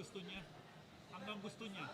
gusto niya. Hanggang gusto niya.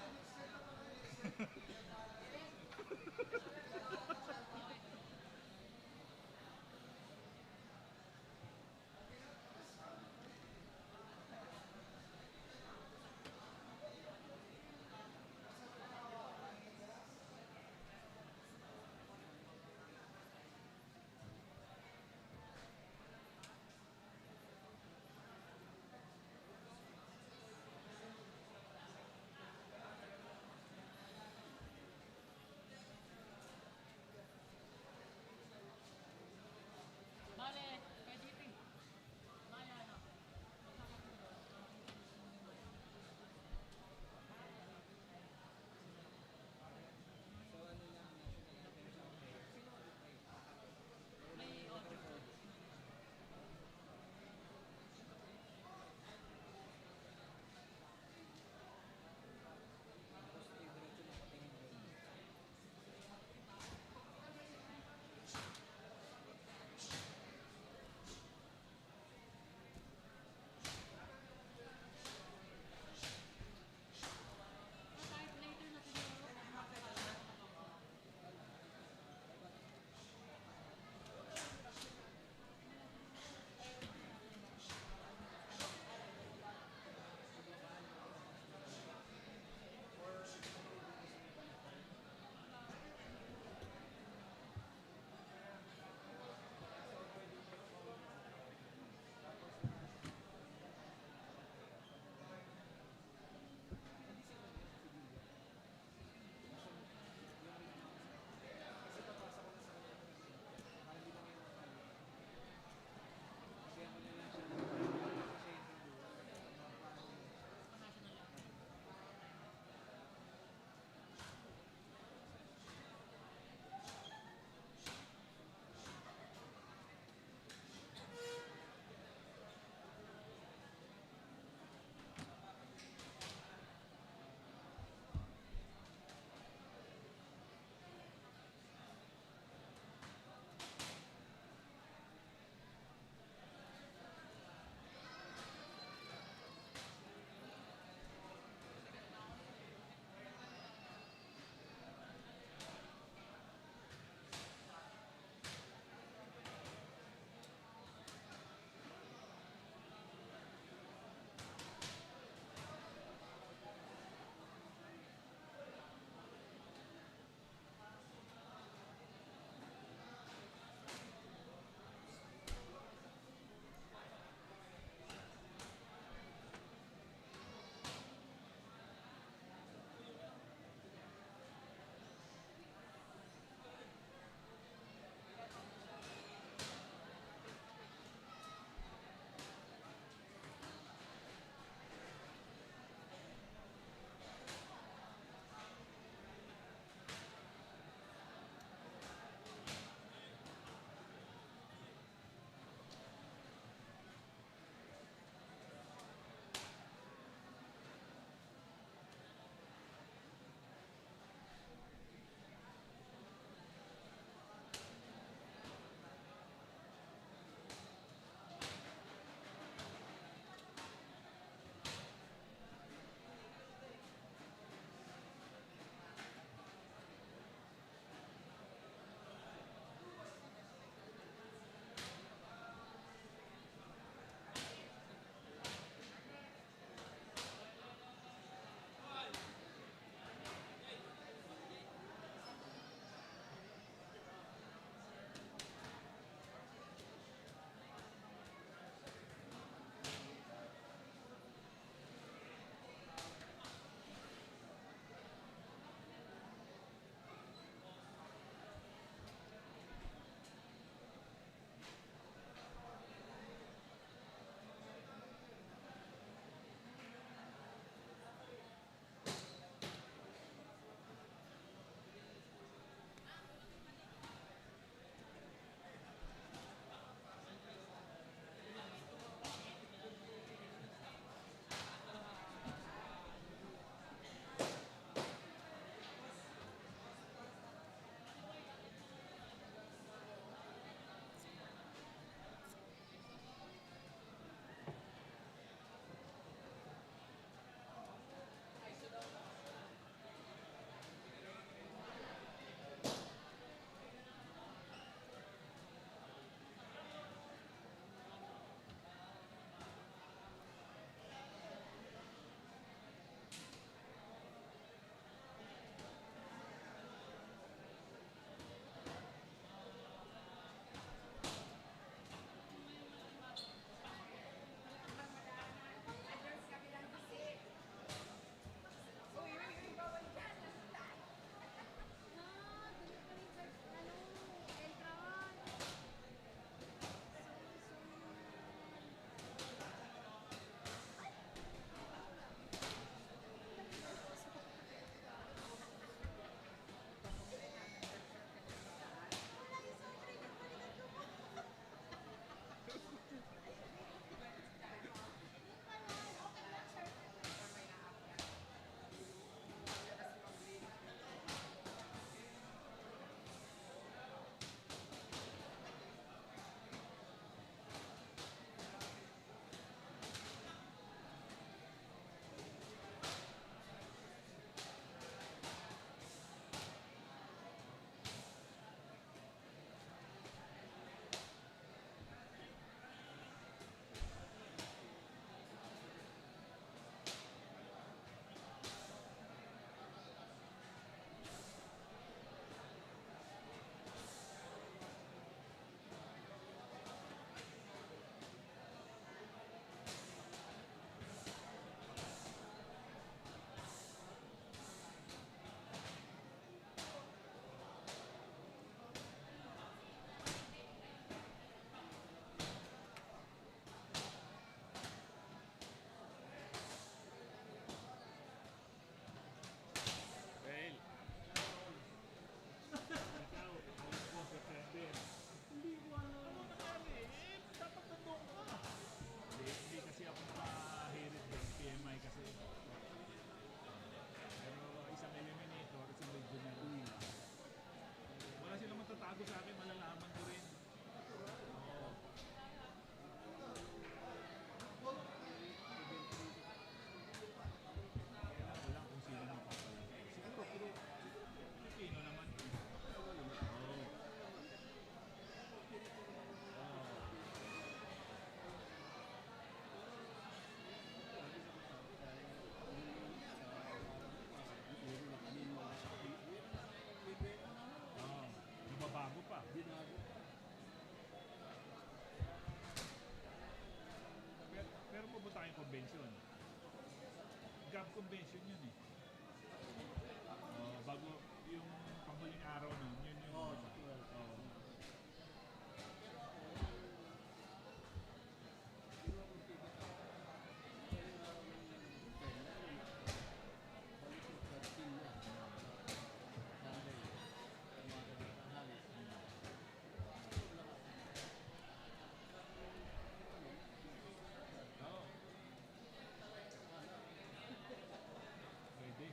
convention. Gab convention yun eh. Bago yung panghuling araw nun, yun yung... Pwede.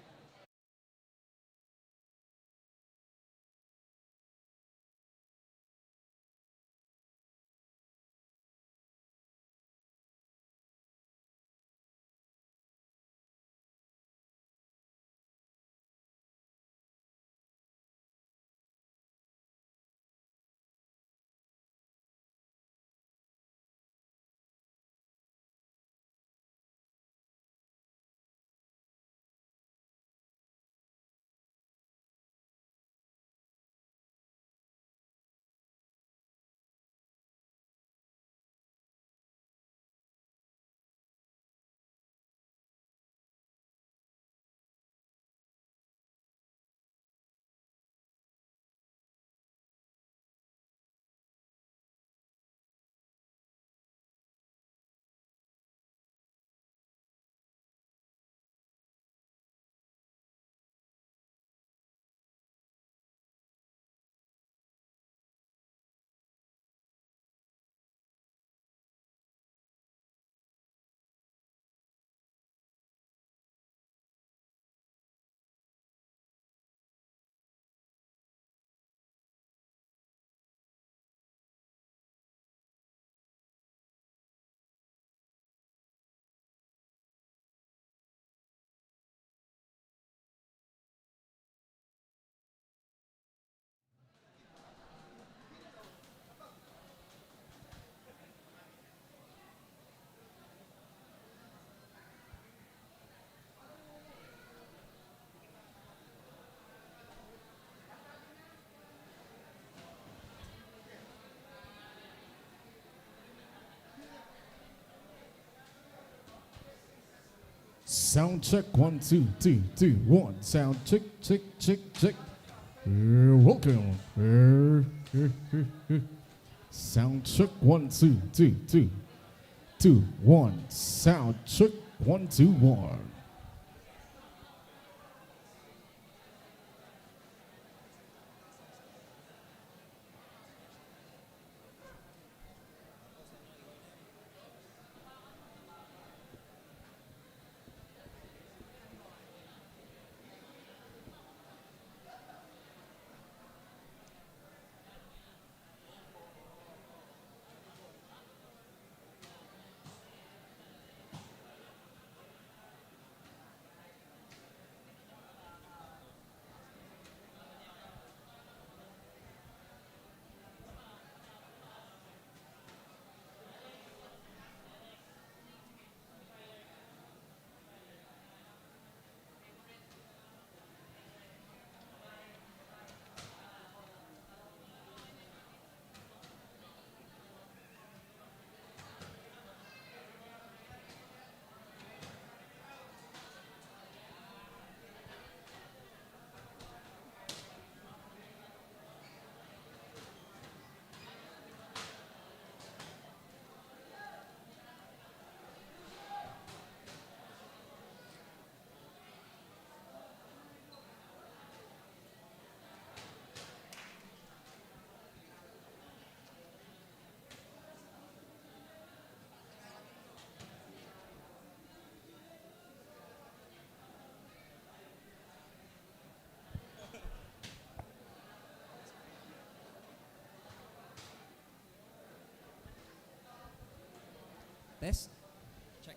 Sound check, 1, 2, 2, 2, 1. Sound check, check, check, check. Welcome. Sound check, 1, 2, 2, 2, 2, 1. Sound check, 1, 2, 1. Test? Check.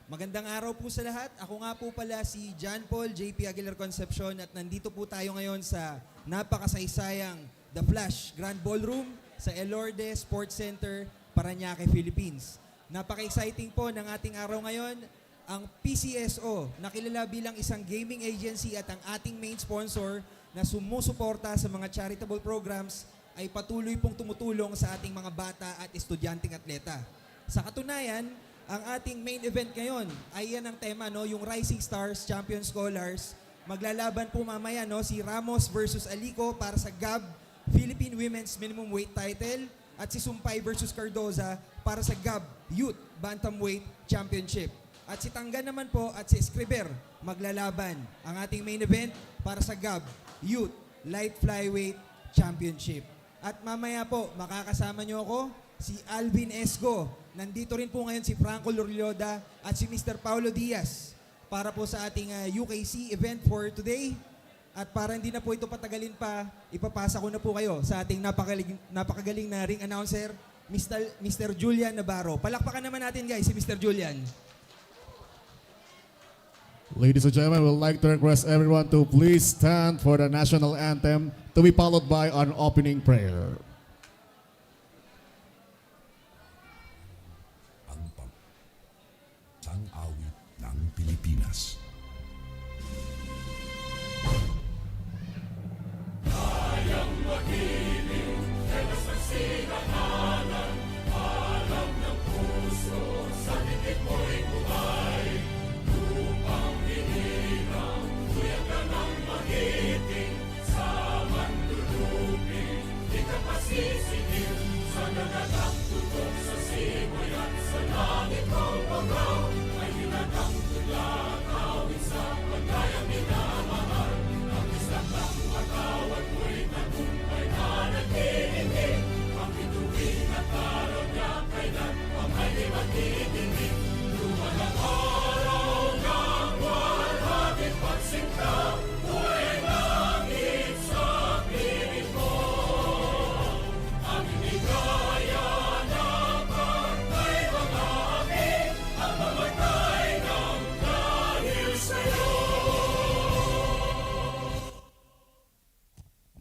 Magandang araw po sa lahat. Ako nga po pala si John Paul J.P. Aguilar Concepcion at nandito po tayo ngayon sa napakasaysayang The Flash Grand Ballroom sa ELORDE Sports Center, Paranaque, Philippines. Napaka-exciting po ng ating araw ngayon. Ang PCSO, nakilala bilang isang gaming agency at ang ating main sponsor na sumusuporta sa mga charitable programs ay patuloy pong tumutulong sa ating mga bata at estudyanteng atleta. Sa katunayan, ang ating main event ngayon ay yan ang tema, no? Yung Rising Stars Champion Scholars. Maglalaban po mamaya, no? Si Ramos versus Alico para sa GAB Philippine Women's Minimum Weight Title at si Sumpay versus Cardoza para sa GAB Youth Bantamweight Championship. At si Tanggan naman po at si Escriber maglalaban ang ating main event para sa GAB Youth Light Flyweight Championship. At mamaya po, makakasama nyo ako, si Alvin Esgo. Nandito rin po ngayon si Franco Lorlioda at si Mr. Paulo Diaz para po sa ating UKC event for today. At para hindi na po ito patagalin pa, ipapasa ko na po kayo sa ating napakagaling na ring announcer, Mr. Julian Navarro. Palakpakan naman natin guys si Mr. Julian. Ladies and gentlemen, we would like to request everyone to please stand for the national anthem to be followed by an opening prayer. Sang-awit ng Pilipinas.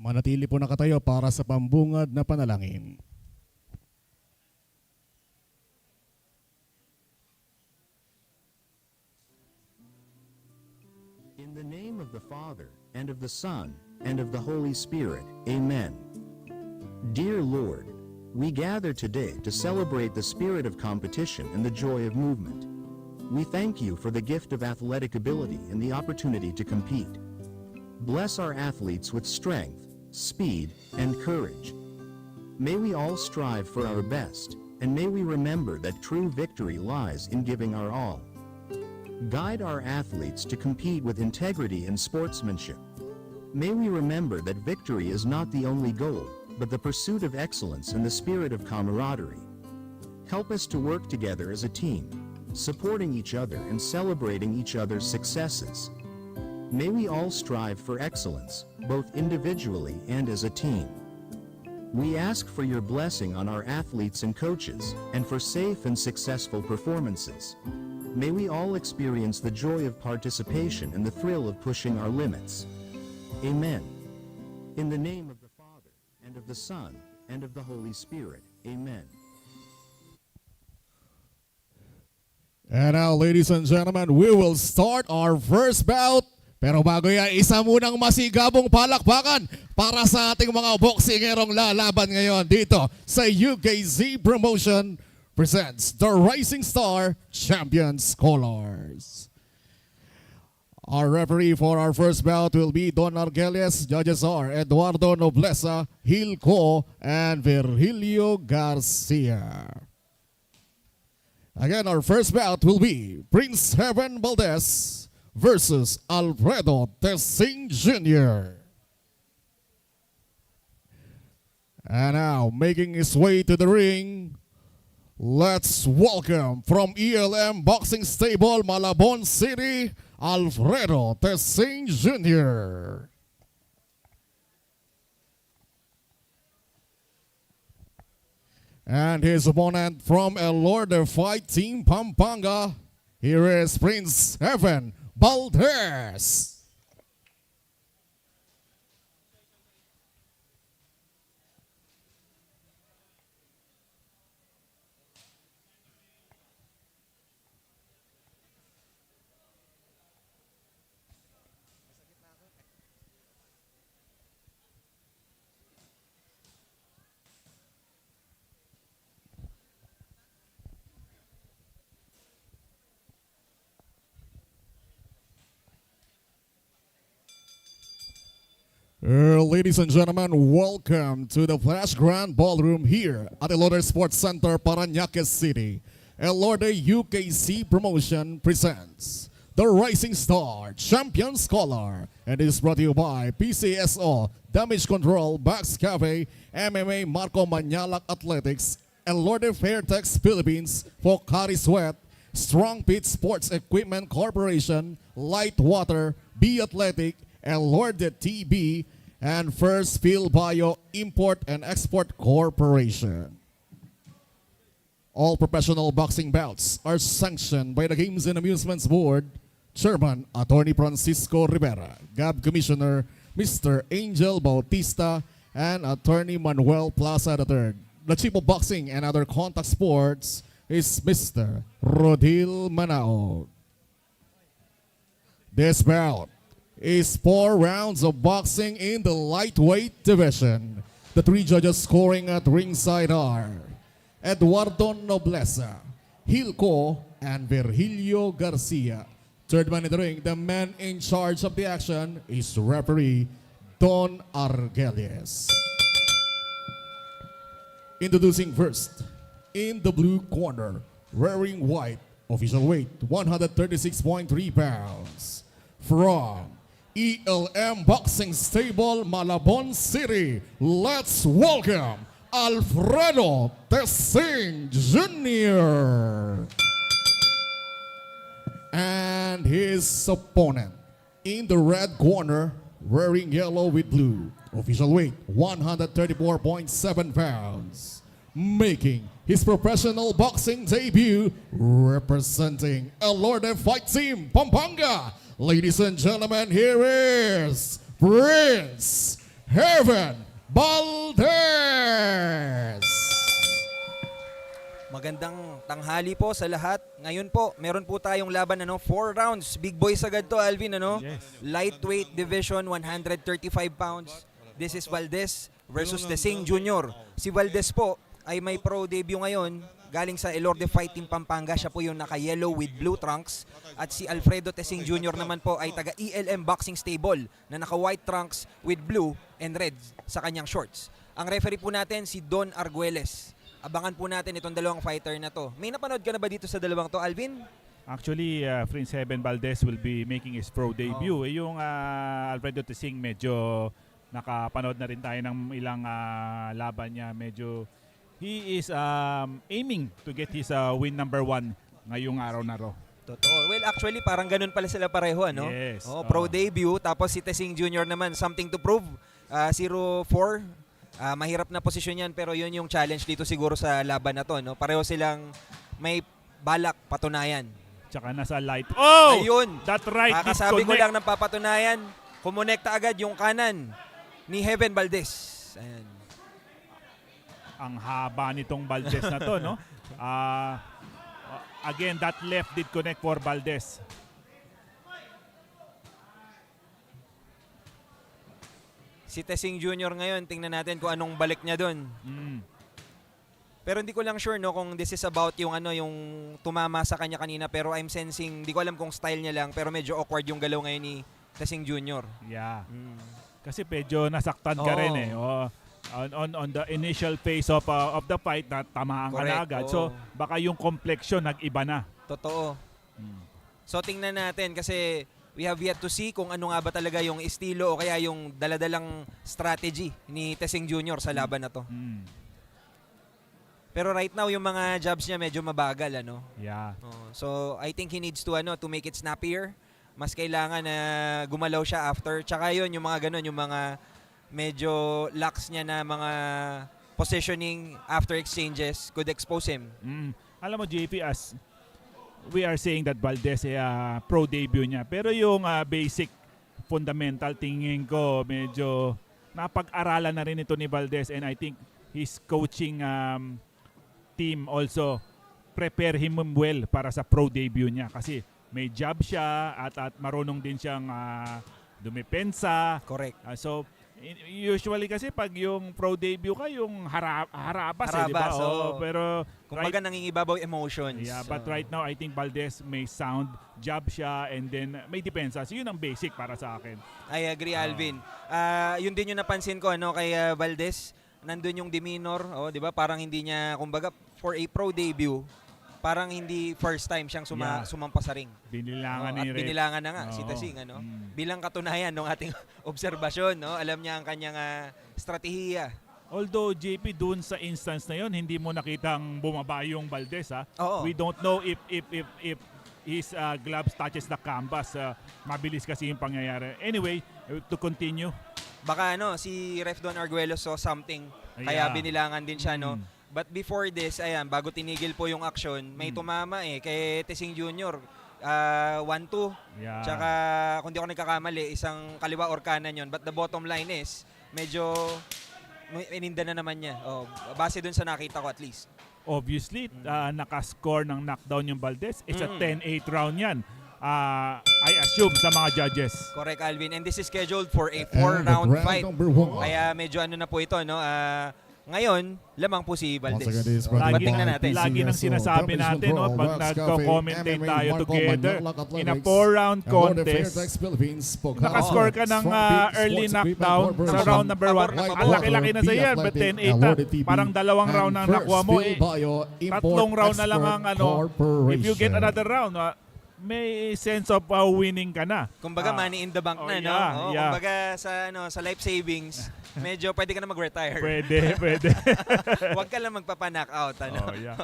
Manatili po nakatayo para sa pambungad na panalangin. In the name of the Father, and of the Son, and of the Holy Spirit, Amen. Dear Lord, we gather today to celebrate the spirit of competition and the joy of movement. We thank you for the gift of athletic ability and the opportunity to compete. Bless our athletes with strength, speed, and courage. May we all strive for our best, and may we remember that true victory lies in giving our all. Guide our athletes to compete with integrity and sportsmanship. May we remember that victory is not the only goal, but the pursuit of excellence and the spirit of camaraderie. Help us to work together as a team, supporting each other and celebrating each other's successes. May we all strive for excellence, both individually and as a team. We ask for your blessing on our athletes and coaches, and for safe and successful performances. May we all experience the joy of participation and the thrill of pushing our limits. Amen. In the name of the Father, and of the Son, and of the Holy Spirit. Amen. And now, ladies and gentlemen, we will start our first bout. Pero bago yan, isa munang masigabong palakpakan para sa ating mga boksingerong lalaban ngayon dito sa UKZ Promotion presents the Rising Star Champion Scholars. Our referee for our first bout will be Don Argelies. Judges are Eduardo Noblesa, Hilco, and Virgilio Garcia. Again, our first bout will be Prince Heaven Valdez versus Alfredo Tesing Jr. And now, making his way to the ring, let's welcome from ELM Boxing Stable, Malabon City, Alfredo Tesing Jr. And his opponent from ELORDE Fight Team Pampanga, here is Prince Heaven Valdez. Ladies and gentlemen, welcome to the Flash Grand Ballroom here at ELORDE Sports Center, Paranaque City. ELORDE UKC Promotion presents the Rising Star Champion Scholar, and is brought to you by PCSO, Damage Control, Bax Cafe, MMA Marco Manyalak Athletics, ELORDE Fairtex Philippines, Focari Sweat, Strong Pit Sports Equipment Corporation, Light Water, Be Athletic, ELORDE TB, and First Field Bio Import and Export Corporation. All professional boxing bouts are sanctioned by the Games and Amusements Board, Chairman Attorney Francisco Rivera, GAB Commissioner Mr. Angel Bautista, and Attorney Manuel Plaza III. The Chief of Boxing and Other Contact Sports is Mr. Rodil Manao. This bout is 4 rounds of boxing in the lightweight division. The 3 judges scoring at ringside are Eduardo Nobleza, Hilco, and Virgilio Garcia. Third man in the ring, the man in charge of the action, is referee Don Argelies. Introducing first, in the blue corner, wearing white, official weight 136.3 pounds. From ELM Boxing Stable, Malabon City, let's welcome Alfredo Tesing Jr. And his opponent, in the red corner, wearing yellow with blue, official weight 134.7 pounds. Making his professional boxing debut, representing ELORDE Fight Team Pampanga. Ladies and gentlemen, here is Prince Heaven Valdez. Magandang tanghali po sa lahat. Ngayon po, meron po tayong laban 4 rounds. Big boys agad to, Alvin, Yes. Lightweight division, 135 pounds. This is Valdez versus Tesing Jr. Si Valdez po ay may pro debut ngayon. Galing sa ELORDE Fight Team Pampanga, siya po yung naka-yellow with blue trunks. At si Alfredo Tesing Jr. naman po ay taga ELM Boxing Stable na naka-white trunks with blue and red sa kanyang shorts. Ang referee po natin si Don Arguelles. Abangan po natin itong dalawang fighter na to. May napanood ka na ba dito sa dalawang to, Alvin? Actually, Prince Heaven Valdez will be making his pro debut. Yung Alfredo Tesing, medyo nakapanood na rin tayo ng ilang laban niya. Medyo he is aiming to get his win number 1 ngayong araw na ro. Totoo. Well, actually, parang ganun pala sila pareho, ano? Yes. Pro debut, tapos si Tesing Jr. naman, something to prove. 0-4. Mahirap na posisyon yan, pero yun yung challenge dito siguro sa laban na to, no? Pareho silang may balak patunayan. Tsaka nasa light. Oh! Ayun! That right Kakasabi ko disconnect. lang ng papatunayan, kumonekta agad yung kanan ni Heaven Valdez. Ayan. Ang haba nitong Valdez na to, no? Again, that left did connect for Valdez. Si Tesing Jr. ngayon, tingnan natin kung anong balik niya doon. Pero hindi ko lang sure, no, kung this is about yung yung tumama sa kanya kanina, pero I'm sensing, hindi ko alam kung style niya lang, pero medyo awkward yung galaw ngayon ni Tesing Jr. Yeah. Kasi medyo nasaktan ka rin eh. Oh, on the initial phase of the fight, na tamaan ka na agad. So baka yung complexion nag-iba na. Totoo. So tingnan natin kasi we have yet to see kung ano nga ba talaga yung estilo o kaya yung daladalang strategy ni Tesing Jr. sa laban na to. Pero right now yung mga jabs niya medyo mabagal, ano? Yeah. So I think he needs to to make it snappier. Mas kailangan na gumalaw siya after. Tsaka yun, yung mga ganun, yung mga medyo lax niya na mga positioning after exchanges could expose him. Alam mo, JP, as we are saying that Valdez ay pro debut niya, pero yung basic fundamental tingin ko medyo napag-aralan na rin ito ni Valdez, and I think his coaching team also prepare him well para sa pro debut niya kasi may jab siya at marunong din siyang dumepensa. Correct. So Usually kasi pag yung pro debut ka, yung harabas di ba? Harabas, oo. Pero Kumbaga nangingibabaw emotions. yeah, but right now I think Valdez may sound jab siya and then may depensa. So yun ang basic para sa akin. I agree, Alvin. Yun din yung napansin ko kay Valdez. Nandun yung demeanor, di ba? Parang hindi niya, kumbaga, for a pro debut, parang hindi first time siyang sumampa sa ring. Binilangan ni At Rep. binilangan na nga si Oo. Tasing. Bilang katunayan ng ating obserbasyon, alam niya ang kanyang estratehiya. Although JP doon sa instance na yon hindi mo nakitang bumaba yung Valdez ha. Oo. We don't know if his gloves touches the canvas. Mabilis kasi yung pangyayari. Anyway, to continue. Baka si Ref Don Arguello saw something, kaya Yeah. binilangan din siya, But before this, ayan, bago tinigil po yung action, may tumama kay Tesing Jr. 1-2. Yeah. Tsaka, kung di ako nagkakamali, isang kaliwa or kanan yun. But the bottom line is, medyo ininda na naman niya. Base dun sa nakita ko at least. Obviously, nakascore ng knockdown yung Valdez. It's a 10-8 round yan. I assume sa mga judges. Correct, Alvin. And this is scheduled for a And 4-round round fight. number 1. Kaya medyo na po ito, ngayon, lamang po si Once Valdez. again, this is But Lagi, tingnan natin. lagi nang sinasabi natin pag nagko-commentate tayo together in a 4-round contest, nakascore ka ng early knockdown sa round number 1. Ang laki-laki na sa yan, but 10-8 na. Parang dalawang round ang nakuha mo. Tatlong round na lang ang if you get another round, may sense of winning ka na. Kumbaga money in the bank na, no? Yeah. Kumbaga sa life savings, medyo pwede ka na mag-retire. Pwede. Huwag ka lang magpapa-knockout, Yeah.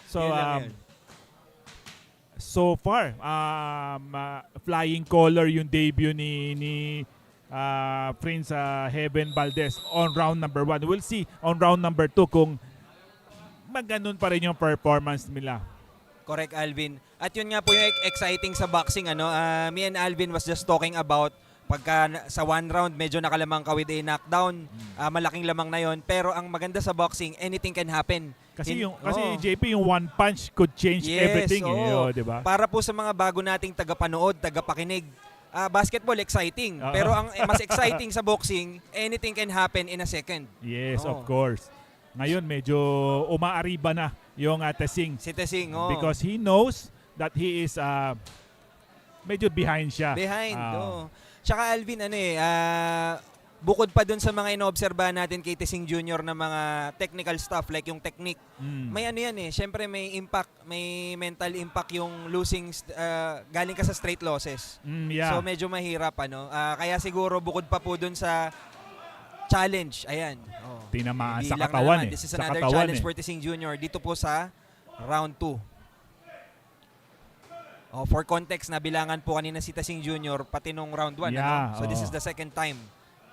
So, Yun lang yun. so far, flying color yung debut ni Prince Heaven Valdez on round number 1. We'll see on round number 2 kung maganon pa rin yung performance nila. Correct, Alvin. At yun nga po yung exciting sa boxing. Me and Alvin was just talking about pagka sa one round medyo nakalamang ka with a knockdown, malaking lamang na yon. Pero ang maganda sa boxing, anything can happen. Kasi JP, yung one punch could change everything. Diba? Para po sa mga bago nating tagapanood, tagapakinig, basketball exciting. Pero ang mas exciting sa boxing, anything can happen in a second. Yes, of course. Ngayon, medyo umaariba na yung Tesing. Si Tesing, Because he knows that he is medyo behind siya. Tsaka Alvin, bukod pa dun sa mga inoobserbahan natin kay Tesing Jr. na mga technical stuff like yung technique, may syempre may impact, may mental impact yung losing, galing ka sa straight losses. Yeah. So medyo mahirap, kaya siguro bukod pa po dun sa challenge, ayan. Tinamaan sa Bilang katawan naman, this is another challenge for Tesing Jr. dito po sa round 2. For context, nabilangan po kanina si Tesing Jr. pati nung round 1. Yeah, So this is the second time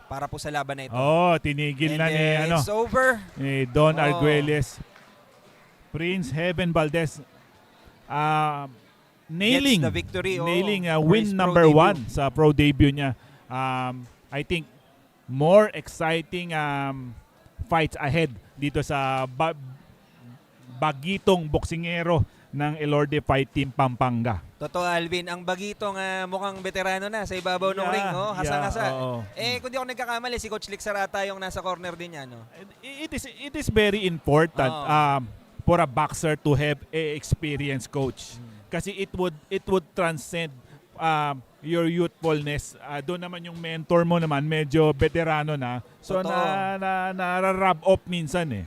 para po sa laban na ito. Tinigil And na ni it's over. Don Arguelles. Prince Heaven Valdez nailing Gets the victory. Nailing for win his pro number debut. 1 sa pro debut niya. I think more exciting fights ahead dito sa bagitong boksingero ng ELORDE Fight Team Pampanga. Totoo, Alvin. Ang bagitong mukhang veterano na sa ibabaw ng ring. Hasa-hasa. Kung di ako nagkakamali, si Coach Lick Sarata yung nasa corner din niya. It is very important for a boxer to have a experienced coach. Kasi it would transcend your youthfulness. Doon naman yung mentor mo naman, medyo veterano na. So na-rub off minsan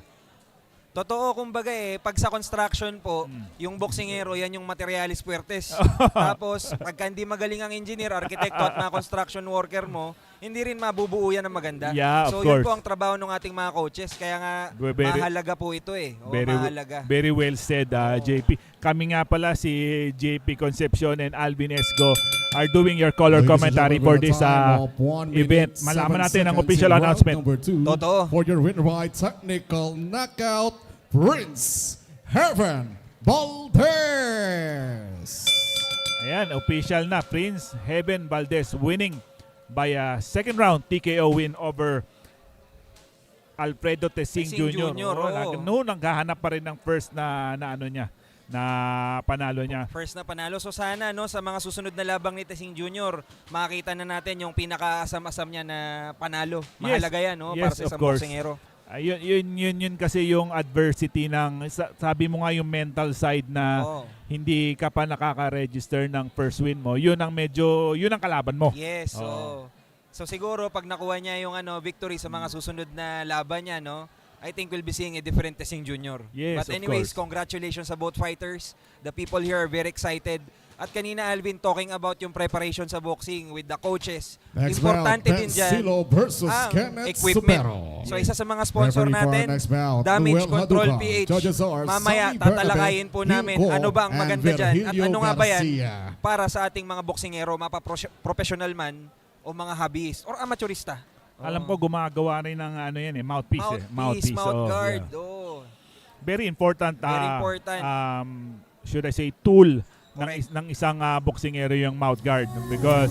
Totoo, kumbaga pag sa construction po, yung boksingero, yan yung materialis puertes. Tapos, pagka hindi magaling ang engineer, arkitekto at mga construction worker mo, hindi rin mabubuo yan ng maganda. Yeah, so, of course. yun po ang trabaho ng ating mga coaches. Kaya nga, mahalaga po ito mahalaga. Very well said, JP. Kami nga pala si JP Concepcion and Alvin Esgo are doing your color commentary for this event. Malaman natin ang official announcement. Totoo. For your win by technical knockout, Prince Heaven Valdez. Ayan, official na. Prince Heaven Valdez winning by a second round TKO win over Alfredo Tesing Jr. Noon, naghahanap pa rin ng first na na panalo niya. First na panalo. So sana no, sa mga susunod na labang ni Tesing Jr., makita na natin yung pinaka-asam-asam niya na panalo. Mahalaga yan no, para sa of isang course. boksingero. Yun kasi yung adversity ng, sabi mo nga yung mental side na hindi ka pa nakaka-register ng first win mo. Yun ang kalaban mo. Yes. So siguro pag nakuha niya yung victory sa mga susunod na laban niya, no, I think we'll be seeing a different Tesing Jr. Yes, But anyways, of course. congratulations sa both fighters. The people here are very excited. At kanina, Alvin, talking about yung preparation sa boxing with the coaches. Next Importante bout, din dyan Pencilo versus ang Kenneth equipment. Supero. So isa sa mga sponsor Referee for natin, next bout, Damage Noel Control Haduca. PH. Judges are Mamaya, Sammy tatalakayin Bernabe, po namin Hilco, ano ba ang and maganda dyan at Virgilio ano nga ba yan Garcia. para sa ating mga boksingero, professional man o mga hobbyist or amateurista. Alam ko gumagawa rin ng mouthpiece. Mouth guard. Yeah. Oh. Very important. Very important. Should I say tool Correct. ng isang boksingero yung mouth guard, because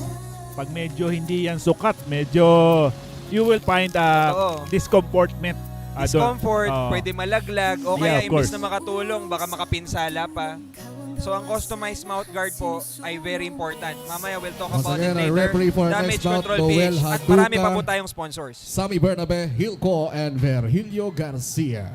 pag medyo hindi yan sukat, medyo you will find discomfortment. Discomfort, pwede malaglag o kaya of imbis course. na makatulong, baka makapinsala pa. So ang customized mouth guard po ay very important. Mamaya we'll talk Once about again, it our later. referee for Damage next bout, Control Noel PH. At marami Haduca. pa po tayong sponsors. Sammy Bernabe, Hilco, and Virgilio Garcia.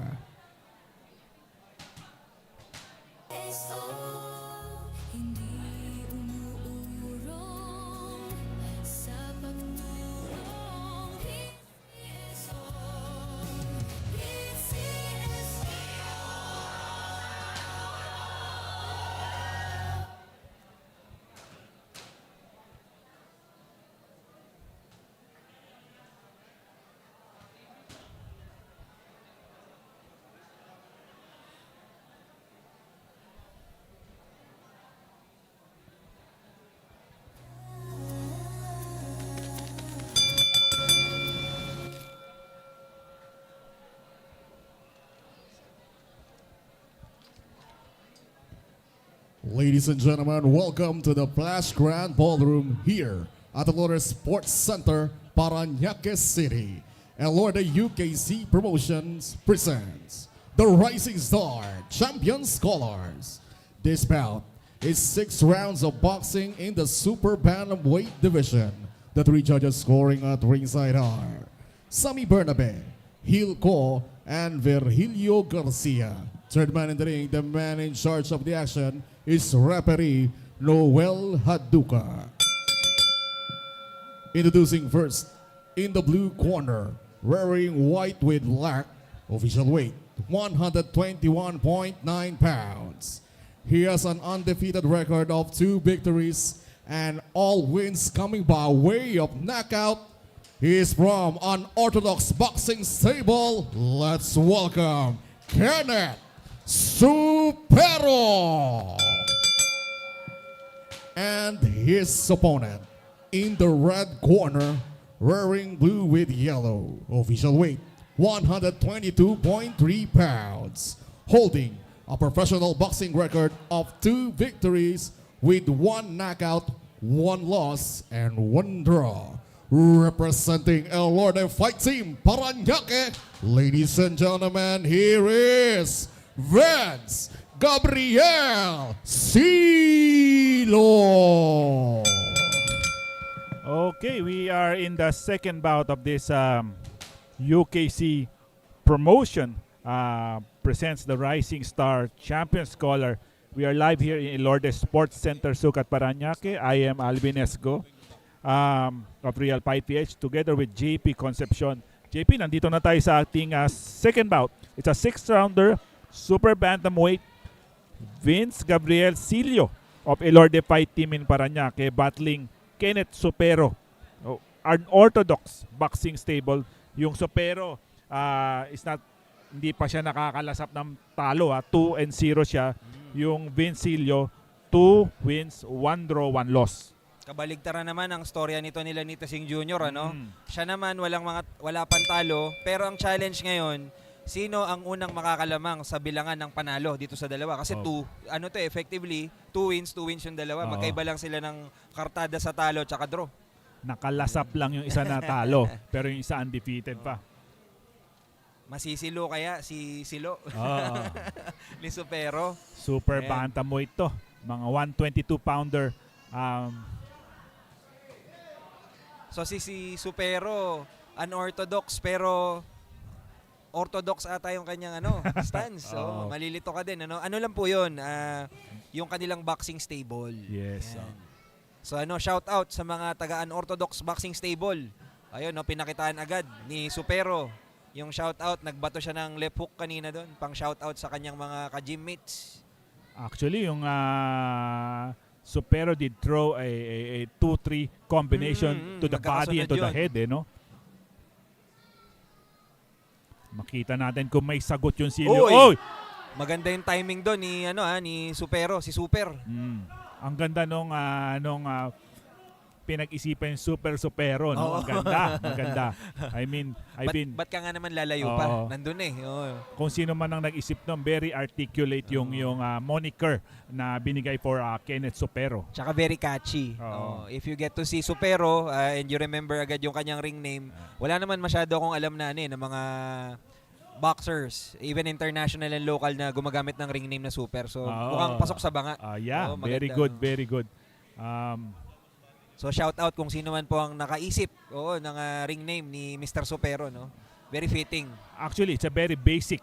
Ladies and gentlemen, welcome to the Flash Grand Ballroom here at the ELORDE Sports Center, Paranaque City. ELORDE UKC Promotions presents the Rising Star Champion Scholars. This bout is 6 rounds of boxing in the Super Bantamweight division. The 3 judges scoring at ringside are Sammy Bernabe, Hilco, and Virgilio Garcia. Third man in the ring, the man in charge of the action, is referee Noel Haduca. Introducing first, in the blue corner, wearing white with black, official weight 121.9 pounds. He has an undefeated record of 2 victories and all wins coming by way of knockout. He is from unorthodox boxing stable. Let's welcome Kenneth Supero. And his opponent in the red corner, wearing blue with yellow, official weight 122.3 pounds, holding a professional boxing record of 2 victories with 1 knockout, 1 loss, and 1 draw. Representing ELORDE Fight Team Paranaque, ladies and gentlemen, here is Vince Gabriel Silo. Okay, we are in the second bout of this UKC promotion. Presents the Rising Star Champion Scholar. We are live here in ELORDE Sports Center, SUCAT, Paranaque. I am Alvin Esgo of Real Fight PH together with JP Concepcion. JP, nandito na tayo sa ating second bout. It's a 6-rounder, super bantamweight. Vince Gabriel Silio of ELORDE Fight Team in Paranaque battling Kenneth Supero, unorthodox boxing stable. Yung Supero hindi pa siya nakakalasap ng talo. 2-0 siya. Yung Vince Silio, 2 wins, 1 draw, 1 loss. Kabaligtaran naman ang storya nito nila ni Tesing Jr. Siya naman wala pang talo, pero ang challenge ngayon, sino ang unang makakalamang sa bilangan ng panalo dito sa dalawa? Kasi effectively 2 wins yung dalawa. Magkaiba lang sila ng kartada sa talo at draw. Nakalasap lang yung isa na talo, pero yung isa undefeated pa. Masisilo kaya si Silo Oo. ni Supero. Super Ayan. bantamweight to. Mga 122-pounder. So si Supero, unorthodox pero orthodox ata yung kanyang stance. So Oo. malilito ka din Ano lang po 'yun, yung kanilang boxing stable. Yes. Ayan. So shout out sa mga taga unorthodox boxing stable. Ayun pinakitaan agad ni Supero. Yung shout out, nagbato siya ng left hook kanina doon, pang shout out sa kanyang mga ka-gym mates. Actually, yung Supero did throw a 2-3 combination to the body and to the Magkakasunod head, no? Makita natin kung may sagot yung Silio. Oy! Oy! Maganda yung timing doon ni Supero, si Super. Ang ganda nung pinag-isipan yung Supero, no? Oo. Ang ganda, maganda. I mean, Ba't ka nga naman lalayo Oo. pa? Nandun Oo. kung sino man ang nag-isip nun, very articulate yung moniker na binigay for Kenneth Supero. Tsaka very catchy. Oo. If you get to see Supero and you remember agad yung kanyang ring name, wala naman masyado akong alam na ng mga boxers, even international and local na gumagamit ng ring name na Super. So Oo. mukhang pasok sa banga. Yeah, Oo, very maganda. good, very good. So shout out kung sino man po ang nakaisip ng ring name ni Mr. Supero, no? Very fitting. Actually, it's a very basic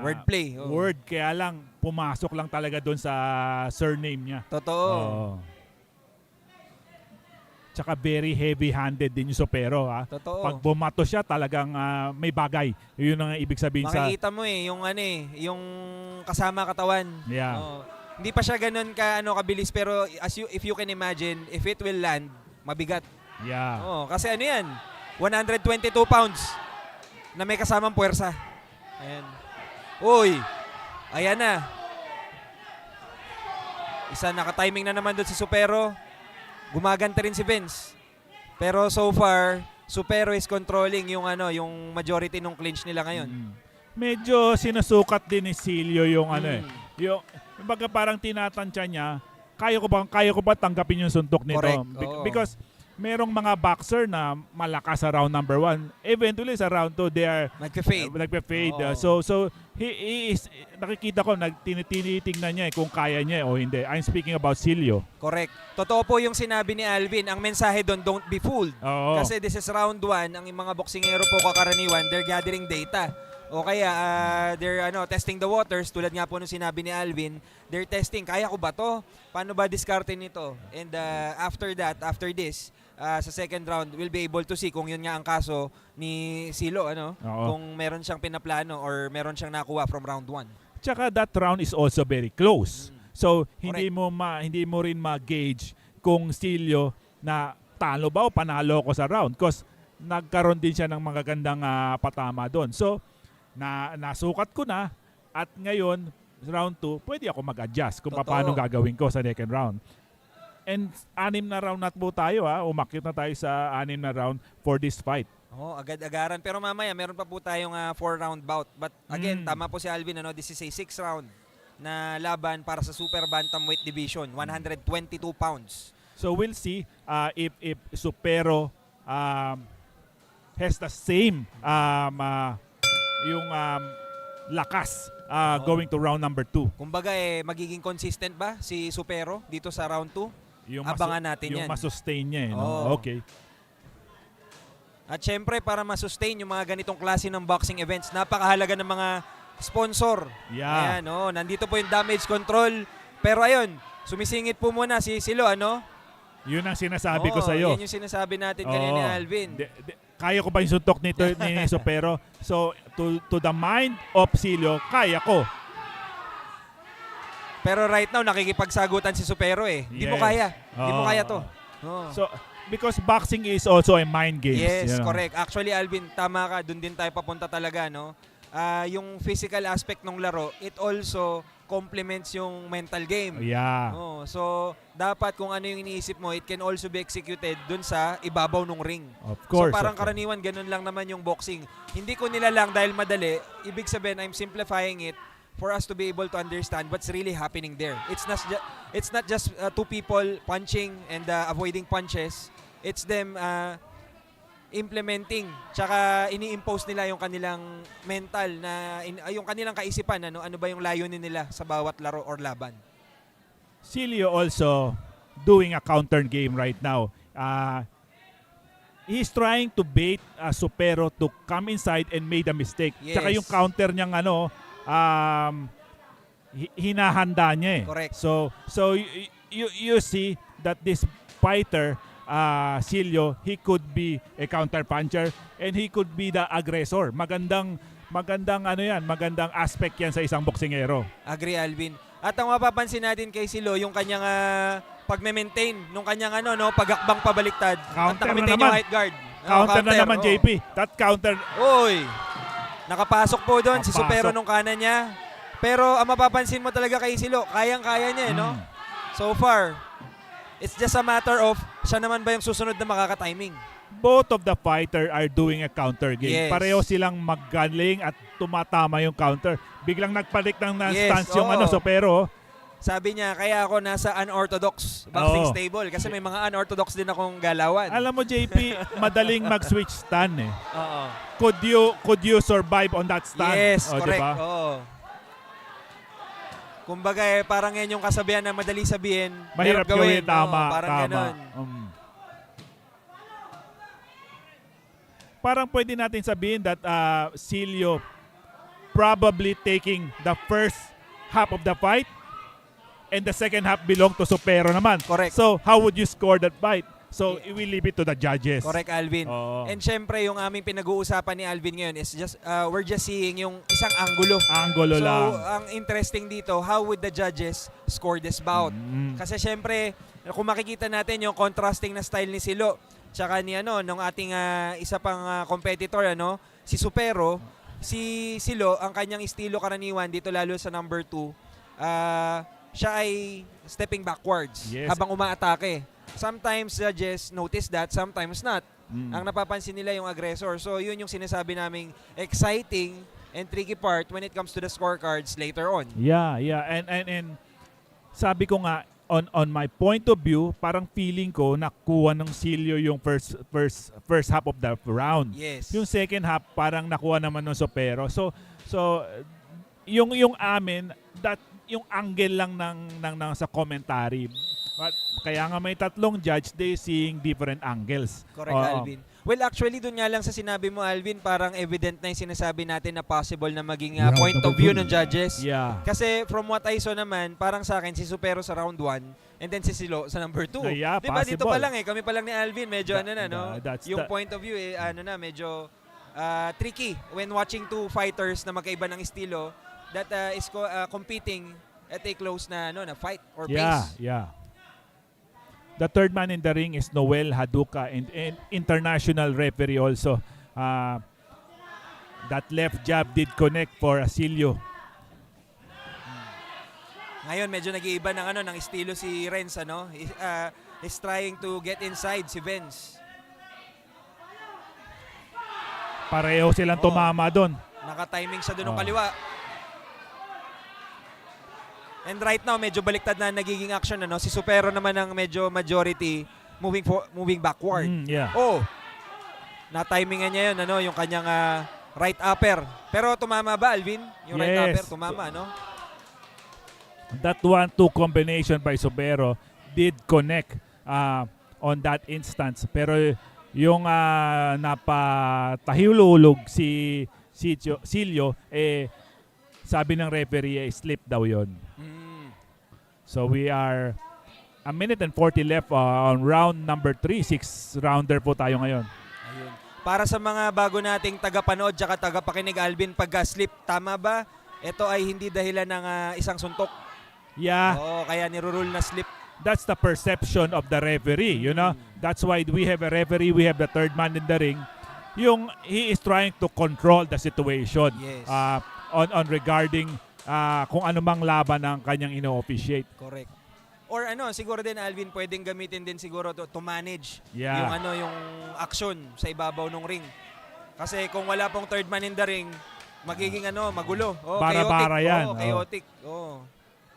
Wordplay. Oo. word, kaya lang pumasok lang talaga doon sa surname niya. Totoo. Oo. Tsaka very heavy-handed din yung Supero, ha. Totoo. Pag bumato siya, talagang may bagay. Yun ang ibig sabihin Makikita mo yung kasama katawan. Yeah. Oo. Hindi pa siya ganun kabilis pero if you can imagine, if it will land, mabigat. Yeah. Kasi 122 pounds na may kasamang puwersa. Ayan. Uy! Ayan na. Isa naka-timing na naman doon si Supero. Gumaganta rin si Vince. Pero so far, Supero is controlling yung majority ng clinch nila ngayon. Medyo sinusukat din ni Silio yung yung baga parang tinatansya niya, kaya ko ba tanggapin yung suntok nito? Correct. Oo. Because merong mga boxer na malakas sa round number 1. Eventually sa round 2 they are nagpe-fade. Oo. So he is, nakikita ko tinitingnan niya kung kaya niya o hindi. I'm speaking about Silio. Correct. Totoo po yung sinabi ni Alvin. Ang mensahe doon, don't be fooled. Oo. Kasi this is round 1. Ang mga boksingero po kakaraniwan, they're gathering data. O kaya they're testing the waters, tulad nga po nung sinabi ni Alvin, they're testing, kaya ko ba to? Paano ba discarte nito? And after this, sa second round, we'll be able to see kung yun nga ang kaso ni Silo, Oo. kung meron siyang pinaplano or meron siyang nakuha from round 1. Tsaka that round is also very close. So hindi mo rin ma-gauge kung Silio na talo ba o panalo ko sa round, because nagkaroon din siya ng magagandang patama doon. So nasukat ko na at ngayon round 2 pwede ako mag-adjust kung Totoo. paano gagawin ko sa second round. And 6 na round na po tayo, umakyat na tayo sa 6 na round for this fight. Agad-agaran. Pero mamaya, meron pa po tayong 4-round bout. But again, tama po si Alvin, this is a 6 round na laban para sa Super Bantamweight Division, 122 pounds. So we'll see if Supero has the same yung lakas going to round number 2. Kumbaga magiging consistent ba si Supero dito sa round 2? Abangan natin yan. Yung masustain niya. Oo. Okay. At syempre, para masustain yung mga ganitong klase ng boxing events, napakahalaga ng mga sponsor. Yeah. Ayan, nandito po yung damage control. Pero ayun, sumisingit po muna si Silo, Yun ang sinasabi ko sa iyo. Yan yung sinasabi natin kanina ni Alvin. Kaya ko ba yung suntok nito ni Supero? So, to the mind of Silio, kaya ko. Pero right now, nakikipagsagutan si Supero Hindi mo Yes. kaya. Hindi mo Oo. kaya to. So, because boxing is also a mind game. Yes, correct. Actually, Alvin, tama ka. Doon din tayo papunta talaga, yung physical aspect ng laro, it also complements yung mental game. Yeah. So, dapat kung ano yung iniisip mo, it can also be executed dun sa ibabaw ng ring. Of course. So, parang of course. karaniwan, ganun lang naman yung boxing. Hindi ko nilalang dahil madali. Ibig sabihin, I'm simplifying it for us to be able to understand what's really happening there. It's not just two people punching and avoiding punches. It's them implementing tsaka ini-impose nila yung kanilang mental na yung kanilang kaisipan, ano ba yung layunin nila sa bawat laro or laban. Silio also doing a counter game right now. He's trying to bait Supero to come inside and made a mistake. Yes. Tsaka yung counter niyang hinahanda niya eh. Correct. So you see that this fighter Silio, he could be a counter puncher and he could be the aggressor. Magandang magandang aspect yan sa isang boksingero. Agree, Alvin. At ang mapapansin natin kay Silo, yung kanyang pag-maintain nung kanyang pagakbang pabaliktad Counter at na naka-maintain naman. yung height guard. Counter na naman, oh. JP. That counter. Oy! Nakapasok po doon si Nakapasok. Supero nung kanan niya. Pero ang mapapansin mo talaga kay Silo, kayang-kaya niya, no? So far, it's just a matter of siya naman ba yung susunod na makaka-timing. Both of the fighter are doing a counter game. Yes. Pareho silang magaling at tumatama yung counter. Biglang nagpalit ng Yes, stance yung oo. Supero. Sabi niya, kaya ako nasa unorthodox boxing Oo. stable kasi may mga unorthodox din akong galawan. Alam mo, JP, madaling mag-switch stand eh. Oo. Could you survive on that stand? Yes, O, correct. diba? Oo. Kumbaga parang yan yung kasabihan na madali sabihin, Mahirap gawin. Oo, Tama. parang tama. ganun. Parang pwede natin sabihin that Silio probably taking the first half of the fight and the second half belong to Supero naman. Correct. So, how would you score that fight? So, we leave it to the judges. Correct, Alvin. Oo. And syempre, yung aming pinag-uusapan ni Alvin ngayon is just, we're just seeing yung isang anggulo. Angulo So, lang. ang interesting dito, how would the judges score this bout? Kasi syempre, kung makikita natin yung contrasting na style ni Silo, tsaka ni nung ating isa pang competitor, si Supero, si Silo, ang kanyang estilo karaniwan dito lalo sa number 2, siya ay stepping backwards Yes. habang umaatake. Sometimes judges notice that, sometimes not. Ang napapansin nila yung aggressor. So yun yung sinasabi naming exciting and tricky part when it comes to the scorecards later on. Yeah. And sabi ko nga, on my point of view, parang feeling ko nakuha ng Silio yung first half of the round. Yes. Yung second half parang nakuha naman ng Supero. So yung amin that yung angle lang ng sa commentary. Kaya nga may tatlong judge, they seeing different angles. Correct, Oo. Alvin. Well, actually, dun nga lang sa sinabi mo, Alvin, parang evident na yung sinasabi natin na possible na maging point of view ng judges. Yeah. Kasi from what I saw naman, parang sa akin, si Supero sa round 1, and then si Silo sa number 2. Yeah, diba, dito possible. pa lang kami pa lang ni Alvin, medyo that's yung the- point of view, medyo tricky when watching two fighters na magkaiba ng estilo that is competing at a close na fight or pace. Yeah. The third man in the ring is Noel Haduka and international referee also. That left jab did connect for Silio. Ngayon medyo nag-iiba ng estilo si Renz, He's trying to get inside si Vince. Pareho silang tumama doon. Naka-timing siya doon ng kaliwa. And right now medyo baliktad na nagiging action Si Supero naman ang medyo majority moving backward. Yeah. Na-timingan niya 'yun yung kanyang right upper. Pero tumama ba, Alvin? Yung right Yes. upper tumama, That 1-2 combination by Supero did connect on that instance. Pero yung napatahilulog si Silio, sabi ng referee, slip daw yon. So we are a minute and 40 left on round number 3. 6-rounder po tayo ngayon. Ayun. Para sa mga bago nating tagapanood at tagapakinig, Alvin, pagka-slip, tama ba? Ito ay hindi dahilan ng isang suntok. Yeah. Oo, kaya nirurule na slip. That's the perception of the referee, That's why we have a referee, we have the third man in the ring. He is trying to control the situation. Yes. On regarding kung ano mang laban ang kanyang ino-officiate. Correct. Or siguro din, Alvin, pwedeng gamitin din siguro to manage Yeah. yung action sa ibabaw ng ring. Kasi kung wala pong third man in the ring, magiging magulo. Bara-bara yan. Chaotic. Oh.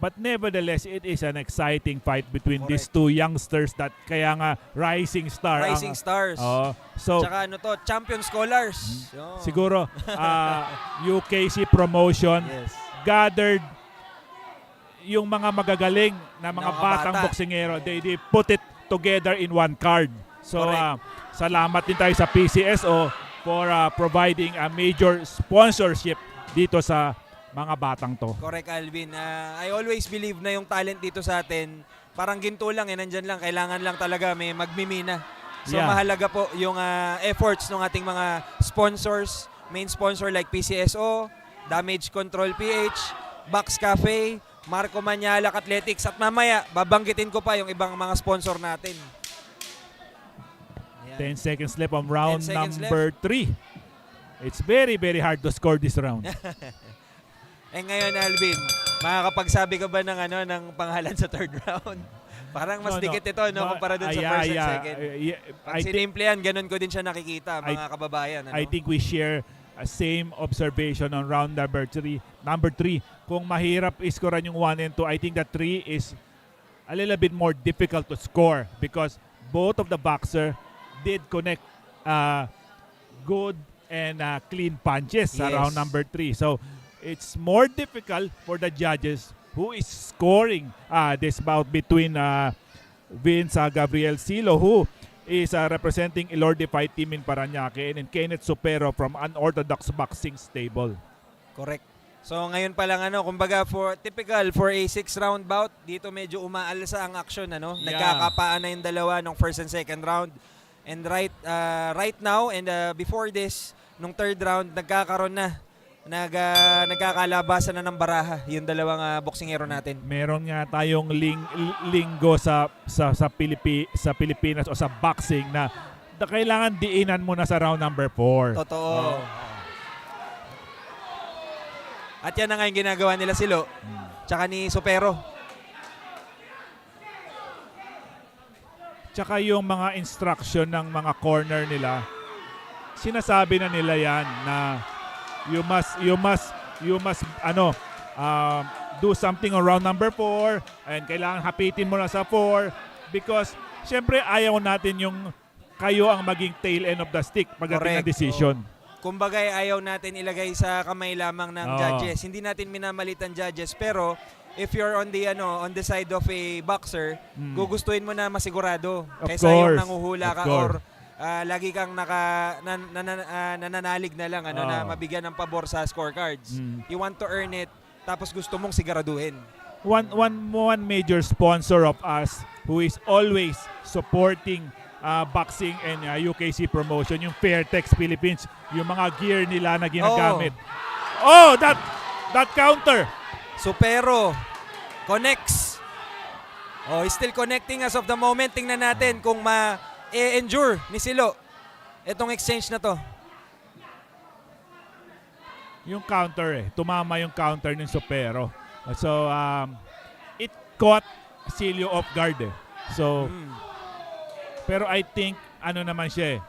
But nevertheless, it is an exciting fight between these Correct. two youngsters that kaya nga rising star. Rising stars. So, Tsaka ano to, champion scholars. Yun. siguro, UKC promotion Yes. gathered yung mga magagaling na mga Mga batang bata. boksingero. They put it together in one card. So, Correct. salamat din tayo sa PCSO for providing a major sponsorship dito sa mga batang to. Correct, Alvin. I always believe na yung talent dito sa atin, parang ginto lang, nandyan lang. Kailangan lang talaga may magmimina. So Yeah. mahalaga po yung efforts ng ating mga sponsors, main sponsor like PCSO, Damage Control PH, Box Cafe, Marco Manialac Athletics, at mamaya babanggitin ko pa yung ibang mga sponsor natin. Ayan. 10 seconds left on round 10 seconds number 3. It's very, very hard to score this round. Ngayon, Alvin, makakapagsabi ka ba ng pangalan sa third round? Parang mas dikit ito, no, kumpara dun sa first and second. Pag sinimple yan, ganun ko din siya nakikita, mga kababayan. Ano? I think we share a same observation on round number 3. Number 3, kung mahirap iskoran yung 1 and 2, I think that 3 is a little bit more difficult to score because both of the boxer did connect good and clean punches sa Yes. round number 3. So, it's more difficult for the judges who is scoring this bout between Vince Gabriel Silo, who is representing ELORDE Fight Team in Paranaque, and Kenneth Supero from Unorthodox Boxing Stable. Correct. So ngayon pa lang kumbaga typical for a 6-round bout, dito medyo umaalsa ang action Yeah. Nagkakapaan na yung dalawa nung first and second round. And right now and before this, nung third round nagkakaroon na nagkakalabasan na ng baraha yung dalawang boksingero natin. Meron nga tayong linggo sa Pilipinas o sa boxing na kailangan diinan mo na sa round number 4. Totoo. At yan na nga yung ginagawa nila Silo. Tsaka ni Supero. Tsaka yung mga instruction ng mga corner nila, sinasabi na nila yan na you must do something on round number 4 and kailangan hapitin mo na sa 4 because syempre ayaw natin yung kayo ang maging tail end of the stick pagdating ng decision. Kumbaga ayaw natin ilagay sa kamay lamang ng judges. Hindi natin minamalit ang judges, pero if you're on the side of a boxer, gugustuhin mo na masigurado kaysa yung nanguhula ka or lagi kang nananalig na lang na mabigyan ng pabor sa scorecards. You want to earn it, tapos gusto mong siguraduhin. One major sponsor of us who is always supporting boxing and UKC promotion, yung Fairtex Philippines, yung mga gear nila na ginagamit. That counter. Supero connects. He's still connecting as of the moment. Tingnan natin kung ma-endure ni Silo itong exchange na to. Yung counter tumama yung counter ng Supero. So, it caught Silio off guard So, pero I think, naman siya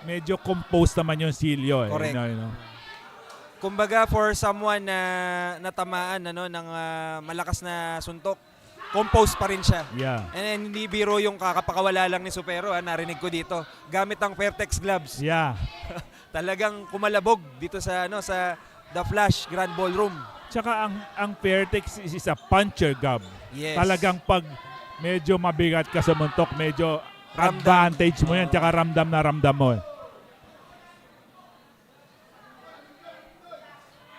medyo composed naman yung Silio Correct. Kumbaga for someone na natamaan ng malakas na suntok, composed pa rin siya. Yeah. And hindi biro yung kakapakawala lang ni Supero, narinig ko dito. Gamit ang Fairtex gloves. Yeah. Talagang kumalabog dito sa The Flash Grand Ballroom. Tsaka ang Fairtex is a puncher glove. Yes. Talagang pag medyo mabigat ka sa muntok, medyo Ramdam. advantage mo yan, tsaka ramdam na ramdam mo.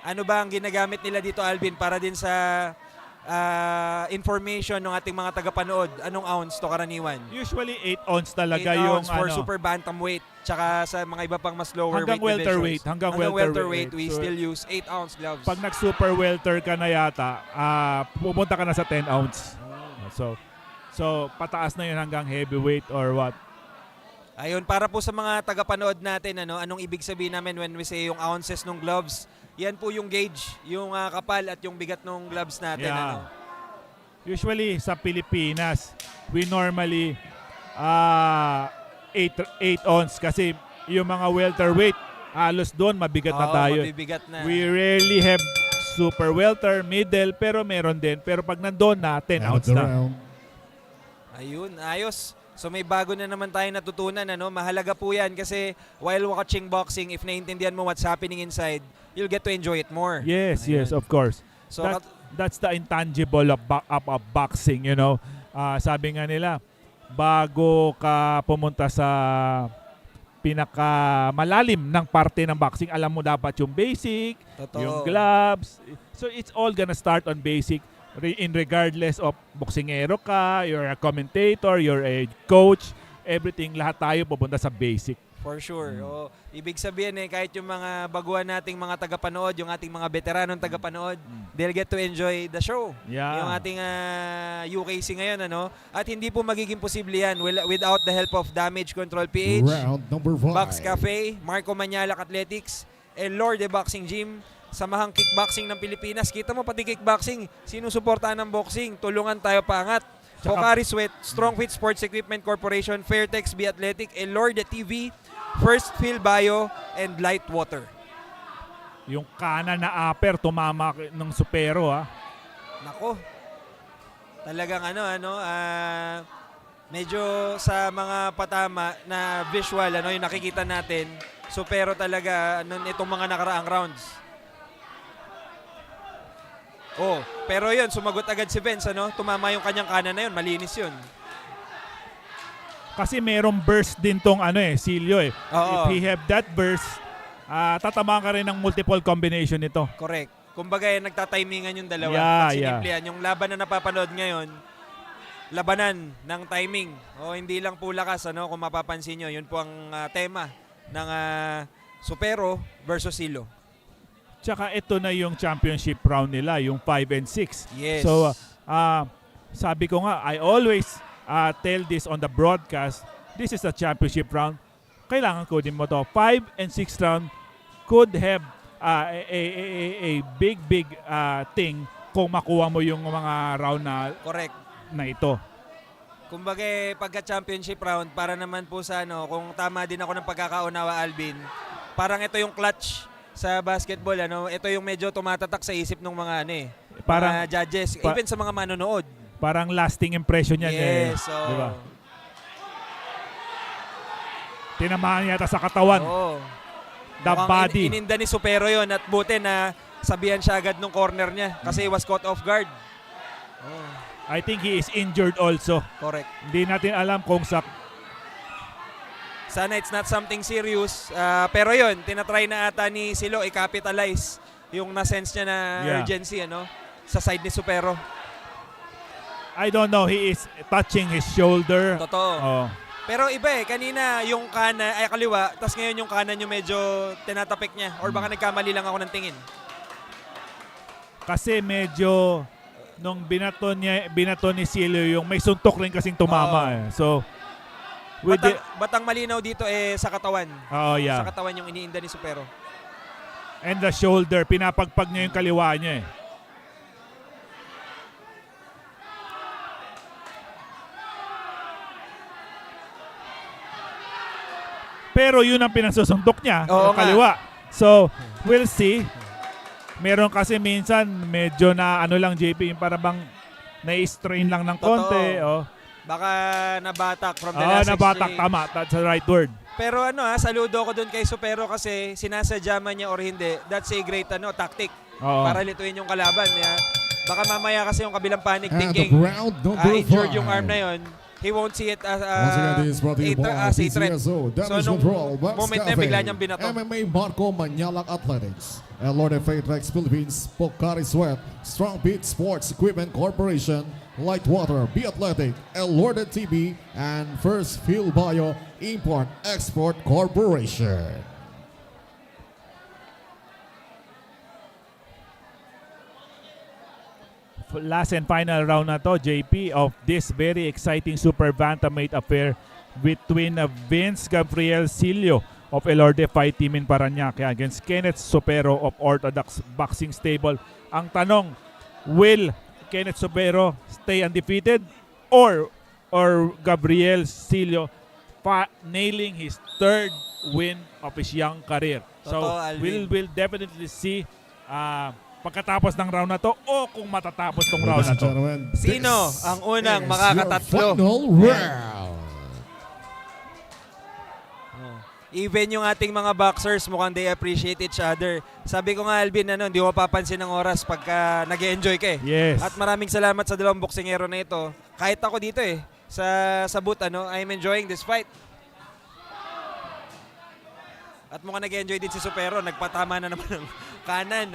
Ano ba ang ginagamit nila dito, Alvin, para din sa information ng ating mga tagapanood? Anong ounce to karaniwan? Usually 8 ounce talaga 8 yung ounce for super bantamweight, tsaka sa mga iba pang mas lower hanggang weight welterweight. divisions. Hanggang welterweight, we So, still use 8 ounce gloves. pag nag super welter ka na yata, pupunta ka na sa 10 ounce. So pataas na yun hanggang heavyweight or what. Ayun, para po sa mga tagapanood natin, anong ibig sabihin namin when we say yung ounces ng gloves? Yan po yung gauge, yung kapal at yung bigat ng gloves natin. Yeah. Usually sa Pilipinas, we normally 8 ounce kasi yung mga welterweight, halos doon mabigat na tayo. Mabibigat na. We rarely have super welter, middle, pero meron din. Pero pag nandun na, 10 End of outs the na. round. Ayun, ayos. So may bago na naman tayo natutunan, ano? Mahalaga po 'yan kasi while watching boxing, if naintindihan mo what's happening inside, you'll get to enjoy it more. Yes, Ayun. yes, of course. So That's the intangible of boxing, you know. Sabi nga nila, bago ka pumunta sa pinakamalalim ng parte ng boxing, alam mo dapat yung basic, totoo. yung gloves. So it's all gonna start on basic in regardless of boksingero ka, you're a commentator, you're a coach, everything, lahat tayo pupunta sa basic. For sure. O, ibig sabihin kahit yung mga baguhan nating mga tagapanood, yung ating mga veteranong tagapanood, they'll get to enjoy the show. Yeah. Yung ating UKC ngayon, ano? At hindi po magiging posible yan without the help of Damage Control PH, Round number 5. Box Cafe, Marco Manialac Athletics, ELORDE Boxing Gym, Samahang Kickboxing ng Pilipinas. Kita mo pati kickboxing, sinusuportahan ng boxing, tulungan tayo paangat. Pocari Sweat, Strong Fit Sports Equipment Corporation, Fairtex B Athletic, ELORDE TV, First Fill Bio, and Light Water. Yung kanan na upper, tumama ng supero, ha. Nako. Talagang medyo sa mga patama na visual, yung nakikita natin, supero talaga itong mga nakaraang rounds. Oh, pero yun, sumagot agad si Vince, tumama yung kanyang kanan na yun, malinis yun. Kasi merong burst din tong Silio eh. Oo. If he have that burst, tatamaan ka rin ng multiple combination nito. Correct. Kumbaga, nagtatimingan yung dalawa. Yeah, Sinimplihan. Yung laban na napapanood ngayon, labanan ng timing. O hindi lang po lakas, kung mapapansin nyo. Yun po ang tema ng Supero versus Silo. Tsaka ito na yung championship round nila, yung 5 and 6. Yes. So, sabi ko nga, I always tell this on the broadcast, this is a championship round. Kailangan ko din mo to. 5 and 6 round could have a big thing kung makuha mo yung mga round Correct. na ito. Kumbaga, pagka-championship round, para naman po sa kung tama din ako ng pagkakaunawa, Alvin, parang ito yung clutch sa basketball, ito yung medyo tumatatak sa isip ng mga Parang mga judges, even sa mga manonood. Parang lasting impression yan. Yes, eh. Diba? Tinamaan yata sa katawan. Oo. The body. Ininda ni Supero yon at buti na sabihan siya agad nung corner niya kasi he was caught off guard. Oh, I think he is injured also. correct. Hindi natin alam kung sa Sana it's not something serious. Pero yon, tinatry na ata ni Silo i-capitalize yung na-sense niya na urgency sa side ni Supero. I don't know, he is touching his shoulder. Totoo. Oh. Pero iba kanina yung kaliwa, tas ngayon yung kanan yung medyo tinatapik niya or baka nagkamali lang ako ng tingin. Kasi medyo nung binato ni Silio yung may suntok rin kasing tumama. Eh. So Batang malinaw dito sa katawan. yeah. Sa katawan yung iniinda ni Supero. And the shoulder, pinapagpag niya yung kaliwa niya eh. Pero yun ang pinasusuntok niya, Oo yung kaliwa. So, we'll see. Meron kasi minsan medyo na lang JP, yung parang bang na-strain lang ng konti. Oh. Baka nabatak from the last nabatak, exchange. tama. That's the right word. Pero saludo ko dun kay Supero kasi sinasadya man niya or hindi. That's a great tactic Oo. para lituin yung kalaban. Baka mamaya kasi yung kabilang panic And thinking round number 5. injured yung arm na yon. He won't see it as Once again, this is brought to you by a threat. PCSO, Damage nung Control, Box moment na Cafe, bigla niyang binato. MMA Marco Manialac Athletics, ELORDE Fairtex Philippines, Pocari Sweat, Strong Beat Sports Equipment Corporation, Light Water, B Athletic, ELORDE TV, and First Fill Bio Import Export Corporation. Last and final round na to, JP, of this very exciting super bantamweight affair between Vince Gabriel Silio of ELORDE Fight Team in Paranaque against Kenneth Supero of Orthodox Boxing Stable. Ang tanong, will Kenneth Supero stay undefeated or Gabriel Silio nailing his third win of his young career? So Totoo, Alvin. we'll definitely see pagkatapos ng round na to o kung matatapos tong round Ladies na and to. gentlemen, Sino this ang unang is makakatatlo? your final round. Even yung ating mga boxers, mukhang they appreciate each other. Sabi ko nga, Alvin, hindi mo papansin ng oras pagka nag-enjoy ka eh. Yes. At maraming salamat sa dalawang boksingero na ito. Kahit ako dito sa booth, I'm enjoying this fight. At mukhang nag-enjoy din si Supero. Nagpatama na naman ng kanan,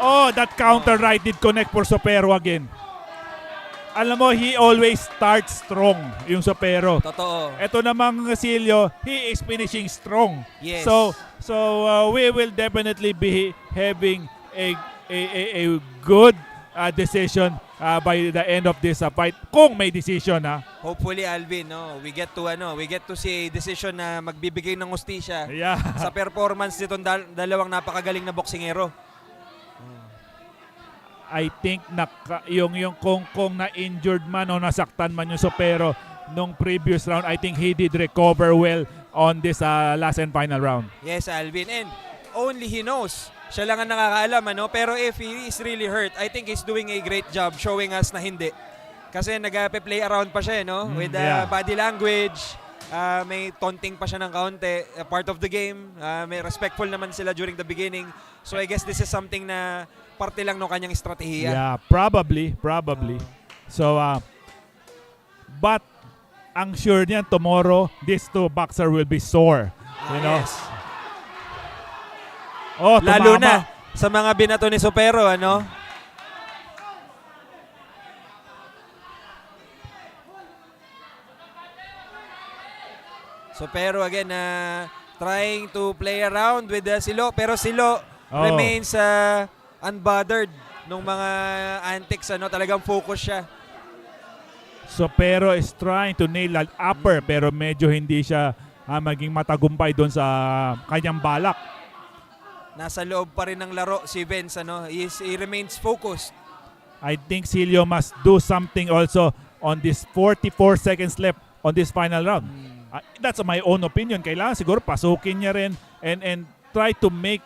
Oh, that counter right did connect for Supero again. Alam mo, he always starts strong, yung Supero. Totoo. Ito namang Silio, he is finishing strong. Yes. So we will definitely be having a good decision by the end of this fight kung may decision Hopefully, Alvin, we get to see a decision na magbibigay ng hustisya Yeah. sa performance nitong dalawang napakagaling na boksingero. I think yung kung na-injured man o nasaktan man yung Supero nung previous round, I think he did recover well on this last and final round. Yes, Alvin. And only he knows. Siya lang ang nakakaalam, pero if he is really hurt, I think he's doing a great job showing us na hindi. Kasi nag-play around pa siya, with body language. May taunting pa siya ng kaunti. Part of the game. May respectful naman sila during the beginning. So I guess this is something na parte lang ng kanyang estratehiya. Yeah, probably. So, but ang sure niyan tomorrow, these two boxer will be sore. You know? Yes. Oh, Lalo tumama. na sa mga binato ni Supero, Supero again, trying to play around with Silo, pero Silo remains unbothered nung mga antics, talagang focus siya. Supero is trying to nail that upper pero medyo hindi siya maging matagumpay doon sa kanyang balak. Nasa loob pa rin ng laro si Vince, he remains focused. I think Silio must do something also on this 44 seconds left on this final round. That's my own opinion. Kailangan siguro pasukin niya rin and try to make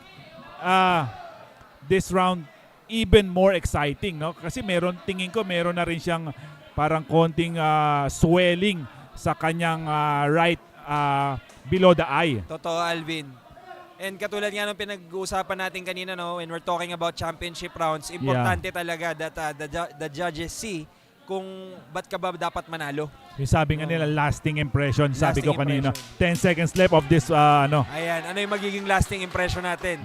this round even more exciting, Kasi tingin ko meron na rin siyang parang konting swelling sa kanyang right below the eye. Totoo, Alvin. And katulad nga nung pinag-uusapan natin kanina, when we're talking about championship rounds, importante talaga that the judges see kung ba't ka ba dapat manalo. Yung sabi nga nila, lasting impression. Sabi Lasting ko kanina, impression. 10 seconds left of this, Ayan, ano yung magiging lasting impression natin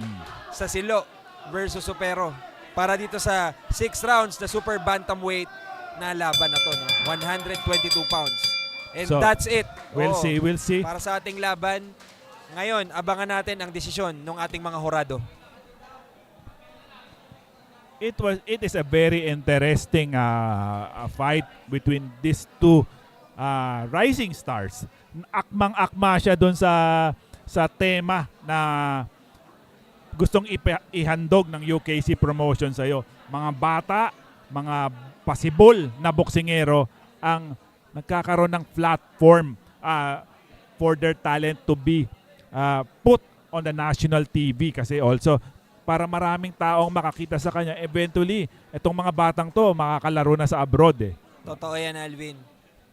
sa Silo versus Supero para dito sa 6 rounds na super bantamweight na laban na to, 122 pounds. And So, that's it. We'll see. Para sa ating laban, ngayon, abangan natin ang desisyon ng ating mga hurado. It is a very interesting fight between these two rising stars. Akmang-akma siya doon sa tema na gustong ihandog ng UKC promotion sa iyo. Mga bata, mga pasibol na boksingero ang nagkakaroon ng platform for their talent to be put on the national TV kasi also para maraming taong makakita sa kanya. Eventually, itong mga batang to makakalaro na sa abroad Totoo yan, Alvin.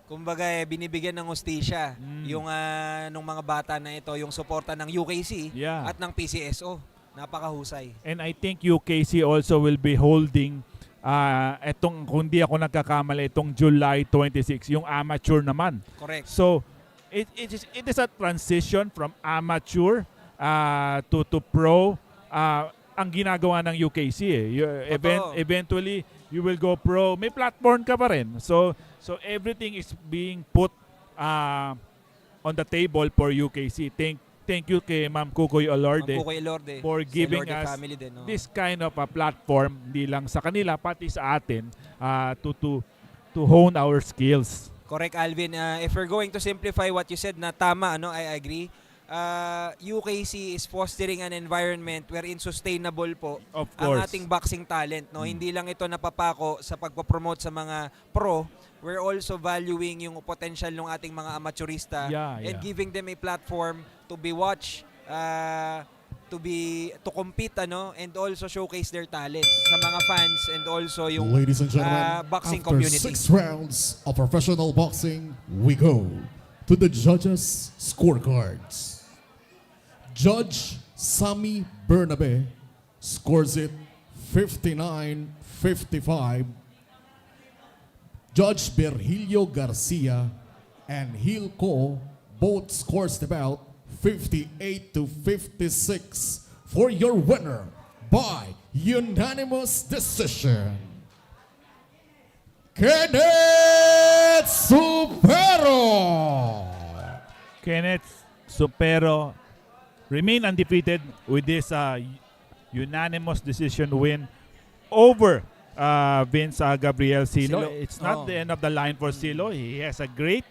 Kumbaga, binibigyan ng hustisya yung nung mga bata na ito, yung suporta ng UKC at ng PCSO. Napakahusay. And I think UKC also will be holding etong, kung di ako nagkakamali, itong July 26, yung amateur naman. Correct. So, it is a transition from amateur to pro. Ang ginagawa ng UKC eventually you will go pro, may platform ka pa rin, so everything is being put on the table for UKC. Thank you kay Ma'am Kukoy ELORDE for giving us this kind of a platform, hindi lang sa kanila pati sa atin, to hone our skills. Correct, Alvin. If we're going to simplify what you said, na tama, I agree. UKC is fostering an environment wherein sustainable po Of ang course. ating boxing talent. Hindi lang ito napapako sa pagpapromote sa mga pro. We're also valuing yung potential ng ating mga amateurista and giving them a platform to be watched to compete and also showcase their talents sa mga fans and also yung Ladies and gentlemen, boxing after community. 6 rounds of professional boxing, we go to the judges' scorecards. Judge Sammy Bernabe scores it 59-55. Judge Virgilio Garcia and Hilco both scores the bout 58-56 for your winner by unanimous decision, Kenneth Supero. Kenneth Supero remain undefeated with this unanimous decision win over Vince Gabriel Silo. Silo. It's not the end of the line for Silo. He has a great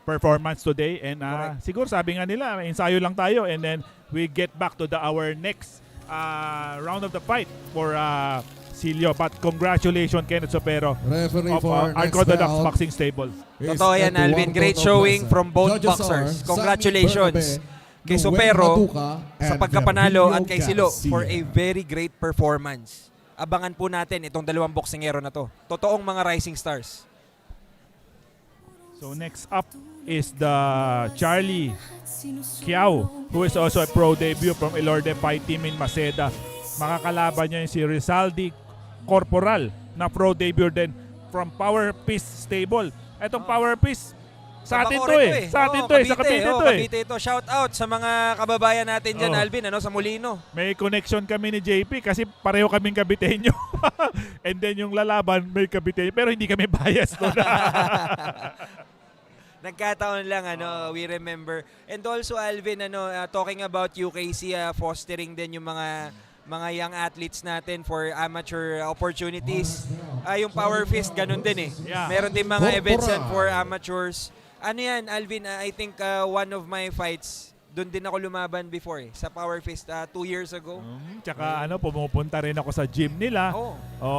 performance today, and siguro sabi nga nila, ensayo lang tayo, and then we get back to our next round of the fight for Silio. But congratulations, Kenneth Supero Referee of for next Arcodox bout Boxing Stable. is Totoo yan, Alvin. Eduardo Great showing Nobleza. from both Judges boxers. are Congratulations Sammy Bernabe, kay Noel Supero Maduca, sa and pagkapanalo Virgilio at kay Silo for a Garcia. very great performance. Abangan po natin itong dalawang boksingero na to. Totoong mga rising stars. So next up is the Charlie Kiao, who is also a pro debut from ELORDE Fight Team in Maceda. Makakalaban niya yung si Rizaldi Corporal na pro debut din from Power Peace Stable. Etong Power Peace, sa atin to Bacoor ito Sa atin to sa Cavite to Cavite ito. Shout out sa mga kababayan natin dyan, Alvin, sa Molino. May connection kami ni JP kasi pareho kaming Caviteño. And then yung lalaban may Caviteño, pero hindi kami bias doon. Nagkataon lang, we remember. And also, Alvin, talking about UKC, fostering din yung mga young athletes natin for amateur opportunities. Yung Power Fist, ganun din eh. Yeah. Meron din mga events yan Corporal. for amateurs. Ano yan, Alvin, I think one of my fights, doon din ako lumaban before sa Power Fist 2 years ago. Tsaka pumupunta rin ako sa gym nila.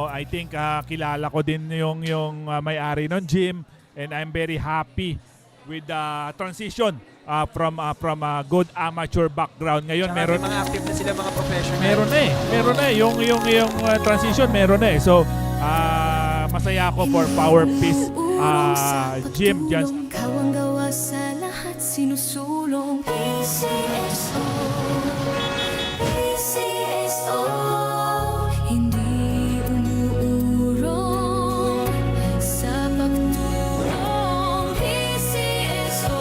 I think kilala ko din yung may-ari ng gym, and I'm very happy with the transition from a good amateur background. Ngayon Tsaka meron may mga active na sila, mga professional. Meron na yung transition meron na So masaya ako for Power Peace Gym dyan. Kawang gawa sa lahat sinusulong PCSO, PCSO, hindi umuurong sa pagtulong PCSO,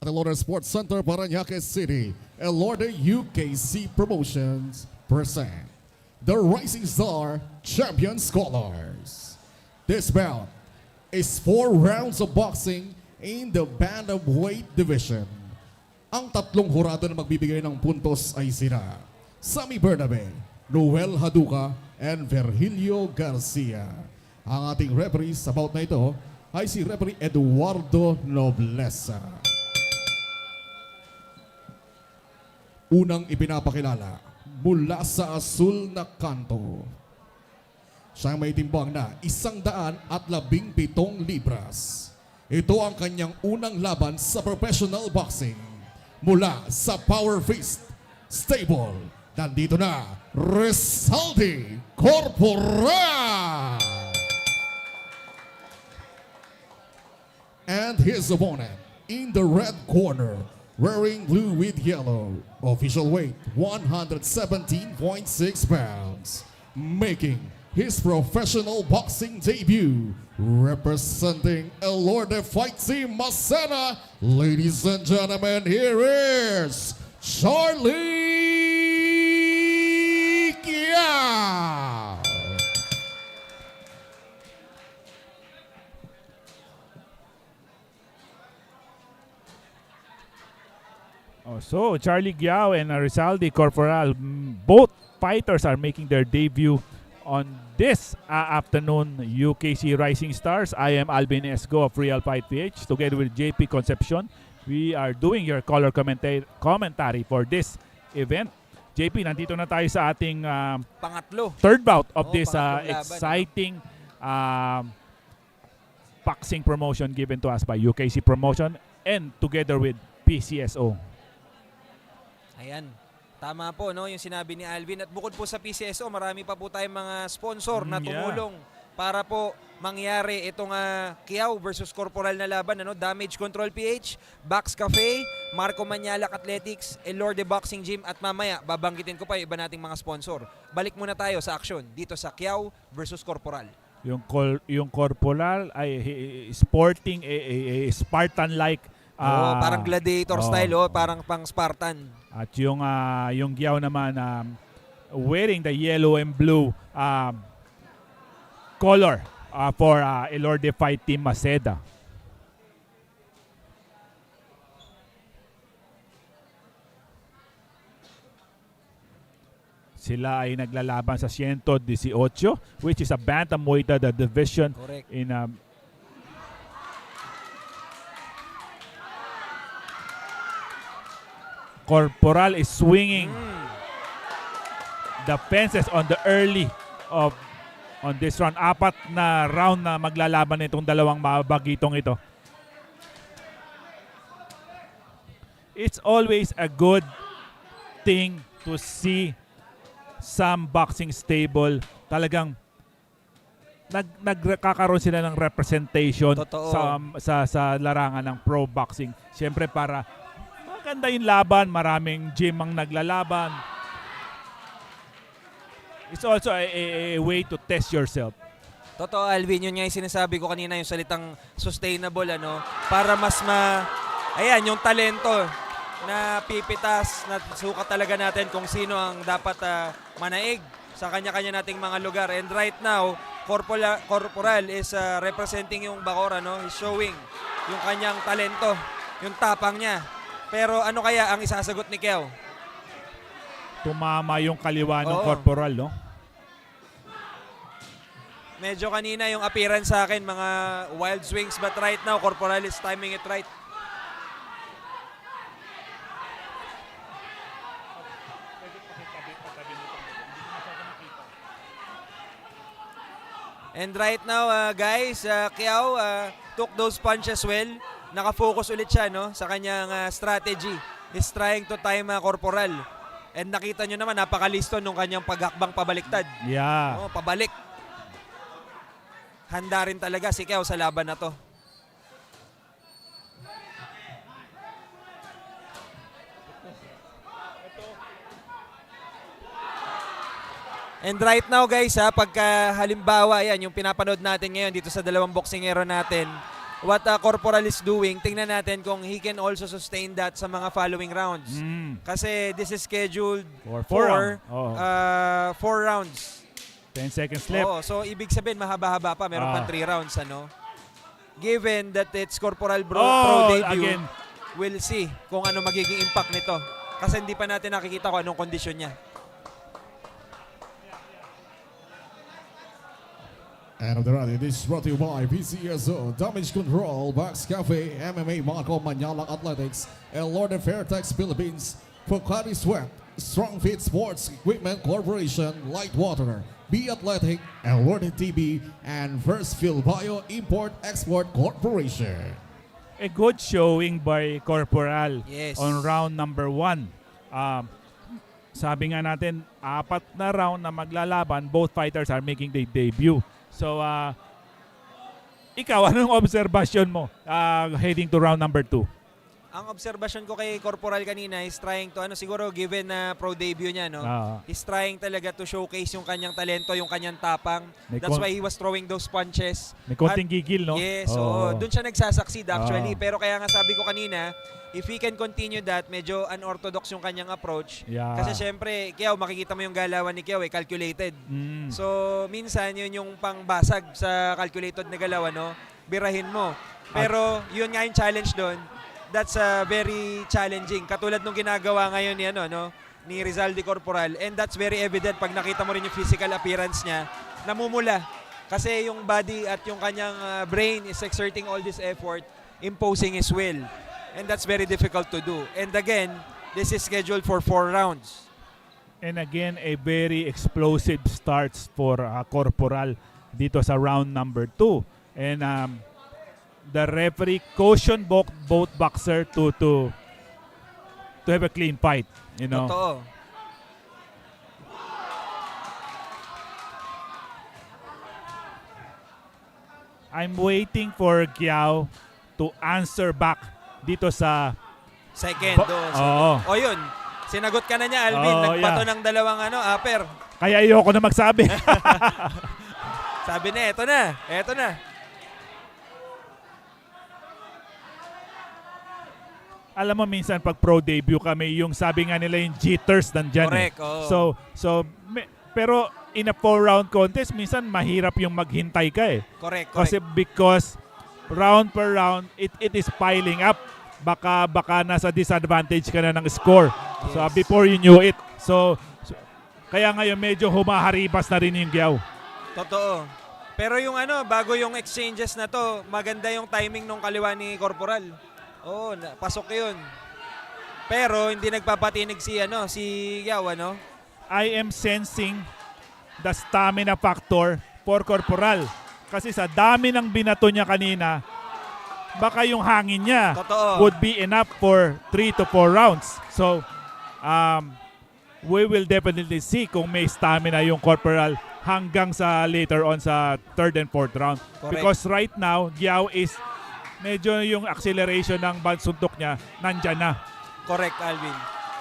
At ELORDE Sports Center, Paranaque City, ELORDE UKC Promotions present the Rising Star Champion Scholars. This bout is 4 rounds of boxing in the bantamweight division. Ang tatlong hurado na magbibigay ng puntos ay sina Sammy Bernabe, Noel Maduca, and Virgilio Garcia. Ang ating referee sa bout na ito ay si Referee Eduardo Nobleza. Unang ipinapakilala mula sa asul na kanto. Siyang may timbang na 117 libras. Ito ang kanyang unang laban sa professional boxing. Mula sa Power Fist Stable, nandito na Rizaldi Corporal. And his opponent in the red corner, wearing blue with yellow, official weight 117.6 pounds, making his professional boxing debut, representing ELORDE Fight Team Macena. Ladies and gentlemen, here is Charlie Kiao. So Charlie Giao and Rizaldi Corporal, both fighters are making their debut on this afternoon UKC Rising Stars. I am Alvin Esgo of Real Fight PH, together with JP Concepcion. We are doing your color commentary for this event. JP, nandito na tayo sa ating Pangatlo. third bout of Oo, this pangatlong laban, exciting boxing promotion given to us by UKC Promotion and together with PCSO. Ayan. Tama po, no, yung sinabi ni Alvin. At bukod po sa PCSO, marami pa po tayong mga sponsor na tumulong para po mangyari itong Kiao versus Corporal na laban. Ano? Damage Control PH, Bax Cafe, Marco Manialac Athletics, ELORDE Boxing Gym, at mamaya babanggitin ko pa yung iba nating mga sponsor. Balik muna tayo sa aksyon dito sa Kiao versus Corporal. Yung Corporal ay sporting a Spartan-like. Parang gladiator style, parang pang Spartan. At yung Giao naman wearing the yellow and blue color for ELORDE Fight Team Maceda. Sila ay naglalaban sa 118, which is a bantamweight division. Correct. In Corporal is swinging the fences on the early on this round. 4 na round na maglalaban itong dalawang mabagitong ito. It's always a good thing to see some boxing stable talagang nagkakaroon sila ng representation sa larangan ng pro boxing. Siyempre para maganda yung laban, maraming gym ang naglalaban. It's also a way to test yourself. Totoo, Alvin, yun nga yung sinasabi ko kanina, yung salitang sustainable, para mas ayan, yung talento na pipitas, na sukat talaga natin kung sino ang dapat manaig sa kanya-kanya nating mga lugar. And right now, Corporal is representing yung Bacora, He's showing yung kanyang talento, yung tapang niya. Pero ano kaya ang isasagot ni Kiao? Tumama yung kaliwa ng Corporal, no? Medyo kanina yung appearance sa akin, mga wild swings, but right now, Corporal is timing it right. And right now, guys, Kiao took those punches well. Nakafocus ulit siya sa kanyang strategy. He's trying to time Corporal. And nakita nyo naman, napakalisto nung kanyang paghakbang pabaliktad. Yeah. Pabalik. Handa rin talaga si Kiao sa laban na to. And right now, guys, pagka halimbawa, yan, yung pinapanood natin ngayon dito sa dalawang boksingero natin, what Corporal is doing, tingnan natin kung he can also sustain that sa mga following rounds. Kasi this is scheduled for 4 rounds. 10 seconds left. So ibig sabihin, mahaba-haba pa. Meron pa 3 rounds. Given that it's Corporal Pro debut, again. we'll see kung ano magiging impact nito. Kasi hindi pa natin nakikita kung anong kondisyon niya. And of the rally, this is brought to you by PCSO, Damage Control, Bax Cafe, MMA, Marco Manialac Athletics, ELORDE Fairtex Philippines, Pocari Sweat, Strong Fit Sports Equipment Corporation, Lightwater, Be Athletic, ELORDE TV, and First Field Bio Import Export Corporation. A good showing by Corporal on round number 1. Sabi nga natin, 4 na round na maglalaban, both fighters are making their debut. So, ikaw, anong observation mo heading to round number 2? Ang observation ko kay Corporal kanina is trying to, siguro given na pro debut niya, he's trying talaga to showcase yung kanyang talento, yung kanyang tapang. That's why he was throwing those punches. May konting gigil, no? Yes, doon siya nagsasucceed actually. Pero kaya nga sabi ko kanina, if he can continue that, medyo unorthodox yung kanyang approach. Yeah. Kasi syempre, Kiao, makikita mo yung galawan ni Kiao, calculated. So, minsan, yun yung pangbasag sa calculated na galawan, birahin mo. Pero, yun nga yung challenge doon. That's very challenging. Katulad nung ginagawa ngayon ni Rizalde Corporal. And that's very evident pag nakita mo rin yung physical appearance niya, namumula. Kasi yung body at yung kanyang brain is exerting all this effort, imposing his will. And that's very difficult to do. And again, this is scheduled for 4 rounds. And again, a very explosive starts for Corporal dito sa round number 2. And the referee cautioned both boxer to have a clean fight, you know. Totoo. I'm waiting for Giao to answer back dito sa Second. Oo. O yun, sinagot ka na niya, Alvin. Oo, Nagbato yeah. ng dalawang upper. Kaya ayoko na magsabi. Sabi niya, eto na, eto na. Alam mo minsan pag pro debut kami, yung sabi nga nila yung jitters nandyan. Correct, oo. Pero in a 4-round contest, minsan mahirap yung maghintay ka eh. Correct. Because round per round, it is piling up. Baka nasa disadvantage ka na ng score. Yes. So before you knew it. So kaya ngayon medyo humaharibas na rin yung Giao. Totoo. Pero yung bago yung exchanges na to, maganda yung timing nung kaliwa ni Corporal. Oo, pasok yun. Pero hindi nagpapatinig si Giao, I am sensing the stamina factor for Corporal. Kasi sa dami ng binato niya kanina, baka yung hangin niya Totoo. would be enough for 3 to 4 rounds. So, we will definitely see kung may stamina yung Corporal hanggang sa later on sa 3rd and 4th round. Correct. Because right now, Giao is medyo yung acceleration ng bansuntok niya nandyan na. Correct, Alvin.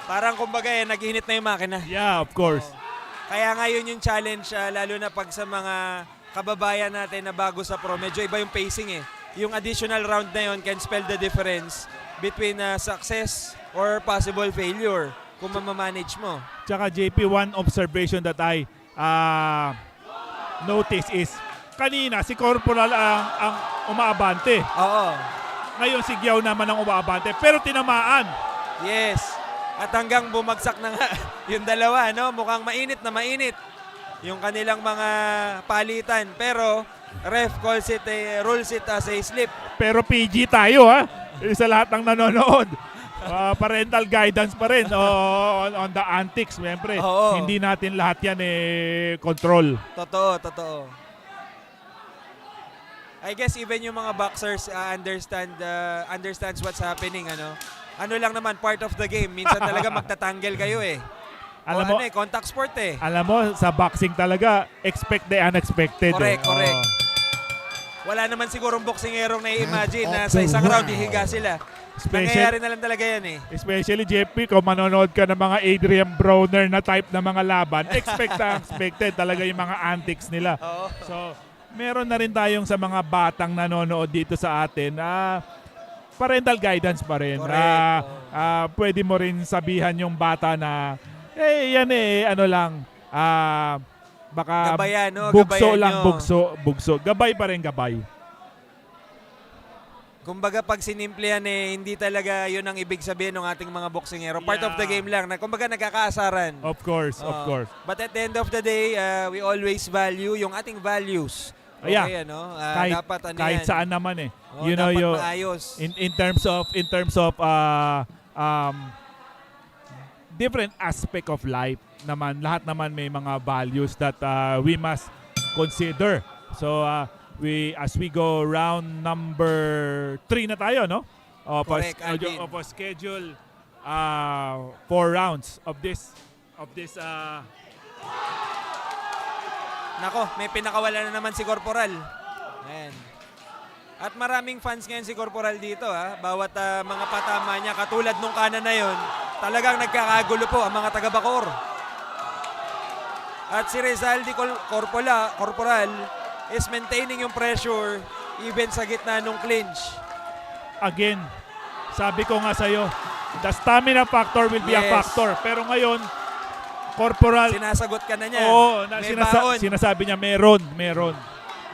Parang kumbaga nag-init na yung makina. Yeah, of course. Kaya ngayon yung challenge, lalo na pag sa mga kababayan natin na bago sa pro, medyo iba yung pacing eh. Yung additional round na yun can spell the difference between success or possible failure kung mamamanage mo. Tsaka JP, one observation that I notice is kanina si Corporal ang umaabante. Oo. Ngayon si Giao naman ang umaabante pero tinamaan. Yes. At hanggang bumagsak na nga yung dalawa, mukhang mainit na mainit yung kanilang mga palitan. Pero ref rules it as a slip. Pero PG tayo ha. Sa lahat ng nanonood. Parental guidance pa rin on the antics, siyempre. Oo. Hindi natin lahat yan control. Totoo. I guess even yung mga boxers understands what's happening, Ano lang naman, part of the game. Minsan talaga magtatanggel kayo eh. Alam mo, Contact sport eh. Alam mo, sa boxing talaga, expect the unexpected. Correct. Oo. Wala naman sigurong boksingerong na-imagine na sa isang round hihiga sila. Nangyayari na lang talaga yan eh. Especially JP, kung manonood ka ng mga Adrian Broner na type na mga laban, expected talaga yung mga antics nila. Oo. So, meron na rin tayong sa mga batang nanonood dito sa atin parental guidance pa rin. Correct. Pwede mo rin sabihan yung bata na, baka Gabayan, bugso gabayan lang, nyo. bugso. Gabay pa rin, gabay. Kumbaga pag sinimplehan hindi talaga yun ang ibig sabihin ng ating mga boksingero. Part of the game lang. Kumbaga nagkakaasaran. Of course. But at the end of the day, we always value yung ating values. Okay, dapat kahit yan. saan naman Dapat maayos. in terms of different aspect of life naman, lahat naman may mga values that we must consider. So as we go round number 3 na tayo, no? Correct, Alvin. Of a schedule 4 rounds of this Nako, may pinakawala na naman si Corporal. Ayan. At maraming fans ngayon si Corporal dito. Bawat mga patama niya, katulad nung kanan na yon, talagang nagkakagulo po ang mga taga-Bacor. At si Rizaldi Corporal is maintaining yung pressure even sa gitna nung clinch. Again, sabi ko nga sa'yo, the stamina factor will be a Yes. factor. Pero ngayon, Corporal, Sinasagot ka na niya. oo, May baon. sinasabi niya meron.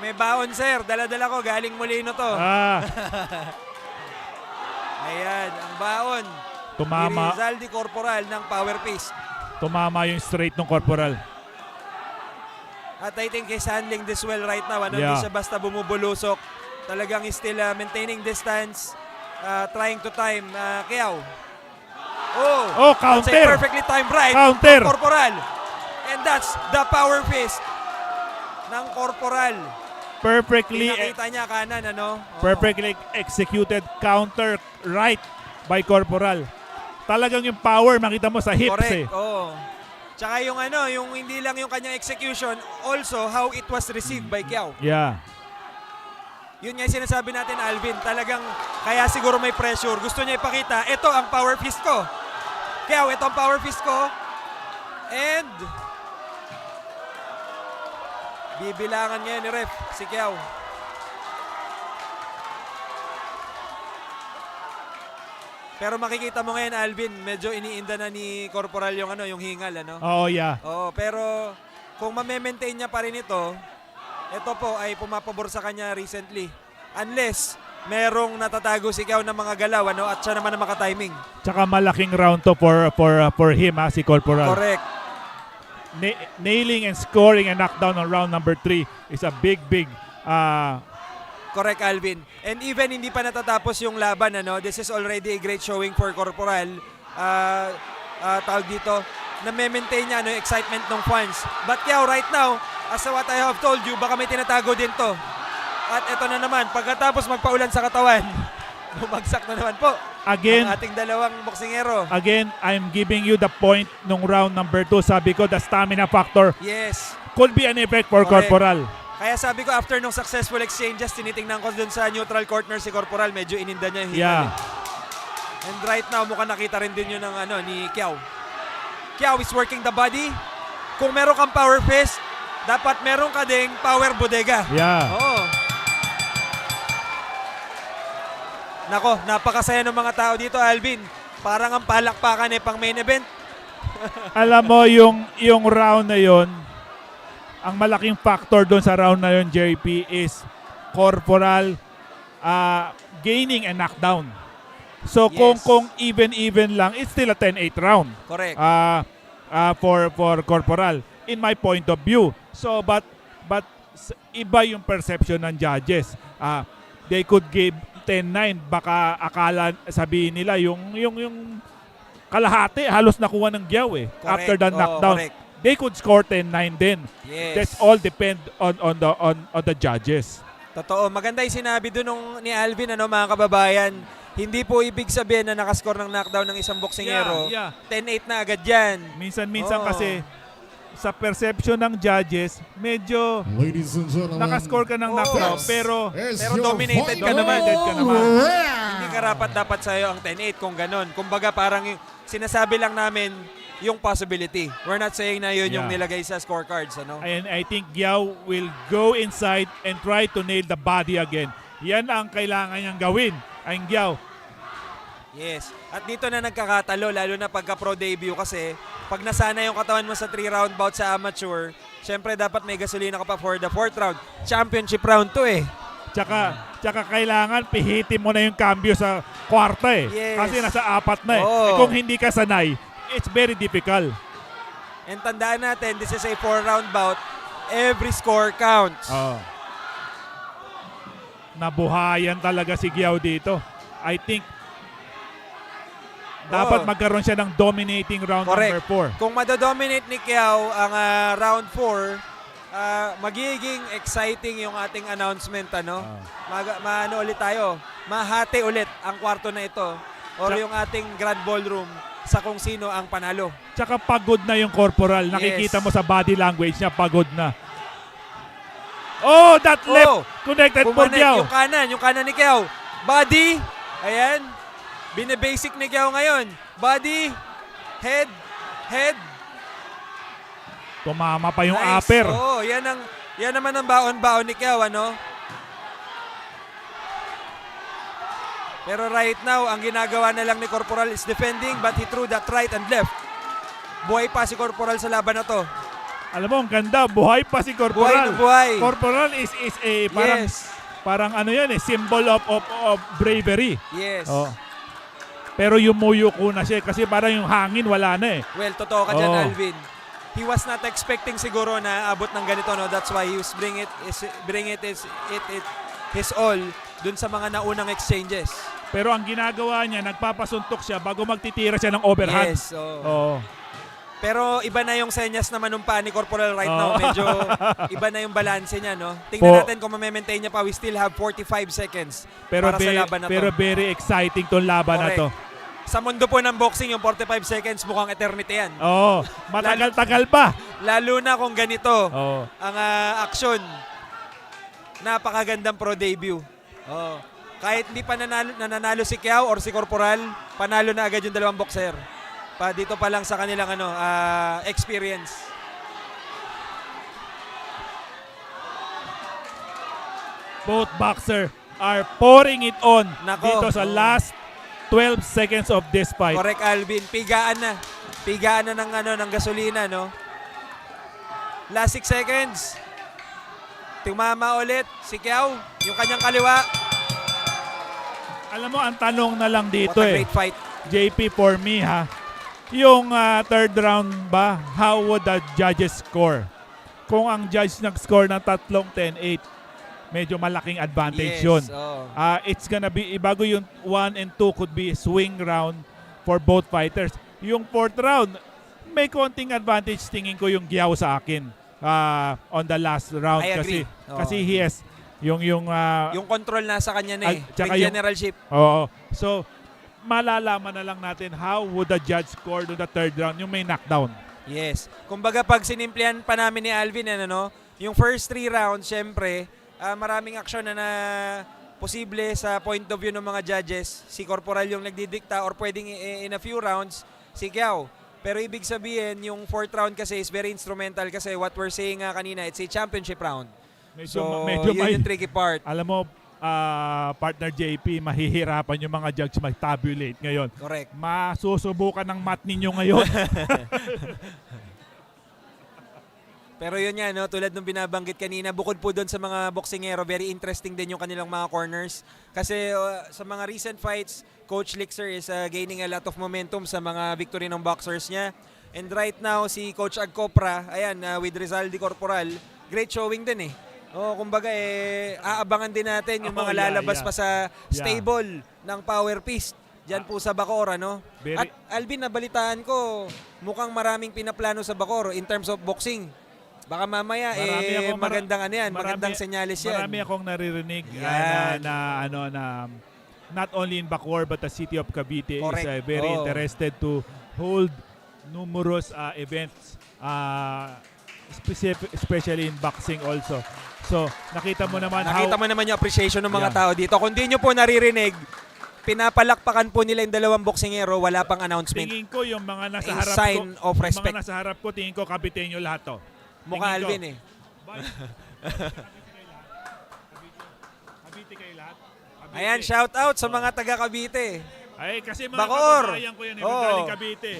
May baon, sir. Dala-dala ko. Galing Molino to. Ayan, ang baon. Tumama. Ni Rizaldi Corporal ng Power Fist. Tumama yung straight ng Corporal. At I think he's handling this well right now. Hindi Yeah. siya basta bumubulusok. Talagang he's still maintaining distance, trying to time Kiao. Oh, That's a counter. perfectly timed right Counter. ng Corporal. And that's the power fist ng Corporal. Perfectly Pinakita niya kanan, ano? perfectly executed counter right by Corporal. Talagang yung power makita mo sa hips eh. Correct. Oo. Tsaka yung ano, yung hindi lang yung kanyang execution, also how it was received by Kiao. Yeah. Yun nga yung sinasabi natin, Alvin. Talagang kaya siguro may pressure. Gusto niya ipakita, ito ang power fist ko. Kiao, ito ang power fist ko. And bibilangan ngayon ni ref, si Kiao. Pero makikita mo ngayon, Alvin, medyo iniinda na ni Corporal yung ano, yung hingal, ano? Oh, yeah. Oo, pero kung ma-maintain niya pa rin ito po ay pumapabor sa kanya recently. Unless merong natatago si Kiao ng mga galaw, ano, at siya naman ang maka-timing. Tsaka malaking round to for him, si Corporal. Correct. Nailing and scoring a knockdown on round number 3 is a big Correct, Alvin. And even hindi pa natatapos yung laban, ano, this is already a great showing for Corporal. Tawag dito, na-maintain niya yung excitement ng fans. But Kiao, right now, as what I have told you, baka may tinatago din to. At ito na naman, pagkatapos magpaulan sa katawan, bumagsak na naman po again. ang ating dalawang boksingero. Again, I'm giving you the point nung round number 2. Sabi ko, the stamina factor Yes. could be an effect for Correct. Corporal. Kaya sabi ko, after nung successful exchanges, tinitingnan ko dun sa neutral corner si Corporal, medyo ininda niya yung hingal. Yeah. And right now, mukhang nakita rin din yun ng ano, ni Kiao. Kiao is working the body. Kung meron kang power fist, dapat meron ka ding power bodega. Yeah. Oo. Nako, napakasaya ng mga tao dito, Alvin. Parang ang palakpakan pang main event. Alam mo, yung round na yon, ang malaking factor doon sa round na yon, JP, is Corporal gaining a knockdown. So Yes. kung even lang, it's still a 10-8 round. Correct. For Corporal in my point of view. So but iba yung perception ng judges. They could give 10-9, baka akala sabihin nila yung kalahati halos nakuha ng Kiao eh. Correct. After the knockdown. Correct. They could score 10-9 din. Yes. That's all depend on the judges. Totoo. Maganda yung sinabi doon ni Alvin, ano, mga kababayan. Hindi po ibig sabihin na nakascore ng knockdown ng isang boksingero. Yeah, 10-8 na agad yan. Minsan Oo. kasi sa perception ng judges, medyo Ladies and gentlemen, nakascore ka ng knockdown Yes. pero is Pero your dominated ka final naman. Dominated ka naman. Hindi ka dapat sa'yo ang 10-8 kung ganon. Kumbaga parang sinasabi lang namin yung possibility. We're not saying na yun yung Yeah. nilagay sa scorecards, ano? And I think Kiao will go inside and try to nail the body again. Yan ang kailangan niyang gawin, ang Kiao. Yes. At dito na nagkakatalo, lalo na pagka pro debut kasi pag nasana yung katawan mo sa 3-round bout sa amateur, syempre dapat may gasolina ka pa for the 4th round. Championship round to eh. Tsaka kailangan pihitin mo na yung cambio sa kwarta eh. Yes. Kasi nasa 4 na eh. Oo. Eh, kung hindi ka sanay, it's very difficult. And tandaan natin, this is a 4-round bout. Every score counts. Nabuhayan talaga si Kiao dito. I think dapat magkaroon siya ng dominating round Correct. number 4. Kung madodominate ni Kiao ang round 4, magiging exciting yung ating announcement, ano? Maano ulit tayo. Mahati ulit ang kwarto na ito or yung ating grand ballroom sa kung sino ang panalo. Tsaka pagod na yung Corporal. Yes. Nakikita mo sa body language niya, pagod na. Oh, that left connected for Pumanek Kiao. yung kanan ni Kiao. Body, ayan. Bine-basic ni Kiao ngayon. Body, head. Tumama pa yung Nice. upper. Oo, yan naman ang baon-baon ni Kiao, ano? Pero right now, ang ginagawa na lang ni Corporal is defending but he threw that right and left. Buhay pa si Corporal sa laban na to. Alam mo, ang ganda. Buhay pa si Buhay Corporal. na buhay. Corporal is a parang Yes. parang ano yan eh, symbol of bravery. Yes. Oh. Pero yumuyuko na siya kasi parang yung hangin wala na eh. Well, totoo ka dyan, Oh. Alvin. He was not expecting siguro na abot ng ganito, no? That's why he was bring it his all dun sa mga naunang exchanges. Pero ang ginagawa niya, nagpapasuntok siya bago magtitira siya ng overhand. Yes. Oo. Pero iba na yung senyas naman ng pa ni Corporal right now. Medyo iba na yung balanse niya, no? Po- Tingnan natin kung ma-maintain niya pa. We still have 45 seconds Pero, para sa laban na to. pero very exciting tong laban na to. Sa mundo po ng boxing, yung 45 seconds mukhang eternity yan. Oo. Matagal-tagal pa. Lalo na kung ganito Oo. ang aksyon. Napakagandang pro debut. Kahit hindi pa nananalo si Kiao or si Corporal, panalo na agad yung dalawang boxer. Dito pa lang sa kanilang experience. Both boxer are pouring it on Nako. dito sa last 12 seconds of this fight. Correct, Alvin. Pigaan na. Pigaan na ng gasolina, no? Last 6 seconds. Tumama ulit si Kiao, yung kanyang kaliwa. Alam mo, ang tanong na lang dito What a great fight. JP, for me ha, yung third round ba, how would the judges score? Kung ang judge nag-score ng 10-8, medyo malaking advantage yun. It's gonna be, bago yung 1 and 2 could be swing round for both fighters. Yung fourth round, may konting advantage tingin ko yung Giao sa akin on the last round. I agree. Kasi he has yung control nasa kanya na eh. tsaka Ring yung- generalship. Oo. So, malalaman na lang natin how would the judge score to the third round yung may knockdown. Yes. Kumbaga pag sinimplihan pa namin ni Alvin, yung first 3 rounds, syempre, maraming aksyon na posible sa point of view ng mga judges. Si Corporal yung nagdidikta or pwedeng in a few rounds, si Kiao. Pero ibig sabihin, yung fourth round kasi is very instrumental kasi what we're saying kanina, it's a championship round. Medyo Yun yung tricky part. Alam mo, partner JP, mahihirapan yung mga judge mag-tabulate ngayon. Correct. Masusubukan ng mat ninyo ngayon. Pero yun nga, tulad nung binabanggit kanina, bukod po doon sa mga boksingero, very interesting din yung kanilang mga corners. Kasi sa mga recent fights, Coach Lixer is gaining a lot of momentum sa mga victory ng boxers niya. And right now, si Coach Agcopra, ayan, with Rizaldi Corporal, great showing din eh. Kumbaga aabangan din natin yung mga lalabas pa sa stable ng Power Fist. Diyan po sa Bacoor, At Alvin, nabalitaan ko, mukhang maraming pinaplano sa Bacoor in terms of boxing. Baka mamaya magandang senyales yan. Marami akong naririnig na not only in Bacoor but the city of Cavite Correct. is very interested to hold numerous events especially in boxing also. So, nakita mo naman yung appreciation ng mga tao dito. Kung di nyo po naririnig, pinapalakpakan po nila yung dalawang boksingero, wala pang announcement. tingin ko yung mga nasa A harap sign ko, of respect. yung mga nasa harap ko, tingin ko Caviteño lahat to. Mukha Tingin ko. Alvin eh. Cavite kayo lahat? Cavite. Ayan, shout out sa mga taga Cavite. Ay, kasi mga Bacoor. kababayan ko yan, galing Cavite.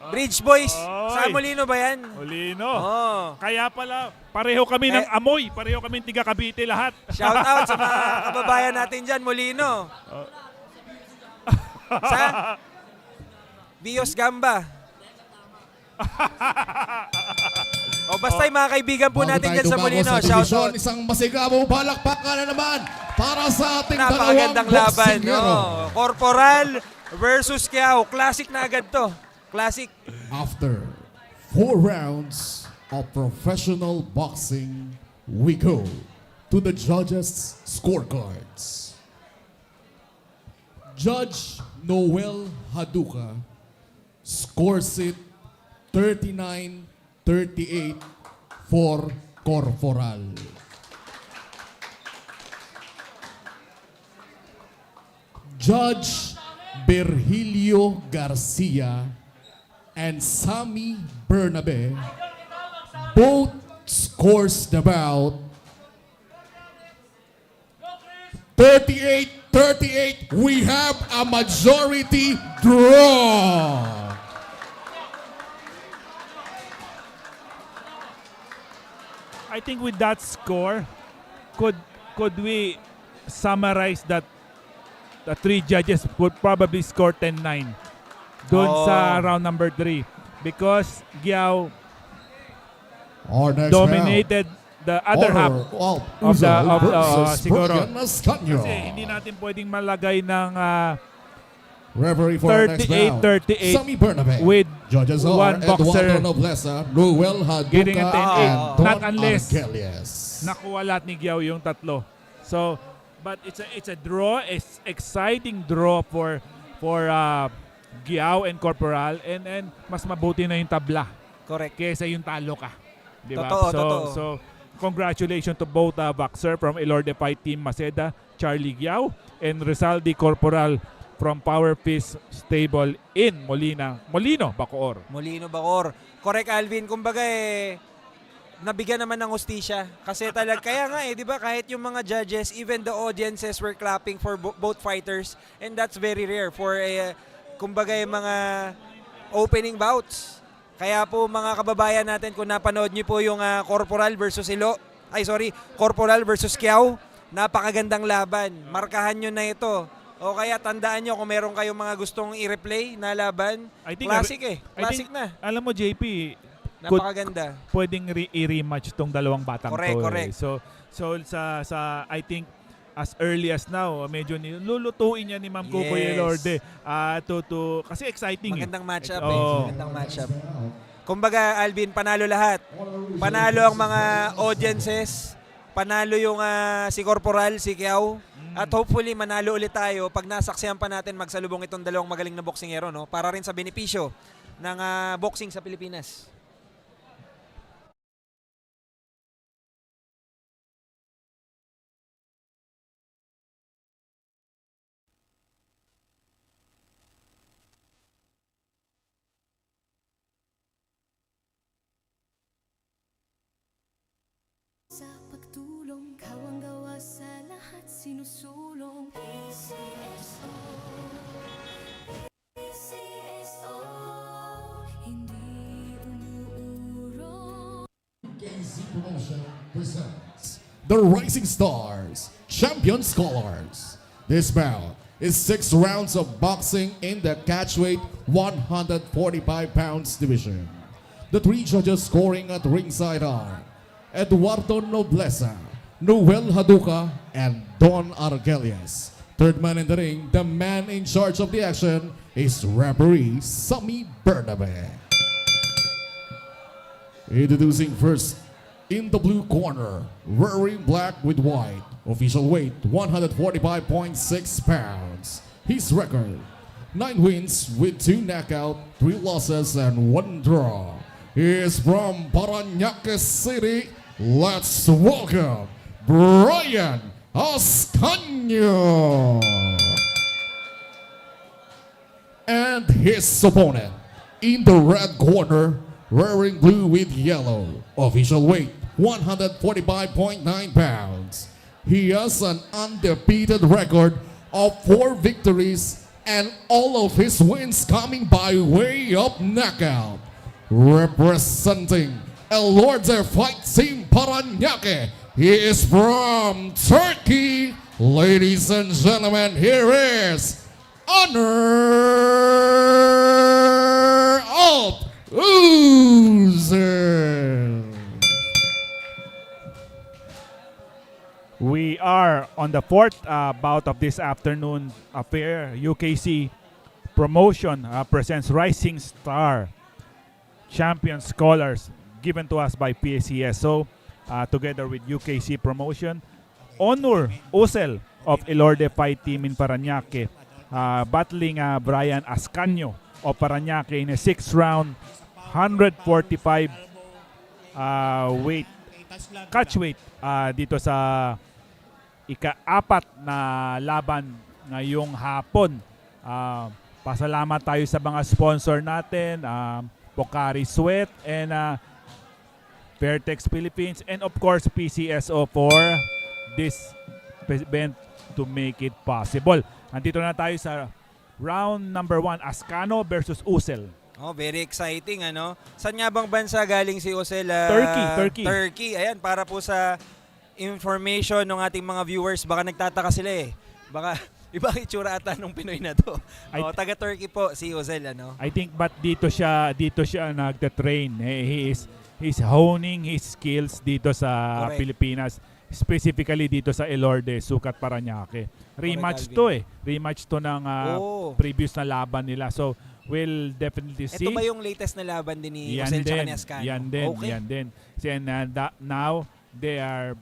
Bridge Boys, Oy. sa Molino ba yan? Molino. Oh. Kaya pala, pareho kami ng amoy. Pareho kami tiga Cavite lahat. Shout out sa mga kababayan natin dyan, Molino. Sa Bios Gamba. Basta yung mga kaibigan po natin dyan sa Molino, shout out. Isang masigabong palakpakan na naman para sa ating Napakagandang dalawang laban. boksingero. Corporal versus Kiao. Classic na agad to. Classic. After 4 rounds of professional boxing, we go to the judges' scorecards. Judge Noel Haduka scores it 39-38 for Corporal. Judge Virgilio Garcia and Sammy Bernabe both scores the bout 38-38. We have a majority draw. I think with that score, could we summarize that the 3 judges would probably score 10-9 doon sa round number 3 because Giao Our next dominated the other half of the siguro. Kasi hindi natin pwedeng malagay ng Referee for our next bout, 38-38 Sammy Bernabe. with Judges one are boxer Eduardo Nobleza, Noel getting a Haduka, 10-8. and Don Not unless Argelius. nakuha lahat ni Giao yung tatlo. So, but it's a draw, it's exciting draw for Giao and Corporal, and mas mabuti na yung tabla Correct. kaysa yung talo ka. Di ba? Totoo. So, congratulations to both boxer from ELORDE Fight Team Maceda, Charlie Giao, and Rizaldi Corporal from Power Fist Stable in Molino, Bacoor. Molino Bacor. Correct, Alvin. Kumbaga nabigyan naman ng hustisya. Kasi kaya nga di ba, kahit yung mga judges, even the audiences were clapping for both fighters. And that's very rare for kumbaga yung mga opening bouts. Kaya po mga kababayan natin, kung napanood niyo po yung Corporal versus Corporal versus Giao, napakagandang laban. Markahan nyo na ito. O kaya tandaan nyo kung meron kayong mga gustong i-replay na laban. Classic Classic na. Alam mo, JP, Napakaganda. pwedeng i-rematch tong dalawang batang Correct. to. So sa I think as early as now, medyo lulutuin niya ni Ma'am Coco ELORDE kasi exciting. Magandang matchup Oh. Magandang matchup. Kumbaga, Alvin, panalo lahat. Panalo ang mga audiences. Panalo yung si Corporal, si Giao. At hopefully manalo ulit tayo pag nasaksihan pa natin magsalubong itong dalawang magaling na boksingero, no? Para rin sa benepisyo ng boxing sa Pilipinas. Sa pagtulong, kawang gawa sa lahat sinusulong. PCSO, PCSO, hindi umuurong. KC Promotion presents the Rising Stars Champion Scholars. This bout is 6 rounds of boxing in the catchweight 145 pounds division. The 3 judges scoring at ringside are Eduardo Nobleza, Noel Haduka, and Don Argelius. Third man in the ring, the man in charge of the action, is referee Sammy Bernabe. Introducing first, in the blue corner, wearing black with white, official weight 145.6 pounds. His record, 9 wins with 2 knockout, 3 losses, and 1 draw. He is from Paranaque City. Let's welcome Brian Ascanio. And his opponent, in the red corner, wearing blue with yellow, official weight 145.9 pounds. He has an undefeated record of 4 victories and all of his wins coming by way of knockout. Representing ELORDE Fight Team Paranaque, he is from Turkey. Ladies and gentlemen, here is Honor of Oozes. We are on the 4th bout of this afternoon affair. UKC Promotion presents Rising Star Champion Scholars given to us by PCSO together with UKC Promotion. Honor Usel of ELORDE Fight Team in Paranaque battling Brian Ascanio of Paranaque in a 6th round 145 catch weight dito sa ika-4 na laban ngayong hapon. Pasalamat tayo sa mga sponsor natin, Pocari Sweat and Fairtex Philippines, and of course PCSO for this event to make it possible. Andito na tayo sa round number 1, Ascano versus Usel. Oh, very exciting, ano? Saan nga bang bansa galing si Usel? Turkey. Ayan, para po sa information ng ating mga viewers, baka nagtataka sila eh. Baka iba itsura ata nung Pinoy na to. Taga Turkey po si Usel, ano? I think but dito siya nagte-train. He is he's honing his skills dito sa Correct. Pilipinas, specifically dito sa ELORDE, SUCAT Paranaque. Rematch Alvin. to Rematch to ng Oo. previous na laban nila. So, we'll definitely see. Ito ba yung latest na laban din ni Yan Osel tsaka din, ni Ascano? yan din, Okay. yan din. And now, they are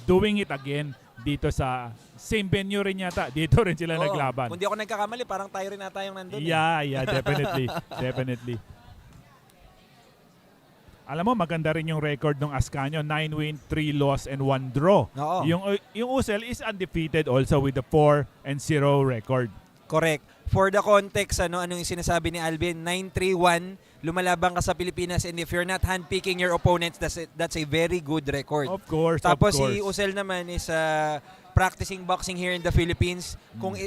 doing it again dito sa same venue rin yata. Dito rin sila Oo. naglaban. Kung di ako nagkakamali, parang tayo rin ata yung nandun. Yeah, definitely. Definitely. Alam mo, maganda rin yung record ng Ascanio. 9 win, 3 loss, and 1 draw. Oo. Yung Usel is undefeated also with the 4-0 record. Correct. For the context, ano yung sinasabi ni Alvin, 9-3-1, lumalabang ka sa Pilipinas, and if you're not handpicking your opponents, that's a very good record. Of course, Tapos of course. si Usel naman is practicing boxing here in the Philippines.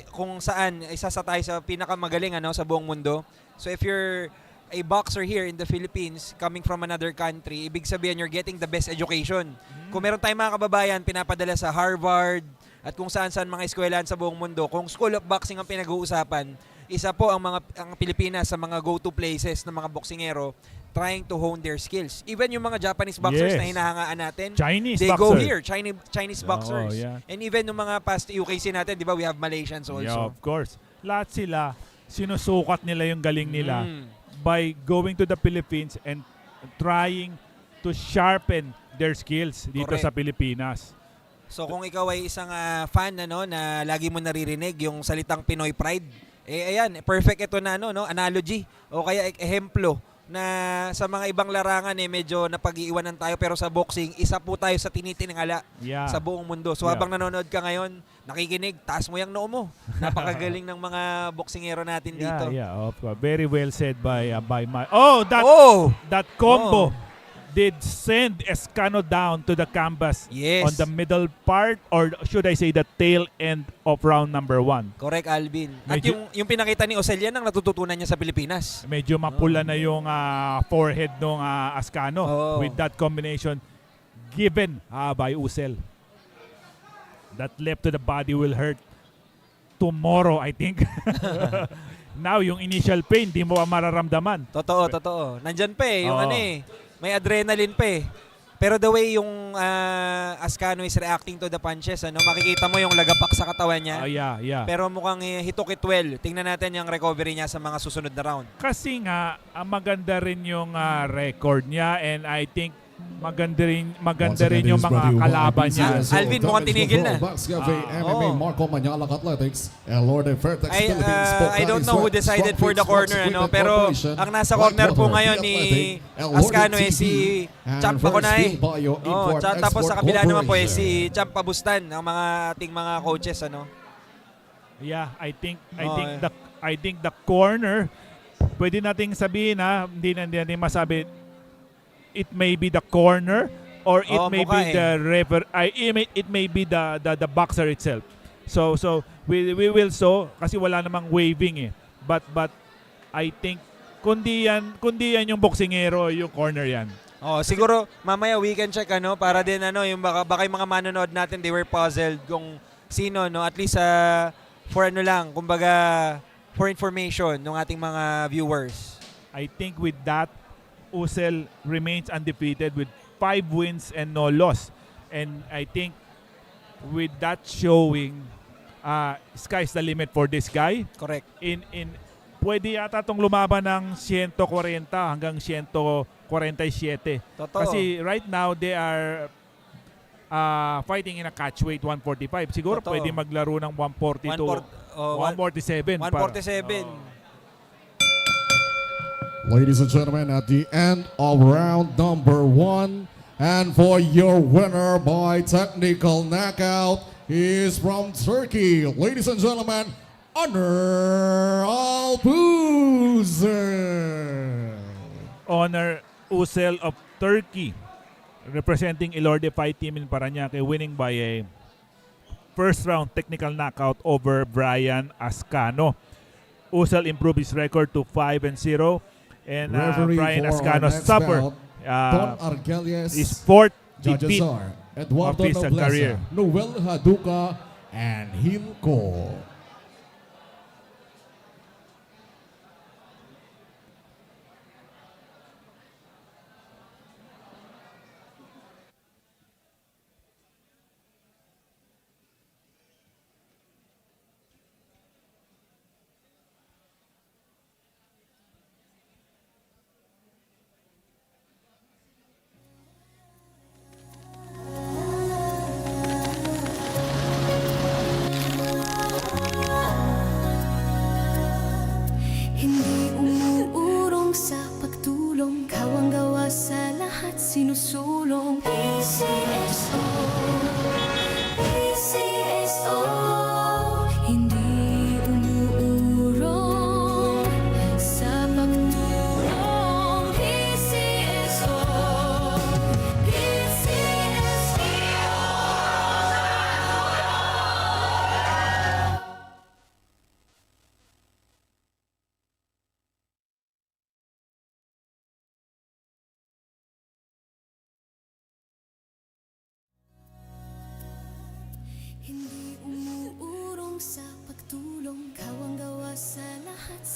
Kung saan, isa sa tayo sa pinakamagaling sa buong mundo. So if you're a boxer here in the Philippines coming from another country, ibig sabihin you're getting the best education. Kung meron tayong mga kababayan pinapadala sa Harvard at kung saan-saan mga eskwelahan sa buong mundo, kung School of Boxing ang pinag-uusapan, isa po ang Pilipinas sa mga go-to places ng mga boksingero trying to hone their skills. Even yung mga Japanese boxers Yes. na hinahangaan natin, Chinese they boxer. go here, Chinese boxers. yeah. And even yung mga past UKC natin, di ba, we have Malaysians also. Yeah, of course. Lahat sila, sinusukat nila yung galing nila Mm. by going to the Philippines and trying to sharpen their skills dito Correct. sa Pilipinas. So kung ikaw ay isang fan na lagi mo naririnig yung salitang Pinoy Pride, ayan, perfect ito na analogy o kaya ehemplo na sa mga ibang larangan medyo napag-iiwanan tayo, pero sa boxing isa po tayo sa tinitingala Yeah. sa buong mundo. So Yeah. habang nanonood ka ngayon, nakikinig, taas mo yung noo mo. Napakagaling ng mga boksingero natin dito. Yeah, of course. Very well said by my. That combo did send Escano down to the canvas Yes. on the middle part, or should I say the tail end of round number 1. Correct, Alvin. At Medyo- yung pinakita ni Osel yan ang natututunan niya sa Pilipinas. Medyo mapula na yung forehead ng Ascano Oo. with that combination given by Usel. That left to the body will hurt tomorrow, I think. Now, yung initial pain, di mo pa mararamdaman. Totoo. Nandyan pa yung Oo. may adrenaline pa Pero the way yung Ascano is reacting to the punches, makikita mo yung lagapak sa katawan niya. Yeah. Pero mukhang he took it well. Tingnan natin yung recovery niya sa mga susunod na round. Kasi nga, maganda rin yung record niya, and I think maganda rin yung mga kalaban niya. Alvin, mukhang tinigil na. MMA Marco Manala Athletics, ELORDE Vertex Philippines. I don't know who decided for the corner, pero ang nasa corner po ngayon ni Ascano si Champ Paconay. Tapos sa kabila naman po si Champ Pabustan, ang mga ating mga coaches. Yeah, I think the corner, pwede nating sabihin hindi natin masabi, it may be the corner or it may be the it may be the boxer itself. So we will kasi wala namang waving But I think kundi yan yung boksingero, yung corner yan. Siguro mamaya we can check para din yung baka yung mga manonood natin, they were puzzled kung sino at least for kumbaga for information ng ating mga viewers. I think with that, Usel remains undefeated with 5 wins and no loss. And I think with that showing, sky's the limit for this guy. Correct. Pwede yata itong lumaban ng 140 hanggang 147. Totoo. Kasi right now, they are fighting in a catch weight 145. Siguro Totoo. pwede maglaro ng 142, 147. 147. Ladies and gentlemen, at the end of round number 1, and for your winner by technical knockout, is from Turkey. Ladies and gentlemen, Honor Albuzer. Honor Usel of Turkey, representing ELORDE Fight Team in Paranaque, winning by a first round technical knockout over Brian Ascano. Usel improved his record to 5-0, and Brian Ascano suffered Don Argelius. his fourth Judges defeat are Eduardo of his career. Nobleza, Noel Haduka, and Hilco.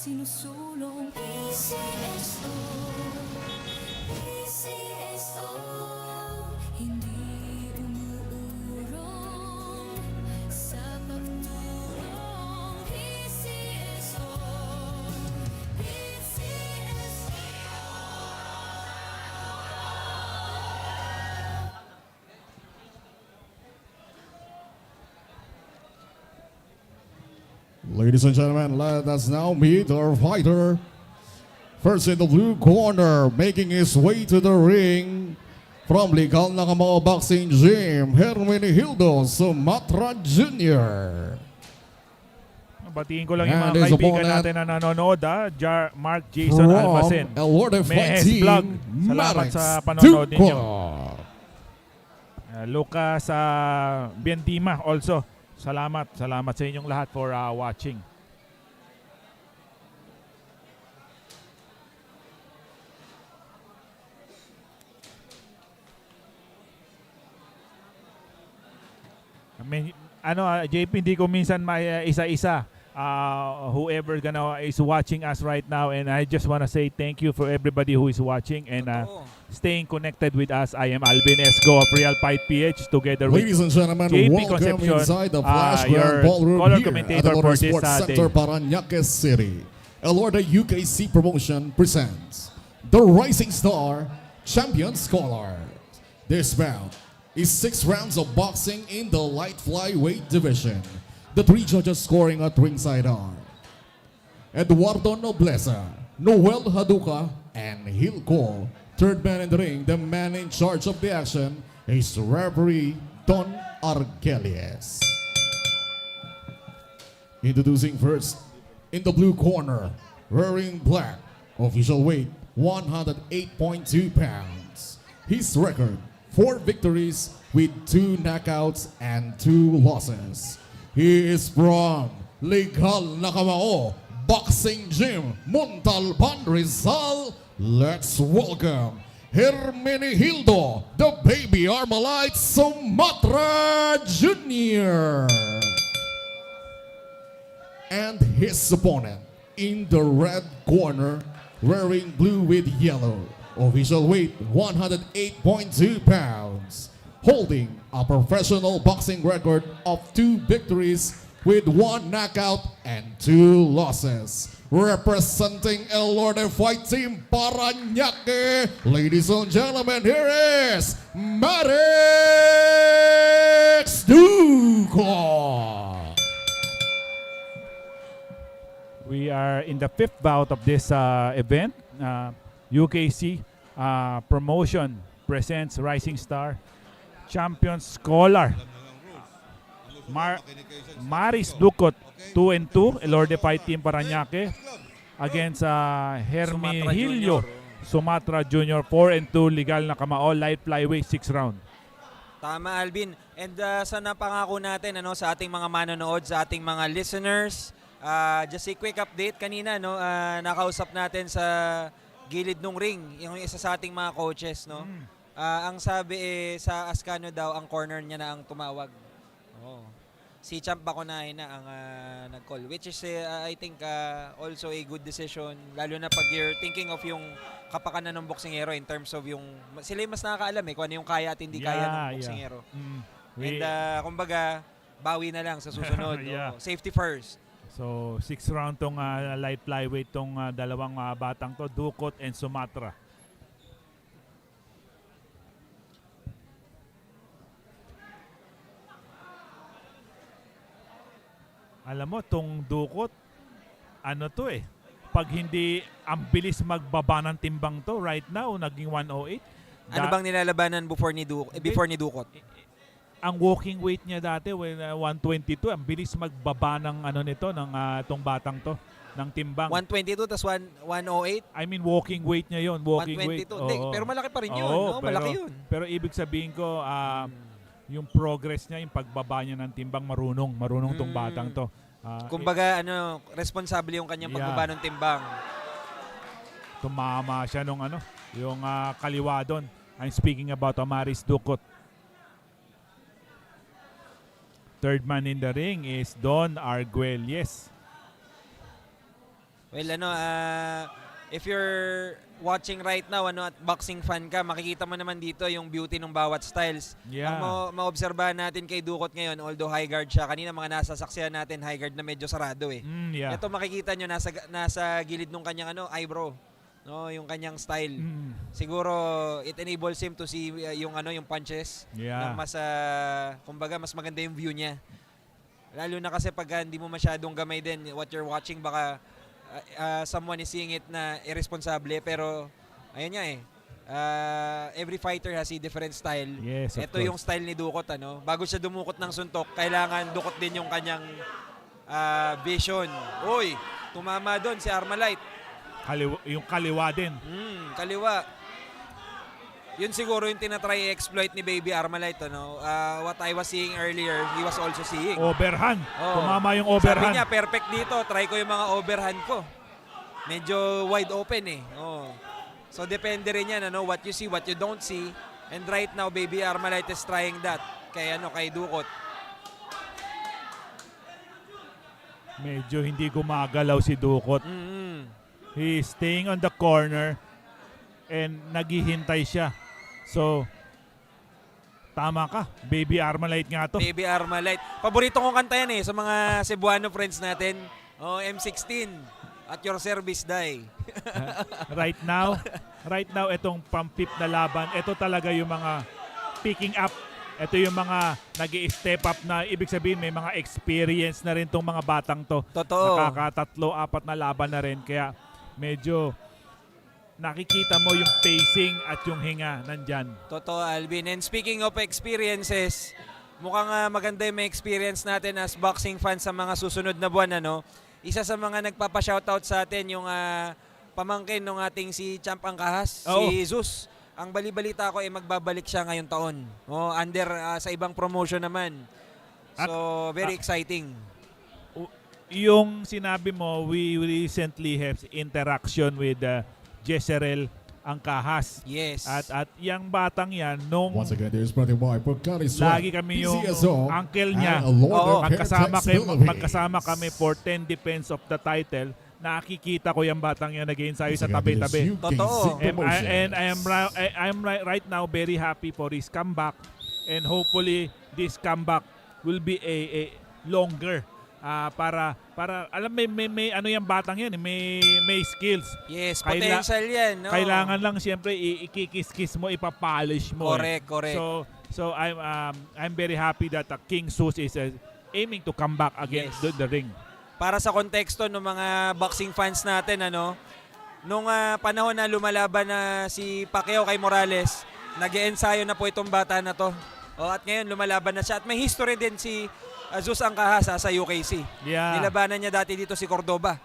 sinusulong PCSO, PCSO, hindi umuurong sa pagtulong PCSO, PCSO. Ladies and gentlemen, let us now meet our fighter. First in the blue corner, making his way to the ring from Legal Nakamao Boxing Gym, Hermenegildo Sumatra Jr. Batiin ko lang yung And mga his kaibigan opponent natin na nanonood, Mark Jason from Almacen. ELORDE Fight Mehes Team, Vlog. Salamat Marex sa panonood ninyo. Duco. Lucas Biendima also. Salamat sa inyong lahat for watching. JP, hindi ko minsan isa-isa whoever is watching us right now, and I just want to say thank you for everybody who is watching and staying connected with us. I am Alvin Esco of Real Fight PH together with Ladies and gentlemen, JP welcome Concepcion, inside the Flash your Grand Ballroom color here at commentator ELORDE for this Sports day. Center, Paranaque City. ELORDE UKC Promotion presents the Rising Star Champion Scholar. This bout is 6 rounds of boxing in the light flyweight division. The 3 judges scoring at ringside are Eduardo Nobleza, Noel Haduka, and Hilco. Third man in the ring, the man in charge of the action, is referee Don Argelies. Introducing first, in the blue corner, wearing black, official weight 108.2 pounds. His record, 4 victories with 2 knockouts and 2 losses. He is from Legal Nakamao Boxing Gym, Montalban, Rizal. Let's welcome Hermenegildo, the Baby Armalite Sumatra Jr. And his opponent in the red corner, wearing blue with yellow, official weight 108.2 pounds, holding a professional boxing record of 2 victories with 1 knockout and 2 losses. Representing ELORDE Fight Team Paranaque, ladies and gentlemen, here is Marex Duco. We are in the 5th bout of this event. UKC Promotion presents Rising Star Champion Scholar. Maris Ducot 2-2, ELORDE Fight Team Paranaque against Hermenegildo Sumatra Jr. 4-2, Legal Nakamao Light Flyweight 6 round. Tama, Alvin. And sa napangako natin sa ating mga manonood, sa ating mga listeners, just a quick update kanina, nakausap natin sa gilid ng ring yung isa sa ating mga coaches, ang sabi sa Ascano daw ang corner niya na ang tumawag. Si Champ Baconahe na ang nag-call, which is I think also a good decision, lalo na pag you're thinking of yung kapakanan ng boksingero in terms of yung sila yung mas nakakaalam kung ano yung kaya at hindi kaya ng boksingero. And kumbaga bawi na lang sa susunod. Safety first. So 6 round tong light flyweight tong dalawang batang to, Ducot and Sumatra. Alam mo, tong Ducot, pag hindi ang bilis magbaba ng timbang to right now, naging 108. Ano bang nilalabanan before ni Ducot? Ang walking weight niya dati, 122, ang bilis magbaba ng ng tong batang to, ng timbang. 122 tas 108? I mean, walking weight niya yon, walking 122. weight. Pero malaki pa rin yun, malaki yun. Pero ibig sabihin ko, yung progress niya, yung pagbaba niya ng timbang, marunong tong batang to. Kumbaga, responsable yung kanyang pagbaba ng timbang. Tumama siya nung yung kaliwa doon. I'm speaking about Maris Ducot. Third man in the ring is Don Argelies. Well, if you're watching right now, at boxing fan ka, makikita mo naman dito yung beauty ng bawat styles. Yeah. Ang maobserbahan natin kay Ducot ngayon, although high guard siya, kanina mga nasasaksihan natin, high guard na medyo sarado eh. Yeah. Ito makikita nyo, nasa gilid ng kanyang eyebrow. No, yung kanyang style. Siguro it enables him to see yung punches. Yeah. Na mas kumbaga mas maganda yung view niya. Lalo na kasi pag hindi mo masyadong gamay din what you're watching, baka someone is seeing it na irresponsible, pero ayun nga every fighter has a different style. Yes, of Ito yung style ni Ducot, bago siya dumukot ng suntok, kailangan dukot din yung kanyang vision. Uy, tumama doon si Armalite. Yung kaliwa din. Kaliwa. Yun siguro yung tinatry i-exploit ni Baby Armalite. What I was seeing earlier, he was also seeing. Overhand. Oo. Tumama yung Sabi overhand. niya, perfect dito. Try ko yung mga overhand ko. Medyo wide open eh. So depende rin yan, what you see, what you don't see. And right now, Baby Armalite is trying that kay Ducot. Medyo hindi gumagalaw si Ducot. He is staying on the corner and naghihintay siya. So, tama ka. Baby Armalite nga to. Baby Armalite. Paborito kong kanta yan sa mga Cebuano friends natin. M16. At your service, die. Right now, itong pampip na laban, ito talaga yung mga picking up. Ito yung mga nag-i-step up na ibig sabihin may mga experience na rin tong mga batang to. Totoo. Nakakatatlo, 4 na laban na rin. Kaya medyo nakikita mo yung pacing at yung hinga nandyan. Totoo, Alvin. And speaking of experiences, mukhang maganda yung may experience natin as boxing fans sa mga susunod na buwan. Isa sa mga nagpapa-shoutout sa atin yung pamangkin ng ating si Champ Angkahas, si Zeus. Ang balibalita ko magbabalik siya ngayong taon. Under sa ibang promotion naman. So, very exciting. Yung sinabi mo, we recently have interaction with Jezreel Angkahas. Yes. At yung batang yan, nung Once again, there's Brother Boy Pagkari lagi kami yung uncle niya. Magkasama kami for 10 defense of the title. Nakikita ko yung batang yan nag-ensayo sa tabi-tabi. Totoo. And I'm right now very happy for his comeback. And hopefully, this comeback will be a longer. Para alam may ano yung batang yan, may skills. Yes, potential yan. No? Kailangan lang siyempre ikikis-kis mo, ipapolish mo. Correct. So I'm very happy that King Sus is aiming to come back against the ring. Para sa konteksto ng mga boxing fans natin, nung panahon na lumalaban na si Pacquiao kay Morales, nag-e-ensayo na po itong bata na to. At ngayon lumalaban na siya. At may history din si Zeus Angkahas sa UKC. Yeah. Nilabanan niya dati dito si Cordoba.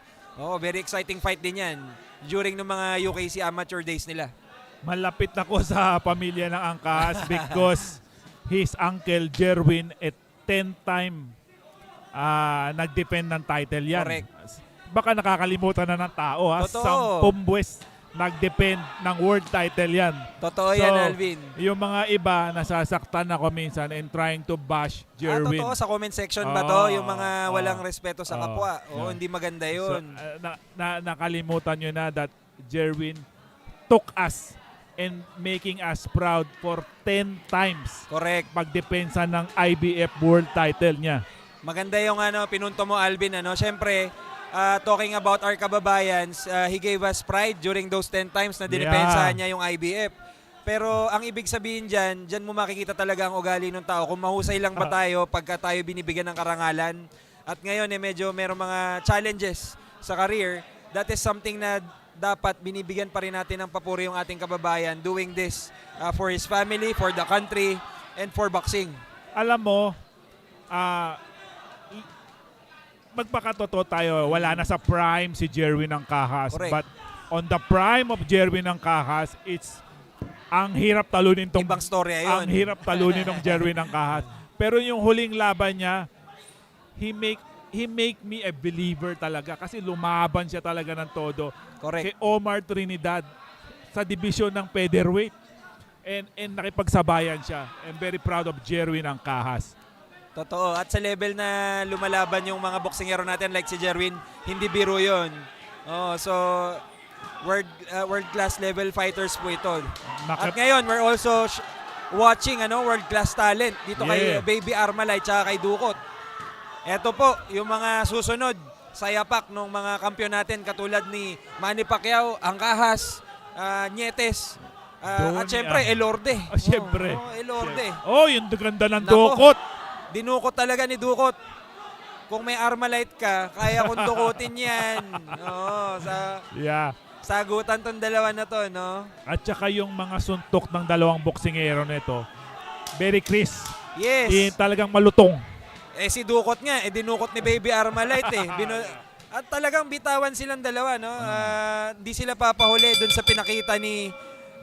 Very exciting fight din yan during ng mga UKC amateur days nila. Malapit ako sa pamilya ng Angkahas because his uncle Jerwin at 10-time nag-defend ng title yan. Correct. Baka nakakalimutan na ng tao. Totoo. 10 buwes nag-defend ng world title yan. Totoo yan, Alvin. Yung mga iba nasasaktan ako minsan and trying to bash Jerwin. Totoo, sa comment section ba to? Yung mga walang respeto sa kapwa. Hindi maganda yun. So, nakalimutan nyo na that Jerwin took us and making us proud for 10 times. Correct. Pagdepensa ng IBF world title niya. Maganda yung pinunto mo, Alvin. Siyempre, talking about our kababayans, he gave us pride during those 10 times na dinipensahan niya yung IBF. Pero ang ibig sabihin dyan mo makikita talaga ang ugali ng tao. Kung mahusay lang ba tayo pagka tayo binibigyan ng karangalan. At ngayon medyo merong mga challenges sa career. That is something na dapat binibigyan pa rin natin ng papuri yung ating kababayan doing this for his family, for the country, and for boxing. Alam mo, magpakatotoo tayo, wala na sa prime si Jerwin Angkahas. Correct. But on the prime of Jerwin Angkahas, ang hirap talunin tong Ibang story yun. Ang hirap talunin ng Jerwin Angkahas. Pero yung huling laban niya, he make me a believer talaga kasi lumaban siya talaga ng todo. Correct. Kay Omar Trinidad sa division ng featherweight. And nakipagsabayan siya. I'm very proud of Jerwin Angkahas. Totoo. At sa level na lumalaban yung mga boksingero natin like si Jerwin, hindi biro yun. Oh, so world class level fighters po ito. At Nakap- ngayon, we're also watching world class talent dito kay Yeah. Baby Armalite tsaka kay Dukot. Ito po yung mga susunod sa yapak ng mga kampiyon natin katulad ni Manny Pacquiao, Angkahas, Nietes, at syempre Elorde. Syempre. Elorde. Oh, yung ganda ng Nako. Dukot. Dinukot talaga ni Dukot. Kung may Armalite ka, kaya kong dukutin yan. Yeah. Sagutan tong dalawa na to, no? At saka yung mga suntok ng dalawang boksingero nito, very crisp. Yes. Talagang malutong. Si Dukot nga, dinukot ni Baby Armalite eh. At talagang bitawan silang dalawa, no? Hindi sila papahuli dun sa pinakita ni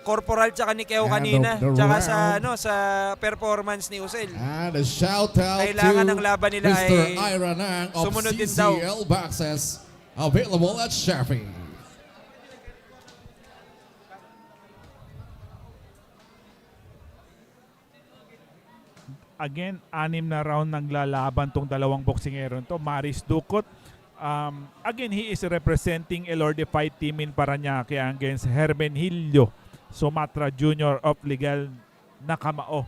Corporal tsaka ni Keo And kanina. the Tsaka round. sa performance ni Usel. And a shout out Kailangan to ng laban nila Mr. ay Iranang of sumunod din daw. CCL Boxes, available at Shopee. Again, 6 na round naglalaban tong dalawang boksingero to. Maris Dukot. Again, he is representing ELORDE fight team in Paranaque against Hermenilio Sumatra Jr. of Legal Nakamao.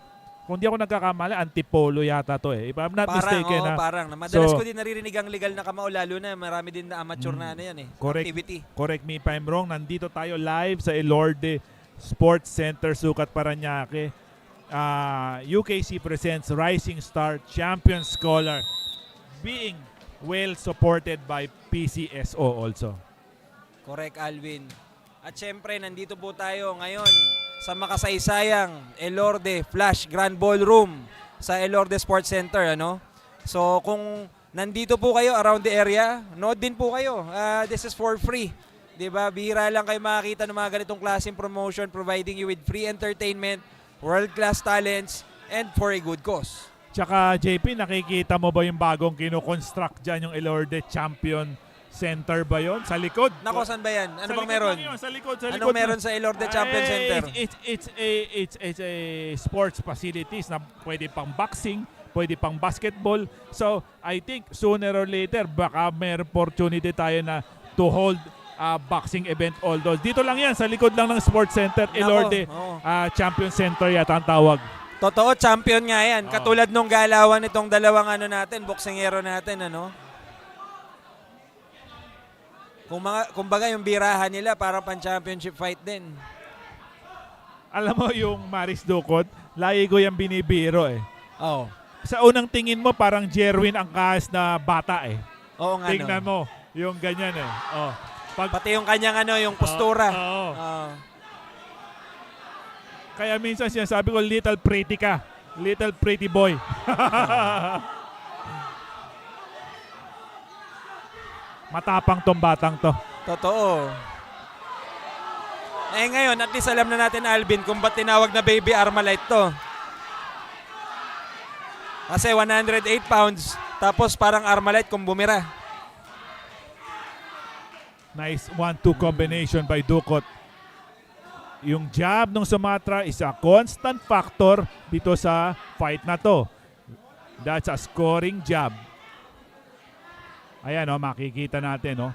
Kung di ako nagkakamali, Antipolo yata to eh. If I'm not mistaken. Parang. Madalas So, ko din naririnig ang legal na kamao, lalo na marami din na amateur na yan eh. correct. Activity. Correct me if I'm wrong. Nandito tayo live sa ELORDE Sports Center, Sucat, Paranaque. UKC presents Rising Star Champion Scholar being well supported by PCSO also. Correct, Alvin. At syempre, nandito po tayo ngayon sa makasaysayang ELORDE Flash Grand Ballroom sa ELORDE Sports Center, ano? So, kung nandito po kayo around the area, nood din po kayo. This is for free. 'Di ba? Bihira lang kayo makakita ng mga ganitong klaseng promotion providing you with free entertainment, world-class talents, and for a good cause. Tsaka JP, nakikita mo ba yung bagong kinoconstruct dyan, yung ELORDE Champion Center ba yon sa likod? Nako, saan ba yan? Ano Sa bang likod meron? lang yun, sa likod, sa likod. Anong meron sa ELORDE Champion Center? It's a sports facilities na pwede pang boxing, pwede pang basketball. So, I think sooner or later, baka may opportunity tayo na to hold boxing event all those. Dito lang yan, sa likod lang ng sports center, ELORDE Champion Center yata ang tawag. Totoo, champion nga yan. Oo. Katulad nung galawan itong dalawang natin, boksingero natin, ano? Kumbaga yung birahan nila para pan-championship fight din. Alam mo yung Maris Dukot, lagi ko yung binibiro eh. Oo. Sa unang tingin mo, parang Jerwin ang kahas na bata eh. Oo nga, Tingnan no? mo, yung ganyan eh. Oh. Pati yung kanyang yung postura. Oo. Oo. Kaya minsan sinasabi ko, little pretty ka. Little pretty boy. Matapang tong batang to. Totoo. Ngayon, at least alam na natin, Alvin, kung ba't tinawag na Baby Armalite to. Kasi 108 pounds, tapos parang Armalite kung bumira. Nice 1-2 combination by Dukot. Yung jab ng Sumatra is a constant factor dito sa fight na to. That's a scoring jab. Ayan, makikita natin,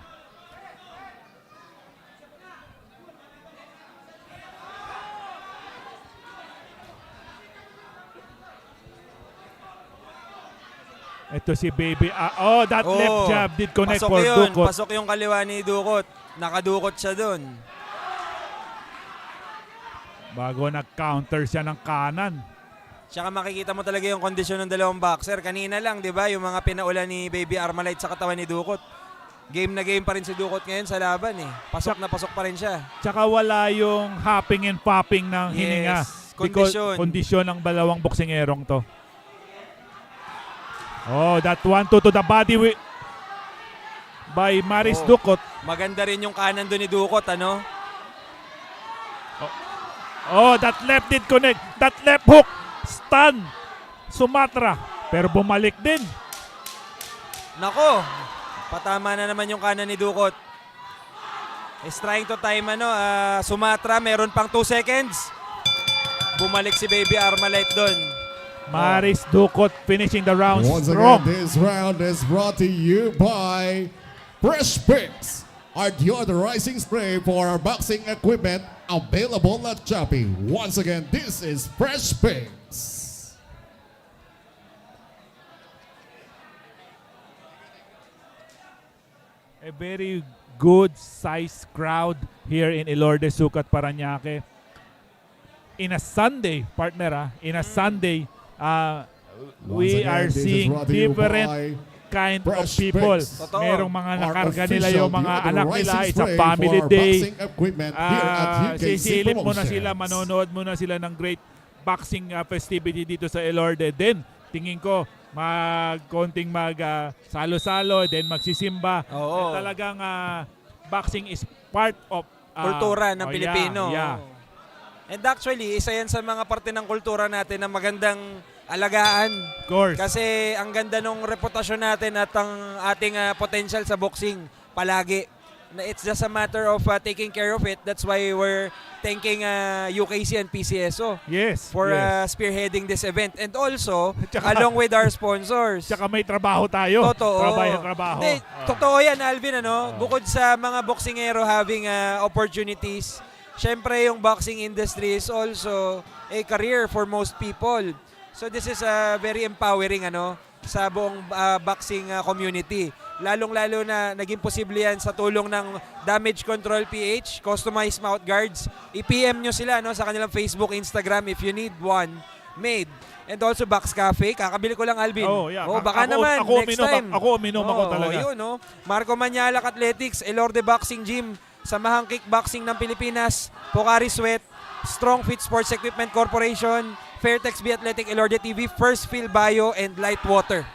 Ito si Baby. That left jab did connect pasok for yun. Dukot. Pasok yung kaliwa ni Dukot. Nakadukot siya dun. Bago nag-counter siya ng kanan. Tsaka makikita mo talaga yung kondisyon ng dalawang boxer. Kanina lang, di ba, yung mga pinaulan ni Baby Armalite sa katawan ni Dukot. Game na game pa rin si Dukot ngayon sa laban eh. Pasok na pasok pa rin siya. Tsaka wala yung hopping and popping ng hininga. Because Kondisyon. kondisyon ng dalawang boksingerong to. That 1-2 to the body by Maris Dukot. Maganda rin yung kanan doon ni Dukot, ano? That left did connect. That left hook. Stun. Sumatra. Pero bumalik din. Nako, patama na naman yung kanan ni Dukot. Is trying to time Sumatra, meron pang 2 seconds. Bumalik si Baby Armalite doon. Maris Dukot finishing the round Once strong. again, this round is brought to you by Fresh Picks. our deodorizing spray for our boxing equipment available at Shopee. Once again, this is Fresh Picks. A very good size crowd here in ELORDE, SUCAT, Paranaque. In a Sunday, partner, in a Sunday, we again, are this is seeing brought to you different by kind of Fresh people. Picks. Totoo. Merong mga Our nakarga nila official yung mga anak nila. deodorizing It's a spray family for our day. boxing equipment here at UKC Sisilip muna Promotions. sila, manonood muna sila ng great boxing festivity dito sa ELORDE. Then, tingin ko, konting salo-salo, then magsisimba. Oo. At talagang boxing is part of Kultura ng oh, Pilipino. Yeah. And actually, isa yan sa mga parte ng kultura natin na magandang alagaan. Of course. Kasi ang ganda ng reputasyon natin at ang ating potential sa boxing palagi. It's just a matter of taking care of it. That's why we're thanking UKC and PCSO Yes. for yes. spearheading this event. And also, Tsaka- along with our sponsors. Tsaka may trabaho tayo. Totoo. Trabaho. Hindi, totoo yan, Alvin. Bukod sa mga boksingero having opportunities, syempre yung boxing industry is also a career for most people. So this is very empowering sa buong boxing community. Lalong-lalo na naging posible yan sa tulong ng Damage Control PH, customized mouth guards. I-PM nyo sila sa kanilang Facebook, Instagram if you need one made. And also Box Cafe, kakabili ko lang, Alvin. Oh, yeah. Baka Ako- naman, ako next uminom, time. ako uminom ako talaga. Yun, Marco Manialac Athletics, ELORDE Boxing Gym, Samahang Kickboxing ng Pilipinas, Pocari Sweat, Strong Fit Sports Equipment Corporation, Fairtex B Athletic, ELORDE TV, First Fill Bio, and Light Water.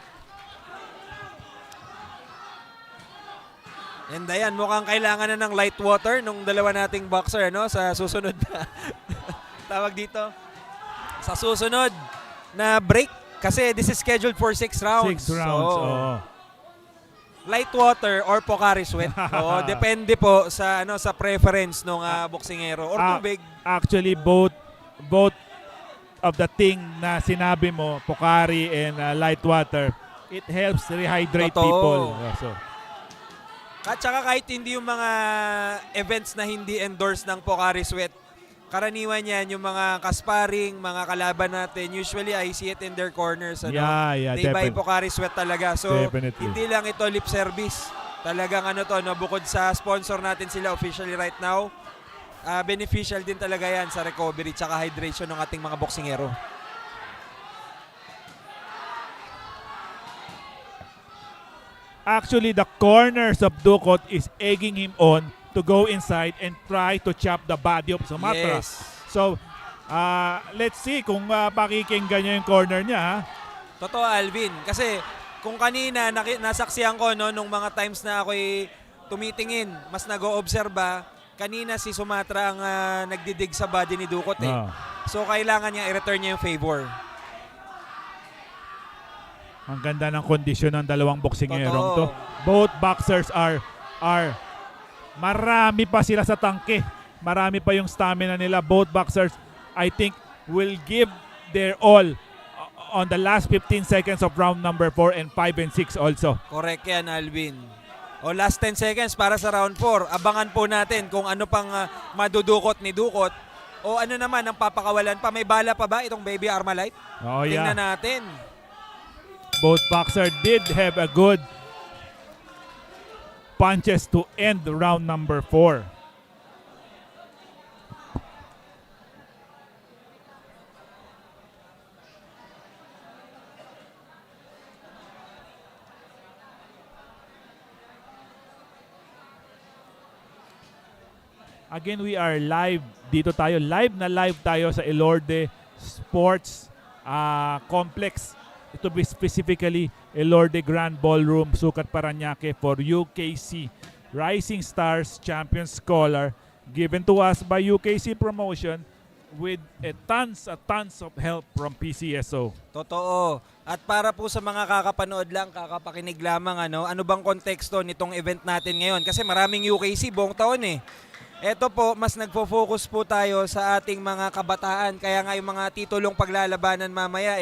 And ayan, mukhang kailangan na ng light water nung dalawa nating boxer sa susunod na tawag dito. Sa susunod na break kasi this is scheduled for 6 rounds. 6 rounds. So, Oo. light water or Pocari Sweat. Depende po sa sa preference ng boksingero or tubig. Actually, both of the thing na sinabi mo, Pocari and light water, it helps rehydrate Totoo. people. So, At saka kahit hindi yung mga events na hindi endorsed ng Pocari Sweat, karaniwan yan yung mga kasparing, mga kalaban natin. Usually I see it in their corners. Yeah, They buy definitely. Pocari Sweat talaga. So Definitely. hindi lang ito lip service. Talagang bukod sa sponsor natin sila officially right now, beneficial din talaga yan sa recovery tsaka hydration ng ating mga boksingero. Actually, the corners of Ducot is egging him on to go inside and try to chop the body of Sumatra. Yes. So, let's see kung pakikinggan niya yung corner niya. Ha? Totoo, Alvin. Kasi kung kanina nasaksihan ko nung mga times na ako'y tumitingin, mas nag-o-obserba, kanina si Sumatra ang nagdidig sa body ni Ducot eh. Ah. So kailangan niya i-return niya yung favor. Ang ganda ng kondisyon ng dalawang boksingerong to. Totoo. Both boxers are marami pa sila sa tangke. Marami pa yung stamina nila. Both boxers, I think, will give their all on the last 15 seconds of round number 4 and 5 and 6 also. Correct yan, Alvin. O last 10 seconds para sa round 4. Abangan po natin kung ano pang madudukot ni Ducot. O ano naman ang papakawalan pa. May bala pa ba itong Baby Armalite? Oh Tingnan yeah. natin. Both boxers did have a good punches to end round number 4. Again, we are live. Dito tayo. Live tayo sa ELORDE Sports Complex. Ito be specifically ELORDE Grand Ballroom, Sucat, Paranaque for UKC Rising Stars Champion Scholar given to us by UKC Promotion with tons of help from PCSO. Totoo. At para po sa mga kakapanood lang, kakapakinig lamang, ano bang konteksto nitong event natin ngayon? Kasi maraming UKC buong taon eh. Ito po, mas nagfo-focus po tayo sa ating mga kabataan. Kaya nga yung mga titulong paglalabanan mamaya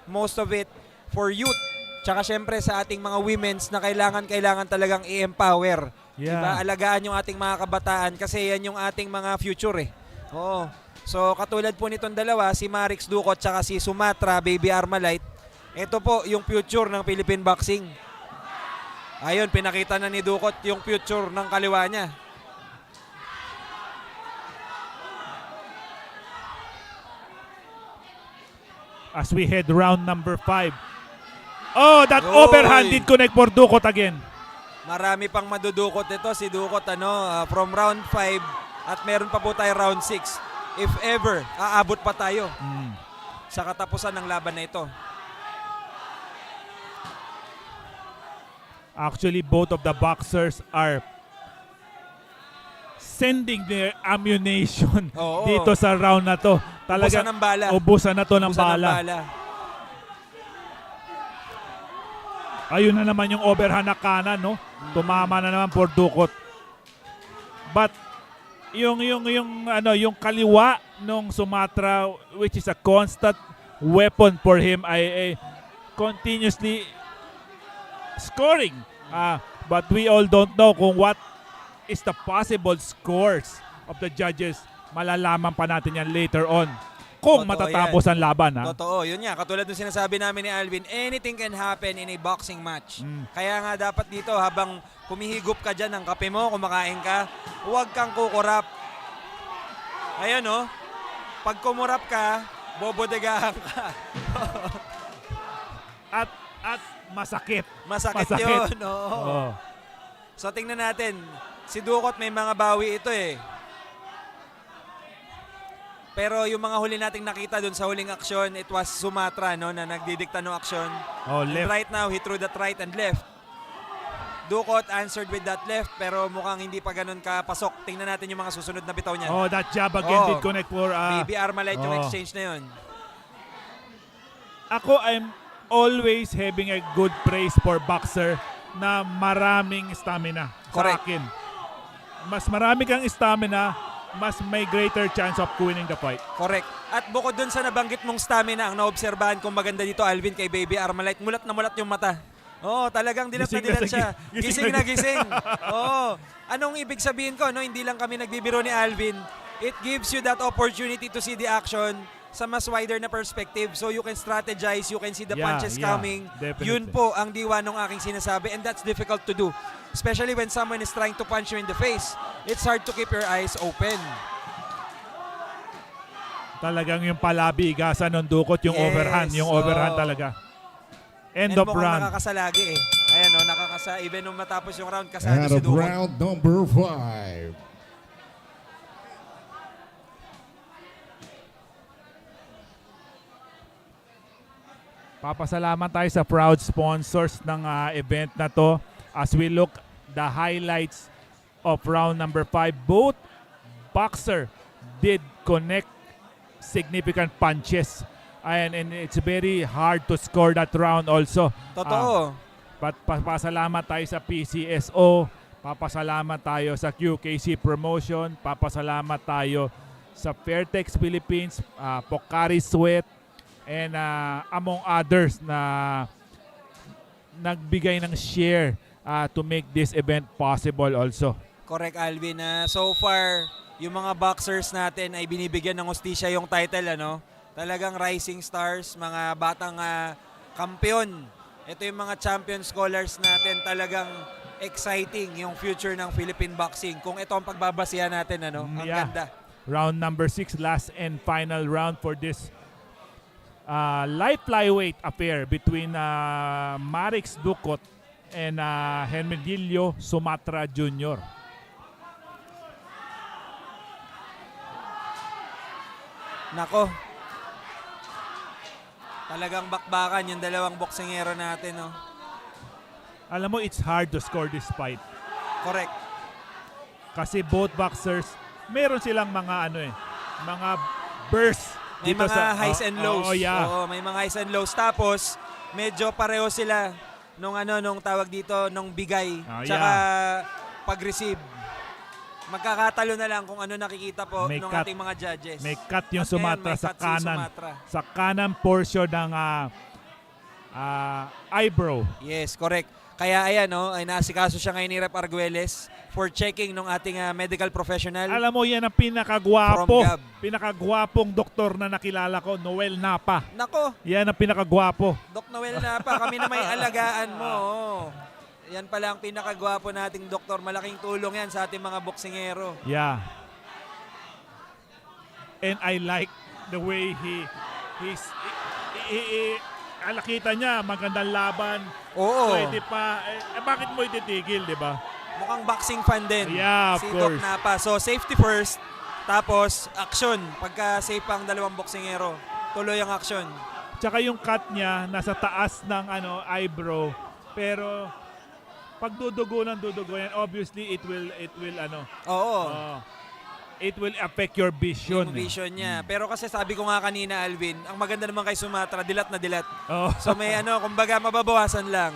most of it for youth. Tsaka syempre sa ating mga women's na kailangan talagang i-empower Diba? Alagaan yung ating mga kabataan kasi yan yung ating mga future eh. Oo. So katulad po nitong dalawa, si Marix Ducot tsaka si Sumatra Baby Armalite, ito po yung future ng Philippine boxing. Ayun, pinakita na ni Ducot yung future ng kaliwa niya. As we head round number 5. Oh, that Oy. overhand did connect for Ducot again. Marami pang madudukot ito si Ducot from round 5 at meron pa po tayo round 6. If ever, aabot pa tayo sa katapusan ng laban na ito. Actually, both of the boxers are sending their ammunition Oo. dito sa round na to. Ubusan ng bala. Ubusan na to ng Ubusan bala. Ayun na naman yung overhand na kanan, no? Tumama na naman for Ducot. But yung kaliwa nung Sumatra, which is a constant weapon for him, ay continuously scoring. But we all don't know kung what is the possible scores of the judges. Malalaman pa natin yan later on kung Totoo matatapos ang laban. Totoo, yun nga. Katulad ng sinasabi namin ni Alvin, anything can happen in a boxing match. Kaya nga dapat dito, habang kumihigop ka dyan ng kape mo, kumakain ka, huwag kang kukurap. Ayun pag kumurap ka, bobodegahan ka. At masakit. Masakit yun. Oo. So tingnan natin, si Ducot may mga bawi ito eh. Pero yung mga huli nating nakita dun sa huling aksyon, it was Sumatra na nagdidikta ng aksyon. And Left. right now, he threw that right and left. Ducot answered with that left pero mukhang hindi pa ganun kapasok. Tingnan natin yung mga susunod na bitaw niya. That jab again did connect for... Baby Armalite yung exchange na yun. Ako, I'm always having a good praise for boxer na maraming stamina. Correct. Sa akin. Mas marami kang stamina, mas may greater chance of winning the fight. Correct. At bukod dun sa nabanggit mong stamina, ang naobserbahan kong maganda dito, Alvin, kay Baby Armalite, mulat na mulat yung mata. Talagang dilat na Gising dilat na siya. gising Gising na na gising. Anong ibig sabihin ko? Hindi lang kami nagbibiro ni Alvin. It gives you that opportunity to see the action sa mas wider na perspective. So you can strategize, you can see the punches coming. Definitely. Yun po ang diwa ng aking sinasabi, and that's difficult to do. Especially when someone is trying to punch you in the face. It's hard to keep your eyes open. Talagang yung palabigasan ng Ducot, yung Yes. overhand. Yung overhand talaga. End of mukhang round. nakakasalagi eh. Ayan even nung matapos yung round, kasado End si of Ducot. round number 5. Papasalamat tayo sa proud sponsors ng event na to. As we look the highlights of round number 5, both boxer did connect significant punches. And it's very hard to score that round also. Totoo. But papasalamat tayo sa PCSO, papasalamat tayo sa QKC Promotion, papasalamat tayo sa Fairtex Philippines, Pocari Sweat, and among others na nagbigay ng share to make this event possible also. Correct, Alvin. So far, yung mga boxers natin ay binibigyan ng hustisya yung title, Talagang rising stars, mga batang kampiyon. Ito yung mga champion scholars natin. Talagang exciting yung future ng Philippine boxing. Kung ito ang pagbabasihan natin, Ang ganda. Round number 6, last and final round for this light flyweight affair between Marix Ducot and Hermenegildo Sumatra Jr. Nako. Talagang bakbakan yung dalawang boksingero natin, Alam mo, it's hard to score this fight. Correct. Kasi both boxers, meron silang mga mga bursts. May dito mga highs and lows. Yeah. May mga highs and lows. Tapos, medyo pareho sila nung tawag dito, nung bigay. Tsaka pag-receive. Magkakatalo na lang kung ano nakikita po ng ating mga judges. May cut yung At ngayon, Sumatra may sa cut si kanan. Sumatra. Sa kanan portion ng eyebrow. Yes, correct. Kaya ayan, no, ay naasikaso siya ngayon ni Rep Arguelles for checking ng ating medical professional. Alam mo, yan ang pinakagwapo. From Gab. Pinakagwapong doktor na nakilala ko, Noel Napa. Nako, Yan ang pinakagwapo. Doc Noel na pa, kami na may alagaan mo. Yan pala ang pinakagwapo nating doktor. Malaking tulong yan sa ating mga boksingero. Yeah. And I like the way nakita niya, magandang laban. Oo. Pwede pa. Bakit mo ititigil, di ba? Mukhang boxing fan din. Yeah, of si course. Doc Napa. So safety first, tapos action. Pagka safe ang dalawang boksingero, tuloy ang action. Tsaka yung cut niya, nasa taas ng eyebrow. Pero, pag dudugo yan, obviously, it will Oo. it will affect your vision. Yung vision niya. Pero kasi sabi ko nga kanina, Alvin, ang maganda naman kay Sumatra, dilat na dilat. Oh. So may kumbaga mababawasan lang.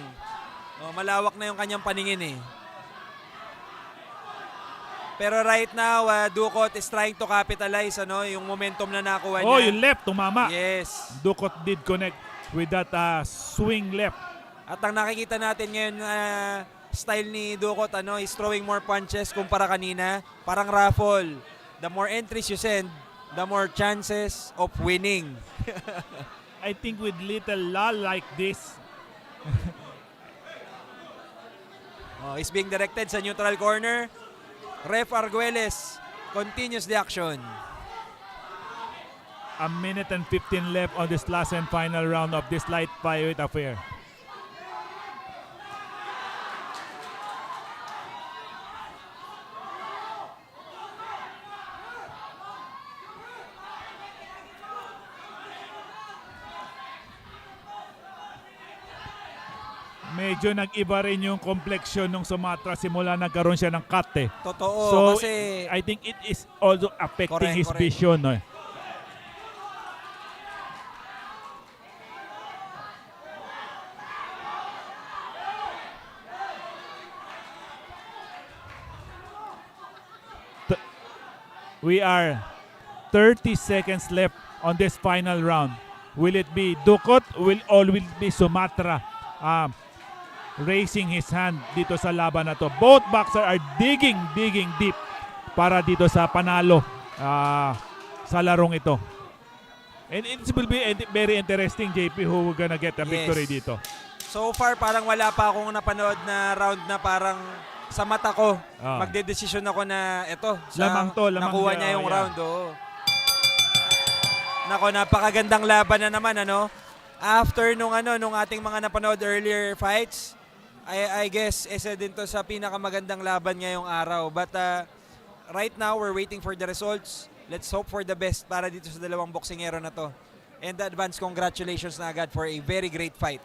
Malawak na yung kanyang paningin eh. Pero right now, Ducot is trying to capitalize yung momentum na nakuha niya. Oh, yung left, tumama. Yes. Ducot did connect with that swing left. At ang nakikita natin ngayon, style ni Ducot, he's throwing more punches kumpara kanina. Parang raffle. The more entries you send, the more chances of winning. I think with little lull like this, He's being directed sa neutral corner. Ref Arguelles continues the action. a minute and 15 left on this last and final round of this light flyweight affair. Medyo nag-iba rin yung complexion ng Sumatra simula nagkaroon siya ng cut eh. Totoo, So, kasi I think it is also affecting Correct, his correct. vision. No? We are 30 seconds left on this final round. Will it be Ducot or will it be Sumatra raising his hand dito sa laban na to? Both boxers are digging deep para dito sa panalo sa larong ito. And it will be very interesting, JP, who gonna get a victory Yes. dito. so far parang wala pa akong napanood na round na parang sa mata ko. Magdedesisyon ako na ito. Lamang nakuha niya, niya yung oh, yeah. round. Oo. Nako, napakagandang laban na naman. After nung ating mga napanood earlier fights, I guess isa din to sa pinakamagandang laban ngayong araw. But right now, we're waiting for the results. Let's hope for the best para dito sa dalawang boksingero na to. And advance congratulations na agad for a very great fight.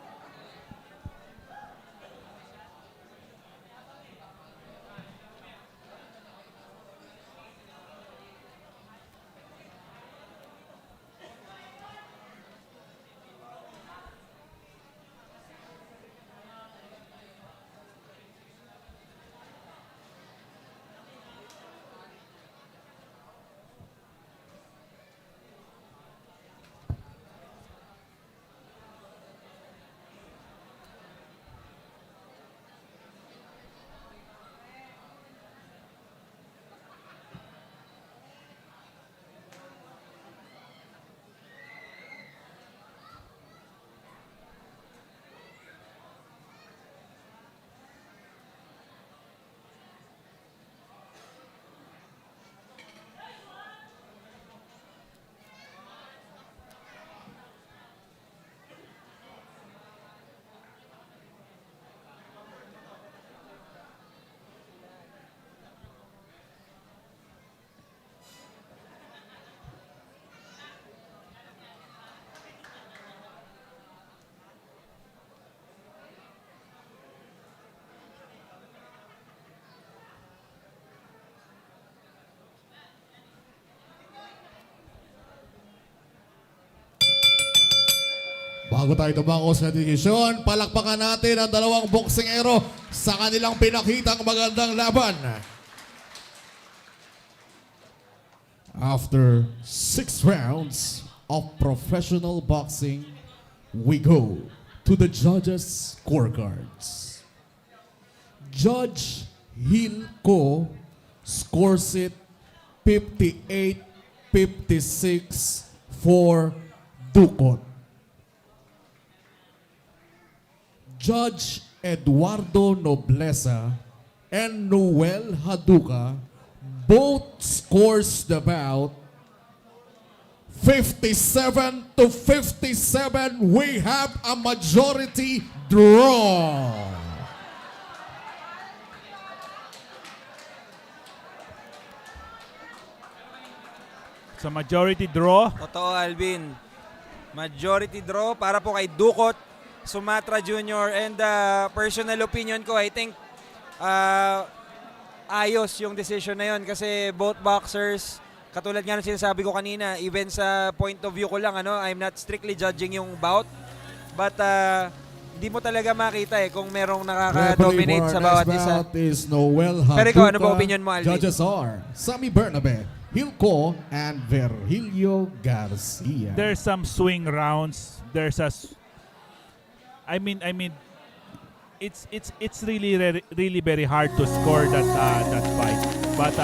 Bago tayo tumakos sa desisyon, palakpakan natin ang dalawang boksingero sa kanilang pinakitang magandang laban. After 6 rounds of professional boxing, we go to the judges' scorecards. Judge Hilco scores it 58-56 for Ducot. Judge Eduardo Nobleza and Noel Haduka both scores the bout 57-57. We have a majority draw. Sa majority draw, Totoo, Alvin. Majority draw para po kay Ducot, Sumatra Jr. And personal opinion ko, I think ayos yung decision na yun kasi both boxers, katulad nga ng sinasabi ko kanina, even sa point of view ko lang, I'm not strictly judging yung bout. But hindi mo talaga makita kung merong nakaka-dominate sa bawat isa. Is Noel Haduka. Pero ikaw, ano ba opinion mo, Alvin? Judges are Sammy Bernabe, Hilco, and Virgilio Garcia. there's some swing rounds. I mean, it's really very hard to score that fight. But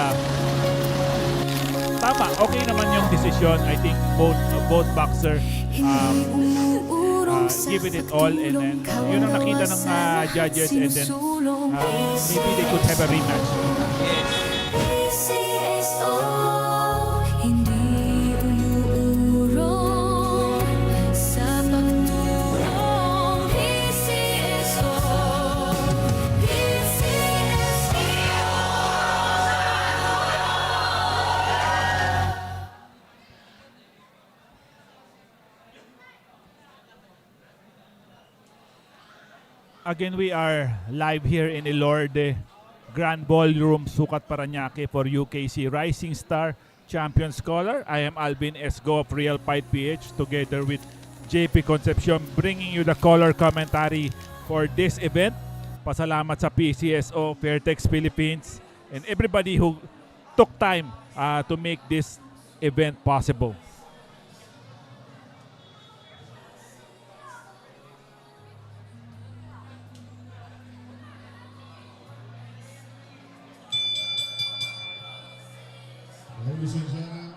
tama, okay naman yung decision. I think both boxer give it all, and then yun ang nakita ng judges, and then maybe they could have a rematch. PCSO, hindi umuurong sa pagtulong. PCSO, Again, we are live here in ELORDE Grand Ballroom, SUCAT, Paranaque for UKC Rising Star Champion Scholar. I am Alvin Esgo of Real Fight PH together with JP Concepcion bringing you the color commentary for this event. Pasalamat sa PCSO, Fairtex Philippines, and everybody who took time to make this event possible. Ladies and gentlemen,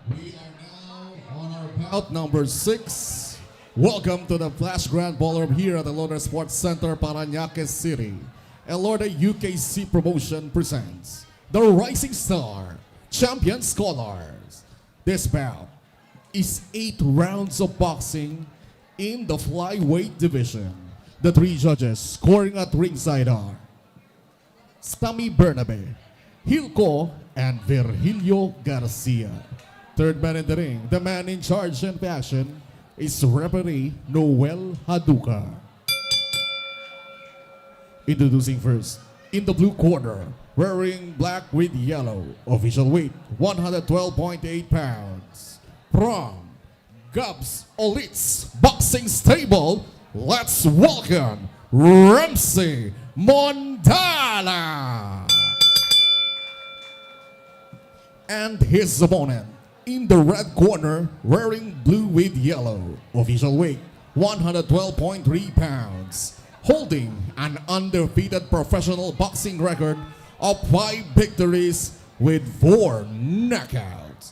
we are now on our bout number 6. Welcome to the Flash Grand Ballroom here at the ELORDE Sports Center, Paranaque City. ELORDE UKC Promotion presents the Rising Star Champion Scholars. This bout is 8 rounds of boxing in the flyweight division. The 3 judges scoring at ringside are Sammy Bernabe, Hilco, and Virgilio Garcia. Third man in the ring, the man in charge and passion, is referee Noel Haduka. Introducing first, in the blue corner, wearing black with yellow, official weight 112.8 pounds. From Gubs Olitz Boxing Stable, let's welcome Ramsey Mondala. And his opponent, in the red corner, wearing blue with yellow, official weight 112.3 pounds, holding an undefeated professional boxing record of 5 victories with 4 knockouts.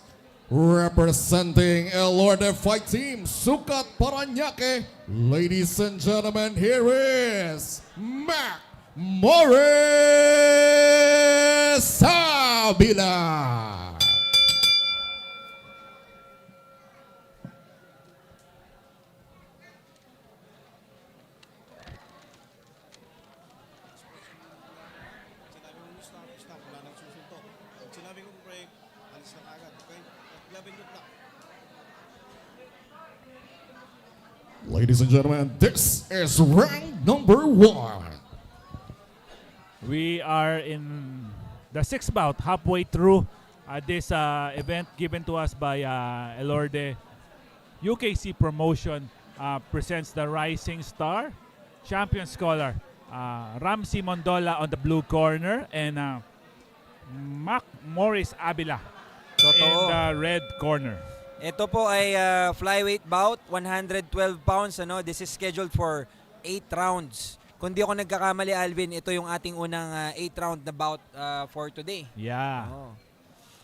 Representing ELORDE Fight Team, SUCAT Paranaque, ladies and gentlemen, here is Mac Morris Sabila. Ladies and gentlemen, this is round number 1. We are in the 6th bout, halfway through this event given to us by ELORDE UKC Promotion presents the Rising Star Champion Scholar. Ramsey Mondola on the blue corner and Mac Morris Abila in the red corner. Ito po ay flyweight bout, 112 pounds. This is scheduled for 8 rounds. kung di ako nagkakamali, Alvin, ito yung ating unang 8th round na bout for today. Yeah. Oh.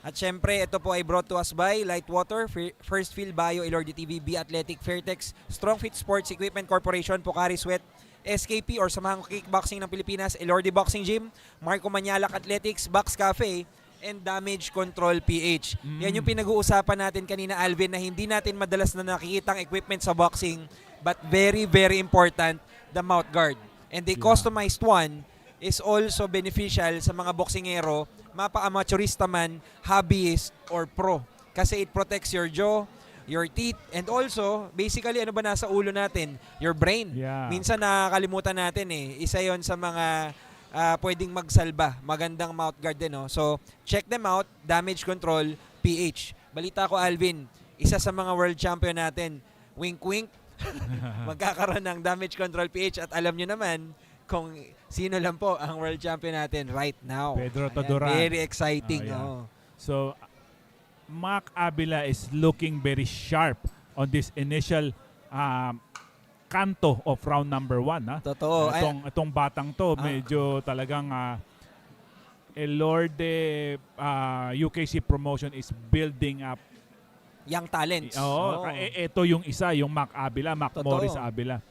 At syempre, ito po ay brought to us by Lightwater, First Field Bio, ELORDE TV, B Athletic, Fairtex, Strong Fit Sports Equipment Corporation, Pocari Sweat, SKP or Samahang Kickboxing ng Pilipinas, ELORDE Boxing Gym, Marco Manialac Athletics, Box Cafe, and Damage Control PH. Yan yung pinag-uusapan natin kanina, Alvin, na hindi natin madalas na nakikitang equipment sa boxing, but very, very important, the mouth guard. And the customized one is also beneficial sa mga boksingero, mapa-amateurista man, hobbyist, or pro. Kasi it protects your jaw, your teeth, and also, basically, ano ba nasa ulo natin? Your brain. Yeah. Minsan nakakalimutan natin eh. Isa yon sa mga pwedeng magsalba. Magandang mouth guard din. No? So, check them out. Damage Control PH. Balita ko, Alvin, isa sa mga world champion natin, wink-wink, magkakaroon ng Damage Control PH. At alam nyo naman, kung sino lang po ang world champion natin right now. Pedro Ayan, Todoran. very exciting. Yeah. Oh. So, Mac Abila is looking very sharp on this initial kanto of round number 1. Totoo. Itong batang to, medyo talagang ELORDE UKC promotion is building up. Young talents. Oo. Ito yung isa, yung Mac Abila, Mac Totoo. Morris Abila.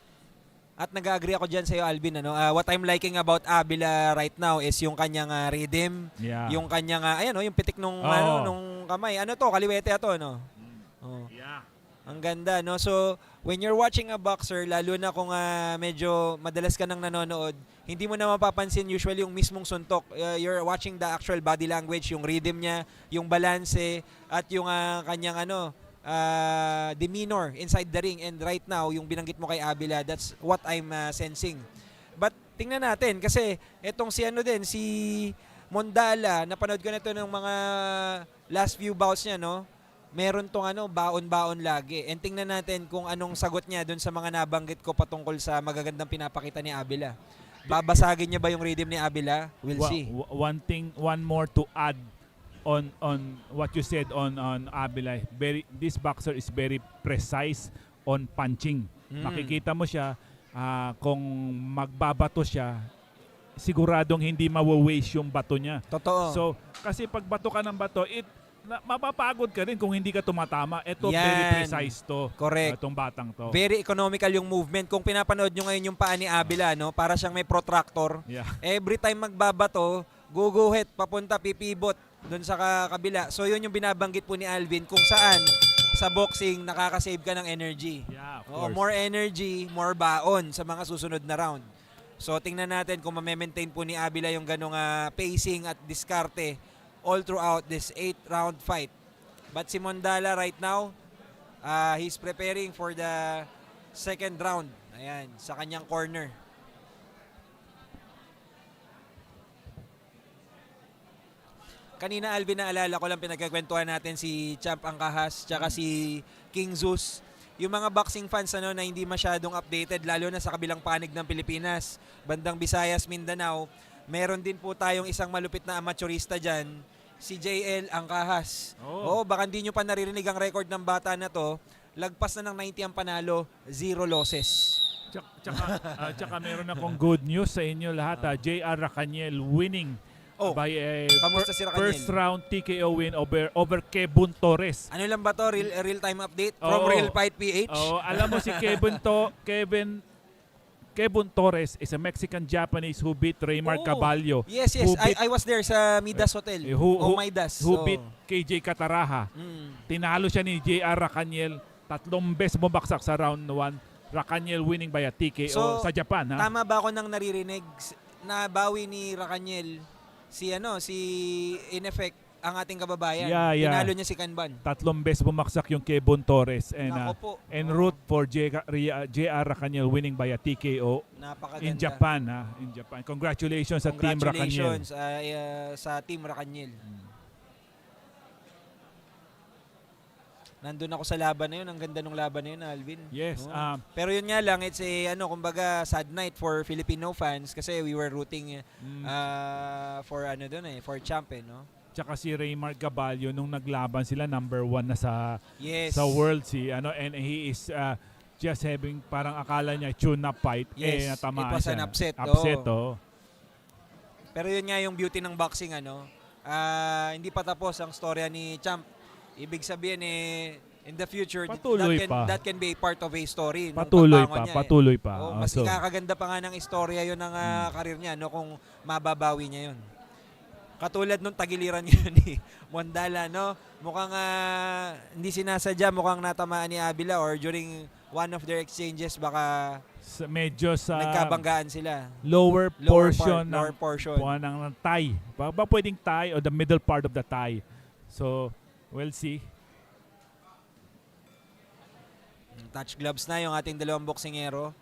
At nag-agree ako dyan sa'yo, Alvin. Ano? What I'm liking about Abila right now is yung kanyang rhythm, Yeah. yung kanyang, yung pitik nung, Oo. nung kamay. Ano to? Kaliwete to, no? Oh. Yeah. Ang ganda, no? So, when you're watching a boxer, lalo na kung medyo madalas ka nang nanonood, hindi mo na mapapansin usually yung mismong suntok. You're watching the actual body language, yung rhythm niya, yung balanse, at yung kanyang demeanor inside the ring. And right now, yung binanggit mo kay Abila, that's what I'm sensing. But tingnan natin kasi etong si si Mondala, napanood ko na ito ng mga last few bouts niya, no? Meron tong baon-baon lagi. And tingnan natin kung anong sagot niya dun sa mga nabanggit ko patungkol sa magagandang pinapakita ni Abila. Babasagin niya ba yung rhythm ni Abila? We'll see. One more to add on what you said on Abila. This boxer is very precise on punching. Makikita mo siya kung magbabato siya, siguradong hindi mawa-waste yung bato niya. Totoo. So, kasi pag bato ka ng bato, mapapagod ka rin kung hindi ka tumatama. Ito, Yan. very precise to. Correct. Itong batang to. Very economical yung movement. Kung pinapanood nyo ngayon yung paa ni Abila, no, para siyang may protractor. Yeah. Every time magbabato, guguhit, papunta, pipibot doon sa kabila. So yun yung binabanggit po ni Alvin kung saan sa boxing nakakasave ka ng energy. Yeah, of Oo, course. more energy, more baon sa mga susunod na round. So tingnan natin kung ma-maintain po ni Abila yung ganong pacing at diskarte all throughout this 8th round fight. But si Mondala right now, he's preparing for the second round. Ayan, sa kanyang corner. Kanina, Alvin, naalala ko lang pinagkakwentuhan natin si Champ Angkahas tsaka si King Zeus. Yung mga boxing fans na hindi masyadong updated, lalo na sa kabilang panig ng Pilipinas, bandang Visayas, Mindanao, meron din po tayong isang malupit na amateurista dyan, si JL Angkahas. Oo, baka hindi nyo pa naririnig ang record ng bata na to. Lagpas na ng 90 ang panalo, 0 losses. Tsaka meron akong good news sa inyo lahat. JR Racaniel winning by a Kamusta si Racaniel? first round TKO win over Kevin Torres. Ano lang ba to? Real-time update from Real Fight PH? Alam mo si Kevin Torres is a Mexican-Japanese who beat Raymar Caballo. Yes. I was there sa Midas Hotel. Midas. Who beat KJ Cataraha. Tinalo siya ni JR Racaniel. 3 beses bumagsak sa round 1. Racaniel winning by a TKO sa Japan. Ha? Tama ba ako nang naririnig na bawi ni Racaniel si in effect ang ating kababayan? Yeah. Tinalo niya si Kanban. 3 beses bumagsak yung Kevin Torres Nako po. en route for JR Racaniel winning by a TKO Napakaganda. in Japan. In Japan. Congratulations sa Team Racaniel. Congratulations sa Team Racaniel. Nandun ako sa laban na yun. Ang ganda ng laban na yun, Alvin. Yes. Pero yun nga lang, it's a, kumbaga, sad night for Filipino fans kasi we were rooting for champion, no? Tsaka si Raymar Caballo nung naglaban sila number 1 na sa Yes. world and he is just having parang akala niya tune-up fight, Yes, natamaan it was siya. an upset, Upset, oo. Pero yun nga yung beauty ng boxing, hindi pa tapos ang storya ni Champ. Ibig sabihin in the future, Patuloy pa. that can be part of a story. nung Patuloy pagbangon pa, niya, patuloy pa. Mas So, ikakaganda pa nga ng istorya yun ng karir niya, kung mababawi niya yun. Katulad nung tagiliran niya ni Mondala, mukhang hindi sinasadya, mukhang natamaan ni Abila or during one of their exchanges, baka medyo sa nagkabanggaan sila. lower portion Lower portion. ng thigh. Ba pwedeng thigh o the middle part of the thigh. So, we'll see. Touch gloves na yung ating dalawang boksingero.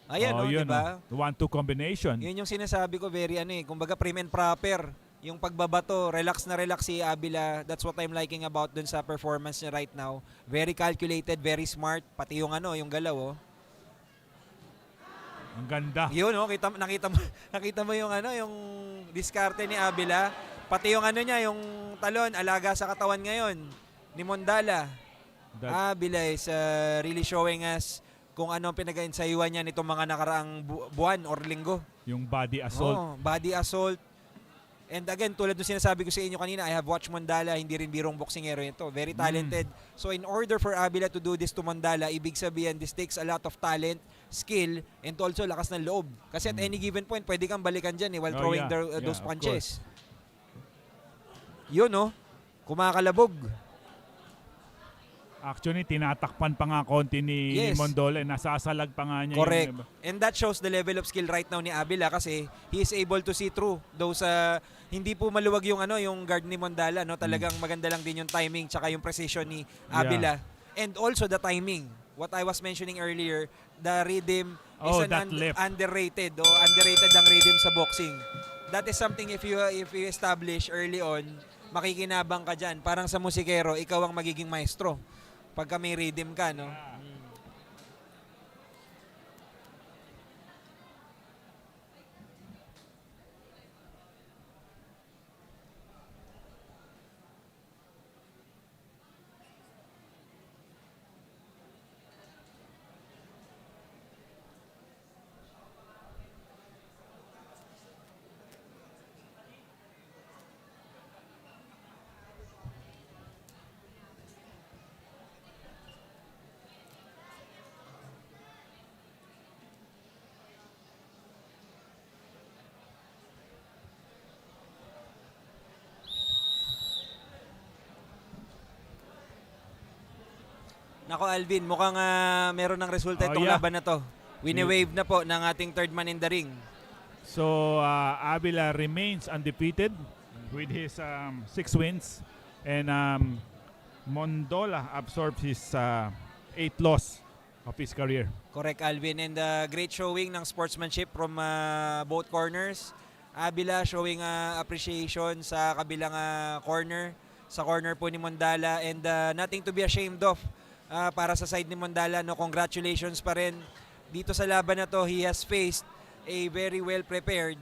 Ayan, yun, di ba? 1-2 combination. Yun yung sinasabi ko, very kumbaga prim and proper. Yung pagbabato, relax na relax si Abila. That's what I'm liking about dun sa performance niya right now. Very calculated, very smart. Pati yung yung galaw, Ang ganda. Yun, nakita mo yung yung diskarte ni Abila. Pati yung niya, yung talon, alaga sa katawan ngayon ni Mondala. Abila is really showing us kung ano ang pinag-ensayuan niya nitong mga nakaraang buwan or linggo. Yung body assault. Body assault. And again, tulad ng sinasabi ko sa inyo kanina, I have watched Mondala, hindi rin birong boksingero ito. Very talented. So in order for Abila to do this to Mondala, ibig sabihin, this takes a lot of talent, skill, and also lakas ng loob. Kasi at any given point, pwede kang balikan dyan while throwing those punches. Yun, kumakalabog. Actually, tinatakpan pa nga konti ni Yes. Mondola. Nasasalag pa nga niya. Correct. Yung, And that shows the level of skill right now ni Abila kasi he is able to see through those hindi po maluwag yung yung guard ni Mondala, Talagang maganda lang din yung timing tsaka yung precision ni Abila. And also the timing. What I was mentioning earlier, the rhythm is that left. underrated. Underrated ang rhythm sa boxing. That is something if you establish early on, makikinabang ka dyan. Parang sa musikero, ikaw ang magiging maestro. Pagka may rhythm ka, Nako Alvin, mukhang meron ng resulta itong laban na to. Wini-wave na po ng ating third man in the ring. So, Abila remains undefeated with his 6 wins. And Mondola absorbs his 8th loss of his career. Correct, Alvin. And great showing ng sportsmanship from both corners. Abila showing appreciation sa kabilang corner. Sa corner po ni Mondala. And nothing to be ashamed of. Para sa side ni Mondala, congratulations pa rin. Dito sa laban na to, he has faced a very well prepared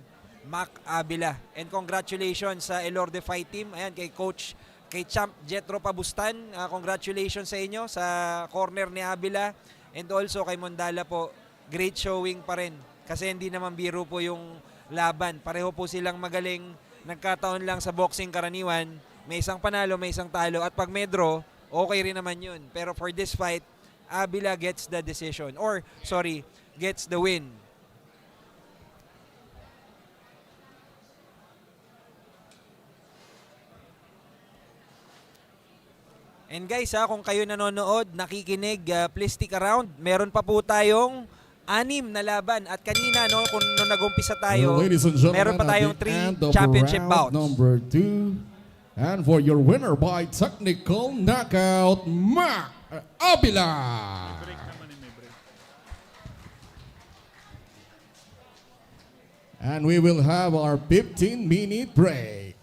Mac Abila. And congratulations sa ELORDE fight team. Ayan, kay Champ Jetro Pabustan. Congratulations sa inyo sa corner ni Abila. And also kay Mondala po, great showing pa rin. Kasi hindi naman biro po yung laban. Pareho po silang magaling. Nagkataon lang sa boxing karaniwan. May isang panalo, may isang talo. At pag may draw, okay rin naman yun. Pero for this fight, Abila gets the decision. Or, sorry, gets the win. And guys, kung kayo nanonood, nakikinig, please stick around. Meron pa po tayong 6 na laban. At kanina, kung nag-umpisa tayo, Ladies and gentlemen, meron pa tayong at the end 3 of championship round bouts. number 2. And for your winner by technical knockout, Mac Abila. And we will have our 15-minute break.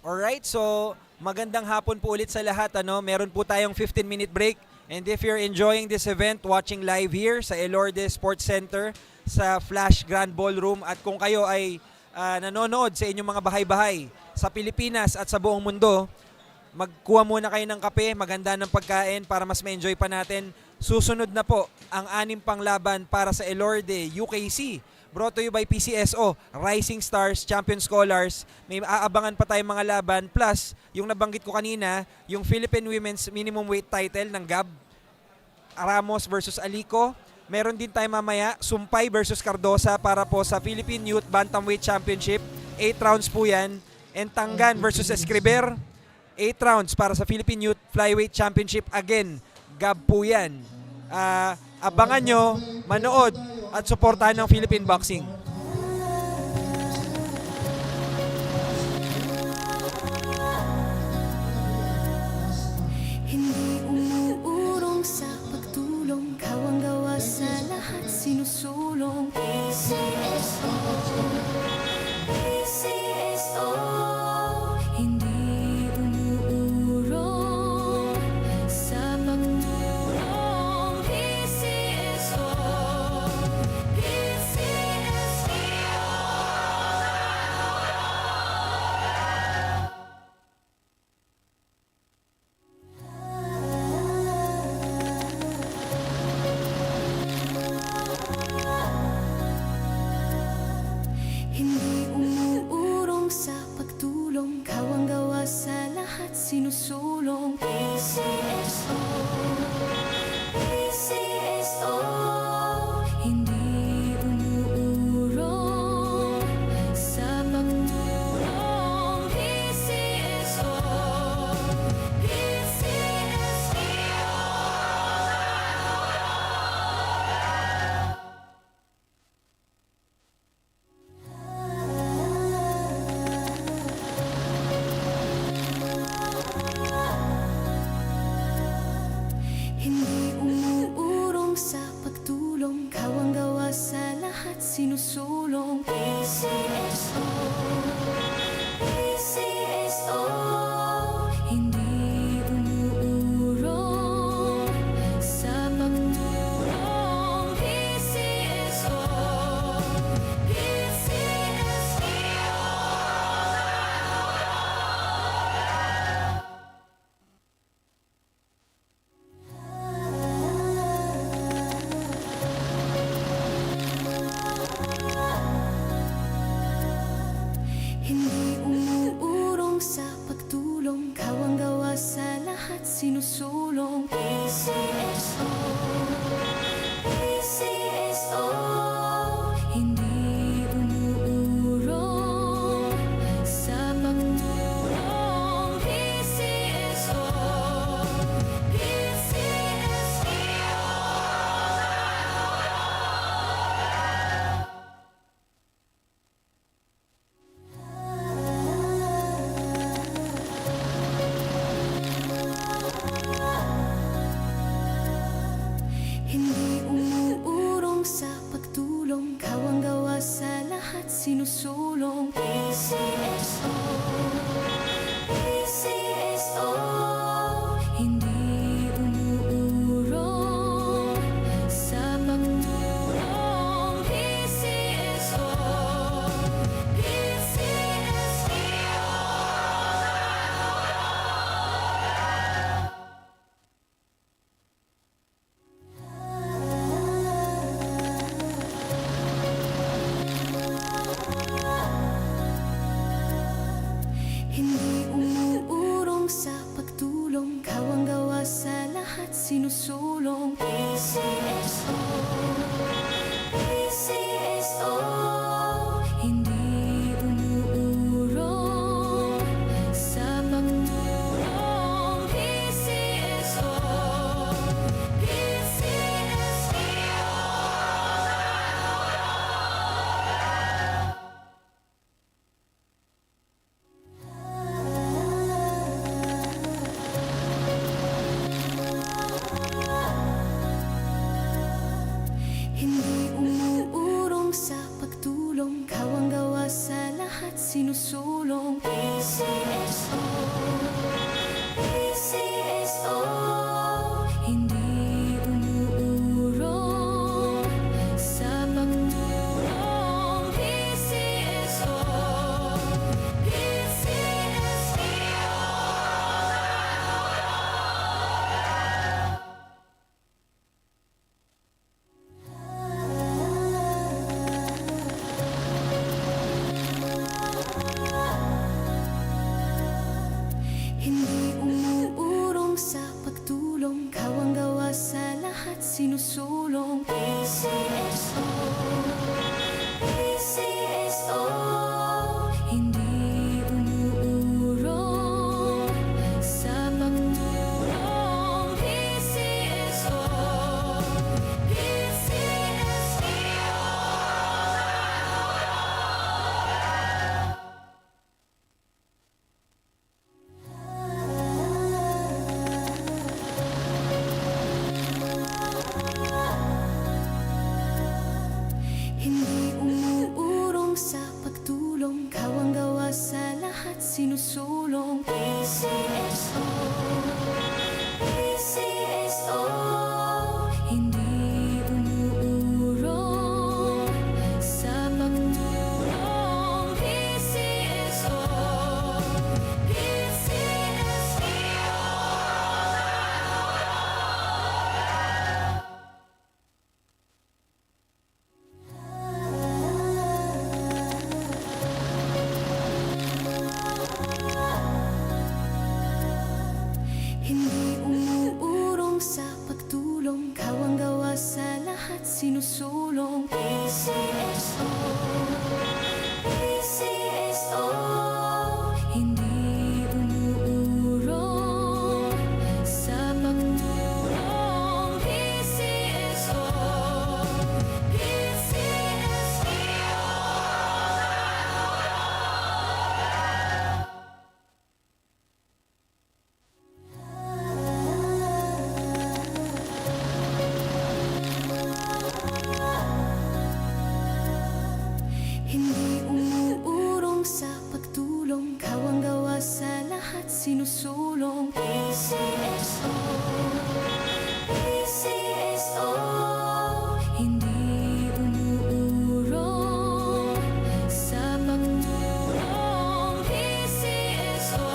Alright, so magandang hapon po ulit sa lahat. Meron po tayong 15-minute break. And if you're enjoying this event, watching live here sa ELORDE Sports Center, sa Flash Grand Ballroom, at kung kayo ay nanonood sa inyong mga bahay-bahay sa Pilipinas at sa buong mundo, magkuha muna kayo ng kape, maganda ng pagkain para mas ma-enjoy pa natin Susunod na po ang 6 pang laban para sa ELORDE UKC. Brought to you by PCSO, Rising Stars, Champion Scholars. May aabangan pa tayong mga laban. Plus, yung nabanggit ko kanina, yung Philippine Women's Minimum Weight title ng GAB, Ramos versus Alico. Meron din tayo mamaya, Sumpay versus Cardosa para po sa Philippine Youth Bantamweight Championship. 8 rounds po yan. And Tangan versus Escriber. 8 rounds para sa Philippine Youth Flyweight Championship. Again, GAB po yan. Abangan nyo, manood at suportahan ng Philippine Boxing. Hindi umuurong sa pagtulong, kawang gawa sa lahat sinusulong. PCSO, PCSO. Hindi umuurong sa pagtulong. PCSO, PCSO. Hindi umuurong sa pagtulong, kawang gawa sa lahat sinusulong. PCSO, PCSO. Hindi umuurong sa pagtulong. PCSO, Hindi umuurong sa pagtulong, kawang gawa sa lahat sinusulong. PCSO, PCSO. Hindi umuurong sa pagtulong. PCSO, PCSO. sinusulong PCSO, PCSO, hindi umuurong sa pagtulong PCSO, hindi umuurong sa pagtulong, kawang gawa sa lahat sinusulong PCSO, PCSO, hindi umuurong sa pagtulong PCSO,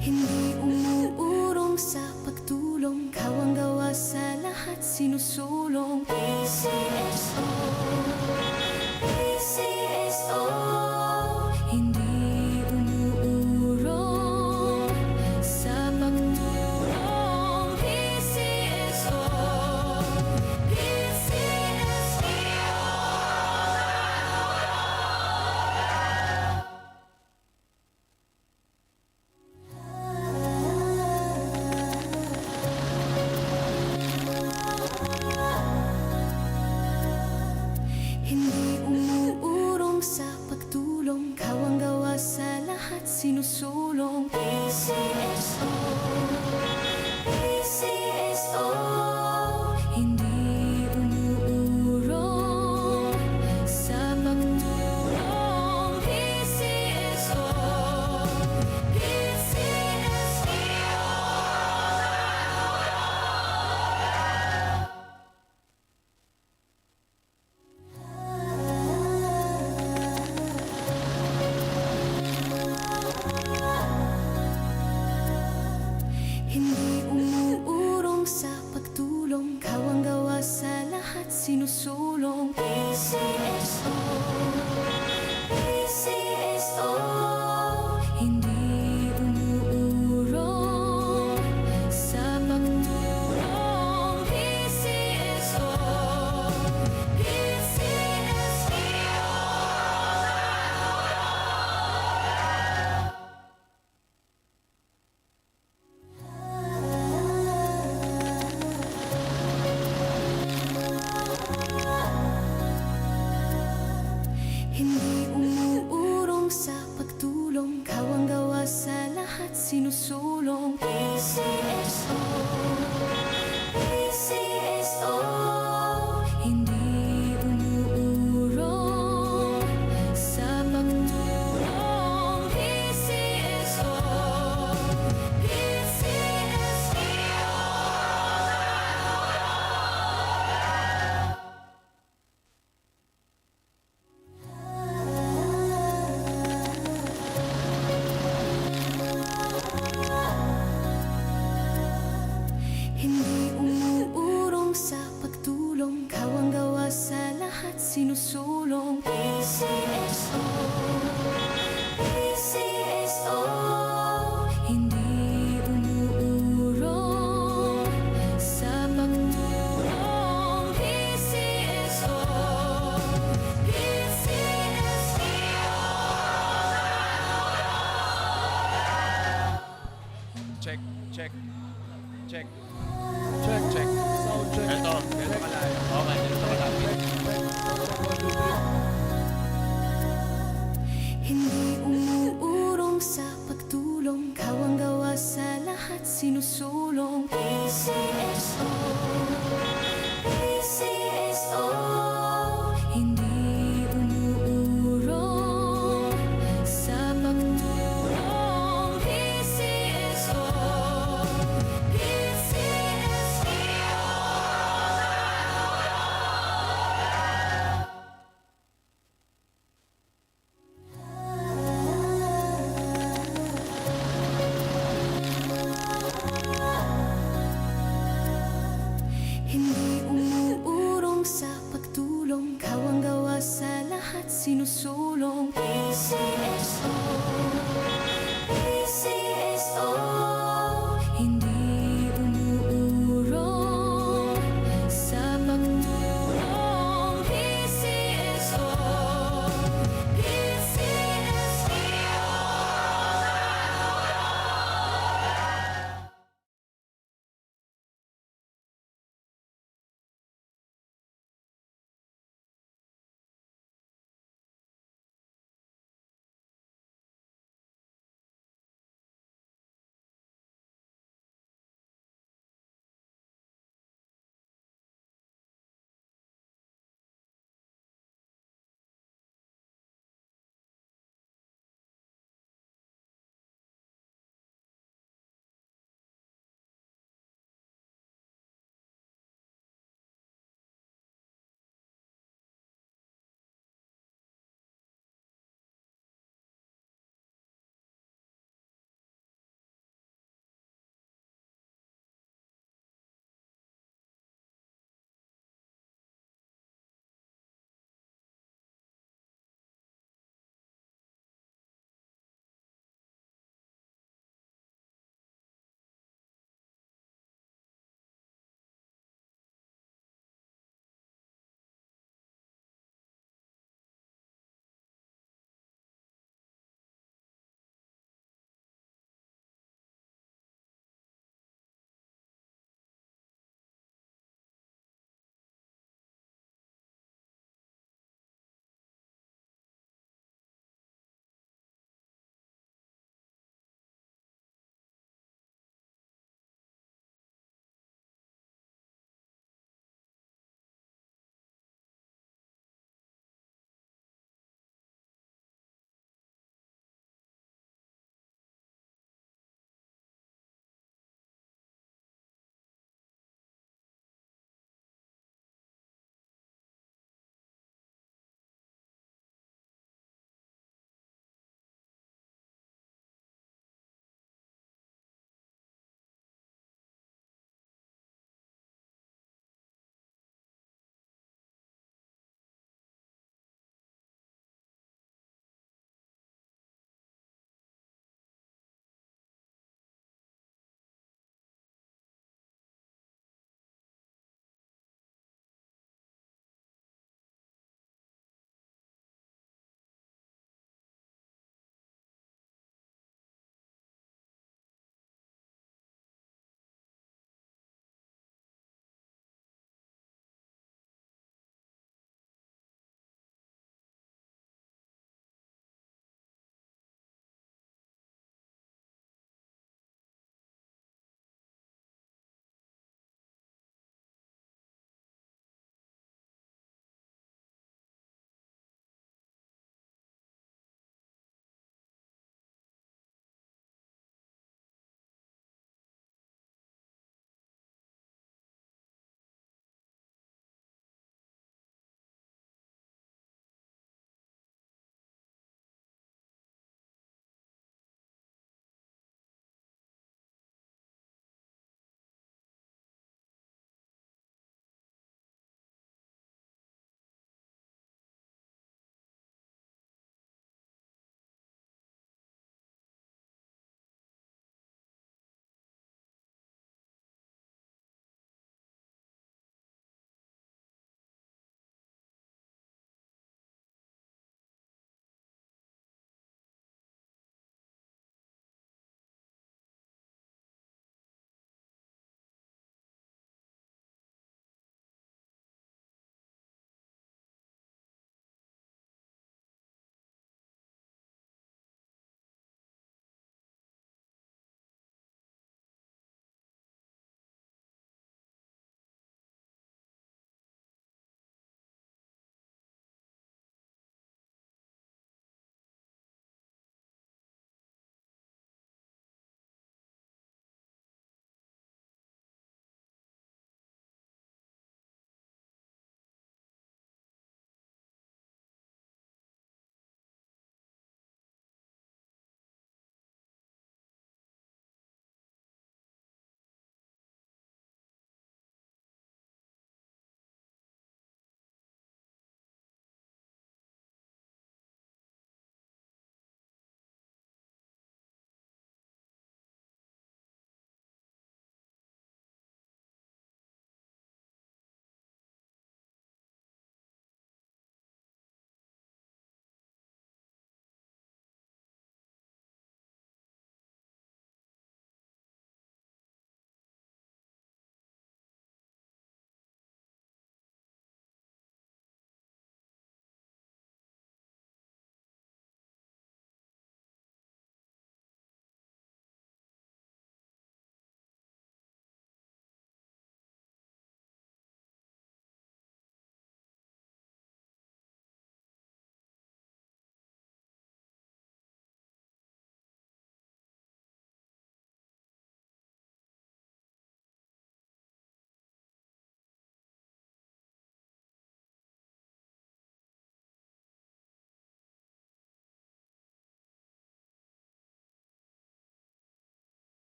hindi umuurong sa pagtulong, kawang gawa sa lahat sinusulong PCSO, PCSO, hindi umuurong sa pagtulong PCSO, PCSO. Hindi umuurong sa pagtulong, kawang gawa sa lahat sinusulong. PCSO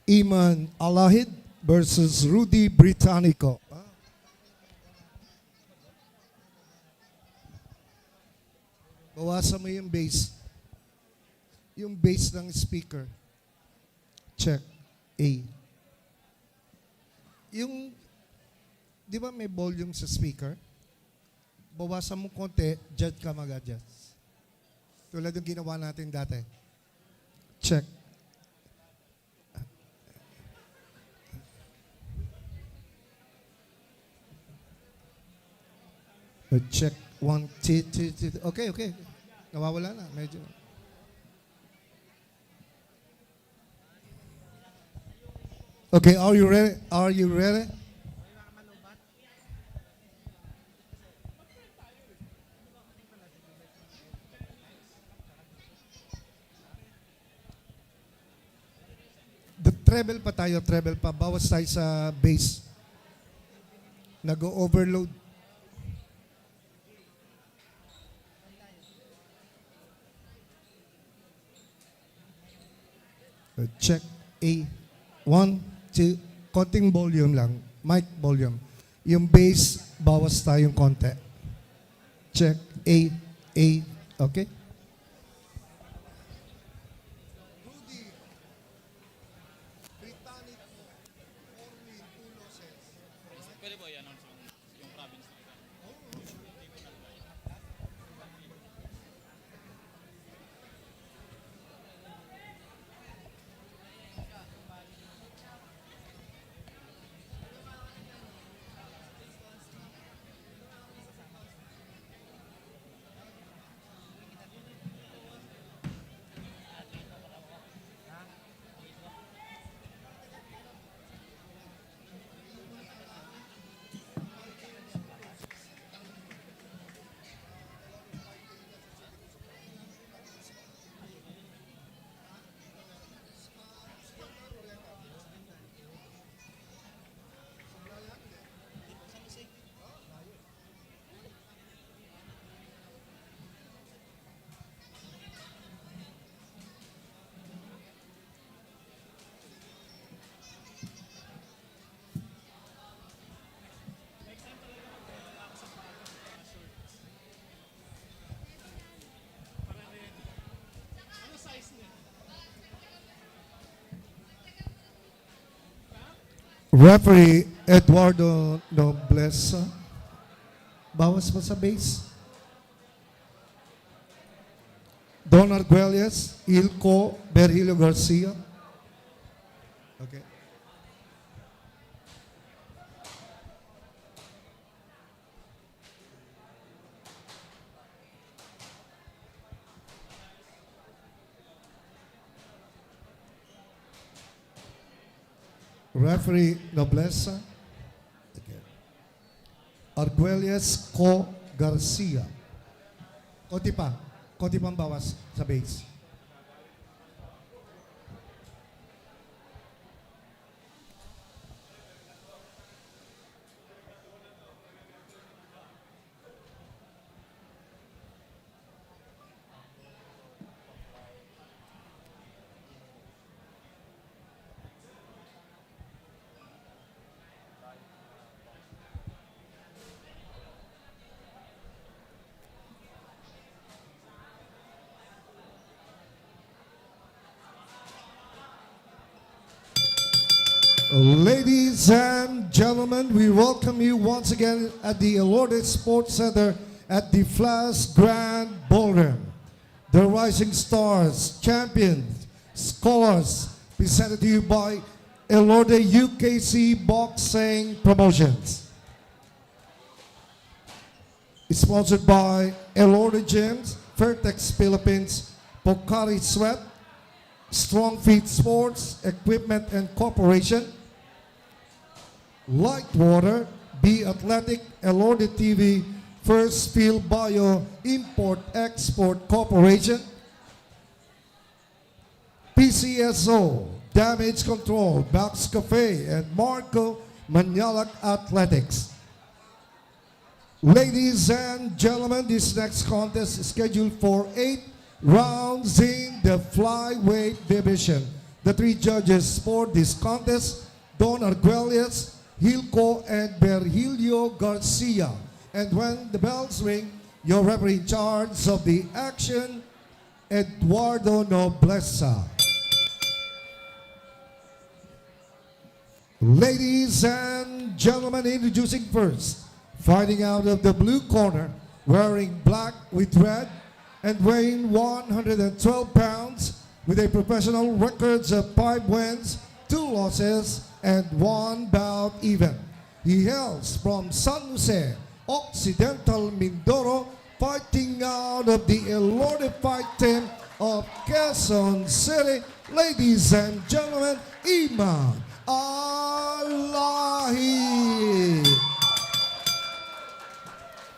Iman Alahid versus Rudy Britannico. Bawasan mo yung bass. Yung bass ng speaker. Check. A. Yung, di ba may volume sa speaker? Bawasan mo konti, judge ka mag-adjust. Tulad yung ginawa natin dati. Check. Check. 1, 2, 2, 2. Okay, okay. Nawawala na. Medyo. Okay, are you ready? Are you ready? The treble pa tayo, treble pa. Bawas tayo sa bass. Nag-overload. Check. A. 1, 2. Konting volume lang. Mic volume. Yung bass, bawas tayong konti. Check. A. A. Okay? Referee Eduardo Noblesa. Bawas pa sa base. Don Arguelles, Ilko Berhilo Garcia. Okay. Referee Noblesa. Okay. Arguelles Co Garcia. Konti pa. Konti pang bawas sa base. Ladies and gentlemen, we welcome you once again at the ELORDE Sports Center at the Flash Grand Ballroom. The Rising Stars Champions Scholars presented to you by ELORDE UKC Boxing Promotions. It's sponsored by ELORDE Gyms, Fairtex Philippines, Pocari Sweat, Strong Feet Sports Equipment and Corporation, Light Water, Be Athletic, ELORDE TV, First Field Bio, Import Export Corporation, PCSO, Damage Control, Bax Cafe, and Marco Manalac Athletics. Ladies and gentlemen, this next contest is scheduled for 8 rounds in the flyweight division. The three judges for this contest, Don Arguelles, Hilco, and Virgilio Garcia. And when the bells ring, your referee in charge of the action, Eduardo Nobleza. Ladies and gentlemen, introducing first, fighting out of the blue corner, wearing black with red and weighing 112 pounds with a professional records of 5 wins, 2 losses, and 1 bout even. He hails from San Jose, Occidental Mindoro, fighting out of the ELORDE fight team of Quezon City. Ladies and gentlemen, Iman Alahi.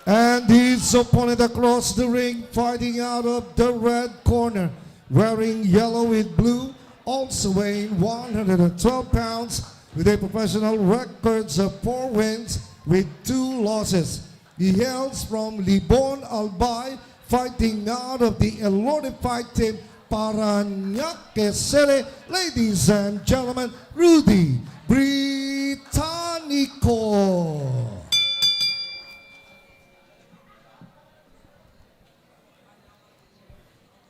And his opponent across the ring, fighting out of the red corner, wearing yellow with blue, also weighing 112 pounds with a professional records of 4 wins with 2 losses. He hails from Libon, Albay, fighting out of the ELORDE fight team, Paranaque City. Ladies and gentlemen, Rudy Britannico.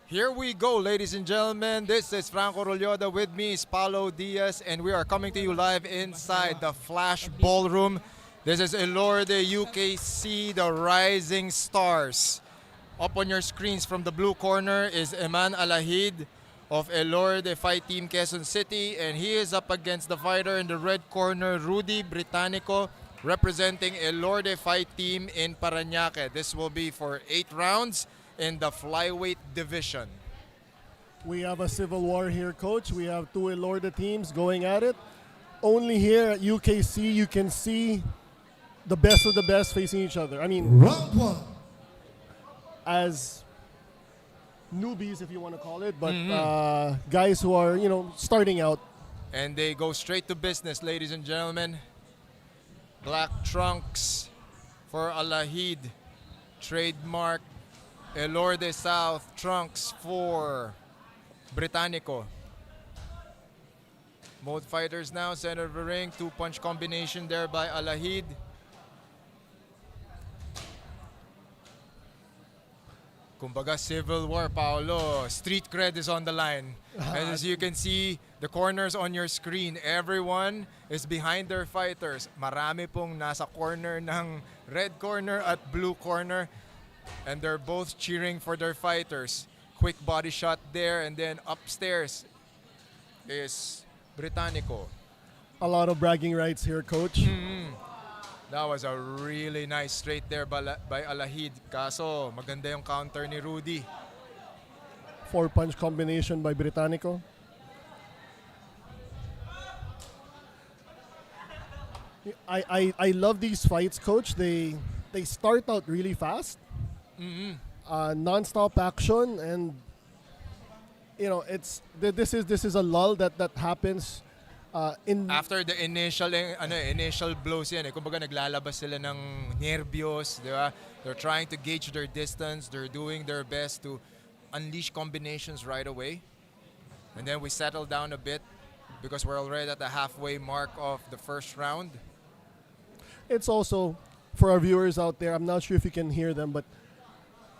Here we go, ladies and gentlemen. This is Franco Rolyoda. With me is Paulo Diaz, and we are coming to you live inside the Flash Ballroom. This is ELORDE UKC, the Rising Stars. Up on your screens from the blue corner is Iman Alahid of ELORDE Fight Team Quezon City, and he is up against the fighter in the red corner, Rudy Britannico, representing ELORDE Fight Team in Paranaque. This will be for 8 rounds in the flyweight division. We have a civil war here, Coach. We have 2 ELORDE teams going at it. Only here at UKC you can see the best of the best facing each other. I mean, Round 1. as newbies, if you want to call it, but guys who are, starting out. And they go straight to business, ladies and gentlemen. Black trunks for Alahid. Trademark ELORDE South trunks for Britannico. Both fighters now center of the ring. 2-punch combination there by Alahid. Kumbaga, civil war, Paolo. Street cred is on the line. And as you can see, the corners on your screen, everyone is behind their fighters. Marami pong nasa corner ng red corner at blue corner. And they're both cheering for their fighters. Quick body shot there, and then upstairs is Britannico. A lot of bragging rights here, Coach. That was a really nice straight there by Alahid. Kaso, maganda yung counter ni Rudy. 4-punch combination by Britannico. I love these fights, Coach. They start out really fast. Non-stop action, and this is a lull that happens in After the initial blows yan, kumbaga naglalabas sila ng nervyos, di ba? They're trying to gauge their distance. They're doing their best to unleash combinations right away. And then we settle down a bit because we're already at the halfway mark of the first round. It's also, for our viewers out there, I'm not sure if you can hear them, but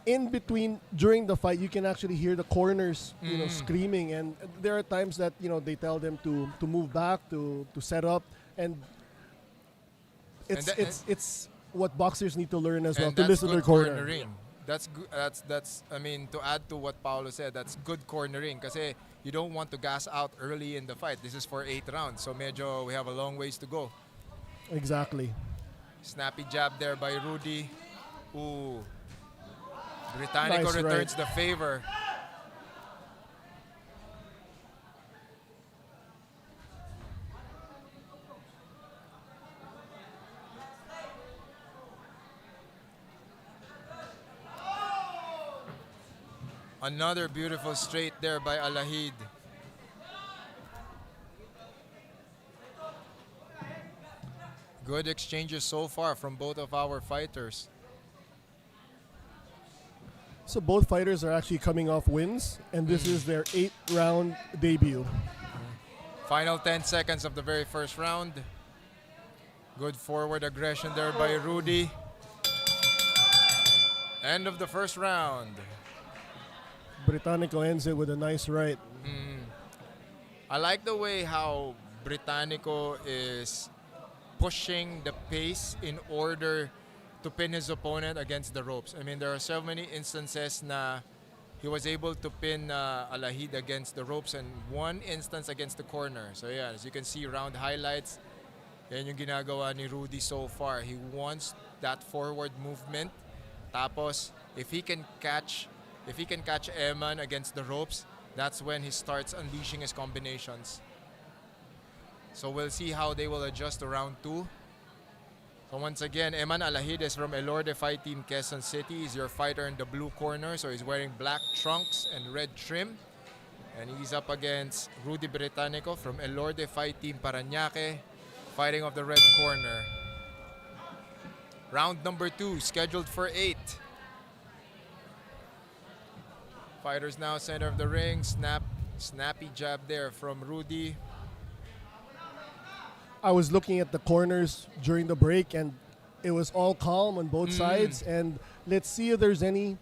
in between, during the fight, you can actually hear the corners, screaming, and there are times that they tell them to move back, to set up, and it's what boxers need to learn as well, to listen to their corner. Cornering. That's good. That's I mean, to add to what Paulo said, that's good cornering kasi you don't want to gas out early in the fight. This is for 8 rounds, so medyo we have a long ways to go. Exactly. Snappy jab there by Rudy. Ooh. Britannico Nice returns right. the favor. Another beautiful straight there by Alahid. Good exchanges so far from both of our fighters. So both fighters are actually coming off wins, and this is their 8th round debut. Final 10 seconds of the very first round. Good forward aggression there by Rudy. End of the first round. Britannico ends it with a nice right. I like the way how Britannico is pushing the pace in order to pin his opponent against the ropes. I mean, there are so many instances na he was able to pin Alahid against the ropes and one instance against the corner. So yeah, as you can see, round highlights, yan yung ginagawa ni Rudy so far. He wants that forward movement. Tapos, if he can catch Eman against the ropes, that's when he starts unleashing his combinations. So we'll see how they will adjust to round 2. So once again, Eman Alahid is from ELORDE Fight Team Quezon City. He's your fighter in the blue corner. So he's wearing black trunks and red trim. And he's up against Rudy Britannico from ELORDE Fight Team Paranaque, fighting off the red corner. Round number 2, scheduled for 8. Fighters now center of the ring. Snappy jab there from Rudy. I was looking at the corners during the break, and it was all calm on both sides. And let's see if there's any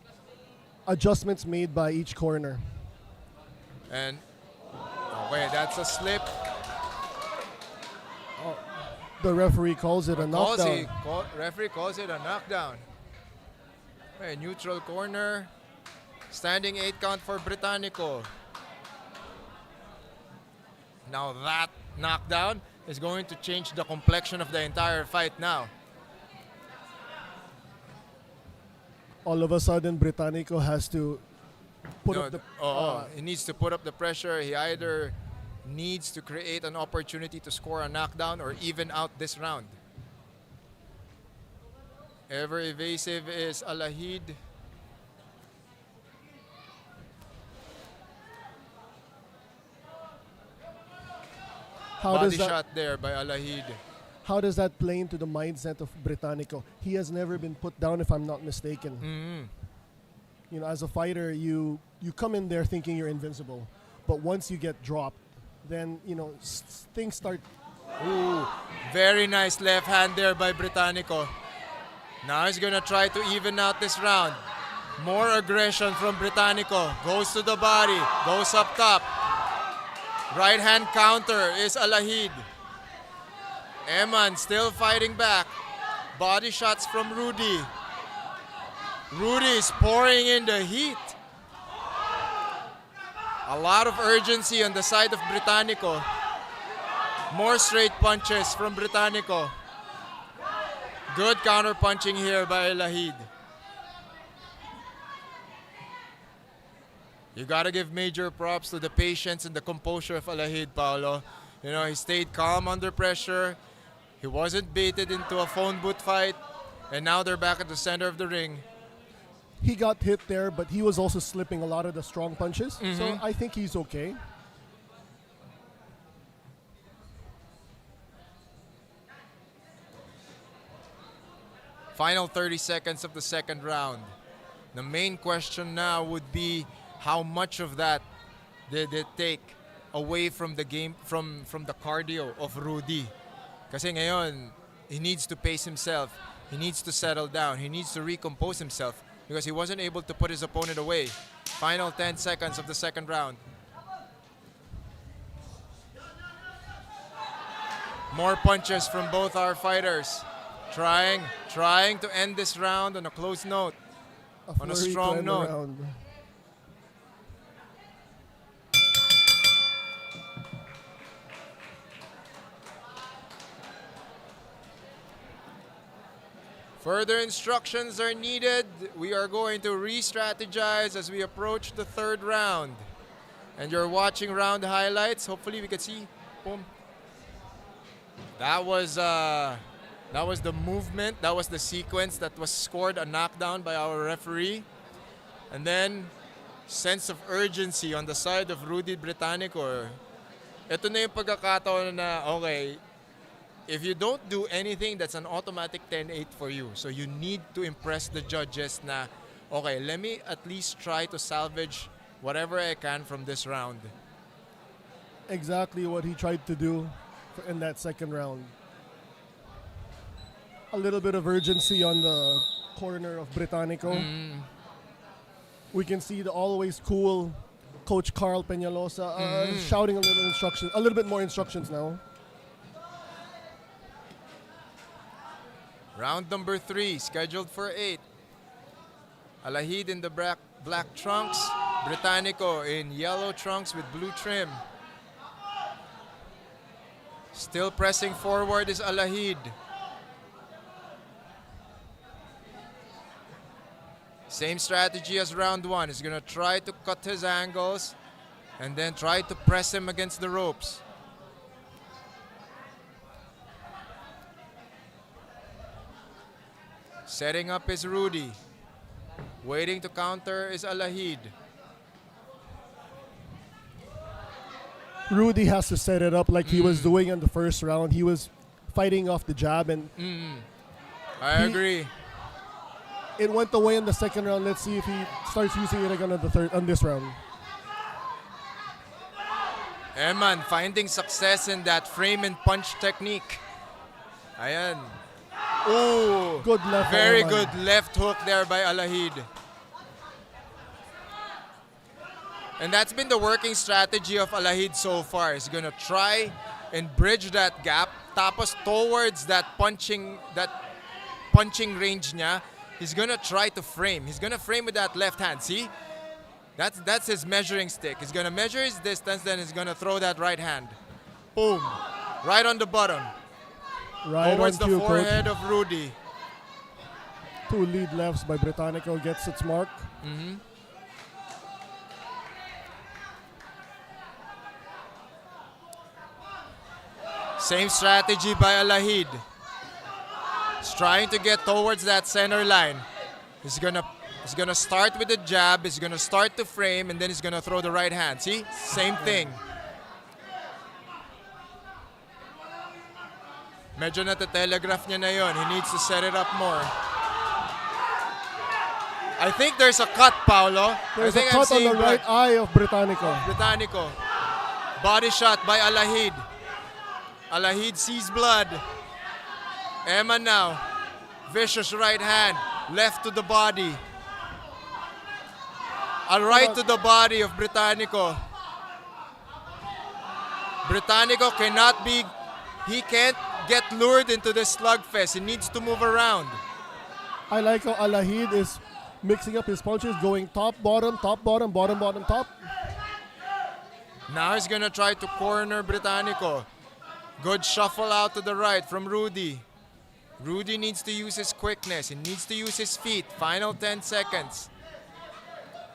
adjustments made by each corner. And, wait, that's a slip. The referee calls it a knockdown. Referee calls it a knockdown. Okay, neutral corner. Standing 8 count for Britannico. Now that knockdown is going to change the complexion of the entire fight now. All of a sudden, Britannico has to put up the... he needs to put up the pressure. He either needs to create an opportunity to score a knockdown or even out this round. Ever evasive is Alahid. Body shot there by Alahid. How does that play into the mindset of Britannico? He has never been put down, if I'm not mistaken. You know, as a fighter, you come in there thinking you're invincible. But once you get dropped, then, you know, things start... Ooh, very nice left hand there by Britannico. Now he's going to try to even out this round. More aggression from Britannico. Goes to the body, goes up top. Right hand counter is Alahid. Eman still fighting back. Body shots from Rudy. Rudy is pouring in the heat. A lot of urgency on the side of Britannico. More straight punches from Britannico. Good counter punching here by Alahid. You gotta give major props to the patience and the composure of Alahid, Paolo. You know, he stayed calm under pressure. He wasn't baited into a phone booth fight. And now they're back at the center of the ring. He got hit there, but he was also slipping a lot of the strong punches. So I think he's okay. Final 30 seconds of the second round. The main question now would be, how much of that did it take away from the game, from the cardio of Rudy? Kasi ngayon, he needs to pace himself. He needs to settle down. He needs to recompose himself because he wasn't able to put his opponent away. Final 10 seconds of the second round. More punches from both our fighters. Trying to end this round on a close note, on a strong note. Around. Further instructions are needed. We are going to re-strategize as we approach the third round. And you're watching round highlights. Hopefully we can see. Boom. That was the movement. That was the sequence that was scored a knockdown by our referee. And then, sense of urgency on the side of Rudy Britannico. Ito na yung pagkakataon na, okay, if you don't do anything, that's an automatic 10-8 for you. So you need to impress the judges na, okay, let me at least try to salvage whatever I can from this round. exactly what he tried to do in that second round. A little bit of urgency on the corner of Britannico. We can see the always cool Coach Carl Peñalosa shouting a little bit more instructions now. Round number 3, scheduled for 8. Alahid in the black trunks, Britannico in yellow trunks with blue trim. Still pressing forward is Alahid. Same strategy as round 1. He's going to try to cut his angles and then try to press him against the ropes. Setting up is Rudy. Waiting to counter is Alahid. Rudy has to set it up like he was doing in the first round. He was fighting off the jab, and I agree. it went away in the second round. Let's see if he starts using it again on this round. Eman finding success in that frame and punch technique. Ayan. Ooh, Good left. very Eman. good left hook there by Alahid. And that's been the working strategy of Alahid so far. He's gonna try and bridge that gap, tapos towards that punching range niya. He's gonna try to frame. He's gonna frame with that left hand. See? That's his measuring stick. He's gonna measure his distance, then he's gonna throw that right hand. Boom. Right on the bottom. Right Towards on the cue, Coach. forehead of Rudy. 2 lead lefts by Britannico gets its mark. Same strategy by Alahid. He's trying to get towards that center line. He's gonna start with the jab, he's gonna start to frame, and then he's gonna throw the right hand. See? Same thing. Medyo natatelegraph niya na yun. He needs to set it up more. I think there's a cut, Paolo. There's I a think cut I'm on the seeing right eye of Britannico. Britannico. Body shot by Alahid. Alahid sees blood. Eman now. Vicious right hand. Left to the body. A right to the body of Britannico. Britannico he can't get lured into this slugfest. He needs to move around. I like how Alahid is mixing up his punches, going top, bottom, bottom, bottom, top. Now he's gonna try to corner Britannico. Good shuffle out to the right from Rudy. Rudy needs to use his quickness. He needs to use his feet. Final 10 seconds.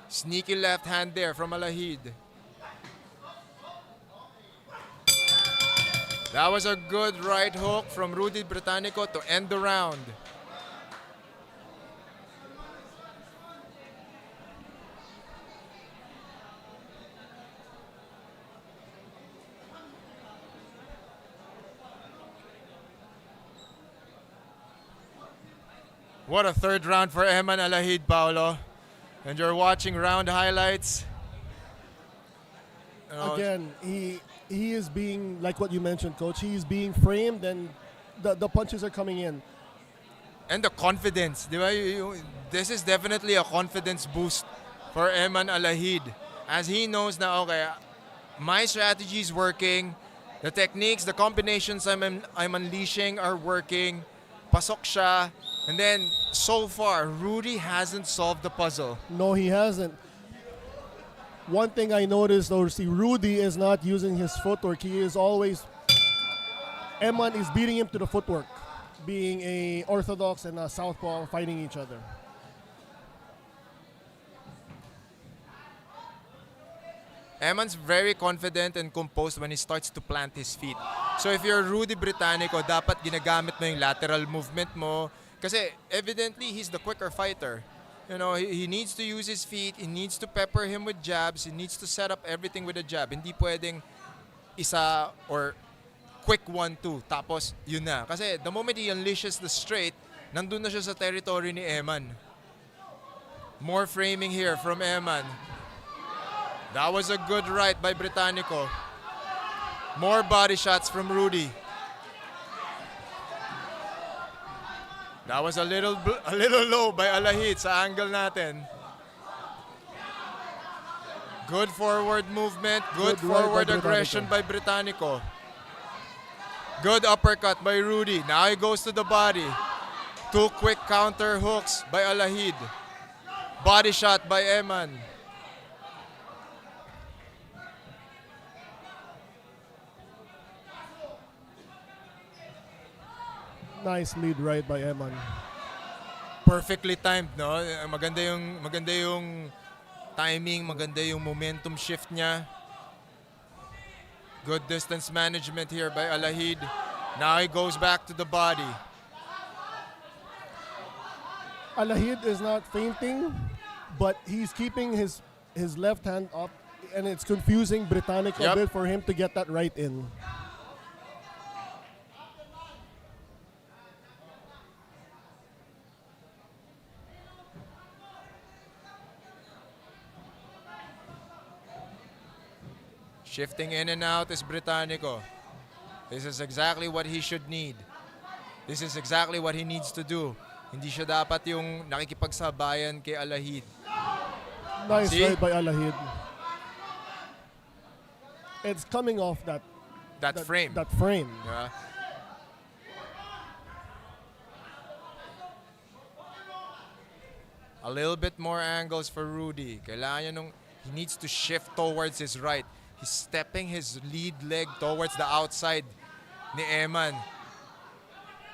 Sneaky left hand there from Alahid. That was a good right hook from Rudy Britannico to end the round. What a third round for Eman Alahid, Paolo. And you're watching round highlights. Again, he is being, like what you mentioned, Coach, he is being framed and the punches are coming in. And the confidence. Di ba? This is definitely a confidence boost for Eman Alahid. As he knows na, okay, my strategy is working. The techniques, the combinations I'm unleashing are working. Pasok siya. And then, so far, Rudy hasn't solved the puzzle. No, he hasn't. One thing I noticed, though, see, Rudy is not using his footwork. He is always... Eman is beating him to the footwork, being a orthodox and a southpaw fighting each other. Eman's very confident and composed when he starts to plant his feet. So if you're Rudy Britannico, dapat ginagamit mo yung lateral movement mo. Kasi evidently, he's the quicker fighter. You know, he needs to use his feet. He needs to pepper him with jabs. He needs to set up everything with a jab. Hindi pwedeng isa or quick 1-2. Tapos, yun na. Kasi the moment he unleashes the straight, nandun na siya sa territory ni Eman. More framing here from Eman. That was a good right by Britannico. More body shots from Rudy. That was a little low by Alahid sa angle natin. Good forward movement, good forward aggression by Britannico. Good uppercut by Rudy. Now he goes to the body. 2 quick counter hooks by Alahid. Body shot by Eman. Nice lead right by Eman. Perfectly timed, no? Maganda yung timing, maganda yung momentum shift niya. Good distance management here by Alahid. Now he goes back to the body. Alahid is not feinting, but he's keeping his left hand up, and it's confusing Britannico a bit for him to get that right in. Shifting in and out is Britannico. This is exactly what he should need. This is exactly what he needs to do. Hindi siya dapat yung nakikipagsabayan kay Alahid. Nice See? right by Alahid. It's coming off that frame. That frame. Yeah. A little bit more angles for Rudy. Kailangan niya he needs to shift towards his right. He's stepping his lead leg towards the outside ni Eman.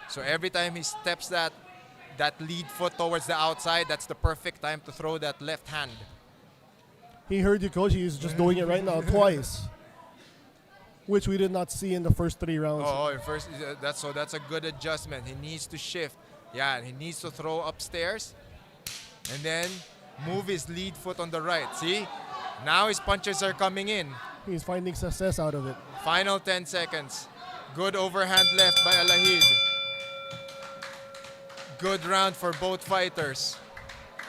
So every time he steps that lead foot towards the outside, that's the perfect time to throw that left hand. He heard you, coach. He's just doing it right now twice, which we did not see in the first 3 rounds. That's a good adjustment. He needs to shift. Yeah, he needs to throw upstairs and then move his lead foot on the right. See? Now his punches are coming in. He's finding success out of it. Final 10 seconds. Good overhand left by Alahid. Good round for both fighters.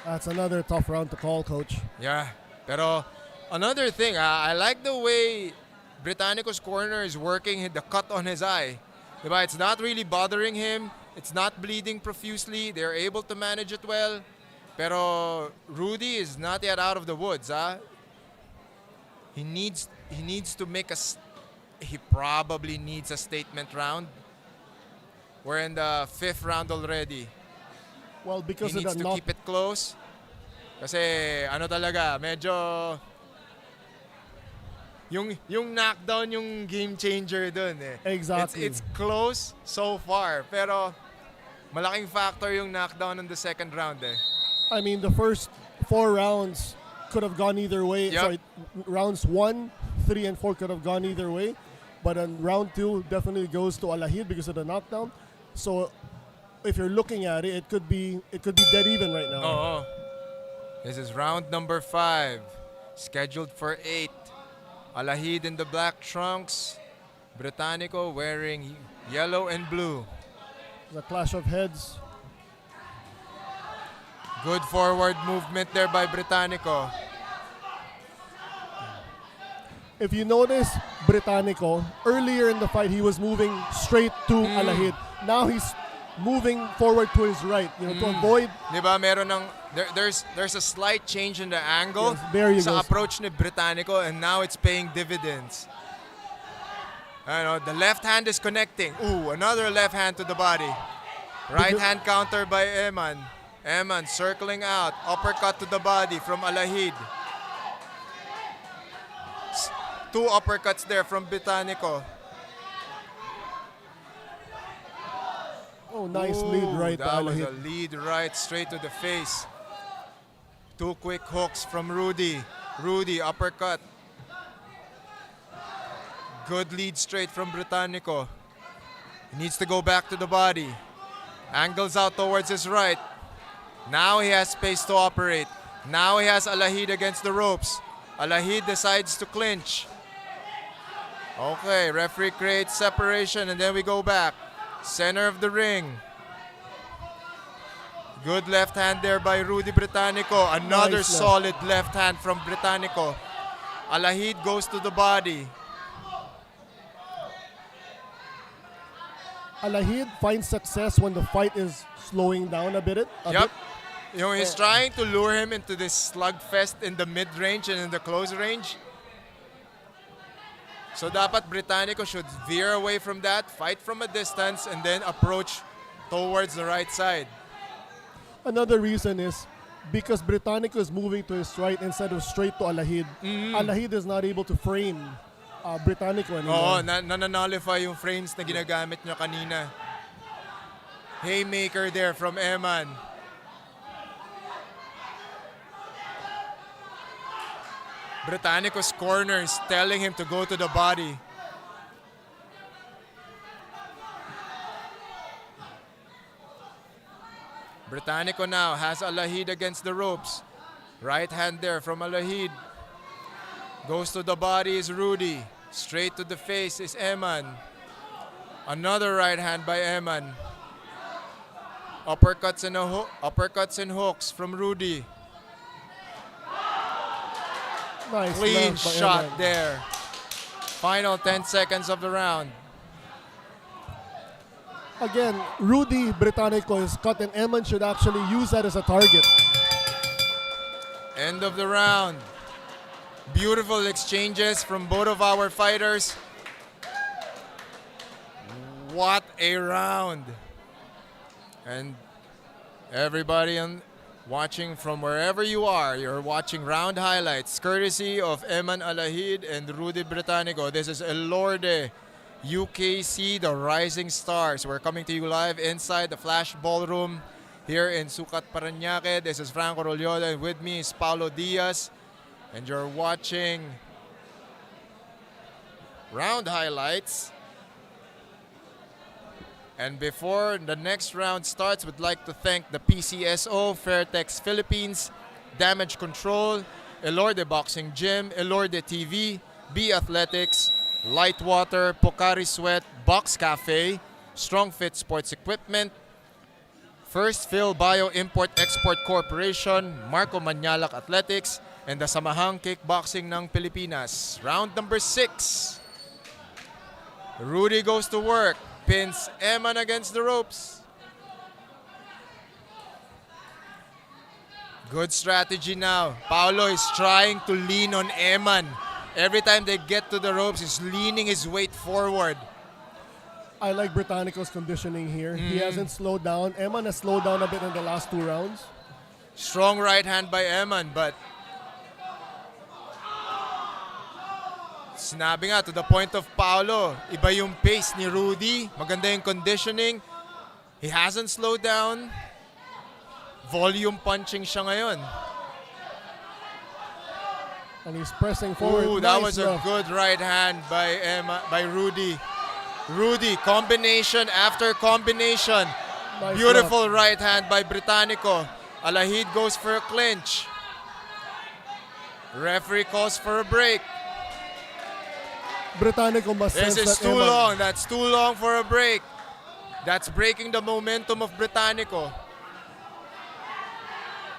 That's another tough round to call, coach. Yeah. Pero another thing, I like the way Britannico's corner is working the cut on his eye. Diba? It's not really bothering him. It's not bleeding profusely. They're able to manage it well. Pero Rudy is not yet out of the woods. He needs to make he probably needs a statement round. We're in the 5th round already. Well, because he of needs the to keep it close. Kasi talaga, medyo yung knockdown yung game changer dun eh. Exactly. It's close so far, pero malaking factor yung knockdown in the 2nd round eh. I mean, the first 4 rounds could have gone either way. Yep. Sorry, rounds 1, 3, and 4 could have gone either way. But on round 2, definitely goes to Alahid because of the knockdown. So if you're looking at it, it could be dead even right now. Oo. This is round number 5, scheduled for 8. Alahid in the black trunks, Britannico wearing yellow and blue. The clash of heads. Good forward movement there by Britannico. If you notice, Britannico, earlier in the fight, he was moving straight to Alahid. Now he's moving forward to his right, to avoid. Diba, there's a slight change in the angle Yes, approach ni Britannico, and now it's paying dividends. The left hand is connecting. Ooh, another left hand to the body. Right hand counter by Eman. Eman circling out. Uppercut to the body from Alahid. 2 uppercuts there from Britannico. Oh, nice lead right by That was Alahid. a lead right straight to the face. 2 quick hooks from Rudy. Rudy, uppercut. Good lead straight from Britannico. He needs to go back to the body. Angles out towards his right. Now he has space to operate. Now he has Alahid against the ropes. Alahid decides to clinch. Okay, referee creates separation and then we go back. Center of the ring. Good left hand there by Rudy Britannico. Another Nice left. solid left hand from Britannico. Alahid goes to the body. Alahid finds success when the fight is slowing down a bit. Yep. You know, he's trying to lure him into this slugfest in the mid-range and in the close range. So dapat Britannico should veer away from that, fight from a distance, and then approach towards the right side. Another reason is because Britannico is moving to his right instead of straight to Alahid. Alahid is not able to frame Britannico Oo, anymore. nananolify yung frames na ginagamit niya kanina. Haymaker there from Eman. Britannico's corner is telling him to go to the body. Britannico now has Alahid against the ropes. Right hand there from Alahid. Goes to the body is Rudy. Straight to the face is Eman. Another right hand by Eman. Uppercuts and hooks from Rudy. Nice Clean left by shot Eman. there. Final 10 seconds of the round. Again, Rudy Britannico is cut and Eman should actually use that as a target. End of the round. Beautiful exchanges from both of our fighters. What a round. And everybody watching from wherever you are, you're watching round highlights courtesy of Eman Alahid and Rudy Britannico. This is ELORDE UKC, the Rising Stars. We're coming to you live inside the Flash Ballroom here in SUCAT, Paranaque. This is Franco Rolioda, and with me is Paulo Diaz. And you're watching round highlights. And before the next round starts, we'd like to thank the PCSO, Fairtex Philippines, Damage Control, ELORDE Boxing Gym, ELORDE TV, B Athletics, Lightwater, Pocari Sweat, Box Cafe, Strong Fit Sports Equipment, First Fill Bio Import-Export Corporation, Marco Manyalak Athletics, and the Samahang Kickboxing ng Pilipinas. Round number 6. Rudy goes to work. Pins Eman against the ropes. Good strategy now. Paulo is trying to lean on Eman. Every time they get to the ropes, he's leaning his weight forward. I like Britannico's conditioning here. He hasn't slowed down. Eman has slowed down a bit in the last 2 rounds. Strong right hand by Eman, but sinabi nga, to the point of Paulo, iba yung pace ni Rudy. Maganda yung conditioning. He hasn't slowed down. Volume punching siya ngayon. And he's pressing forward. Ooh, that Nice was a left. good right hand by Rudy. Rudy, combination after combination. Nice Beautiful right hand by Britannico. Alahid goes for a clinch. Referee calls for a break. Britannico must This sense is that too Eman- long. That's too long for a break. That's breaking the momentum of Britannico.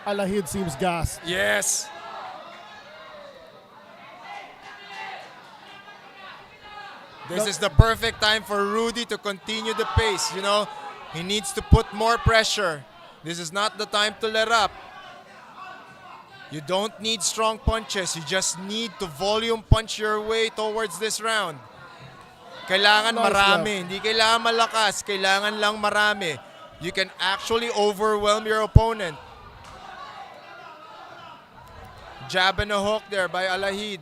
Alahid seems gassed. Yes. This is the perfect time for Rudy to continue the pace. You know, he needs to put more pressure. This is not the time to let up. You don't need strong punches. You just need to volume punch your way towards this round. Kailangan Nice marami. Hindi kailangan malakas. Kailangan lang marami. You can actually overwhelm your opponent. Jab and a hook there by Alahid.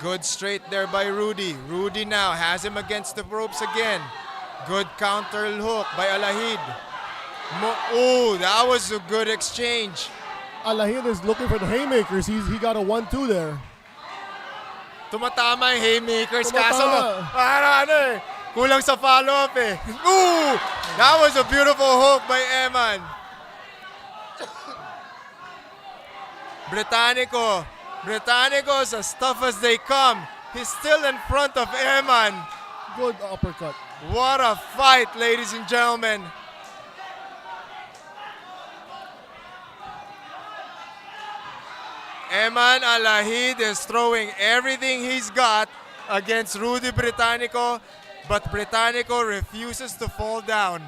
Good straight there by Rudy. Rudy now has him against the ropes again. Good counter hook by Alahid. Oh, that was a good exchange. Alahid is looking for the haymakers. He got a 1-2 there. Tumatama yung haymakers. Tumatama. Kaso, kulang sa follow-up eh. Ooh, that was a beautiful hook by Eman. Britannico's as tough as they come. He's still in front of Eman. Good uppercut. What a fight, ladies and gentlemen. Eman Alahid is throwing everything he's got against Rudy Britannico. but Britannico refuses to fall down.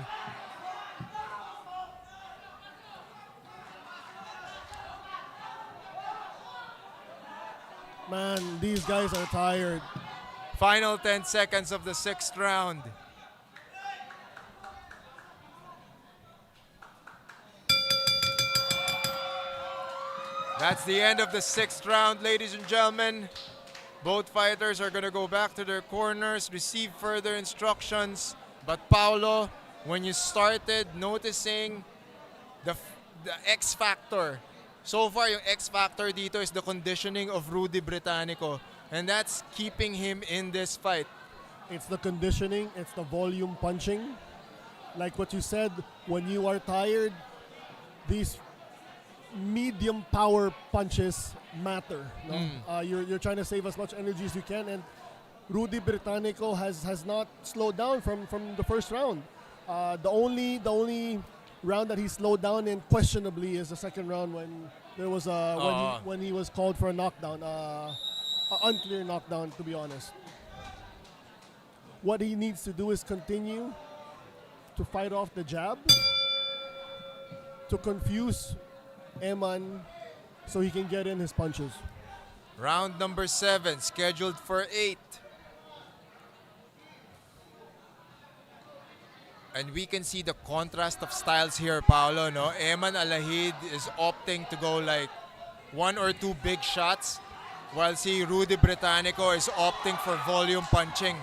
Man, these guys are tired. Final 10 seconds of the 6th round. That's the end of the 6th round, ladies and gentlemen. Both fighters are going to go back to their corners, receive further instructions. But Paolo, when you started noticing the X factor, so far yung X factor dito is the conditioning of Rudy Britannico. And that's keeping him in this fight. It's the conditioning, it's the volume punching. Like what you said, when you are tired, these medium power punches matter. No? You're trying to save as much energy as you can, and Rudy Britannico has not slowed down from the first round. The only round that he slowed down in questionably is the second round when there was when he was called for a knockdown, unclear knockdown, to be honest. What he needs to do is continue to fight off the jab, to confuse Eman so he can get in his punches. Round number 7, scheduled for 8. And we can see the contrast of styles here, Paolo. No? Eman Alahid is opting to go like 1 or 2 big shots, while Rudy Britannico is opting for volume punching.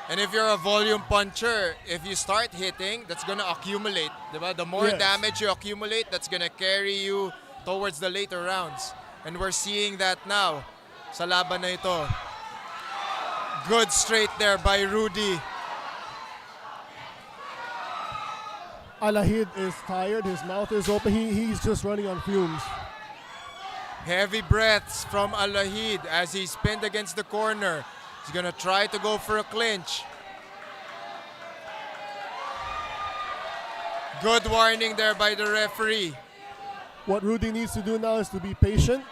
And if you're a volume puncher, if you start hitting, that's going to accumulate. Diba? The more damage you accumulate, that's going to carry you towards the later rounds. And we're seeing that now sa laban na ito. Good straight there by Rudy. Alahid is tired, his mouth is open, he's just running on fumes. Heavy breaths from Alahid as he's pinned against the corner. He's gonna try to go for a clinch. Good warning there by the referee. What Rudy needs to do now is to be patient,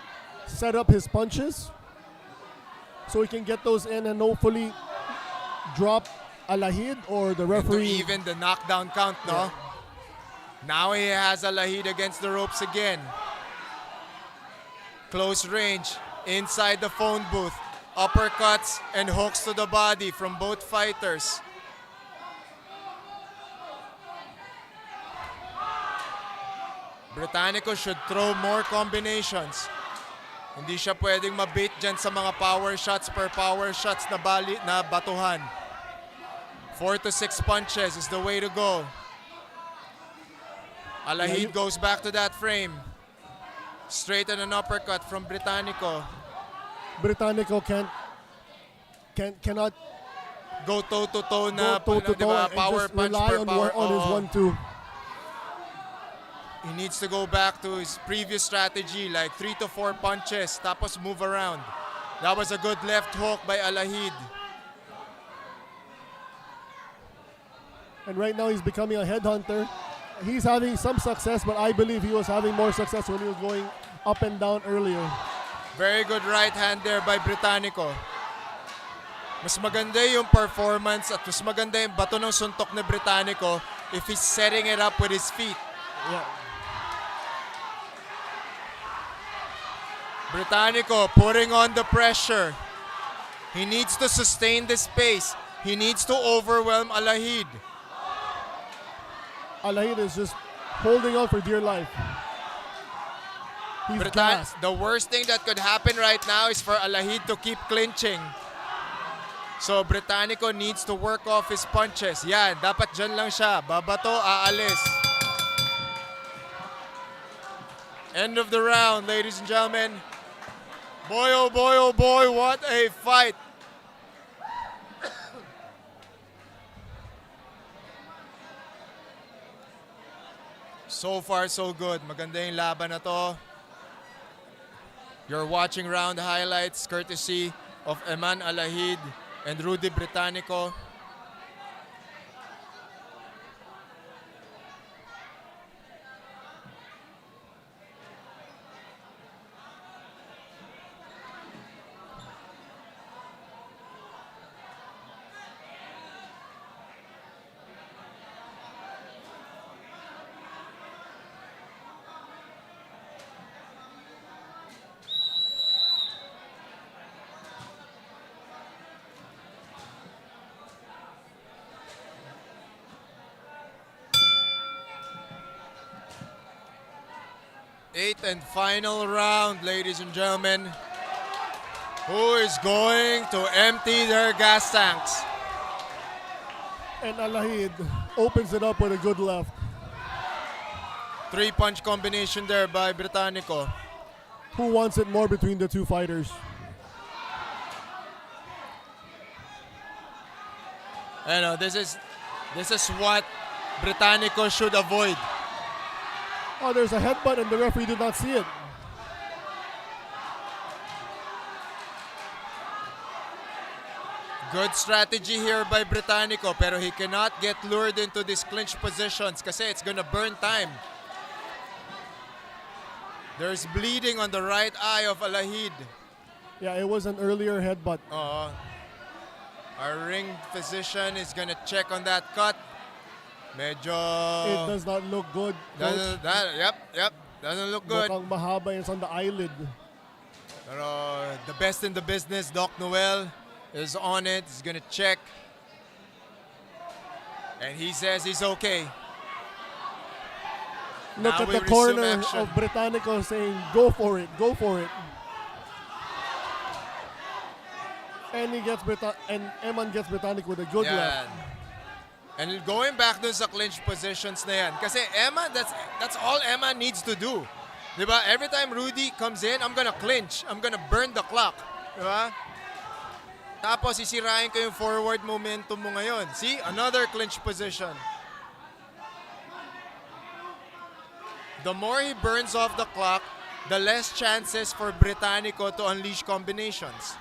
set up his punches so he can get those in and hopefully drop Alahid or the referee. Into even the knockdown count, no? Yeah. Now he has Alahid against the ropes again. Close range, inside the phone booth. Uppercuts and hooks to the body from both fighters. Britannico should throw more combinations. Hindi siya pwedeng mabait dyan sa mga power shots per power shots na batuhan. 4 to 6 punches is the way to go. Alahid goes back to that frame. Straight and an uppercut from Britannico. Britannico cannot go toe-to-toe na toe-to-toe power and just punch rely per on, power. on his 1-2. He needs to go back to his previous strategy, like 3 to 4 punches, tapos move around. That was a good left hook by Alahid. And right now he's becoming a headhunter. He's having some success, but I believe he was having more success when he was going up and down earlier. Very good right hand there by Britannico. Mas maganda yung performance at mas maganda yung bato ng suntok ni Britannico if he's setting it up with his feet. Yeah. Britannico putting on the pressure. He needs to sustain this pace. He needs to overwhelm Alahid. Alahid is just holding on for dear life. He's gassed. The worst thing that could happen right now is for Alahid to keep clinching. So Britannico needs to work off his punches. Yan, dapat dyan lang siya. Babato, aalis. End of the round, ladies and gentlemen. Boy, oh boy, oh boy, what a fight. So far, so good. Maganda yung laban na to. You're watching round highlights courtesy of Eman Alahid and Rudy Britannico. Eighth and final round, ladies and gentlemen. Who is going to empty their gas tanks? And Alahid opens it up with a good left. Three-punch combination there by Britannico. Who wants it more between the two fighters? I know, this is what Britannico should avoid. Oh, there's a headbutt and the referee did not see it. Good strategy here by Britannico, pero he cannot get lured into these clinch positions kasi it's gonna burn time. There's bleeding on the right eye of Alahid. Yeah, it was an earlier headbutt. Our ring physician is gonna check on that cut. Medyo... It does not look good, Coach. Yep. Doesn't look good. Mukhang mahaba, it's on the eyelid. Pero the best in the business, Doc Noel, is on it. He's gonna check. And he says he's okay. Look Now at we the resume corner action. of Britannico saying, go for it, go for it. And he gets and Eman gets Britannico with a good left. And going back dun sa clinch positions na yan. Kasi Eman, that's all Eman needs to do. Diba? Every time Rudy comes in, I'm gonna clinch. I'm gonna burn the clock. Diba? Tapos sisirain ko yung forward momentum mo ngayon. See? Another clinch position. The more he burns off the clock, the less chances for Britannico to unleash combinations.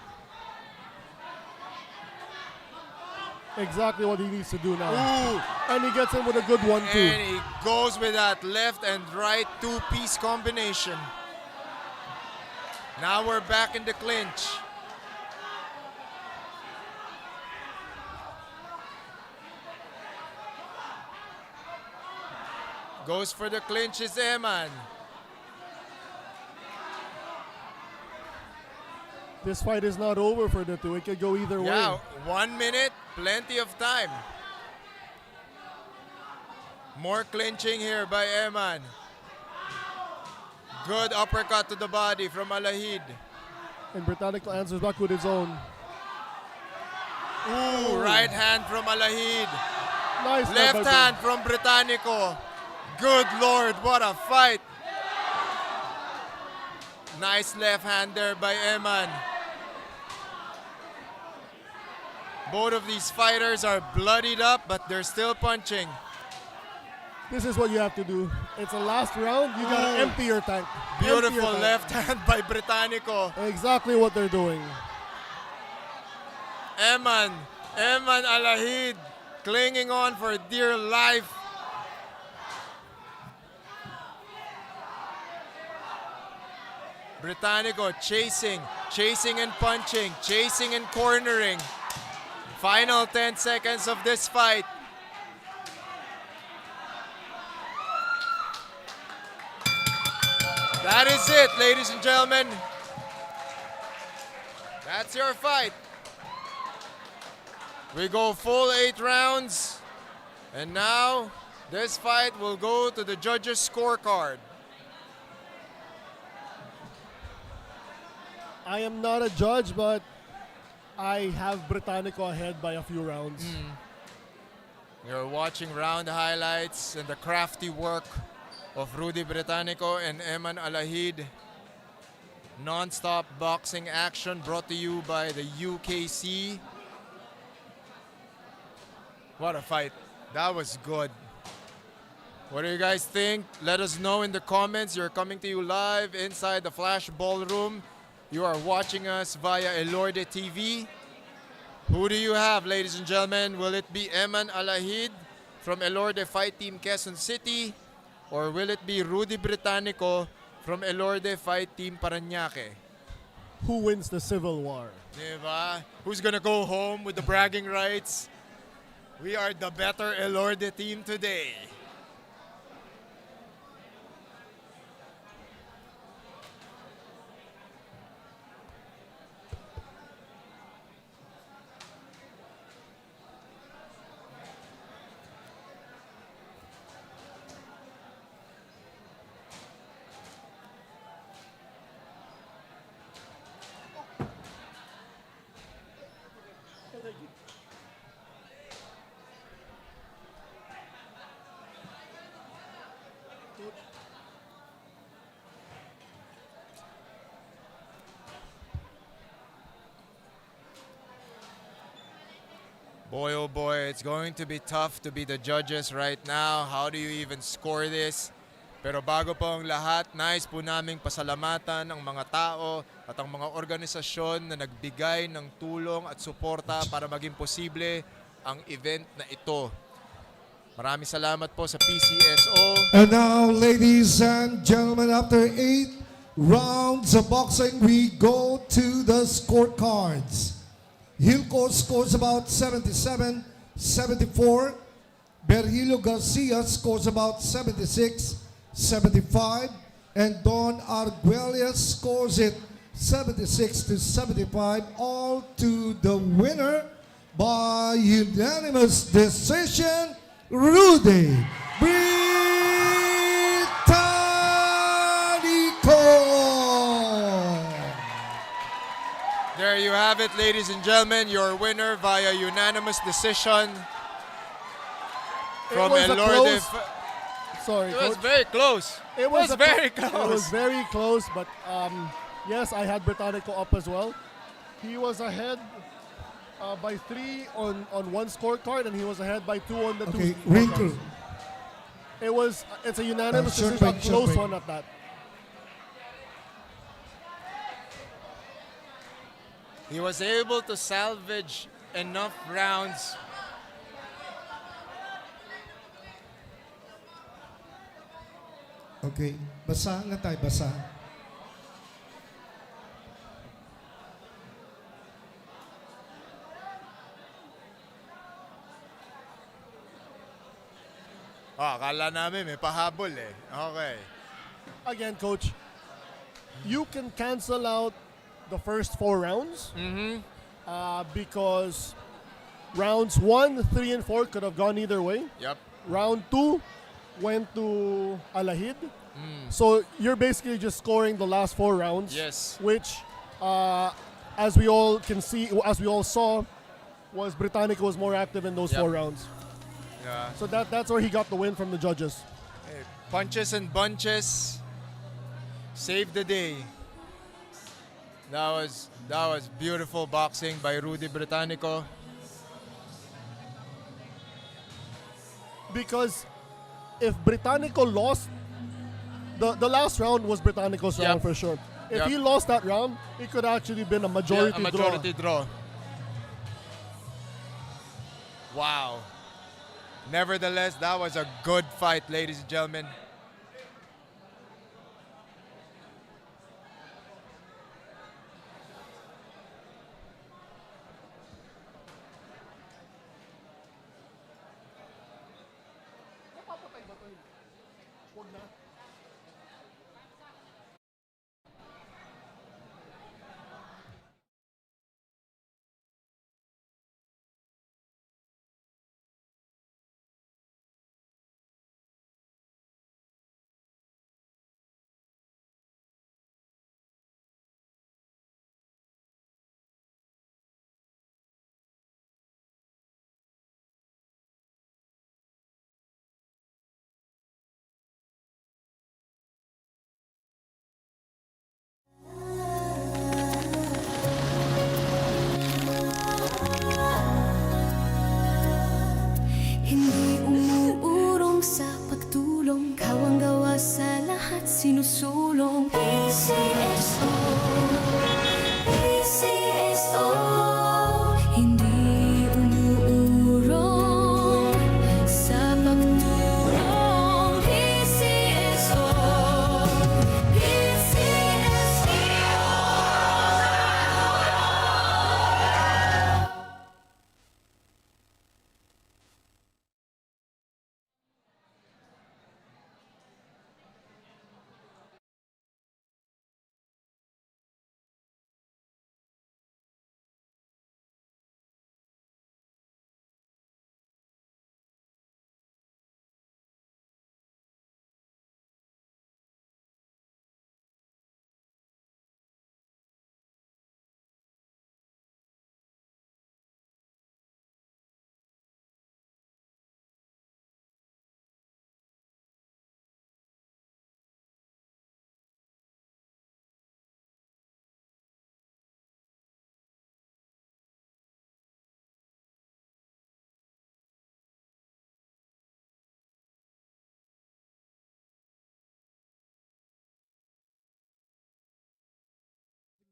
Exactly what he needs to do now. Ooh. And he gets him with a good one too. And he goes with that left and right two-piece combination. Now we're back in the clinch. Goes for the clinch is Eman. This fight is not over for the two. It could go either Yeah, way. 1 minute, plenty of time. More clinching here by Eman. Good uppercut to the body from Alahid. And Britannico answers back with his own. Ooh, right hand from Alahid. Nice Left hand from Britannico. Good Lord, what a fight. Nice left hand there by Eman. Both of these fighters are bloodied up, but they're still punching. This is what you have to do. It's a last round. You gotta empty your tank. Beautiful Empty your tank. left hand by Britannico. Exactly what they're doing. Eman Alahid clinging on for dear life. Britannico chasing and punching, chasing and cornering. Final 10 seconds of this fight. That is it, ladies and gentlemen. That's your fight. We go full 8 rounds. And now, this fight will go to the judges' scorecard. I am not a judge, but I have Britannico ahead by a few rounds. You're watching round highlights and the crafty work of Rudy Britannico and Eman Alahid. Non-stop boxing action brought to you by the UKC. What a fight. That was good. What do you guys think? Let us know in the comments. You're coming to you live inside the Flash Ballroom. You are watching us via ELORDE TV. Who do you have, ladies and gentlemen? Will it be Eman Alahid from ELORDE Fight Team Quezon City? Or will it be Rudy Britannico from ELORDE Fight Team Paranaque? Who wins the Civil War? Diba? Who's gonna go home with the bragging rights? We are the better ELORDE team today. Boy, oh boy, it's going to be tough to be the judges right now. How do you even score this? Pero bago po ang lahat, nais po naming pasalamatan ang mga tao at ang mga organisasyon na nagbigay ng tulong at suporta para maging posible ang event na ito. Maraming salamat po sa PCSO. And now, ladies and gentlemen, after 8 rounds of boxing, we go to the scorecards. Hilco scores about 77-74. Berhilio Garcia scores about 76-75. And Don Arguelles scores it 76-75. All to the winner by unanimous decision, Rudy Britannico. There you have it, ladies and gentlemen, your winner via unanimous decision from was a ELORDE. close- Sorry, It was Coach. very close. It was very It was close. very close, but yes, I had Britannico up as well. He was ahead by 3 on one scorecard, and he was ahead by 2 on the Okay, two. Wrinkle. It's a unanimous Short decision, break, a short close break. one at that. He was able to salvage enough rounds. Okay, basa na tayo, basa. Akala namin may pahabol eh. Okay. Again, Coach, you can cancel out the first 4 rounds because rounds 1, 3, and 4 could have gone either way. Yep. Round 2 went to Alahid. So you're basically just scoring the last 4 rounds. Yes. Which, as we all can see, as we all saw, was Britannico was more active in those Yep. 4 rounds. Yeah. So that's where he got the win from the judges. Hey, punches and bunches saved the day. That was beautiful boxing by Rudy Britannico. Because if Britannico lost, the last round was Britannico's round Yep. for sure. If Yep. he lost that round, it could actually been a majority, Yeah, a majority draw. Wow. Nevertheless, that was a good fight, ladies and gentlemen. Hindi umuurong sa pagtulong, kawang gawa sa lahat sinusulong. PCSO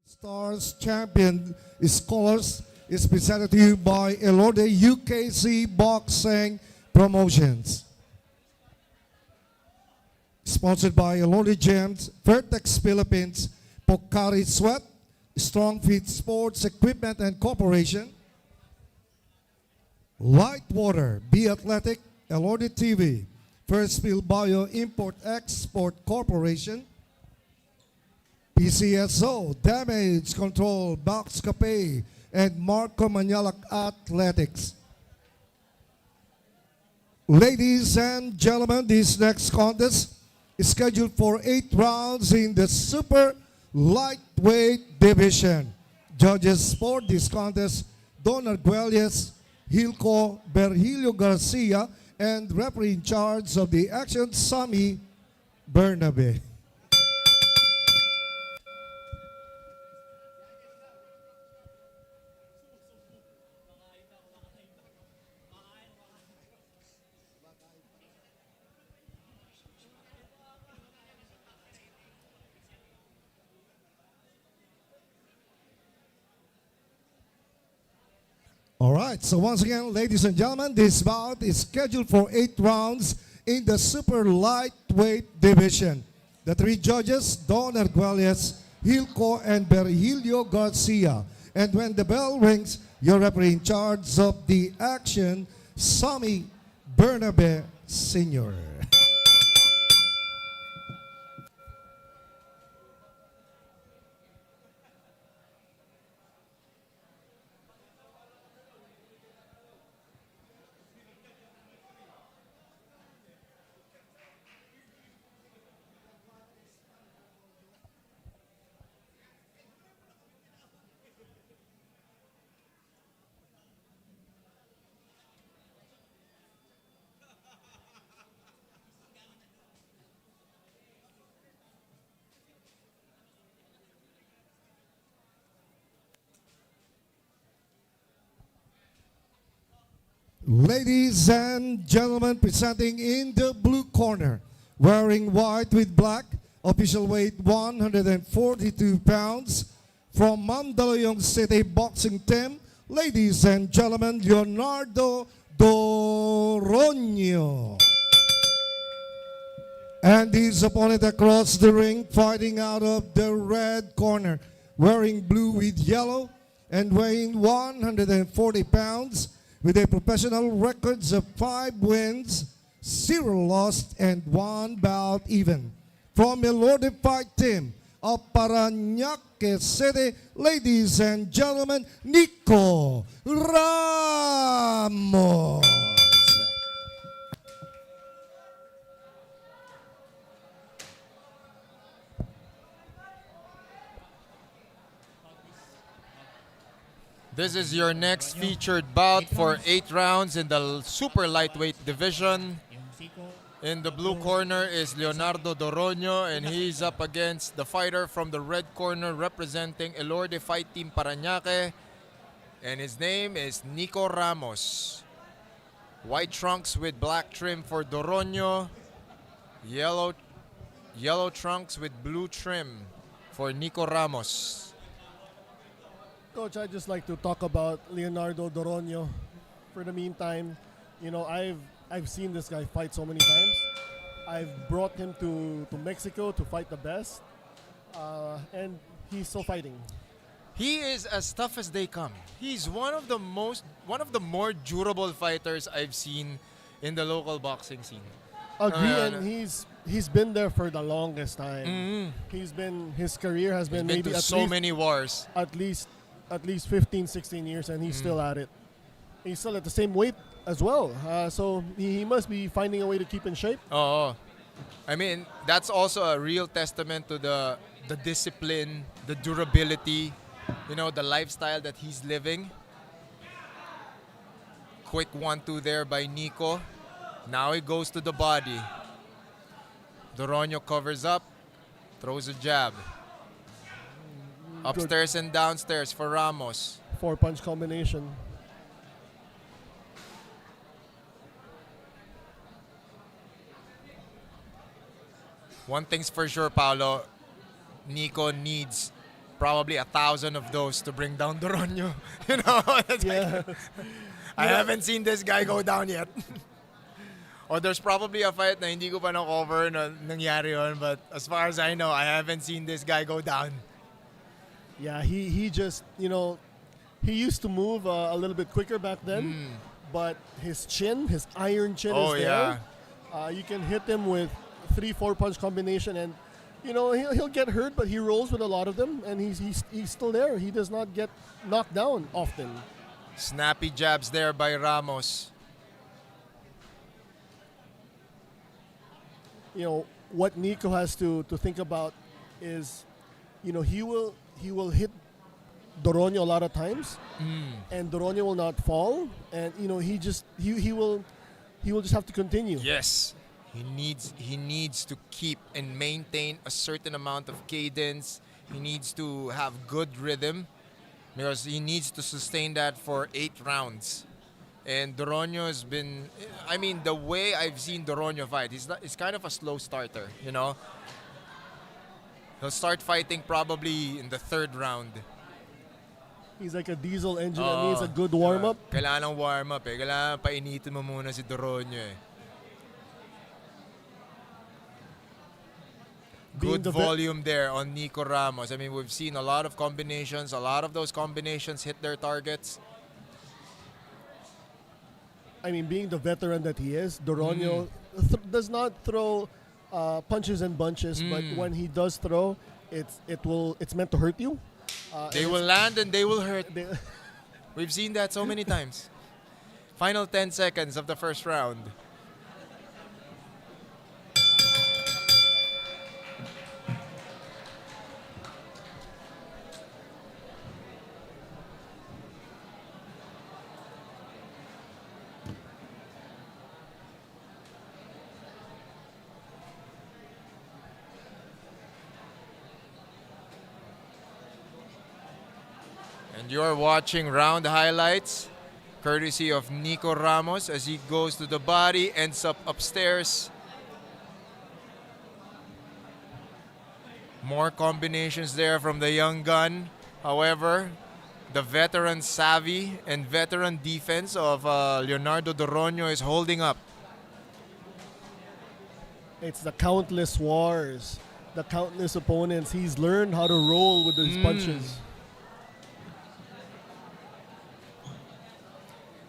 Stars Champion Scholars is presented to you by ELORDE UKC Boxing Promotions. Sponsored by ELORDE Gems, Vertex Philippines, Pocari Sweat, Strong Feet Sports Equipment and Corporation, Light Water, Be Athletic, ELORDE TV, First Field Bio Import Export Corporation, PCSO, Damage Control, Box Cafe, and Marco Manalac Athletics. Ladies and gentlemen, this next contest is scheduled for 8 rounds in the super lightweight division. Judges for this contest, Don Arguelles, Hilco Berhilio Garcia, and referee in charge of the action, Sammy Bernabe. All right, so once again, ladies and gentlemen, this bout is scheduled for 8 rounds in the super lightweight division. The 3 judges, Don Arguelles, Hilco, and Berhilio Garcia. And when the bell rings, your referee in charge of the action, Sammy Bernabe Sr. Ladies and gentlemen, presenting in the blue corner, wearing white with black, official weight 142 pounds, from Mandaluyong City Boxing Team, ladies and gentlemen, Leonardo Doronio. And his opponent across the ring, fighting out of the red corner, wearing blue with yellow and weighing 140 pounds, with a professional records of 5 wins, 0 lost, and 1 bout even. From ELORDE Fight Team of Paranaque City, ladies and gentlemen, Nico Ramos. This is your next featured bout for 8 rounds in the super lightweight division. In the blue corner is Leonardo Doronio, and he's up against the fighter from the red corner representing ELORDE Fight Team Paranaque, and his name is Nico Ramos. White trunks with black trim for Doronio, yellow trunks with blue trim for Nico Ramos. Coach, I'd just like to talk about Leonardo Doronio. For the meantime, you know, I've seen this guy fight so many times. I've brought him to Mexico to fight the best, and he's still fighting. He is as tough as they come. He's one of the more durable fighters I've seen in the local boxing scene. Agree, and he's been there for the longest time. His career has been maybe to so many wars. At least 15, 16 years, and he's still at it. He's still at the same weight as well. So he must be finding a way to keep in shape. Oh, I mean, that's also a real testament to the discipline, the durability, you know, the lifestyle that he's living. Quick 1-2 there by Nico. Now he goes to the body. Doronio covers up, throws a jab. Upstairs and downstairs for Ramos. 4-punch combination. One thing's for sure, Paolo. Nico needs probably 1,000 of those to bring down Doronio. You know, it's Yeah. like, I haven't seen this guy go down yet. Or there's probably a fight na hindi ko pa na-cover na nangyari yun, but as far as I know, I haven't seen this guy go down. Yeah, he just, you know, he used to move a little bit quicker back then, but his iron chin Oh, is yeah. there. You can hit him with 3-4 punch combination, and you know he'll get hurt, but he rolls with a lot of them, and he's still there. He does not get knocked down often. Snappy jabs there by Ramos. You know what Nico has to think about is, you know, he will hit Doronio a lot of times, and Doronio will not fall, and you know he will just have to continue. Yes. He needs to keep and maintain a certain amount of cadence. He needs to have good rhythm because he needs to sustain that for 8 rounds. And Doronio has been, I mean, the way I've seen Doronio fight, he's kind of a slow starter, you know? He'll start fighting probably in the 3rd round. He's like a diesel engine that needs a good warm-up. Kailangan ng warm-up eh. Kailangan painitin mo muna si Doronio eh. Good volume there on Nico Ramos. I mean, we've seen a lot of combinations. A lot of those combinations hit their targets. I mean, being the veteran that he is, Doronio does not throw punches and bunches, but when he does throw, it's meant to hurt you. They will land and they will hurt. We've seen that so many times. Final 10 seconds of the first round. And you're watching round highlights, courtesy of Nico Ramos as he goes to the body, ends up upstairs. More combinations there from the young gun. However, the veteran savvy and veteran defense of Leonardo Doronio is holding up. It's the countless wars, the countless opponents. He's learned how to roll with those punches.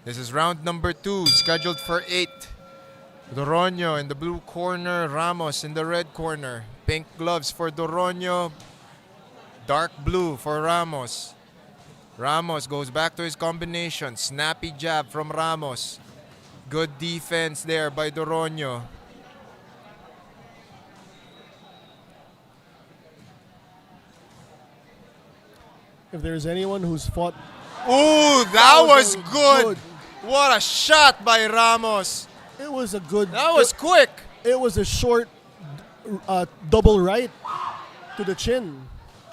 This is round number 2, scheduled for 8. Doronio in the blue corner, Ramos in the red corner. Pink gloves for Doronio, dark blue for Ramos. Ramos goes back to his combination. Snappy jab from Ramos. Good defense there by Doronio. If there's anyone who's fought... Ooh, that was good. What a shot by Ramos. It was a good... That was quick. It was a short double right to the chin.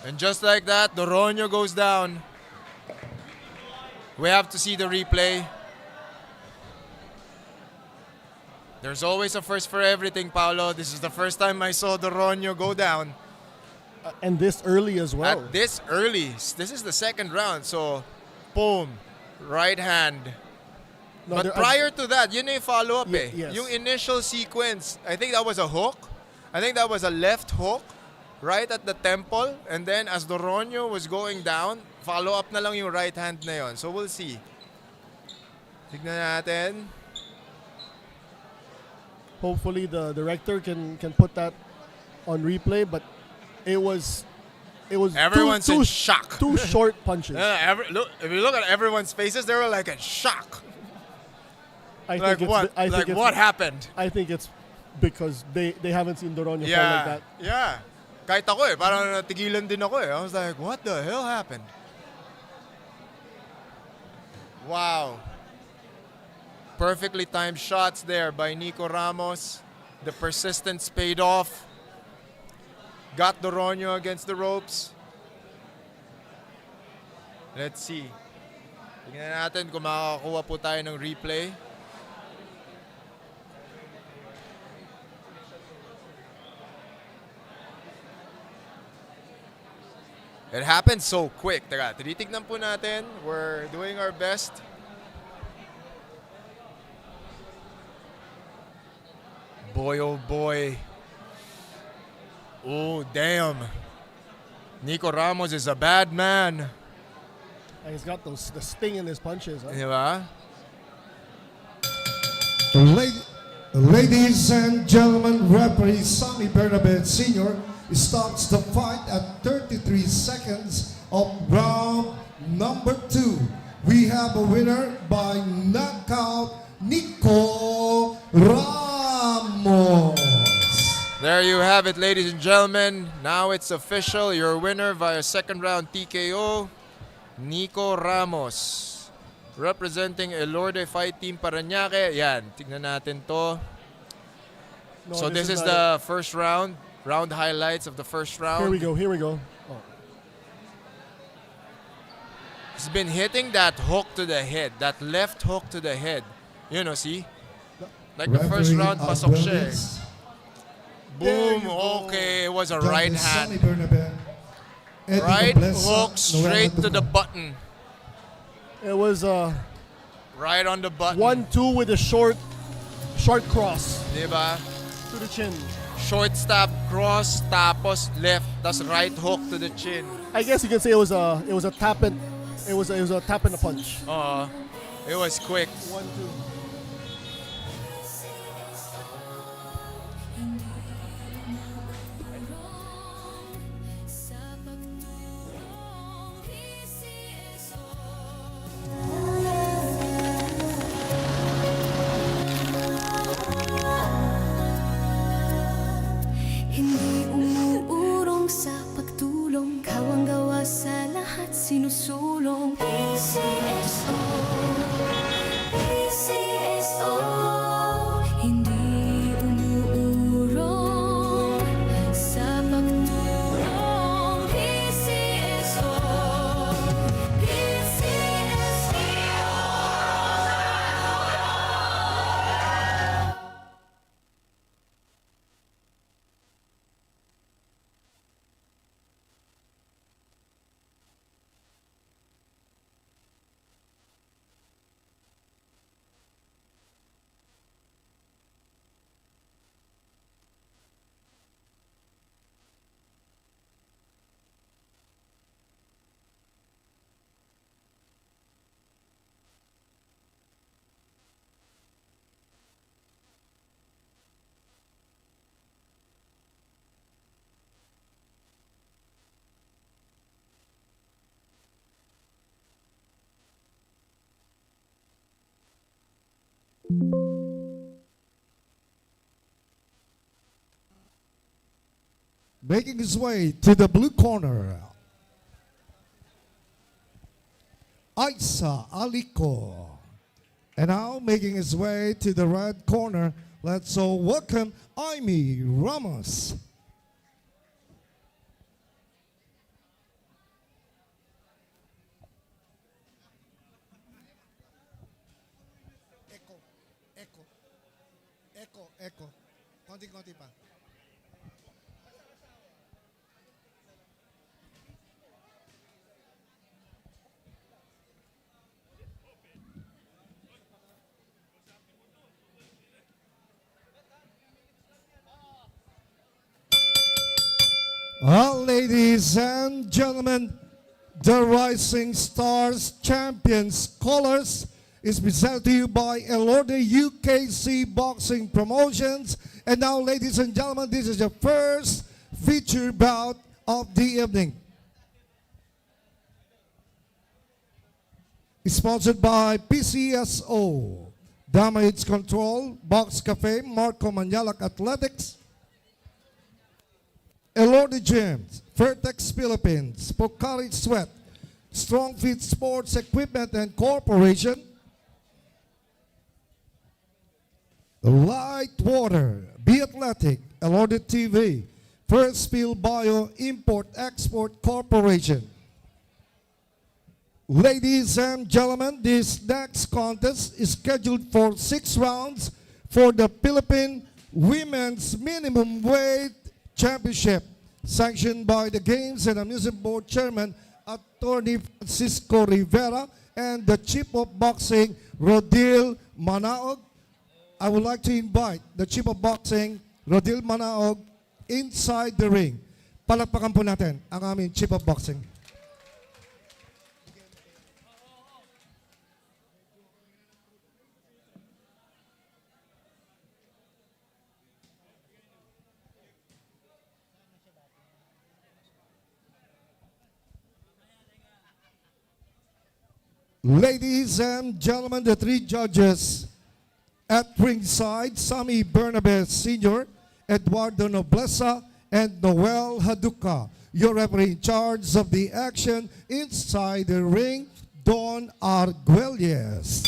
And just like that, Doronio goes down. We have to see the replay. There's always a first for everything, Paolo. This is the first time I saw Doronio go down. And this early as well. At this early. This is the 2nd round. So, boom. Right hand. No, but prior to that, yun yung follow-up eh. Yes. Yung initial sequence, I think that was a hook. I think that was a left hook right at the temple. And then as Doronio was going down, follow-up na lang yung right hand na yun. So we'll see. Tignan natin. Hopefully the director can put that on replay, but it was Everyone's in shock. 2 short punches. Look, if you look at everyone's faces, they were like in shock. Like what? What happened? I think it's because they haven't seen Doronio fall like that. Yeah. Kahit ako eh, parang natigilan din ako eh. I was like, what the hell happened? Wow. Perfectly timed shots there by Nico Ramos. The persistence paid off. Got Doronio against the ropes. Let's see. Tingnan natin kung makakakuha po tayo ng replay. It happened so quick. Teka, tinitignan po natin. We're doing our best. Boy, oh boy. Oh, damn. Nico Ramos is a bad man. And he's got the sting in his punches. Huh? Diba? Ladies and gentlemen, referee Sammy Bernabet Sr. starts the fight at 33 seconds of round number 2. We have a winner by knockout, Nico Ramos. There you have it, ladies and gentlemen. Now it's official. Your winner via second round TKO, Nico Ramos. Representing ELORDE Fight Team Paranaque. Yan, tignan natin to. No, So this is the first round. Round highlights of the first round. Here we go. Oh. He's been hitting that hook to the head, that left hook to the head. You know, see? Like the first round, pasok siya. Boom, okay, it was a right hand. Right hook straight to the button. It was Right on the button. 1-2 with a short cross Diba? to the chin. Short stab cross, tapos left, that's right hook to the chin. I guess you can say it was a tap and it was a tap and a punch. It was quick. 1-2. Hindi umuurong sa pagtulong, kawang gawa sa lahat sinusulong. PCSO, PCSO. Hindi umuurong sa pagtulong. PCSO, PCSO. Making his way to the blue corner, Isa Aliko. And now making his way to the red corner, let's all welcome Amy Ramos. Echo. Konti pa. Well, ladies and gentlemen, the Rising Stars Champions Colors is presented to you by ELORDE UKC Boxing Promotions. And now, ladies and gentlemen, this is the first feature bout of the evening. Sponsored by PCSO, Damage Control, Box Cafe, Marco Manalac Athletics, ELORDE Gyms, Vertex Philippines, Pocari Sweat, Strong Fit Sports Equipment and Corporation, Light Water, Be Athletic, ELORDE TV, First Field Bio Import Export Corporation. Ladies and gentlemen, this next contest is scheduled for 6 rounds for the Philippine Women's Minimum Weight Championship. sanctioned by the Games and Amusement Board Chairman, Attorney Francisco Rivera, and the Chief of Boxing, Rodil Manaog. I would like to invite the Chief of Boxing, Rodil Manaog, inside the ring. Palakpakan po natin ang aming Chief of Boxing. Ladies and gentlemen, the three judges at ringside, Sammy Bernabe Sr., Eduardo Nobleza, and Noel Haduka. Your referee in charge of the action inside the ring, Don Arguelles.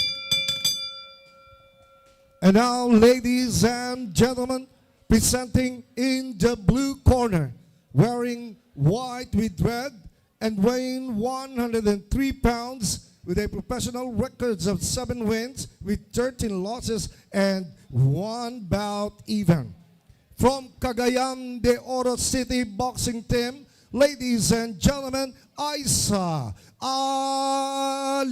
And now, ladies and gentlemen, presenting in the blue corner, wearing white with red and weighing 103 pounds, with a professional records of 7 wins with 13 losses and 1 bout even. From Cagayan de Oro City Boxing Team, ladies and gentlemen, Isa Alico.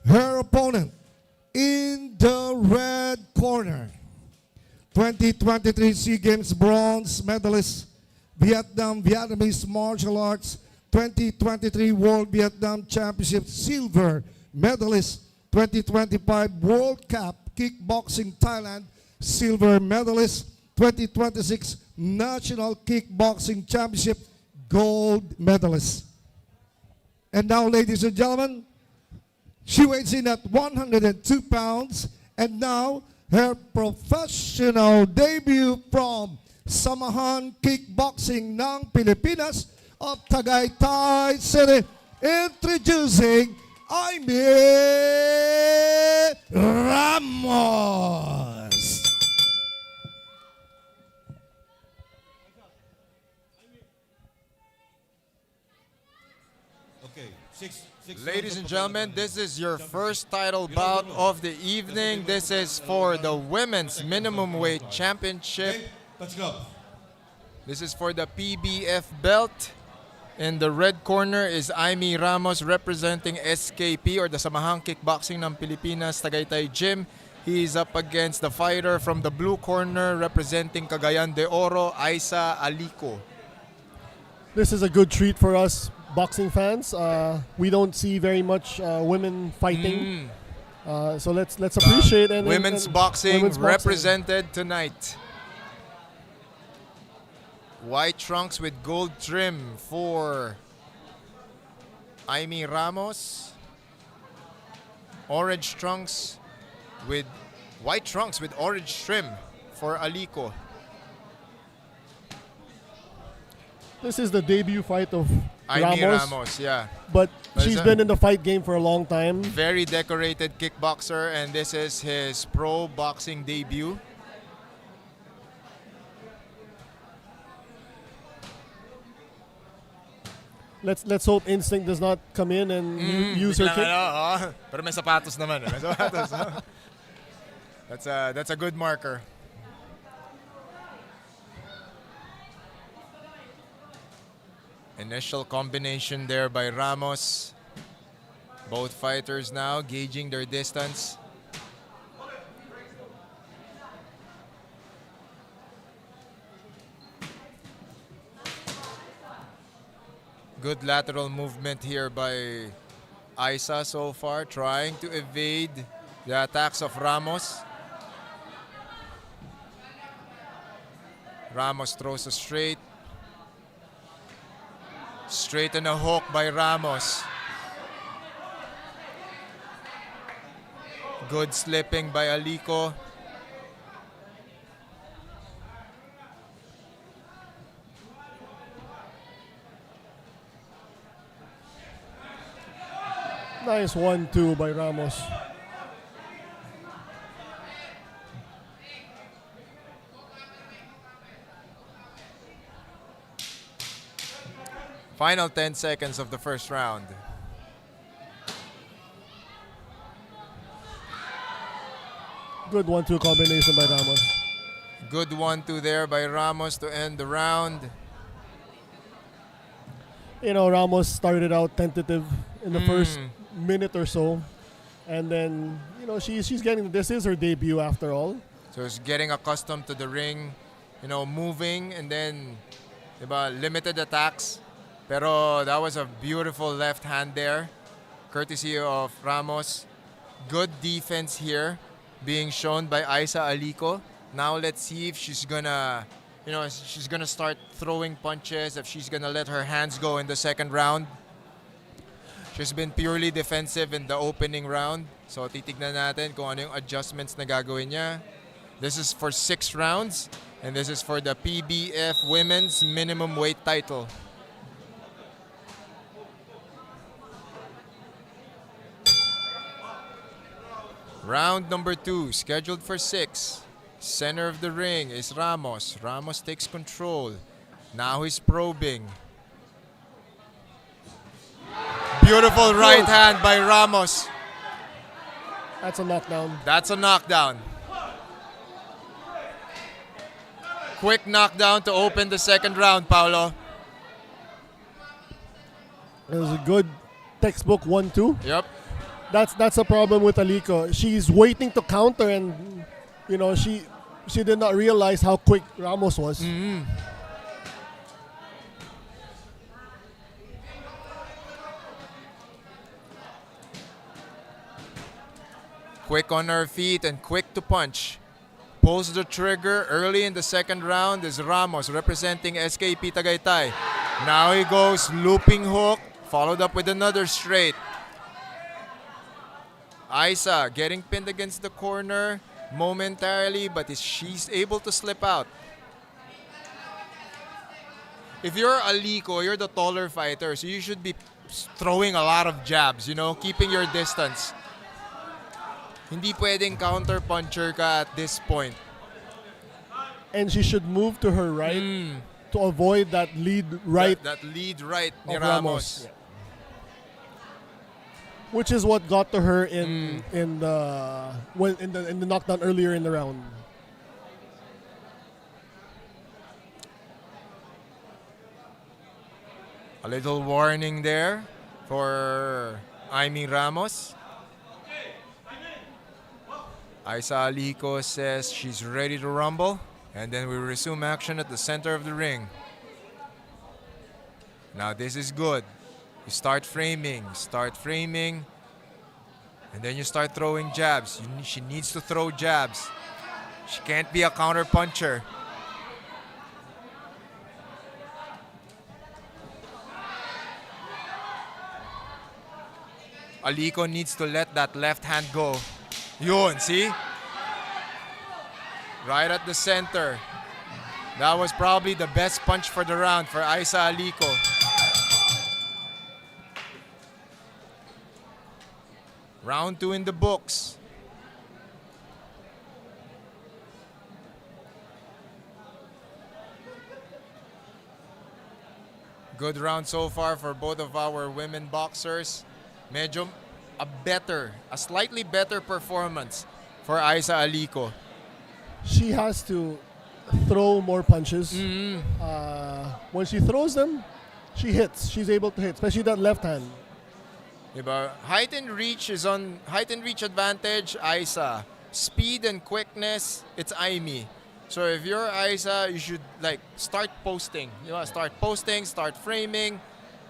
Her opponent in the red corner, 2023 SEA Games bronze medalist, Vietnamese Martial Arts 2023 World Vietnam Championship silver medalist, 2025 World Cup Kickboxing Thailand silver medalist, 2026 National Kickboxing Championship gold medalist. And now, ladies and gentlemen, she weighs in at 102 pounds, and now her professional debut from Samahan Kickboxing ng Pilipinas of Tagaytay City, introducing Aimee Ramos. Ladies and gentlemen, this is your first title bout of the evening. This is for the Women's Minimum Weight Championship. Let's go. This is for the PBF belt. In the red corner is Aimee Ramos representing SKP, or the Samahang Kickboxing ng Pilipinas, Tagaytay Gym. He is up against the fighter from the blue corner representing Cagayan de Oro, Isa Alico. This is a good treat for us boxing fans. We don't see very much women fighting. So let's appreciate and women's boxing represented tonight. White trunks with gold trim for Aimee Ramos. Orange trunks with white trunks with orange trim for Alico. This is the debut fight of Aimee Ramos, yeah. But she's been in the fight game for a long time. Very decorated kickboxer, and this is his pro boxing debut. Let's hope instinct does not come in and use her kick. Pero may sapatos naman. May sapatos. That's a good marker. Initial combination there by Ramos. Both fighters now gauging their distance. Good lateral movement here by Isa so far, trying to evade the attacks of Ramos. Ramos throws a straight. Straight and a hook by Ramos. Good slipping by Alico. Nice 1-2 by Ramos. Final 10 seconds of the first round. Good 1-2 combination by Ramos. Good 1-2 there by Ramos to end the round. You know, Ramos started out tentative in the first minute or so. And then, you know, she's getting, this is her debut after all. So it's getting accustomed to the ring, you know, moving and then, diba, limited attacks. Pero that was a beautiful left hand there, courtesy of Ramos. Good defense here being shown by Aisa Alico. Now let's see if she's gonna, you know, she's gonna start throwing punches, if she's gonna let her hands go in the second round. She's been purely defensive in the opening round. So titignan natin kung ano yung adjustments na gagawin niya. This is for 6 rounds and this is for the PBF Women's Minimum Weight title. Round number 2, scheduled for 6. Center of the ring is Ramos. Ramos takes control. Now he's probing. Beautiful right hand by Ramos. That's a knockdown. That's a knockdown. Quick knockdown to open the second round, Paolo. It was a good textbook 1-2. Yep. That's a problem with Alico. She's waiting to counter and, you know, she did not realize how quick Ramos was. Quick on her feet and quick to punch. Pulls the trigger early in the second round is Ramos representing SKP Tagaytay. Now he goes looping hook, followed up with another straight. Aisa getting pinned against the corner momentarily, but she's able to slip out. If you're Alico, you're the taller fighter, so you should be throwing a lot of jabs, you know, keeping your distance. Hindi pwedeng counter puncher ka at this point. And she should move to her right to avoid that lead right. That lead right ni of Ramos. Yeah. Which is what got to her in the knockdown earlier in the round. A little warning there for Amy Ramos. Aisa Alico says she's ready to rumble. And then we resume action at the center of the ring. Now this is good. You start framing, and then you start throwing jabs. She needs to throw jabs. She can't be a counter puncher. Alico needs to let that left hand go. Yun, see? Right at the center. That was probably the best punch for the round for Aisa Alico. Round 2 in the books. Good round so far for both of our women boxers. Medyo a slightly better performance for Aisa Alico. She has to throw more punches. When she throws them, she hits. She's able to hit, especially that left hand. Diba? Height and reach advantage, Aisa. Speed and quickness, it's Aimee. So if you're Aisa, you should like start posting. Start framing,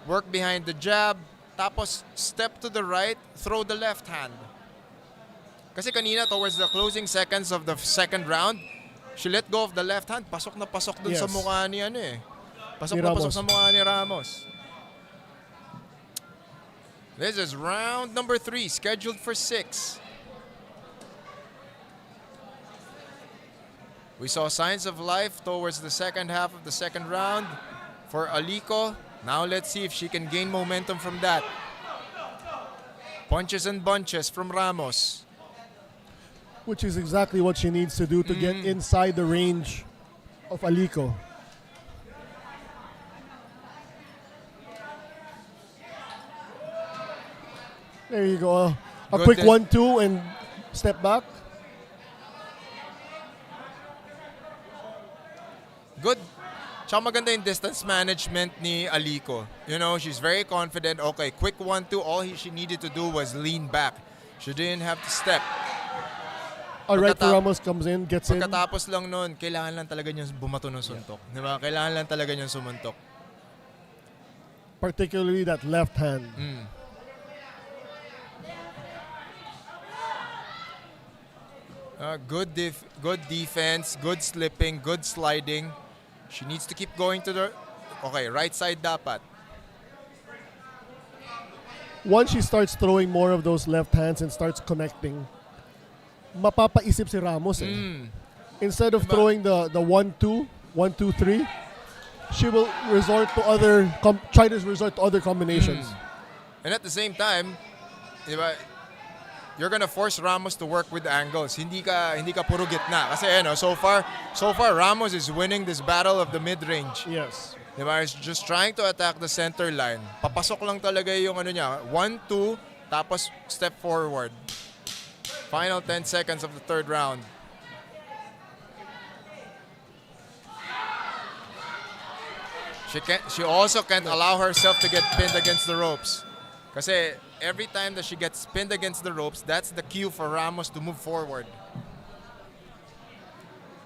work behind the jab, tapos step to the right, throw the left hand. Kasi kanina towards the closing seconds of the second round, she let go of the left hand, pasok na pasok dun sa mukha ni pasok sa mukha ni Ramos. This is round number 3, scheduled for 6. We saw signs of life towards the second half of the second round for Alico. Now let's see if she can gain momentum from that. Punches and bunches from Ramos. Which is exactly what she needs to do to get inside the range of Alico. There you go. A quick 1-2 and step back. Good. Tsaka maganda yung distance management ni Aliko. You know, she's very confident. Okay, quick 1-2. All she needed to do was lean back. She didn't have to step. Alright, Ramos comes in, gets in. Pagkatapos lang nun, kailangan lang talaga niyang bumato ng suntok. Di ba? Kailangan lang talaga niyang sumuntok. Particularly that left hand. Good defense, good slipping, good sliding. She needs to keep going to the... Okay, right side dapat. Once she starts throwing more of those left hands and starts connecting, mapapaisip si Ramos eh. Instead of throwing the 1-2, 1-2-3, she will resort to try to resort to other combinations. And at the same time, diba, you're gonna force Ramos to work with angles. Hindi ka puro gitna. Kasi so far Ramos is winning this battle of the mid-range. Yes. Diba? He's just trying to attack the center line. Papasok lang talaga yung niya. 1-2, tapos step forward. Final 10 seconds of the third round. She also can't allow herself to get pinned against the ropes. Kasi every time that she gets pinned against the ropes, that's the cue for Ramos to move forward.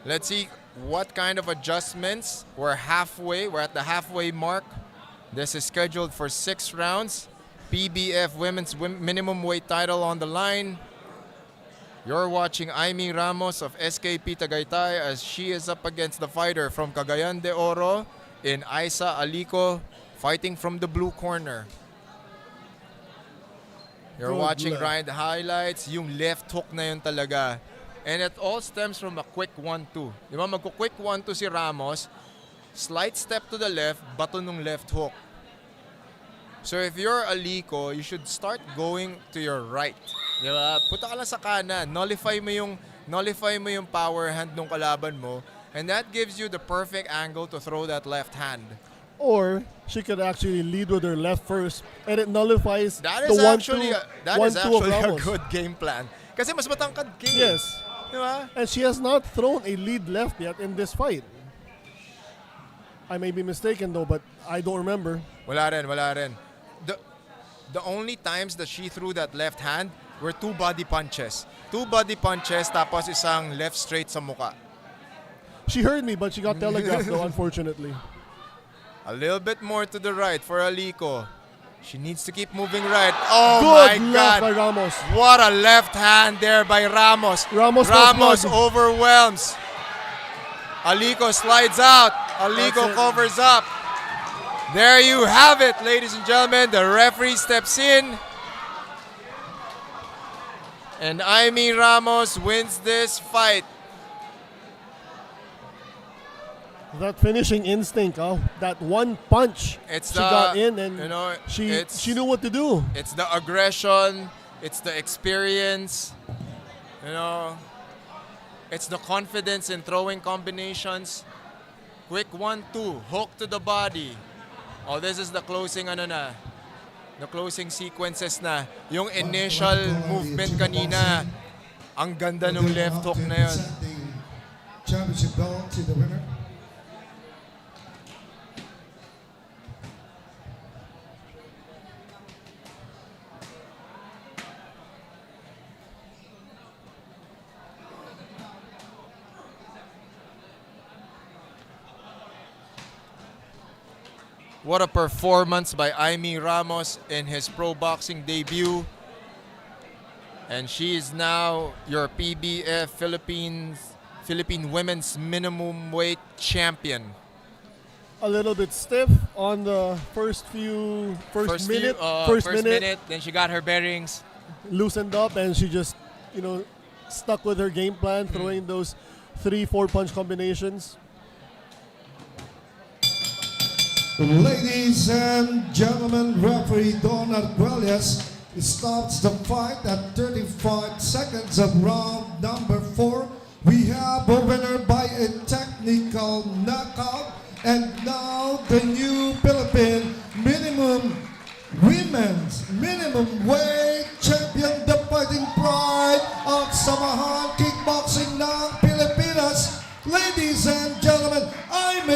Let's see what kind of adjustments. We're at the halfway mark. This is scheduled for 6 rounds. PBF women's minimum weight title on the line. You're watching Aimee Ramos of SKP Tagaytay as she is up against the fighter from Cagayan de Oro in Aisa Aliko, fighting from the blue corner. You're watching right highlights, yung left hook na yun talaga. And it all stems from a quick 1-2. Di ba, magko-quick 1-2 si Ramos, slight step to the left, bato nung left hook. So if you're Aliko, you should start going to your right. Di ba? Punta ka lang sa kanan, nullify mo yung power hand ng kalaban mo, and that gives you the perfect angle to throw that left hand. Or she could actually lead with her left first, and it nullifies That the is actually 1-2 of a Ramos. good game plan. Kasi mas matangkad ka. Yes. Di ba? And she has not thrown a lead left yet in this fight. I may be mistaken though, but I don't remember. Wala rin. The only times that she threw that left hand were 2 body punches. 2 body punches tapos isang left straight sa muka. She heard me, but she got telegraphed though, unfortunately. A little bit more to the right for Aliko. She needs to keep moving right. Oh Good my left God. by Ramos. What a left hand there by Ramos. Ramos overwhelms. Aliko slides out. Aliko covers up. There you have it, ladies and gentlemen. The referee steps in. And Aimee Ramos wins this fight. That finishing instinct, that one punch she got in, and she knew what to do. It's the aggression, it's the experience, it's the confidence in throwing combinations. Quick 1-2, hook to the body. Oh, this is the closing the closing sequences na. Yung initial movement kanina, ang ganda ng left hook na yun. Championship belt to the winner. What a performance by Aimee Ramos in his pro boxing debut. And she is now your PBF Philippine Women's Minimum Weight Champion. A little bit stiff on the first minute, then she got her bearings. Loosened up, and she just, stuck with her game plan, throwing those 3-4 punch combinations. Ladies and gentlemen, referee Don Arguelles stops the fight at 35 seconds of round number 4. We have a winner by a technical knockout, and now the new Philippine women's minimum weight champion, the fighting pride of Samahan Kickboxing ng Pilipinas. Ladies and gentlemen, I'm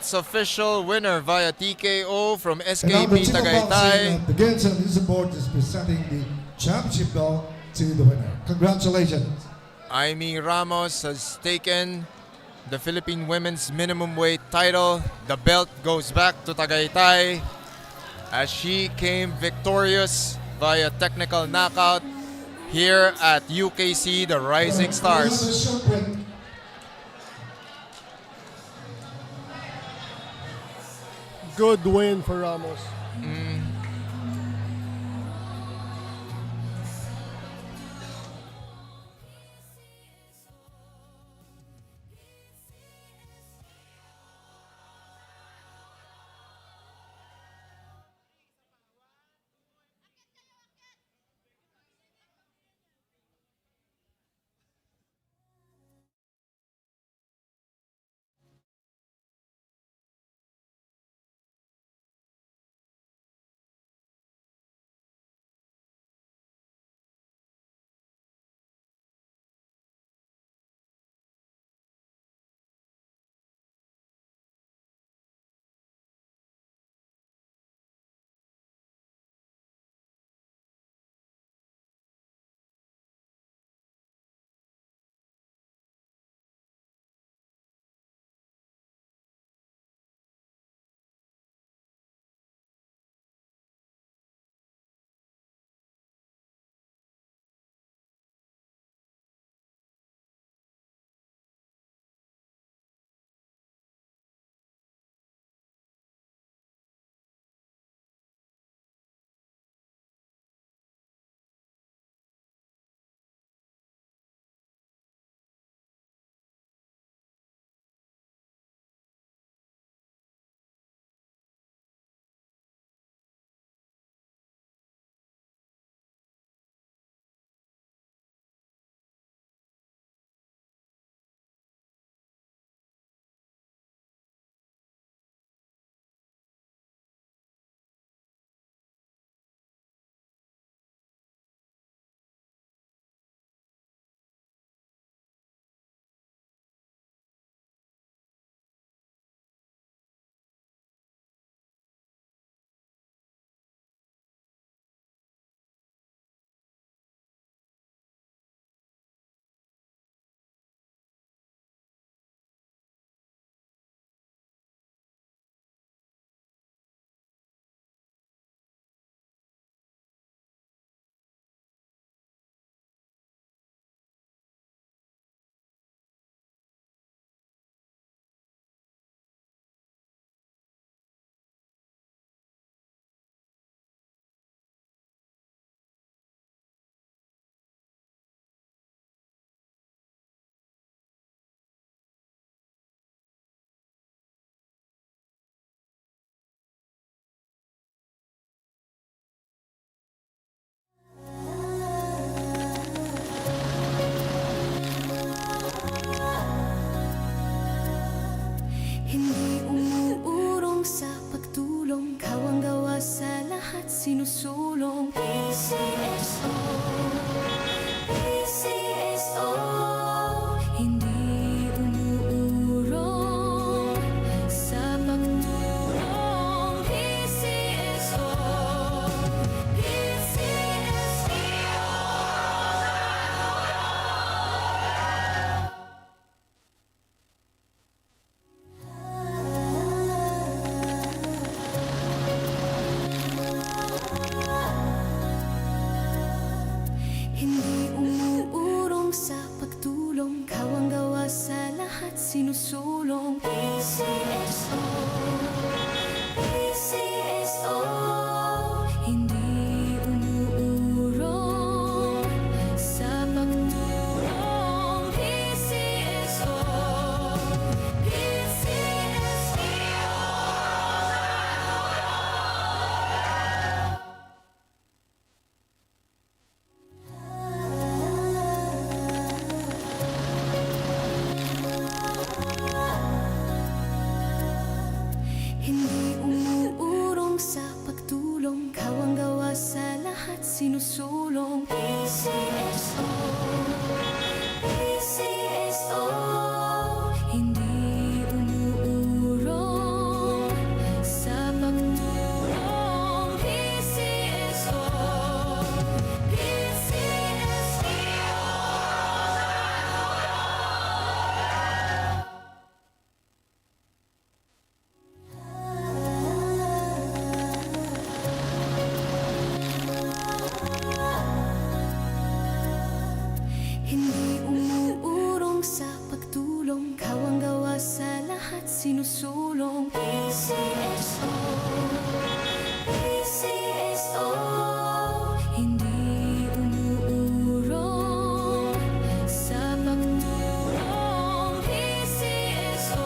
It's official winner via TKO from And now the SKP team of boxing Tagaytay. begins and this board is presenting the championship belt to the winner. Congratulations. Aimee Ramos has taken the Philippine women's minimum weight title. The belt goes back to Tagaytay as she came victorious via technical knockout here at UKC, the Rising Stars. We have a short break. Good win for Ramos. PCSO, PCSO, hindi umuurong sa pagtulong. PCSO,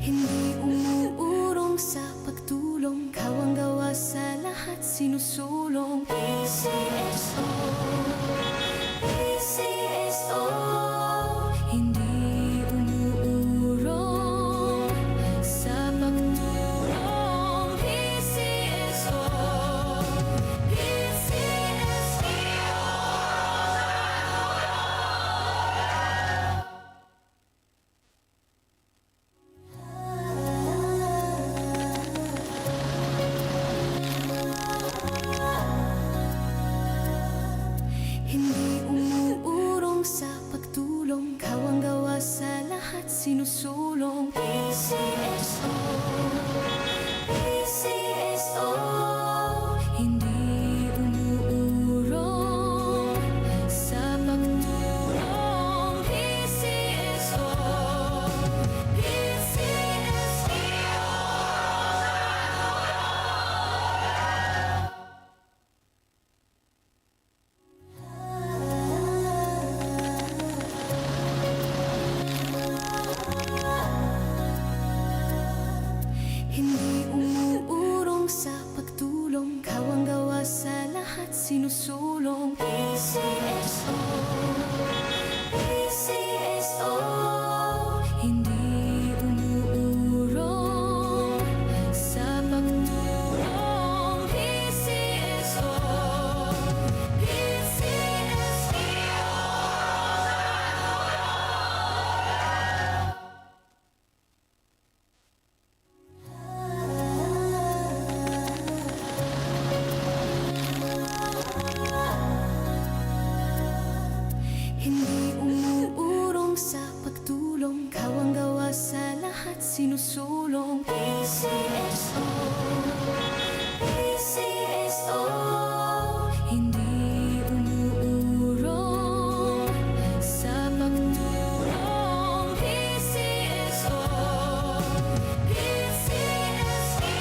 hindi umuurong sa pagtulong, kawang gawa sa lahat sinusulong. PCSO, PCSO, hindi umuurong sa pagtulong. PCSO, hindi umuurong sa pagtulong, kawang gawa sa lahat sinusulong. PCSO, PCSO, hindi umuurong sa pagtulong. PCSO, hindi umuurong sa pagtulong, kawang gawa sa lahat sinusulong. PCSO, PCSO, hindi umuurong sa pagtulong. PCSO, hindi umuurong sa pagtulong, kawang gawa sa lahat sinusulong. PCSO, PCSO, hindi umuurong sa pagtulong. PCSO, PCSO.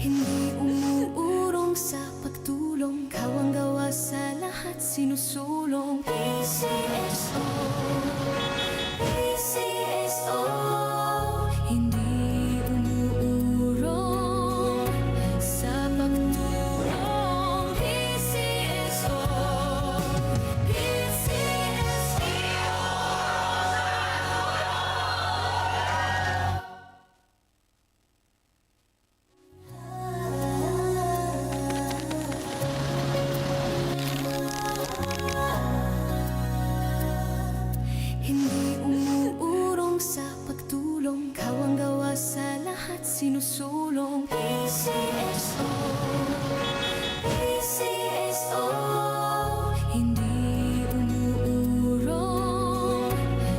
Hindi umuurong sa pagtulong, kawang gawa sa lahat sinusulong. PCSO, PCSO, hindi umuurong sa pagtulong. PCSO, hindi umuurong sa pagtulong, kawang gawa sa lahat sinusulong. PCSO, PCSO, hindi umuurong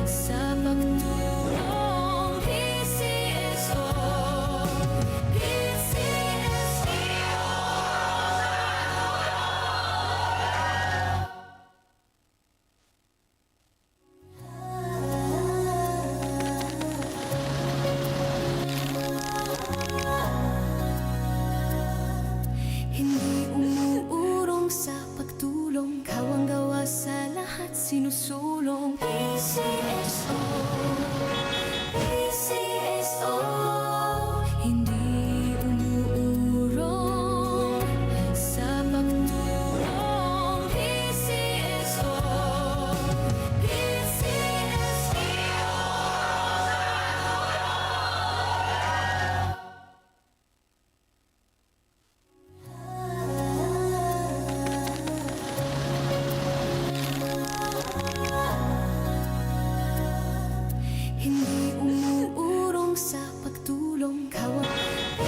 sa pagtulong. PCSO, hindi umuurong sa pagtulong, kawang gawa sa lahat sinusulong. PCSO, PCSO, hindi umuurong sa pagtulong. PCSO, hindi umuurong sa pagtulong, kawang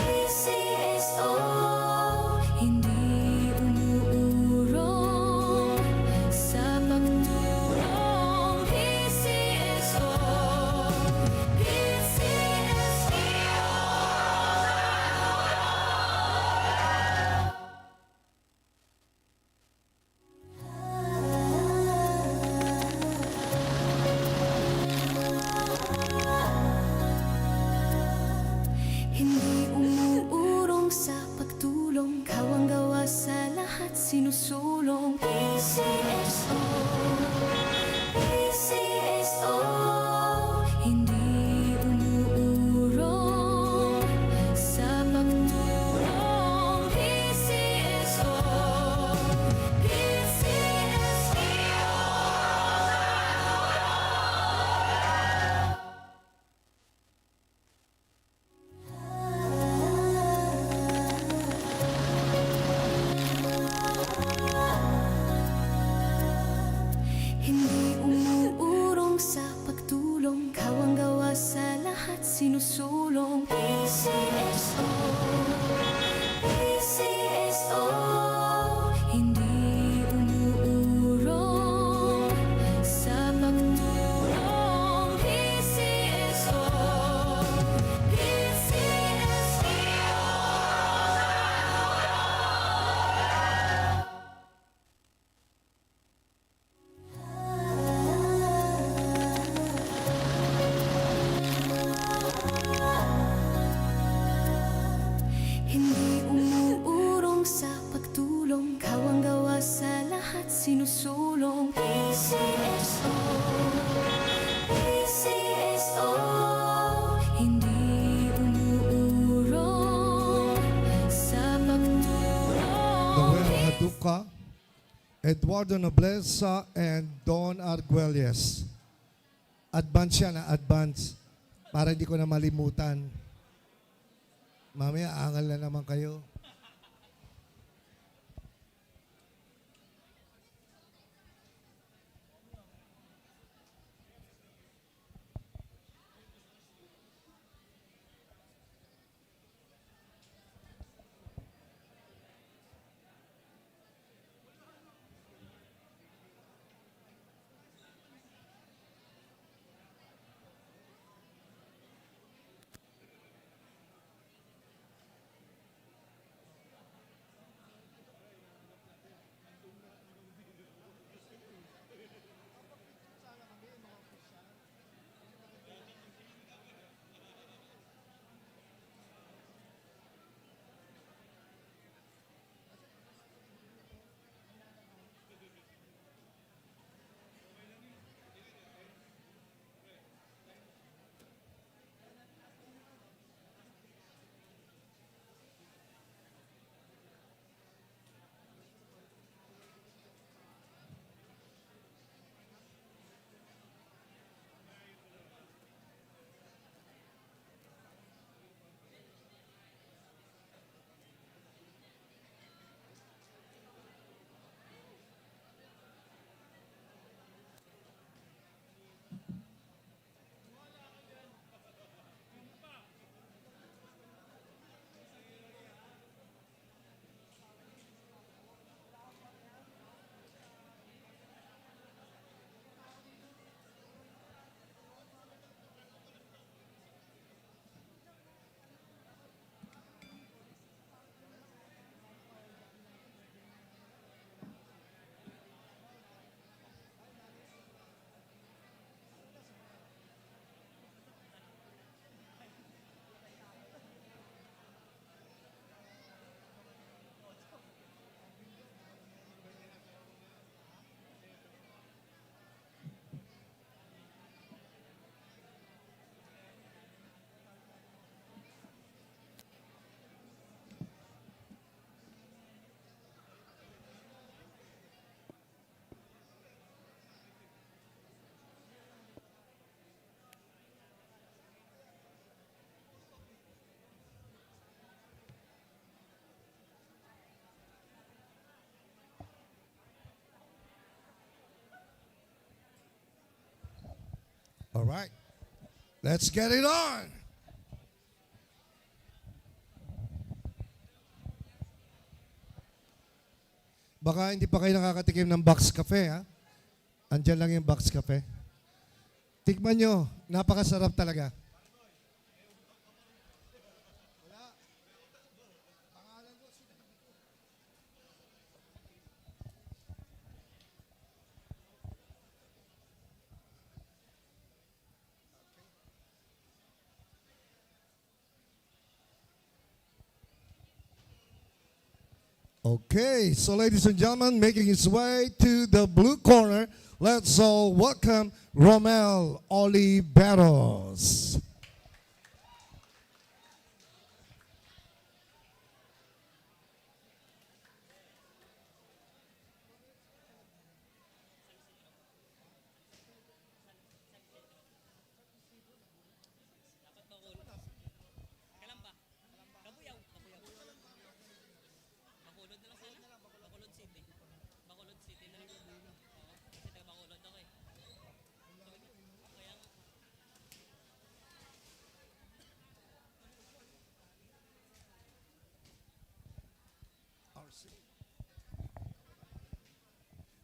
PCSO, hindi umuurong sa pagtulong. PCSO, hindi umuurong sa pagtulong, kawang gawa sa lahat sinusulong. PCSO, PCSO, hindi umuurong sa pagtulong. PCSO, hindi umuurong sa pagtulong, kawang gawa sa lahat sinusulong. PCSO, PCSO, hindi umuurong sa pagtulong. PCSO, hindi umuurong sa pagtulong, kawang gawa sa lahat sinusulong. PCSO, PCSO, hindi umuurong sa pagtulong. Noel Aduca, Eduardo Nobleza, and Don Arguelles. Advance yan, advance. Para hindi ko na malimutan. Mamaya, angal na naman kayo. All right. Let's get it on. Baka hindi pa kayo nakakatikim ng box cafe, ha? Andyan lang yung box cafe. Tikman nyo. Napakasarap talaga. Okay, so ladies and gentlemen, making his way to the blue corner, let's all welcome Romel Oliveros.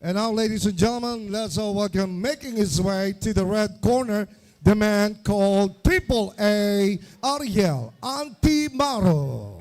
And now, ladies and gentlemen, let's all welcome, making his way to the red corner, the man called Triple A Ariel Antimaro.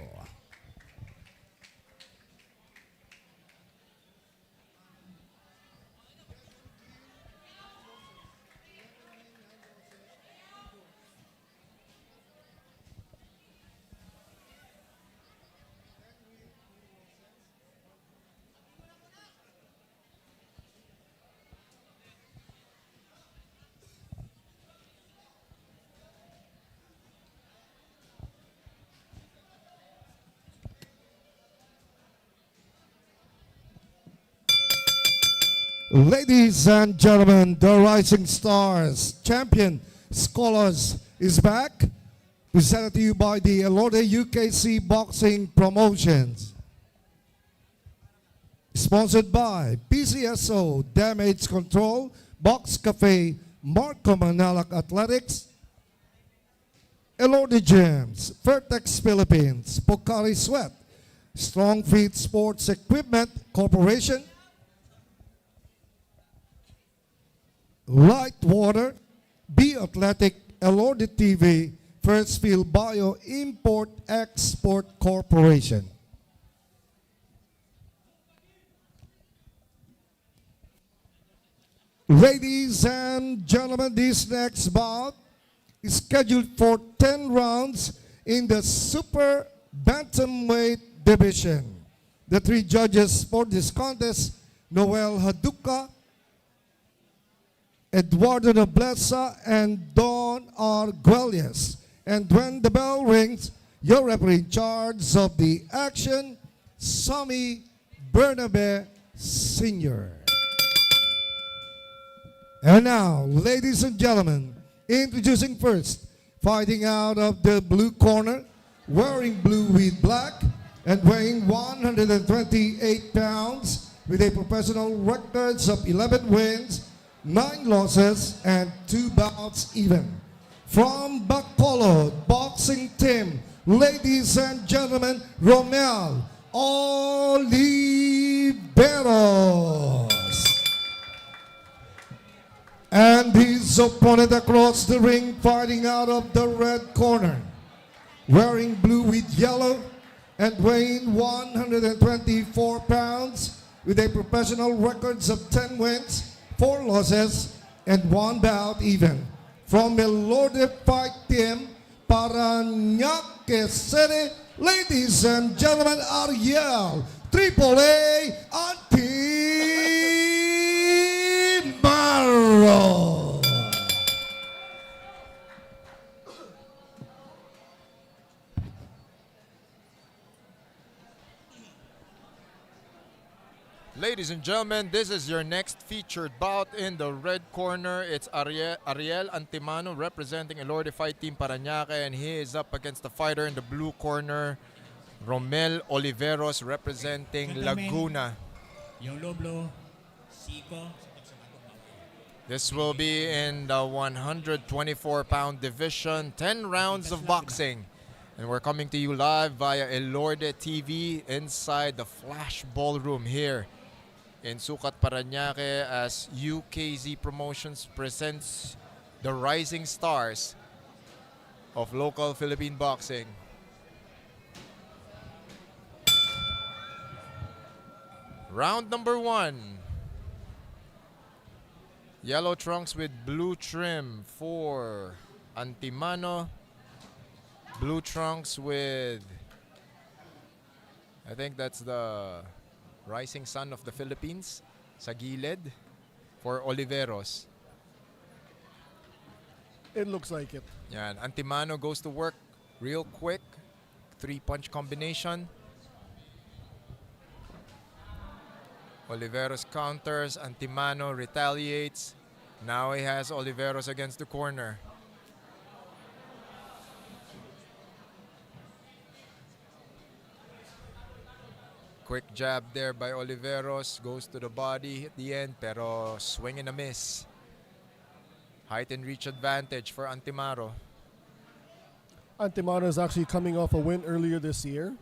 Ladies and gentlemen, the Rising Stars champion Scholars is back. Presented to you by the ELORDE UKC Boxing Promotions. Sponsored by PCSO, Damage Control, Box Cafe, Marco Manalac Athletics, ELORDE Gyms, Vertex Philippines, Pocari Sweat, Strong Feet Sports Equipment Corporation, Light Water, Be Athletic, ELORDE TV, First Field Bio Import Export Corporation. Ladies and gentlemen, this next bout is scheduled for 10 rounds in the Super Bantamweight division. The three judges for this contest, Noel Haduka, Eduardo Nobleza, and Don Arguelles. And when the bell rings, your referee in charge of the action, Sammy Bernabe Sr. And now, ladies and gentlemen, introducing first, fighting out of the blue corner, wearing blue with black, and weighing 128 pounds, with a professional records of 11 wins, 9 losses, and 2 bouts even. From Bacolod Boxing Team, ladies and gentlemen, Romel Oliveros. And his opponent across the ring, fighting out of the red corner, wearing blue with yellow and weighing 124 pounds, with a professional records of 10 wins, 4 losses, and 1 bout even. From ELORDE Fight Team, Paranaque City, ladies and gentlemen, Ariel Triple A Antimaro. Ladies and gentlemen, this is your next featured bout. In the red corner, it's Ariel Antimano representing ELORDE Fight Team Paranaque, and he is up against the fighter in the blue corner, Romel Oliveros representing Laguna. Yung Loblo, Siko. This will be in the 124-pound division, 10 rounds of boxing. And we're coming to you live via ELORDE TV inside the Flash Ballroom here in SUCAT, Paranaque, as UKZ Promotions presents the rising stars of local Philippine boxing. Round number 1. Yellow trunks with blue trim for Antimano. Blue trunks with, I think that's the rising sun of the Philippines, sa gilid, for Oliveros. It looks like it. Yan, Antimano goes to work real quick. 3-punch combination. Oliveros counters, Antimano retaliates. Now he has Oliveros against the corner. Quick jab there by Oliveros, goes to the body at the end, pero swing and a miss. Height and reach advantage for Antimano. Antimano is actually coming off a win earlier this year.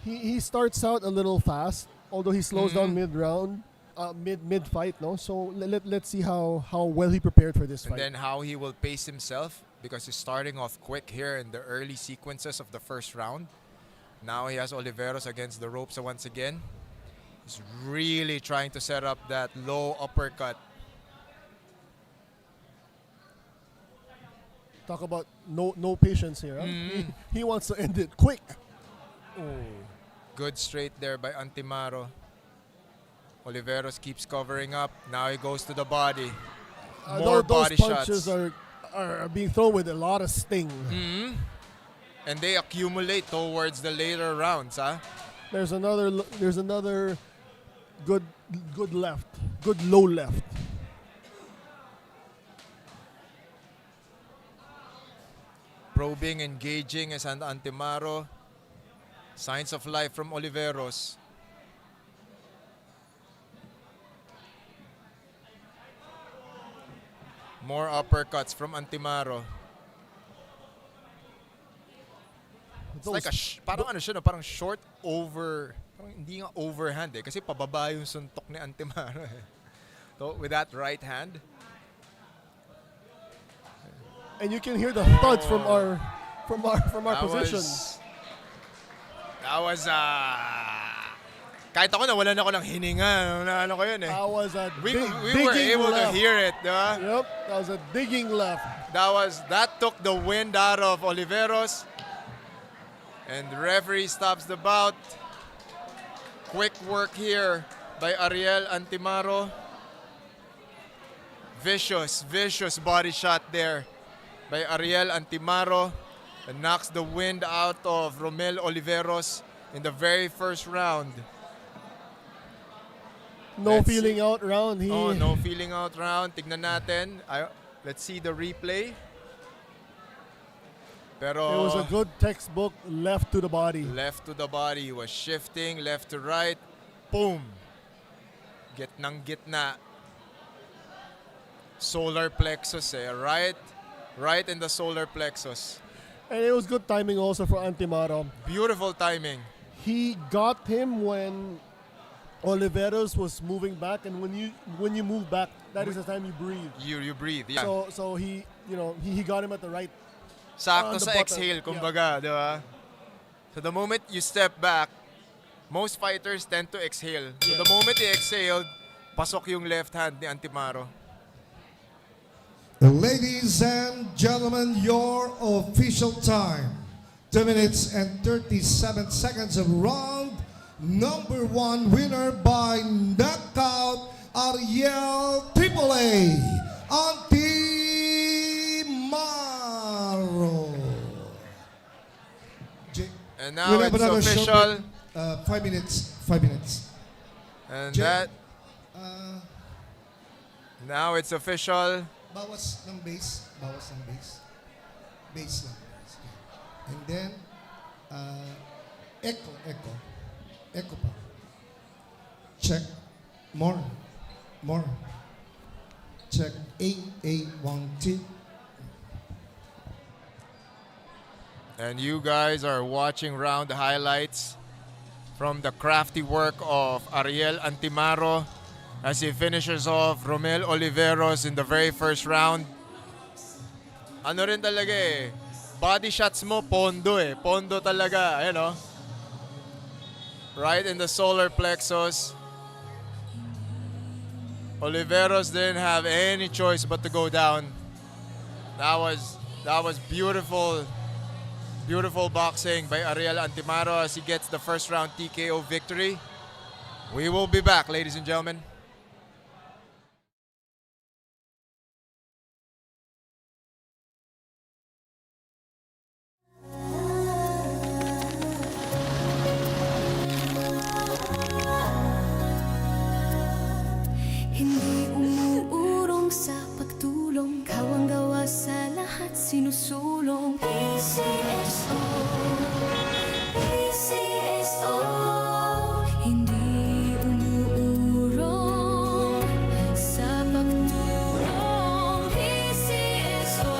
He starts out a little fast, although he slows down mid-round, mid-fight, no? So let's see how well he prepared for this And fight. then how he will pace himself, because he's starting off quick here in the early sequences of the first round. Now he has Oliveros against the ropes once again. He's really trying to set up that low uppercut. Talk about no patience here. Huh? He wants to end it quick. Good straight there by Antimaro. Oliveros keeps covering up. Now he goes to the body. More Those body punches shots. are being thrown with a lot of sting. And they accumulate towards the later rounds, huh? There's another good left, good low left. Probing, engaging is Antimaro. Signs of life from Oliveros. More uppercuts from Antimaro. It's like parang ano siya, no? Parang short over, parang hindi nga overhand kasi pababa yung suntok ni Antimaro. So with that right hand. And you can hear the thuds from our position. That was kahit ako nawalan ako ng hininga. Ano ko yun eh. That was a We digging were able left. to hear it, diba? Yep, that was a digging left. That took the wind out of Oliveros. And the referee stops the bout. Quick work here by Ariel Antimaro. Vicious body shot there by Ariel Antimaro. And knocks the wind out of Romel Oliveros in the very first round. No feeling out round. No feeling out round. Tignan natin. Let's see the replay. Pero It was a good textbook left to the body. left to the body. He was shifting left to right. Boom. Gitnang gitna. Solar plexus eh. Right in the solar plexus. And it was good timing also for Antimaro. Beautiful timing. He got him when Oliveros was moving back, and when you move back, that is the time you breathe. You breathe. Yeah. So he got him at the right. Sakto on the sa button. exhale, kumbaga, di ba? So the moment you step back, most fighters tend to exhale. So the moment he exhaled, pasok yung left hand ni Antimaro. Ladies and gentlemen, your official time. 2 minutes and 37 seconds of round number 1. Winner by knockout, Ariel AAA Antimaro. And now it's official. 5 minutes. 5 minutes. And Jay, now it's official. Bawas ng base. Base lang. And then, echo pa. Check. More. More. Check 8-8-1-2. And you guys are watching round highlights from the crafty work of Ariel Antimaro as he finishes off Romel Oliveros in the very first round. Ano rin talaga eh, body shots mo, pondo eh. Pondo talaga, ayan o. Right in the solar plexus. Oliveros didn't have any choice but to go down. That was beautiful. Beautiful boxing by Ariel Antimaro as he gets the first round TKO victory. We will be back, ladies and gentlemen. Hindi umuurong sa pagtulong, kawang gawa sa lahat sinusulong. PCSO, PCSO, hindi umuurong sa pagtulong. PCSO,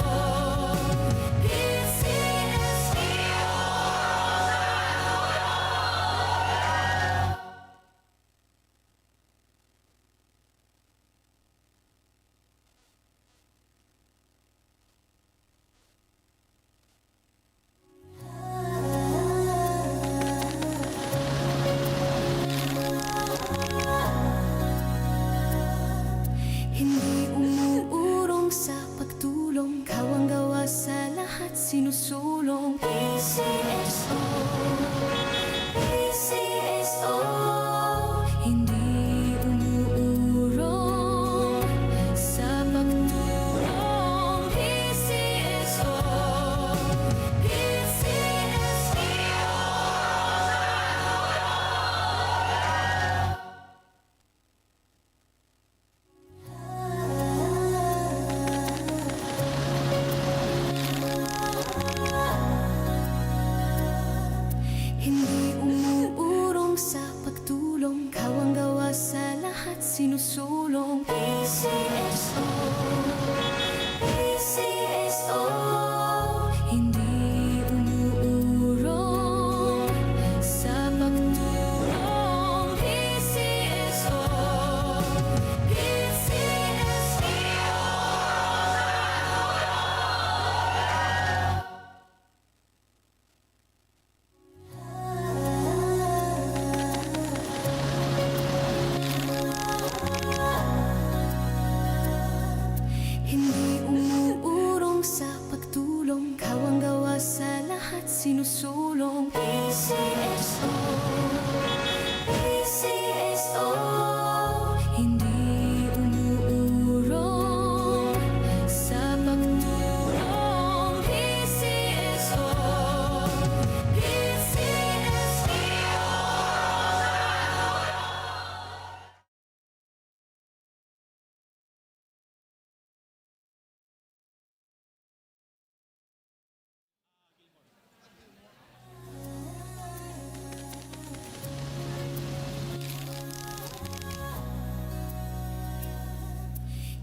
hindi umuurong sa pagtulong, kawang gawa sa lahat sinusulong. PCSO, PCSO, hindi umuurong sa pagtulong. PCSO, hindi umuurong sa pagtulong, kawang gawa sa lahat sinusulong. PCSO, PCSO, hindi umuurong sa pagtulong. PCSO, hindi umuurong sa pagtulong, kawang gawa sa lahat sinusulong. PCSO, PCSO, hindi umuurong sa pagtulong. PCSO,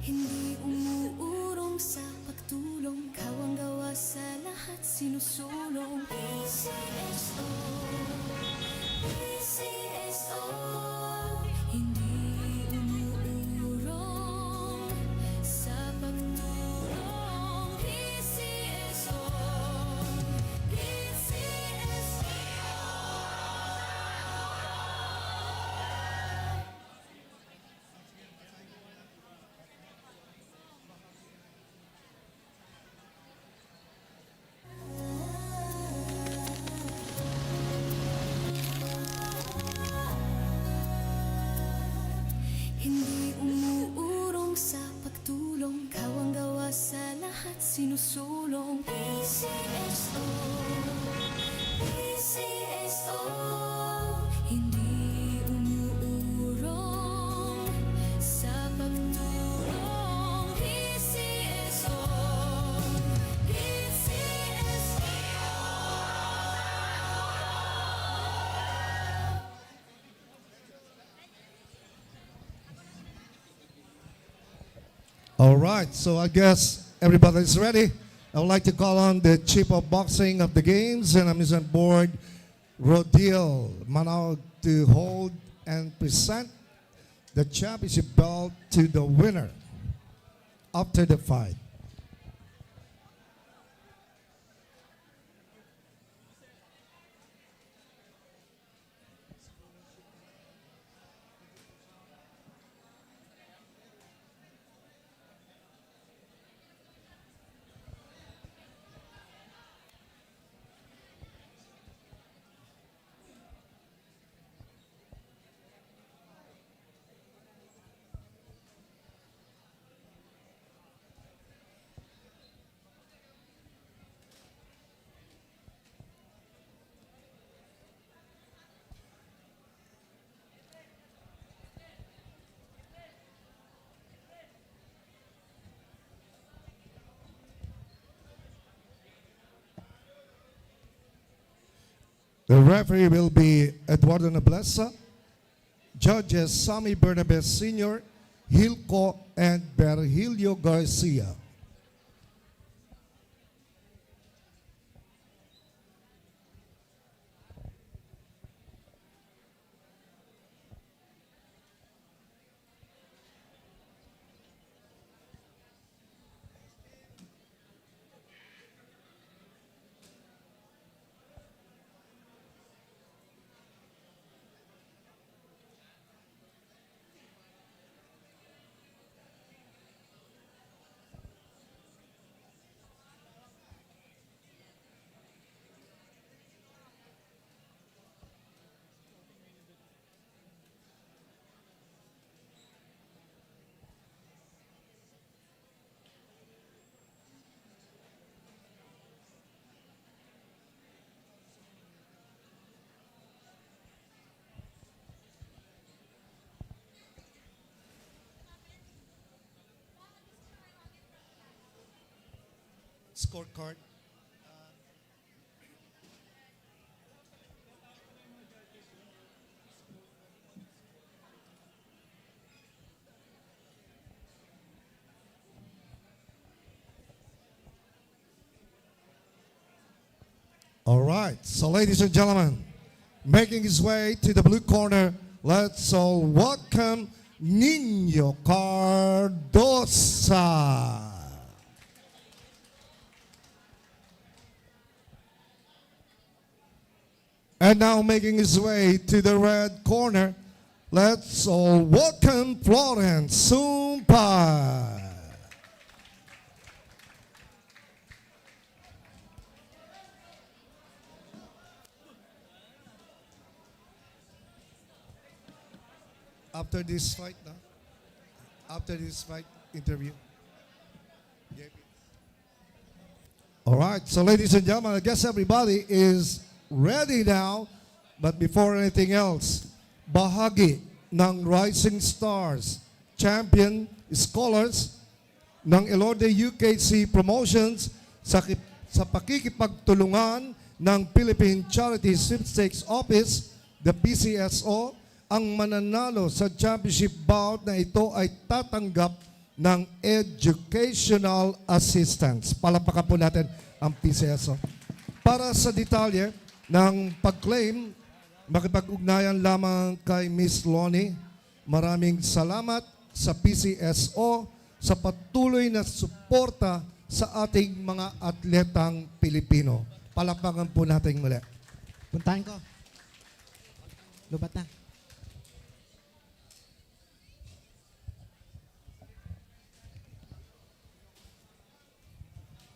hindi umuurong sa pagtulong, kawang gawa sa lahat sinusulong. PCSO, PCSO, hindi umuurong sa pagtulong. PCSO, All right, so I guess everybody's ready. I would like to call on the Chief of Boxing of the Games and Amusement Board, Rodil Manao, to hold and present the championship belt to the winner after the fight. The referee will be Eduardo Nobleza. Judges Sammy Bernabez Sr., Hilco, and Virgilio Garcia. Scorecard. All right, so ladies and gentlemen, making his way to the blue corner, let's all welcome Nino Cardosa. And now making his way to the red corner, let's all welcome Florence Sumpay. After this fight, after this fight interview. All right, so ladies and gentlemen, I guess everybody is ready now. But before anything else, bahagi ng Rising Stars Champion Scholars ng ELORDE UKC Promotions sa pakikipagtulungan ng Philippine Charity Sweepstakes Office, the PCSO, ang mananalo sa championship bout na ito ay tatanggap ng educational assistance. Palapakan po natin ang PCSO. Para sa detalye ng pag-claim, makipag-ugnayan lamang kay Miss Lonnie. Maraming salamat sa PCSO sa patuloy na suporta sa ating mga atletang Pilipino. Palapakan po natin muli. Puntahan ko. Lubat na.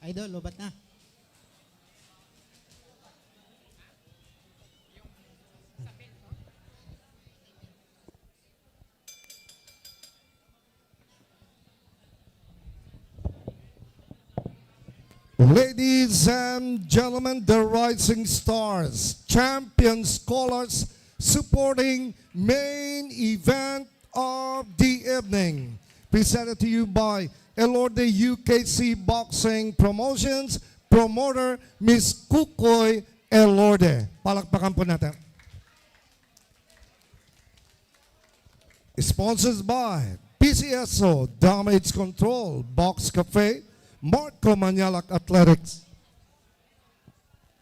Idol, lubat na. Ladies and gentlemen, the Rising Stars Champion Scholars supporting main event of the evening. Presented to you by ELORDE UKC Boxing Promotions, promoter Miss Kukoy ELORDE. Palakpakan po natin. Sponsored by PCSO, Damage Control, Box Cafe, Marco Manilac Athletics,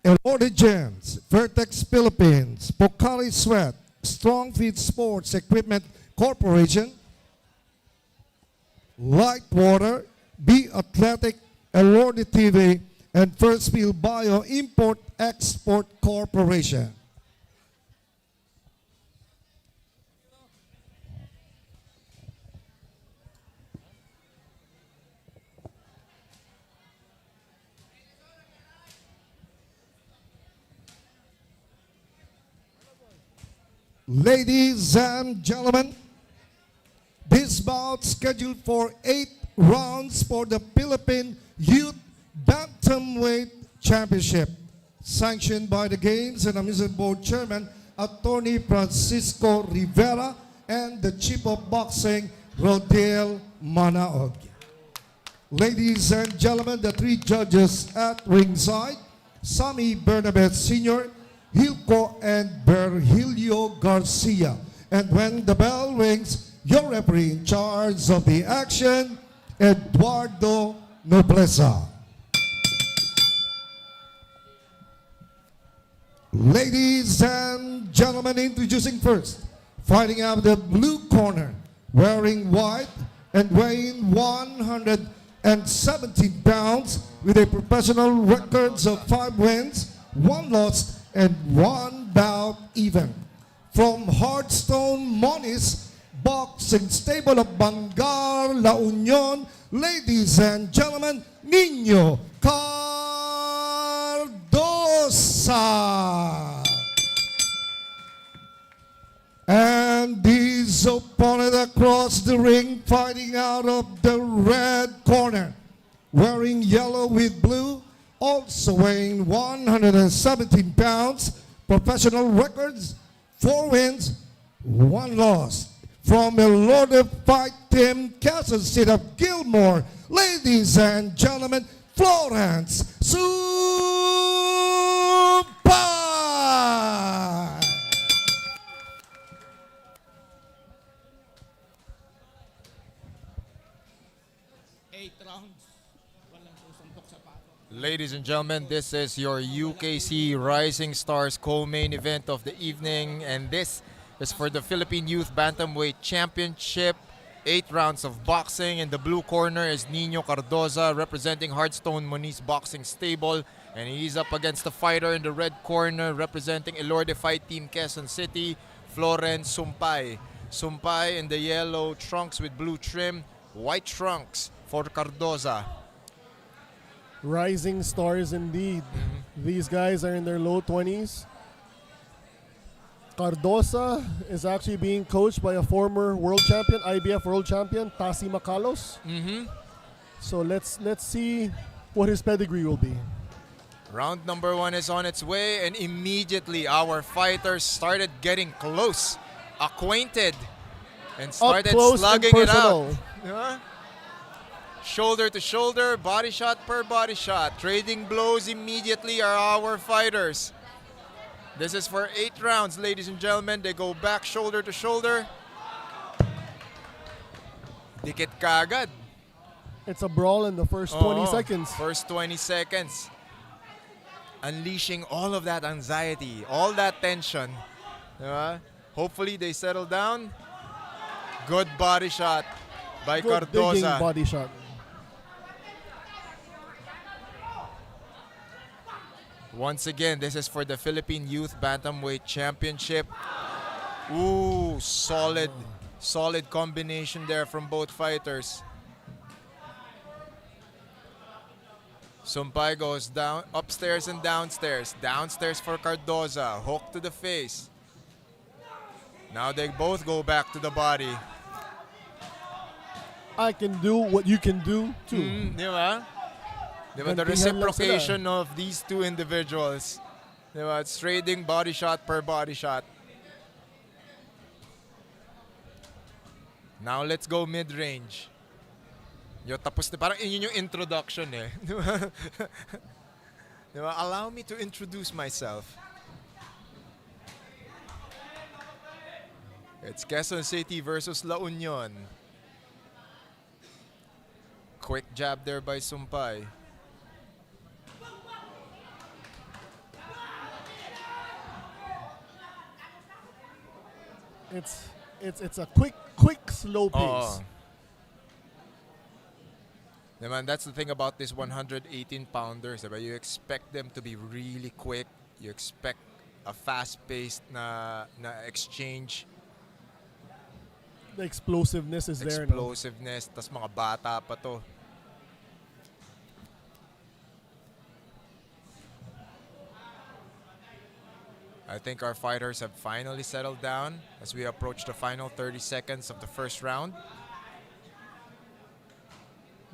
ELORDE Gens, Vertex Philippines, Pocari Sweat, Strong Feed Sports Equipment Corporation, Light Water, Be Athletic, ELORDE TV, and First Field Bio Import Export Corporation. Ladies and gentlemen, this bout scheduled for 8 rounds for the Philippine Youth Bantamweight Championship, sanctioned by the Games and Amusement Board Chairman, Attorney Francisco Rivera, and the Chief of Boxing, Rodel Manaog. Ladies and gentlemen, the 3 judges at ringside, Sammy Bernabet Sr., Hilco and Virgilio Garcia. And when the bell rings, your referee in charge of the action, Eduardo Nobleza. Ladies and gentlemen, introducing first, fighting out of the blue corner, wearing white and weighing 117 pounds with a professional records of 5 wins, 1 loss, and 1 bout even. From Hardstone Moniz Boxing Stable of Bangar, La Union, ladies and gentlemen, Nino Cardosa. And his opponent across the ring, fighting out of the red corner, wearing yellow with blue, also weighing 117 pounds, professional records, 4 wins, 1 loss. From ELORDE Fight Team, Kansas City of Gilmore, ladies and gentlemen, Florence Sumpay. Ladies and gentlemen, this is your UKC Rising Stars co-main event of the evening, and this is for the Philippine Youth Bantamweight Championship. 8 rounds of boxing. In the blue corner is Nino Cardoza, representing Hardstone Moniz Boxing Stable, and he's up against the fighter in the red corner, representing ELORDE Fight Team Quezon City, Florence Sumpay. Sumpay in the yellow trunks with blue trim, white trunks for Cardoza. Rising stars indeed. These guys are in their low 20s. Cardosa is actually being coached by a former world champion, IBF world champion, Tassi Macalos. So let's see what his pedigree will be. Round number 1 is on its way, and immediately our fighters started getting close, acquainted, and started slugging it out. Yeah. Shoulder to shoulder, body shot per body shot. Trading blows immediately are our fighters. This is for 8 rounds, ladies and gentlemen. They go back shoulder to shoulder. Dikit kagad. It's a brawl in the first 20 seconds. First 20 seconds. Unleashing all of that anxiety, all that tension. Diba? Hopefully they settle down. Good body shot by Good digging Cardoza. body shot. Once again, this is for the Philippine Youth Bantamweight Championship. Ooh, solid combination there from both fighters. Sumpay goes down, upstairs and downstairs. Downstairs for Cardoza, hook to the face. Now they both go back to the body. I can do what you can do too. Di ba? Di ba? The Gantihan lang reciprocation of these two individuals. Di ba? It's trading body shot per body shot. Now let's go mid-range. Yo, tapos na. Parang yun yung introduction eh. Di ba? Di ba? Allow me to introduce myself. It's Quezon City versus La Union. Quick jab there by Sumpay. It's a quick slow pace. Oo. Naman, that's the thing about this 118 pounders. Diba? You expect them to be really quick. You expect a fast-paced na exchange. The explosiveness is there. No? Explosiveness. Tas mga bata pa to. I think our fighters have finally settled down as we approach the final 30 seconds of the first round.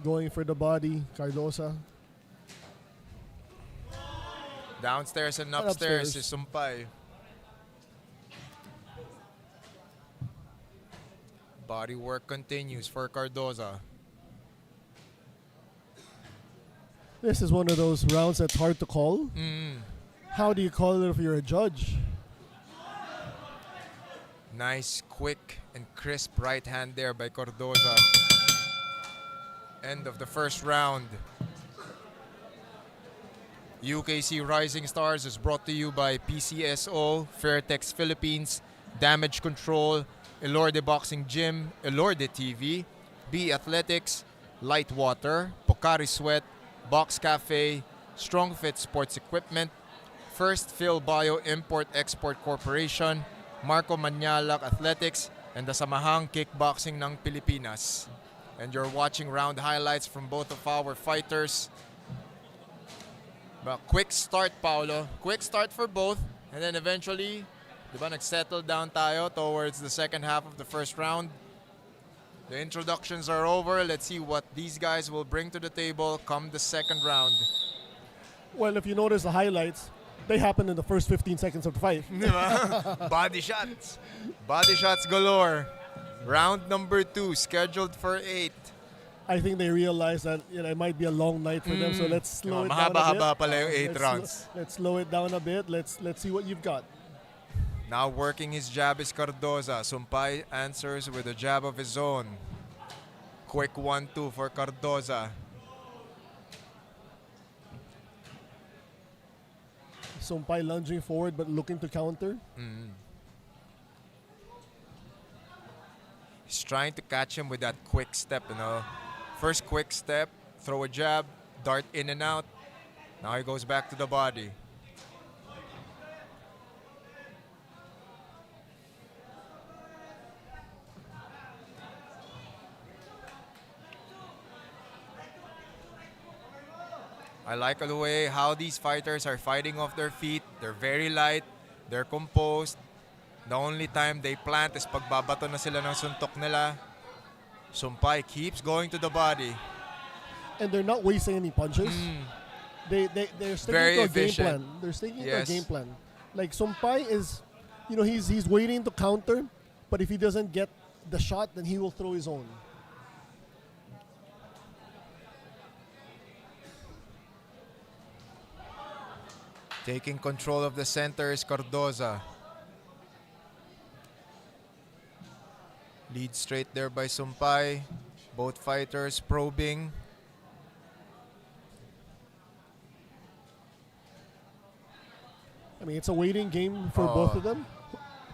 Going for the body, Cardosa. Downstairs and upstairs is Sumpay. Body work continues for Cardoza. This is one of those rounds that's hard to call. How do you call it if you're a judge? Nice, quick, and crisp right hand there by Cardoza. End of the first round. UKC Rising Stars is brought to you by PCSO, Fairtex Philippines, Damage Control, ELORDE Boxing Gym, ELORDE TV, B Athletics, Light Water, Pocari Sweat, Box Cafe, Strong Fit Sports Equipment, First Phil Bio Import-Export Corporation, Marco Manialac Athletics, and the Samahang Kickboxing ng Pilipinas. And you're watching round highlights from both of our fighters. But quick start, Paolo. Quick start for both. And then eventually, diba, nag-settle down tayo towards the second half of the first round. The introductions are over. Let's see what these guys will bring to the table come the second round. Well, if you notice the highlights, they happen in the first 15 seconds of the fight. Body shots. Body shots galore. Round number 2, scheduled for 8. I think they realize that it might be a long night for them, so let's slow it down a bit. Mahaba-haba pala yung 8 rounds. Let's slow it down a bit. Let's see what you've got. Now working his jab is Cardoza. Sumpay answers with a jab of his own. Quick 1-2 for Cardoza. Sumpay lunging forward but looking to counter. He's trying to catch him with that quick step, you know. First quick step, throw a jab, dart in and out. Now he goes back to the body. I like the way how these fighters are fighting off their feet. They're very light. They're composed. The only time they plant is pagbabato na sila ng suntok nila. Sumpay keeps going to the body. And they're not wasting any punches. They're sticking Very to a efficient. game plan. They're sticking to a Yes. game plan. Like Sumpay is, he's waiting to counter, but if he doesn't get the shot, then he will throw his own. Taking control of the center is Cardoza. Lead straight there by Sumpay. Both fighters probing. I mean, it's a waiting game for both of them.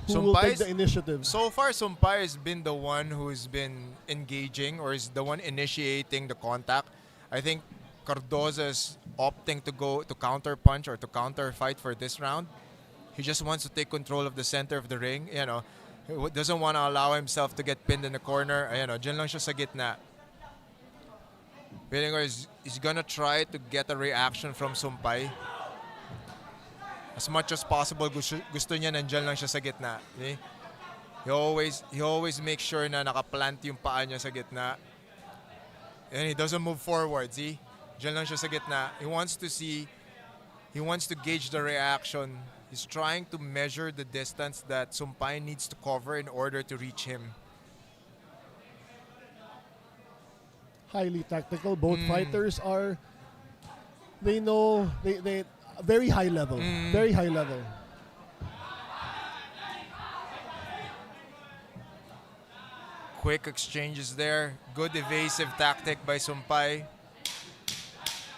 Who will take the initiative? So far, Sumpay has been the one who's been engaging or is the one initiating the contact. I think Cardoza is opting to go to counter punch or to counter fight for this round. He just wants to take control of the center of the ring. He doesn't want to allow himself to get pinned in the corner. Dyan lang siya sa gitna. Feeling ko he's gonna try to get a reaction from Sumpay. As much as possible, gusto niya nandyan lang siya sa gitna. Okay? He always makes sure na nakaplant yung paa niya sa gitna. And he doesn't move forward, see? Diyan lang siya sa gitna. He wants to gauge the reaction. He's trying to measure the distance that Sumpay needs to cover in order to reach him. Highly tactical. Both fighters are, they know, they very high level. Very high level. Quick exchanges there. Good evasive tactic by Sumpay.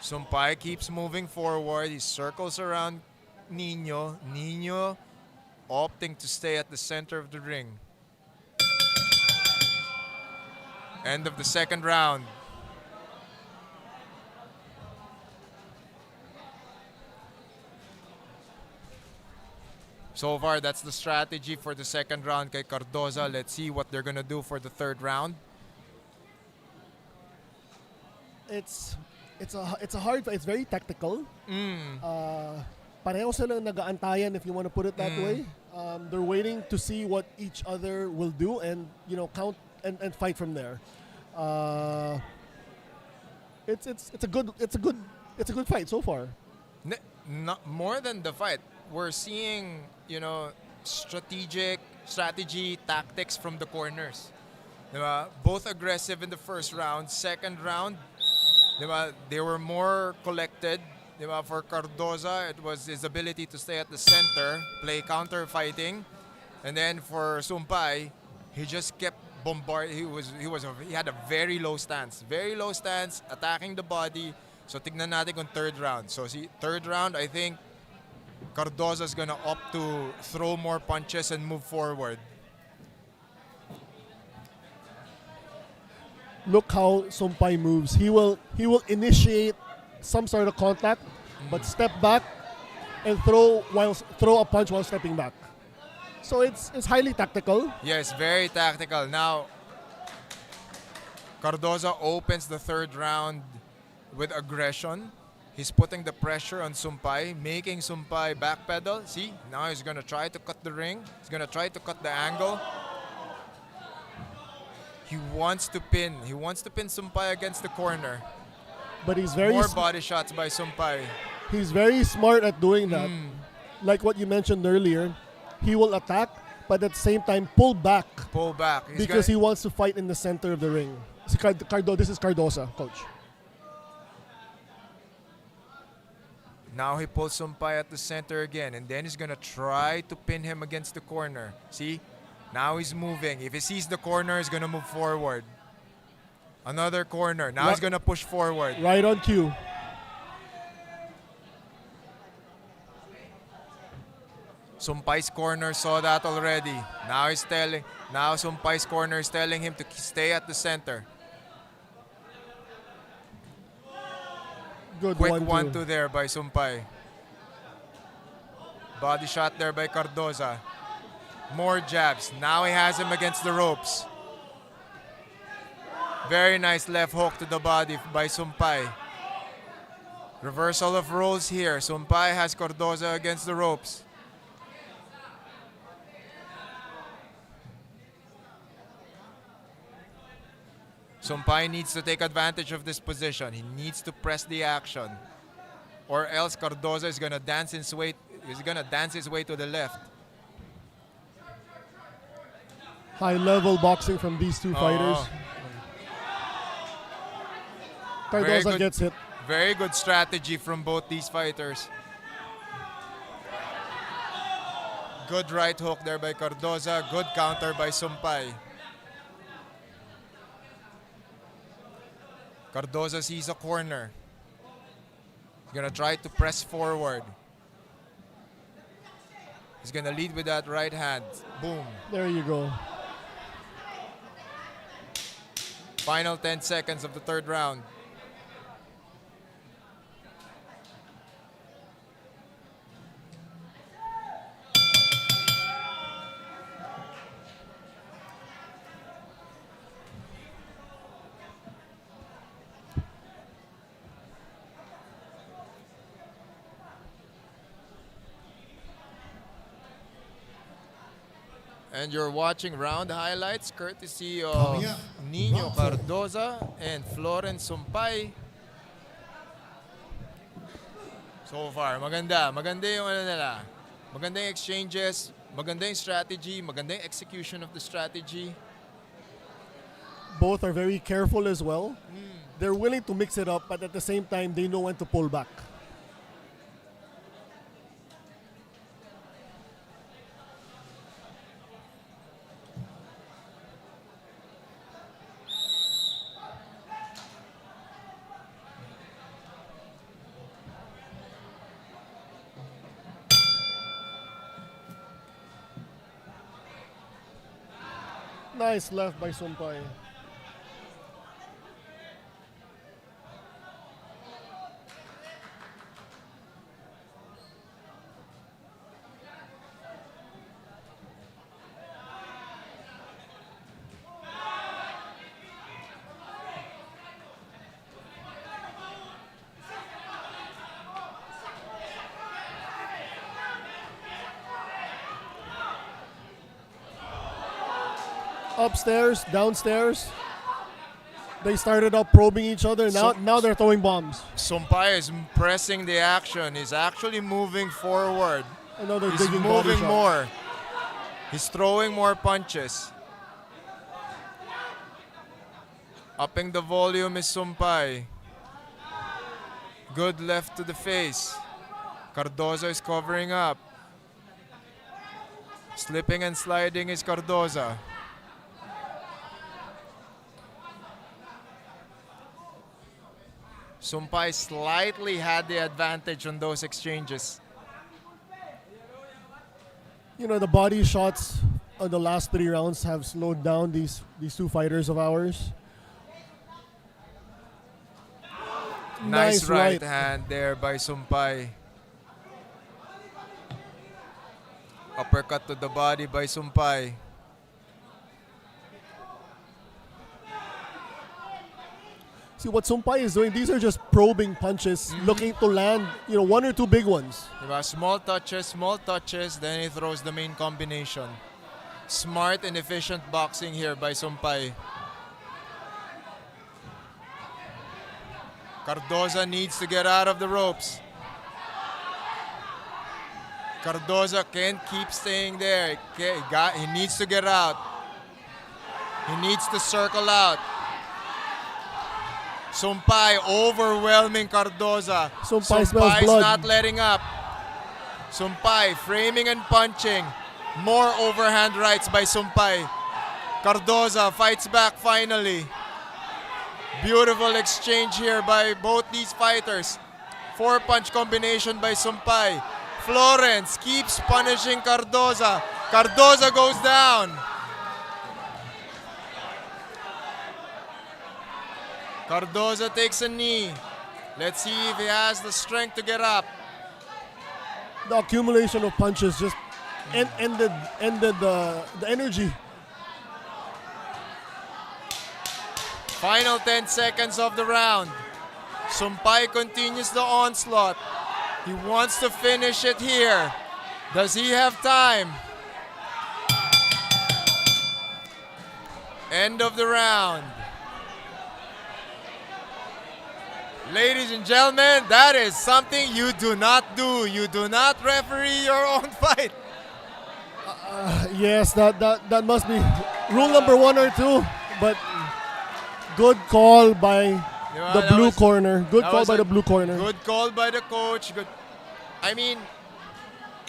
Sumpay keeps moving forward. He circles around Nino. Nino opting to stay at the center of the ring. End of the second round. So far, that's the strategy for the second round kay Cardoza. Let's see what they're gonna do for the third round. It's a hard fight. It's very tactical. Pareho silang nag-aantayan, if you want to put it that way. They're waiting to see what each other will do and count and fight from there. It's a good fight so far. Not more than the fight. We're seeing, strategy, tactics from the corners. Diba? Both aggressive in the first round. Second round, diba? They were more collected. Diba? For Cardoza, it was his ability to stay at the center, play counter fighting. And then for Sumpay, he just kept bombarding. He had a very low stance, attacking the body. So tignan natin kung third round. So see, third round, I think Cardoza's gonna opt to throw more punches and move forward. Look how Sumpay moves. He will initiate some sort of contact, but step back and throw a punch while stepping back. So it's highly tactical. Yes, very tactical. Now, Cardoza opens the third round with aggression. He's putting the pressure on Sumpay, making Sumpay backpedal. See, now he's gonna try to cut the ring. He's gonna try to cut the angle. He wants to pin Sumpay against the corner. But he's very more body shots by Sumpay. He's very smart at doing that. Like what you mentioned earlier, he will attack, but at the same time pull back. Because he wants to fight in the center of the ring. This is Cardoza, coach. Now he pulls Sumpay at the center again, and then he's gonna try to pin him against the corner. See? Now he's moving. If he sees the corner, he's gonna move forward. Another corner. Now he's gonna push forward. Right on cue. Sumpay's corner saw that already. Now Sumpay's corner is telling him to stay at the center. Good Quick 1-2 there by Sumpay. Body shot there by Cardoza. More jabs. Now he has him against the ropes. Very nice left hook to the body by Sumpay. Reversal of roles here. Sumpay has Cardoza against the ropes. Sumpay needs to take advantage of this position. He needs to press the action, or else Cardoza is gonna dance his way to the left. High-level boxing from these two fighters. Cardoza gets hit. Very good strategy from both these fighters. Good right hook there by Cardoza. Good counter by Sumpay. Cardoza sees a corner. He's gonna try to press forward. He's gonna lead with that right hand. Boom. There you go. Final 10 seconds of the third round. And you're watching round highlights courtesy of Nino Cardoza and Florence Sumpay. So far, maganda yung nila. Maganda yung exchanges, maganda yung strategy, maganda yung execution of the strategy. Both are very careful as well. They're willing to mix it up, but at the same time, they know when to pull back. Nice left by Sumpay. Upstairs, downstairs. They started out probing each other. Now they're throwing bombs. Sumpay is pressing the action. He's actually moving forward. Another He's digging body moving shot. more. He's throwing more punches. Upping the volume is Sumpay. Good left to the face. Cardoza is covering up. Slipping and sliding is Cardoza. Sumpay slightly had the advantage on those exchanges. You know, the body shots on the last 3 rounds have slowed down these two fighters of ours. Nice right hand there by Sumpay. Uppercut to the body by Sumpay. See what Sumpay is doing, these are just probing punches, looking to land, 1 or 2 big ones. Diba? Small touches, then he throws the main combination. Smart and efficient boxing here by Sumpay. Cardoza needs to get out of the ropes. Cardoza can't keep staying there. He needs to get out. He needs to circle out. Sumpay overwhelming Cardoza. Sumpay smells Sumpay's blood. not letting up. Sumpay framing and punching. More overhand rights by Sumpay. Cardoza fights back finally. Beautiful exchange here by both these fighters. 4-punch combination by Sumpay. Florence keeps punishing Cardoza. Cardoza goes down. Cardoza takes a knee. Let's see if he has the strength to get up. The accumulation of punches just ended the energy. Final 10 seconds of the round. Sumpay continues the onslaught. He wants to finish it here. Does he have time? End of the round. Ladies and gentlemen, that is something you do not do. You do not referee your own fight. Yes, that must be rule number 1 or 2. But good call by the blue corner. Good call by the blue corner. Good call by the coach. Good. I mean,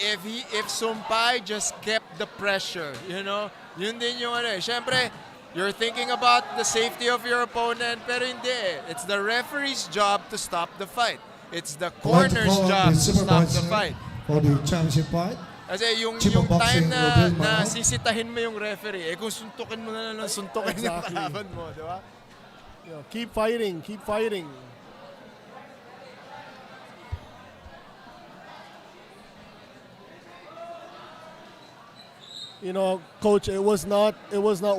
if Sumpay just kept the pressure, yun din yung ano eh. Syempre, you're thinking about the safety of your opponent, pero hindi eh. It's the referee's job to stop the fight. It's the corner's job to stop the fight. For the championship fight. Kasi yung Chief of time Boxing, na Rodel sisitahin mo yung referee, kung suntukin mo na lang suntukin yung Exactly. kalaban mo, di ba? Keep fighting, keep fighting. Coach, it was not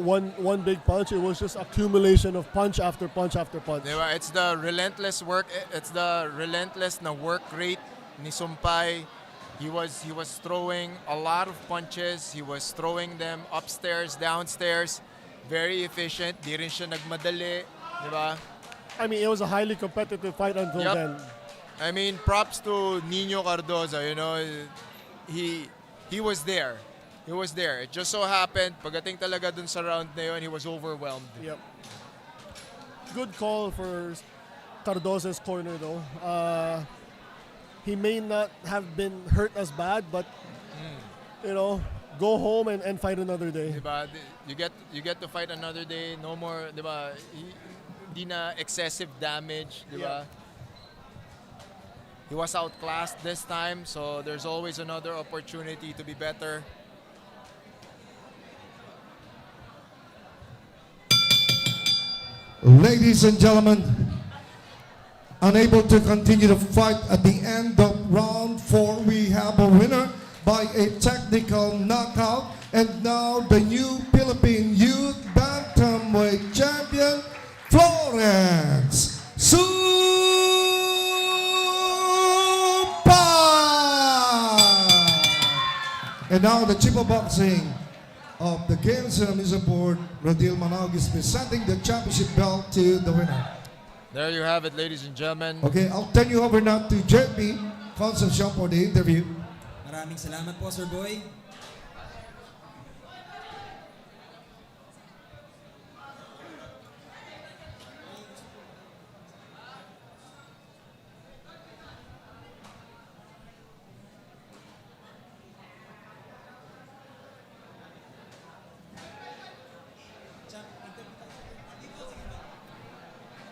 one big punch. It was just accumulation of punch after punch after punch. Diba? It's the relentless work. It's the relentless na work rate ni Sumpay. He was throwing a lot of punches. He was throwing them upstairs, downstairs. Very efficient. Di rin siya nagmadali. Diba? I mean, it was a highly competitive fight until then. I mean, props to Nino Cardoza. He was there. He was there. It just so happened, pagdating talaga dun sa round na yun, he was overwhelmed. Yep. Good call for Cardoza's corner, though. He may not have been hurt as bad, but go home and fight another day. Diba? You get to fight another day. No more, diba? Hindi na excessive damage, diba? Yeah. He was outclassed this time, so there's always another opportunity to be better. Ladies and gentlemen, unable to continue the fight at the end of round 4, we have a winner by a technical knockout. And now the new Philippine Youth Bantamweight Champion, Florence Supat! And now the Chief of Boxing of the Games and Amusement Board, Rodil Manaug, is presenting the championship belt to the winner. There you have it, ladies and gentlemen. Okay, I'll turn you over now to JP Concepcion for the interview. Maraming salamat po, Sir Boy.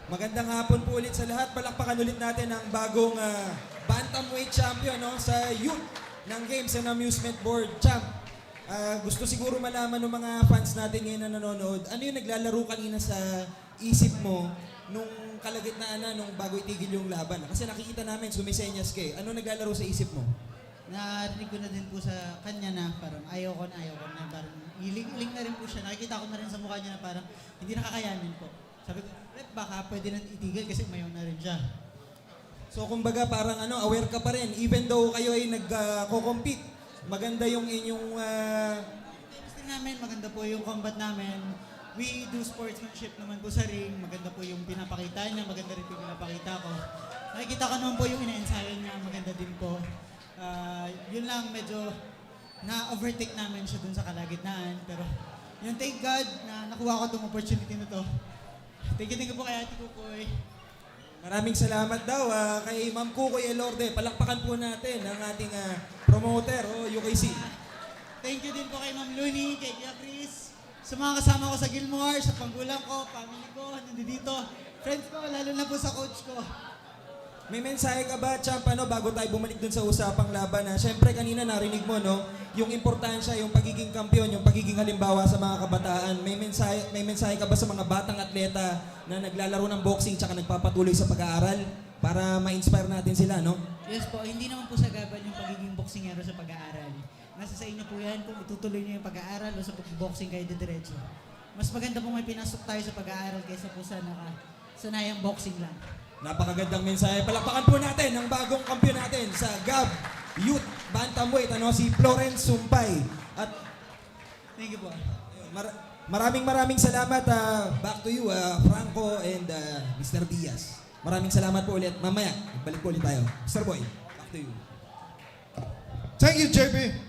Magandang hapon po ulit sa lahat. Palakpakan ulit natin ang bagong Bantamweight Champion sa youth ng Games and Amusement Board. Champ, gusto siguro malaman ng mga fans natin ngayon na nanonood, ano yung naglalaro kanina sa isip mo nung kalagitnaan na nung bago itigil yung laban? Kasi nakikita namin, sumisenyas ka eh. Ano naglalaro sa isip mo? Narinig ko na din po sa kanya na parang ayaw ko na. Parang iling na rin po siya. Nakikita ko na rin sa mukha niya na parang hindi nakakayanin po. Sabi ko, Rep, baka pwede na itigil kasi mayaw na rin siya. So kumbaga parang aware ka pa rin. Even though kayo ay nagko-compete, maganda yung inyong... Chemistry namin, maganda po yung combat namin. We do sportsmanship naman po sa ring. Maganda po yung pinapakita niya, maganda rin po yung pinapakita ko. Nakikita ko naman po yung ina-ensayo niya, maganda din po. Yun lang, medyo na-overtake namin siya dun sa kalagitnaan. Pero yun, thank God na nakuha ko itong opportunity na to. Thank you po kay Ate Kukoy. Maraming salamat daw kay Ma'am Kukoy ELORDE. Palakpakan po natin ang ating promoter, UKC. Thank you din po kay Ma'am Luni, kay Kuya Chris, sa mga kasama ko sa Gilmore, sa panggulang ko, family ko, nandito, friends ko, lalo na po sa coach ko. May mensahe ka ba, Champ, bago tayo bumalik dun sa usapang laban na syempre kanina narinig mo, yung importansya, yung pagiging kampiyon, yung pagiging halimbawa sa mga kabataan. May mensahe ka ba sa mga batang atleta na naglalaro ng boxing tsaka nagpapatuloy sa pag-aaral para ma-inspire natin sila, no? Yes po, hindi naman po sagaban yung pagiging boksingero sa pag-aaral. Nasa sa inyo po yan kung itutuloy niyo yung pag-aaral o sa pag-boxing kayo diretso. Mas maganda po may pinasok tayo sa pag-aaral kaysa po sa sanayang boxing lang. Napakagandang mensahe. Palakpakan po natin ang bagong kampiyon natin sa GAB Youth Bantamweight, si Florence Sumpay. At thank you po. Maraming salamat. Back to you, Franco and Mr. Diaz. Maraming salamat po ulit. Mamaya, balik po ulit tayo. Mr. Boy, back to you. Thank you, JP.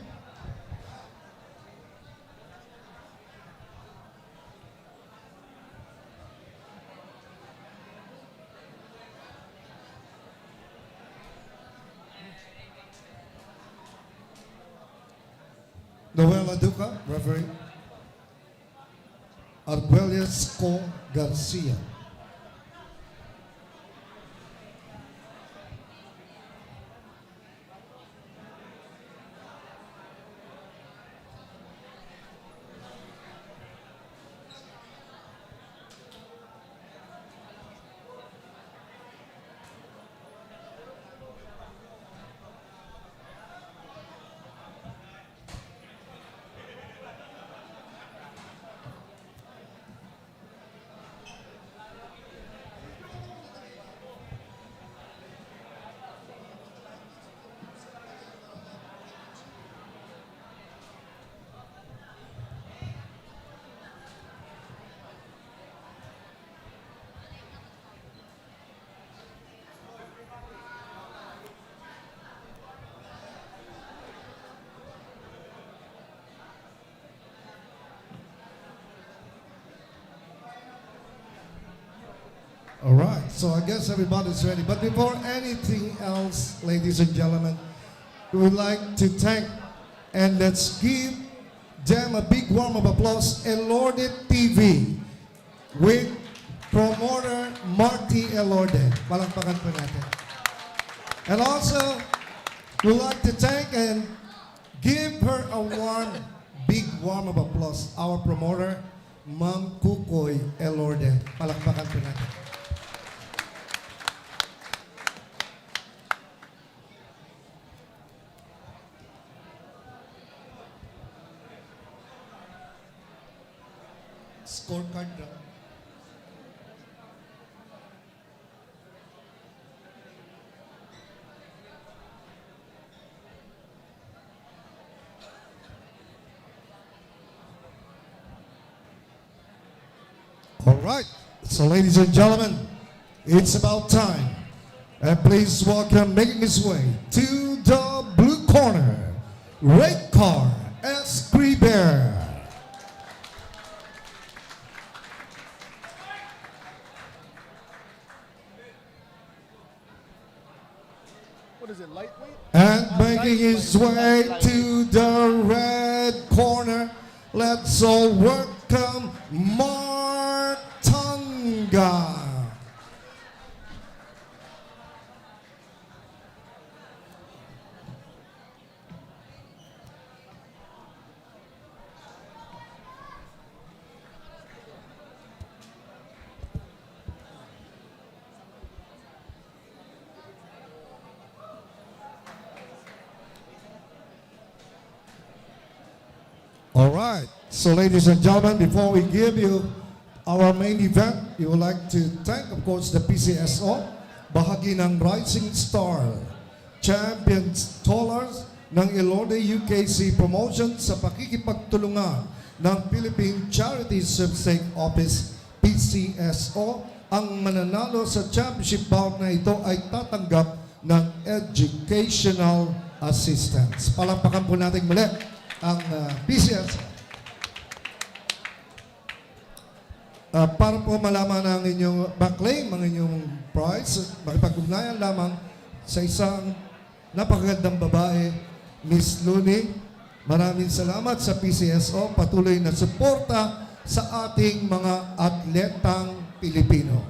Noel Aduca, referee. Arguelles Co Garcia. All right, so I guess everybody's ready. But before anything else, ladies and gentlemen, we would like to thank and let's give them a big warm of applause. ELORDE TV with promoter Marty ELORDE. Palakpakan po natin. And also, we'd like to thank and give her a big warm of applause, our promoter, Ma'am Kukoy ELORDE. Palakpakan po natin. Scorecard drop. All right, so ladies and gentlemen, it's about time. And please welcome, making his way to the blue corner, red car, Escriber. What is it, lightweight? And making his way to the red corner, let's all welcome Martanga. All right. So, ladies and gentlemen, before we give you our main event, we would like to thank, of course, the PCSO, bahagi ng Rising Star Champions Dollars ng ELORDE UKC Promotion sa pakikipagtulungan ng Philippine Charity Sweepstakes Office, PCSO. Ang mananalo sa championship bout na ito ay tatanggap ng educational assistance. Palakpakan po natin muli ang PCSO. Para po malaman ang inyong backclaim, ang inyong prize, makipag-ugnayan lamang sa isang napakagandang babae, Miss Luni. Maraming salamat sa PCSO, patuloy na suporta sa ating mga atletang Pilipino.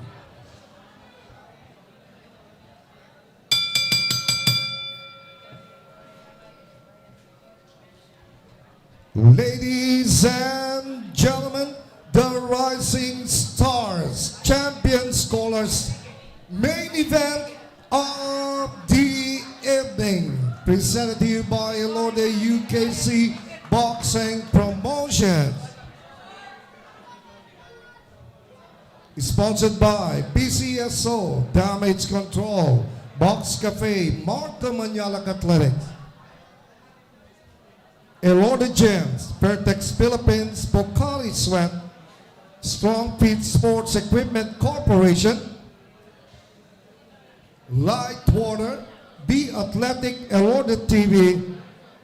Ladies and gentlemen, the Rising Stars Champion Scholars main event of the evening, presented to you by ELORDE UKC Boxing Promotion, sponsored by PCSO, Damage Control, Box Cafe, Marta Manyalag Athletics, ELORDE Gyms, Pertex Philippines, Pocari Sweat, Strong Feet Sports Equipment Corporation, Light Water, Be Athletic, ELORDE TV,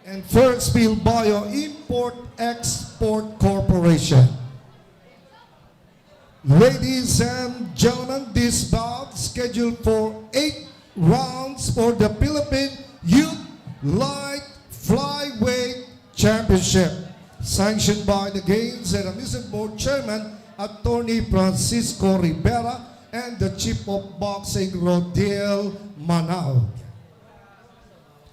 and First Field Bio Import Export Corporation. Ladies and gentlemen, this bout scheduled for 8 rounds for the Philippine Youth Light Flyweight Championship, sanctioned by the Games and Amusement Board Chairman, Attorney Francisco Rivera, and the Chief of Boxing, Rodil Manao.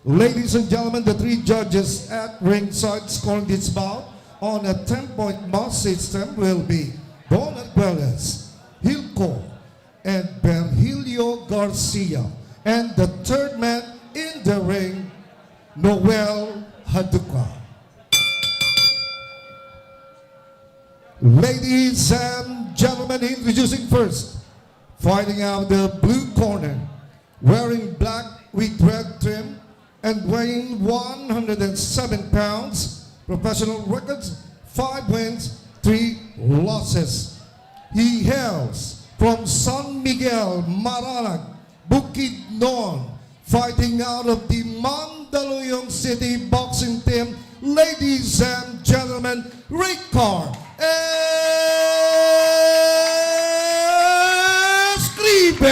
Ladies and gentlemen, the 3 judges at ringside scoring this bout on a 10-point mark system will be Don Aguiles, Hilco, and Virgilio Garcia. And the third man in the ring, Noel Haduka. Ladies and gentlemen, introducing first, fighting out the blue corner, wearing black with red trim and weighing 107 pounds, professional records, 5 wins, 3 losses. He hails from San Miguel, Maralag, Bukidnon, fighting out of the Mandaluyong City boxing team. Ladies and gentlemen, Ricard Escriber.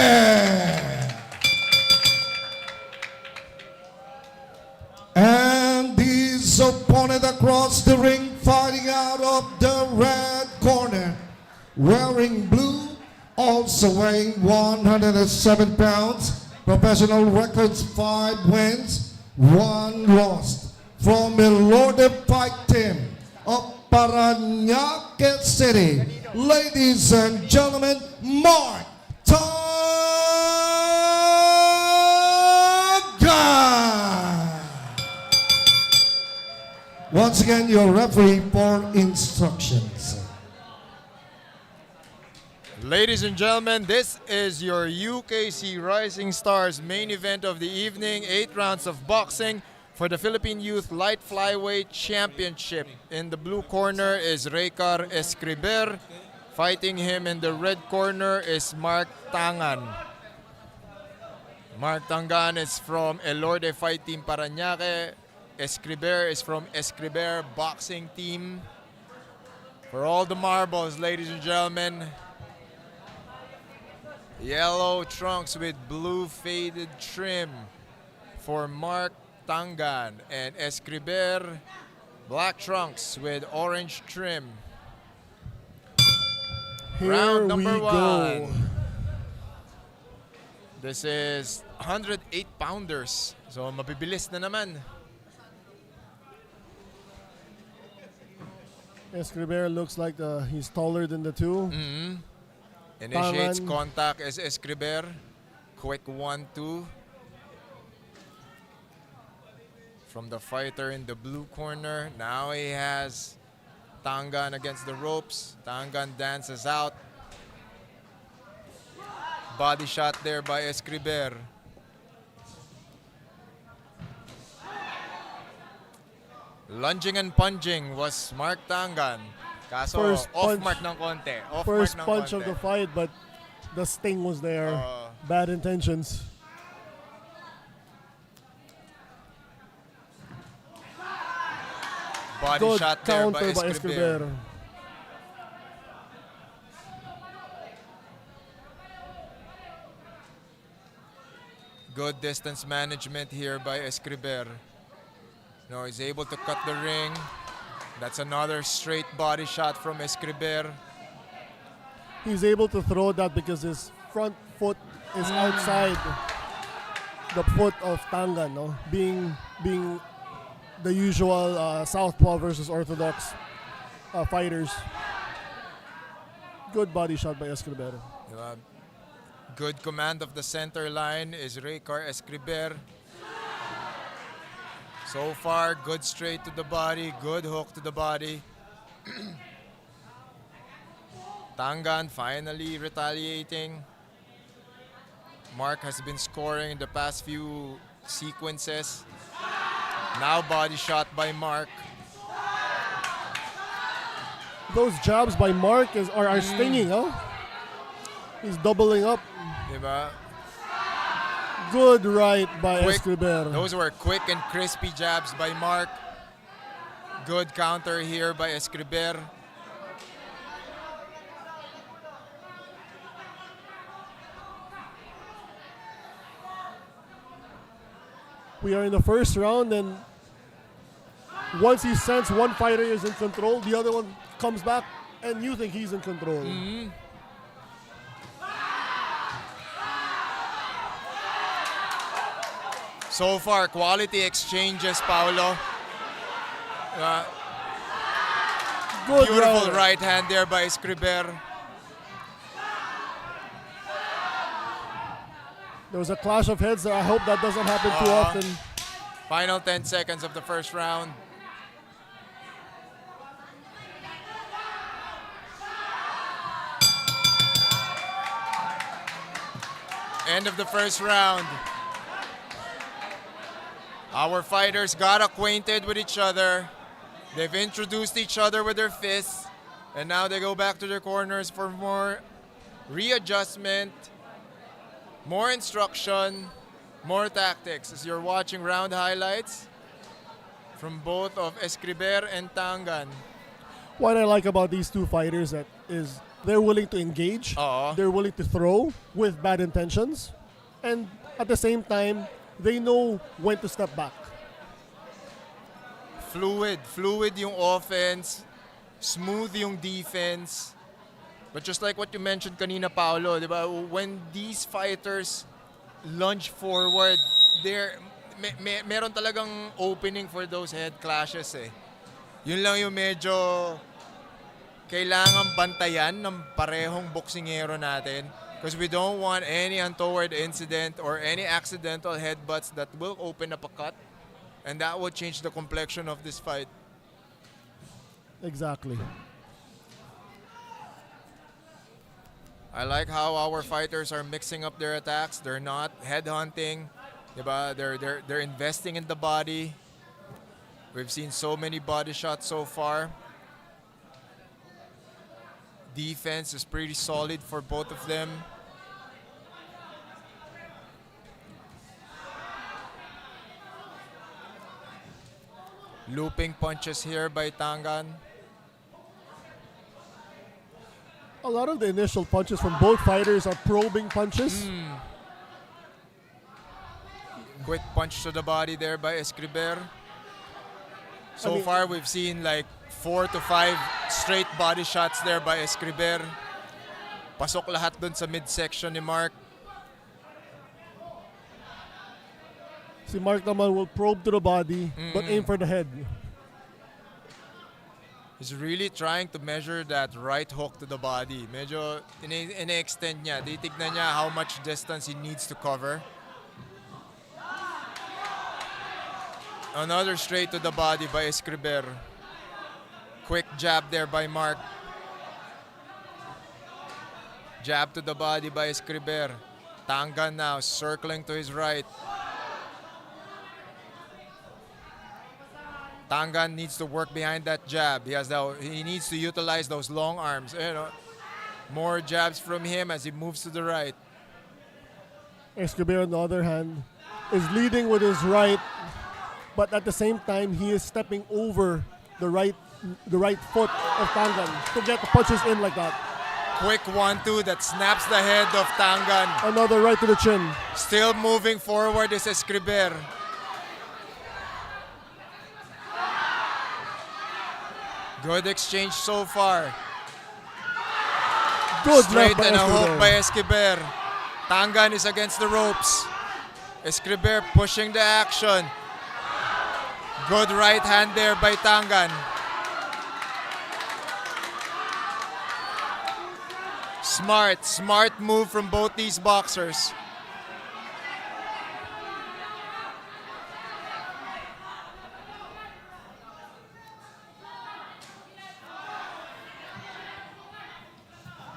And his opponent across the ring, fighting out of the red corner, wearing blue, also weighing 107 pounds, professional records, 5 wins, 1 loss, from ELORDE Fight Team of Paranaque City. Ladies and gentlemen, Mark Tangan. Once again, your referee for instructions. Ladies and gentlemen, this is your UKC Rising Stars main event of the evening. 8 rounds of boxing for the Philippine Youth Light Flyweight Championship. In the blue corner is Raycar Escriber. Fighting him in the red corner is Mark Tangan. Mark Tangan is from ELORDE Fight Team Paranaque. Escriber is from Escriber Boxing Team. For all the marbles, ladies and gentlemen, yellow trunks with blue faded trim for Mark Tangan, and Escriber black trunks with orange trim. Here Round number we 1. go. This is 108 pounders. So mabibilis na naman. Escriber looks like he's taller than the two. Initiates Tangan. contact as Escriber. Quick 1-2. From the fighter in the blue corner. Now he has Tangan against the ropes. Tangan dances out. Body shot there by Escriber. Lunging and punching was Mark Tangan. Kaso First off punch. mark ng konti. Off First mark ng punch konti. of the fight, but the sting was there. Bad intentions. Body Good shot there by counter by Escriber. Escriber. Good distance management here by Escriber. No, he's able to cut the ring. That's another straight body shot from Escriber. He's able to throw that because his front foot is outside the foot of Tangan, no? Being the usual southpaw versus orthodox fighters. Good body shot by Escriber. Good command of the center line is Raycar Escriber. So far, good straight to the body, good hook to the body. Tangan finally retaliating. Mark has been scoring in the past few sequences. Now body shot by Mark. Those jabs by Mark are stinging, huh? He's doubling up. Diba? Good right by Quick- Escriber. Those were quick and crispy jabs by Mark. Good counter here by Escriber. We are in the first round, and once he senses one fighter is in control, the other one comes back, and you think he's in control. So far, quality exchanges, Paolo. Good Beautiful round. right hand there by Escriber. There was a clash of heads there. I hope that doesn't happen too often. Final 10 seconds of the first round. End of the first round. Our fighters got acquainted with each other. They've introduced each other with their fists. And now they go back to their corners for more readjustment, more instruction, more tactics. As you're watching round highlights from both of Escriber and Tangan. What I like about these two fighters is they're willing to engage. They're willing to throw with bad intentions. And at the same time, they know when to step back. Fluid yung offense, smooth yung defense. But just like what you mentioned kanina, Paolo, di ba? When these fighters lunge forward, meron talagang opening for those head clashes eh. Yun lang yung medyo kailangan bantayan ng parehong boksingero natin because we don't want any untoward incident or any accidental headbutts that will open up a cut and that will change the complexion of this fight. Exactly. I like how our fighters are mixing up their attacks. They're not headhunting. Diba? They're investing in the body. We've seen so many body shots so far. Defense is pretty solid for both of them. Looping punches here by Tangan. A lot of the initial punches from both fighters are probing punches. Quick punch to the body there by Escriber. So far, we've seen like 4 to 5 straight body shots there by Escriber. Pasok lahat dun sa midsection ni Mark. Si Mark naman will probe to the body but aim for the head. He's really trying to measure that right hook to the body. Medyo ine-extend niya. Titignan niya how much distance he needs to cover. Another straight to the body by Escriber. Quick jab there by Mark. Jab to the body by Escriber. Tangan now circling to his right. Tangan needs to work behind that jab. He needs to utilize those long arms. You know, more jabs from him as he moves to the right. Escobar, on the other hand, is leading with his right, but at the same time, he is stepping over the right foot of Tangan to get the punches in like that. Quick 1-2 that snaps the head of Tangan. Another right to the chin. Still moving forward is Escriber. Good exchange so far. Good straight left by and a Escobar. hook by Escriber. Tangan is against the ropes. Escriber pushing the action. Good right hand there by Tangan. Smart move from both these boxers.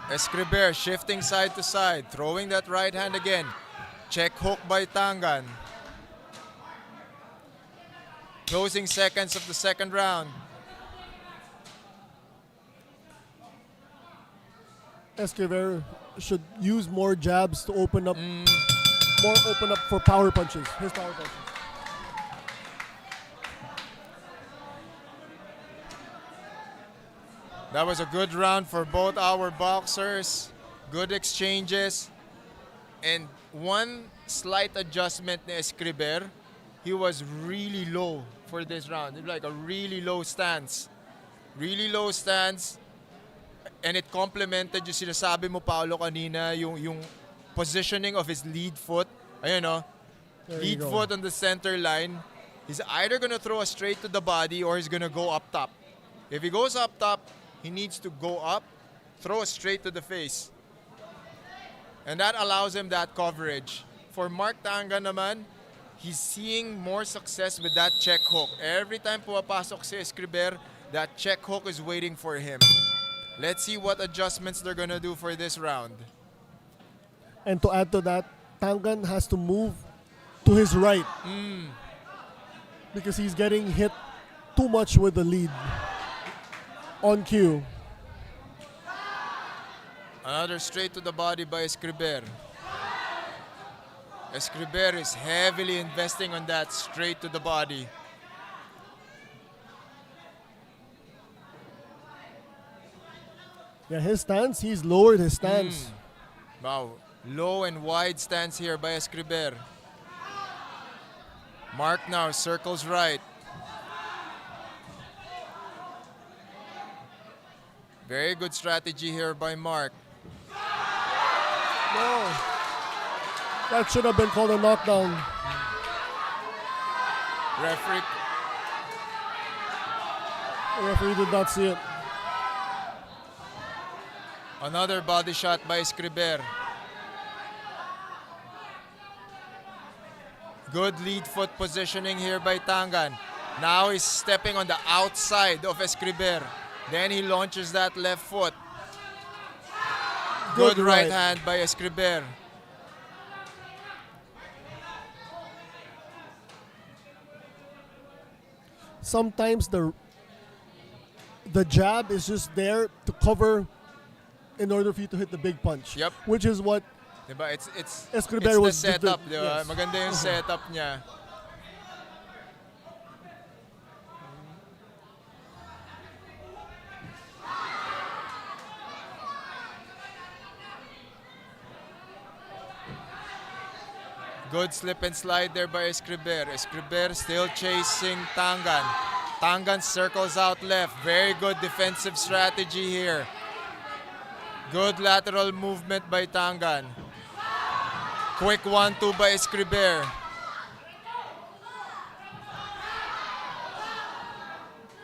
Escriber shifting side to side, throwing that right hand again. Check hook by Tangan. Closing seconds of the second round. Escobar should use more jabs to open up, for power punches. His power punches. That was a good round for both our boxers. Good exchanges. And one slight adjustment ni Escriber, he was really low for this round. Like a really low stance. Really low stance. And it complemented yung sinasabi mo, Paolo, kanina, yung positioning of his lead foot. Ayun, no? Lead foot on the center line. He's either gonna throw a straight to the body or he's gonna go up top. If he goes up top, he needs to go up, throw a straight to the face. And that allows him that coverage. For Mark Tangan naman, he's seeing more success with that check hook. Every time pumapasok si Escriber, that check hook is waiting for him. Let's see what adjustments they're gonna do for this round. And to add to that, Tangan has to move to his right because he's getting hit too much with the lead on cue. Another straight to the body by Escriber. Escriber is heavily investing on that straight to the body. Yeah, his stance, he's lowered his stance. Wow, low and wide stance here by Escriber. Mark now circles right. Very good strategy here by Mark. No. That should have been called a knockdown. Referee. The referee did not see it. Another body shot by Escriber. Good lead foot positioning here by Tangan. Now he's stepping on the outside of Escriber. Then he launches that left foot. Good right hand by Escriber. Sometimes the jab is just there to cover in order for you to hit the big punch. Yep. Which is what Diba? It's Escriber the was setup, diba? yes. Maganda yung setup niya. Good slip and slide there by Escriber. Escriber still chasing Tangan. Tangan circles out left. Very good defensive strategy here. Good lateral movement by Tangan. Quick 1-2 by Escriber.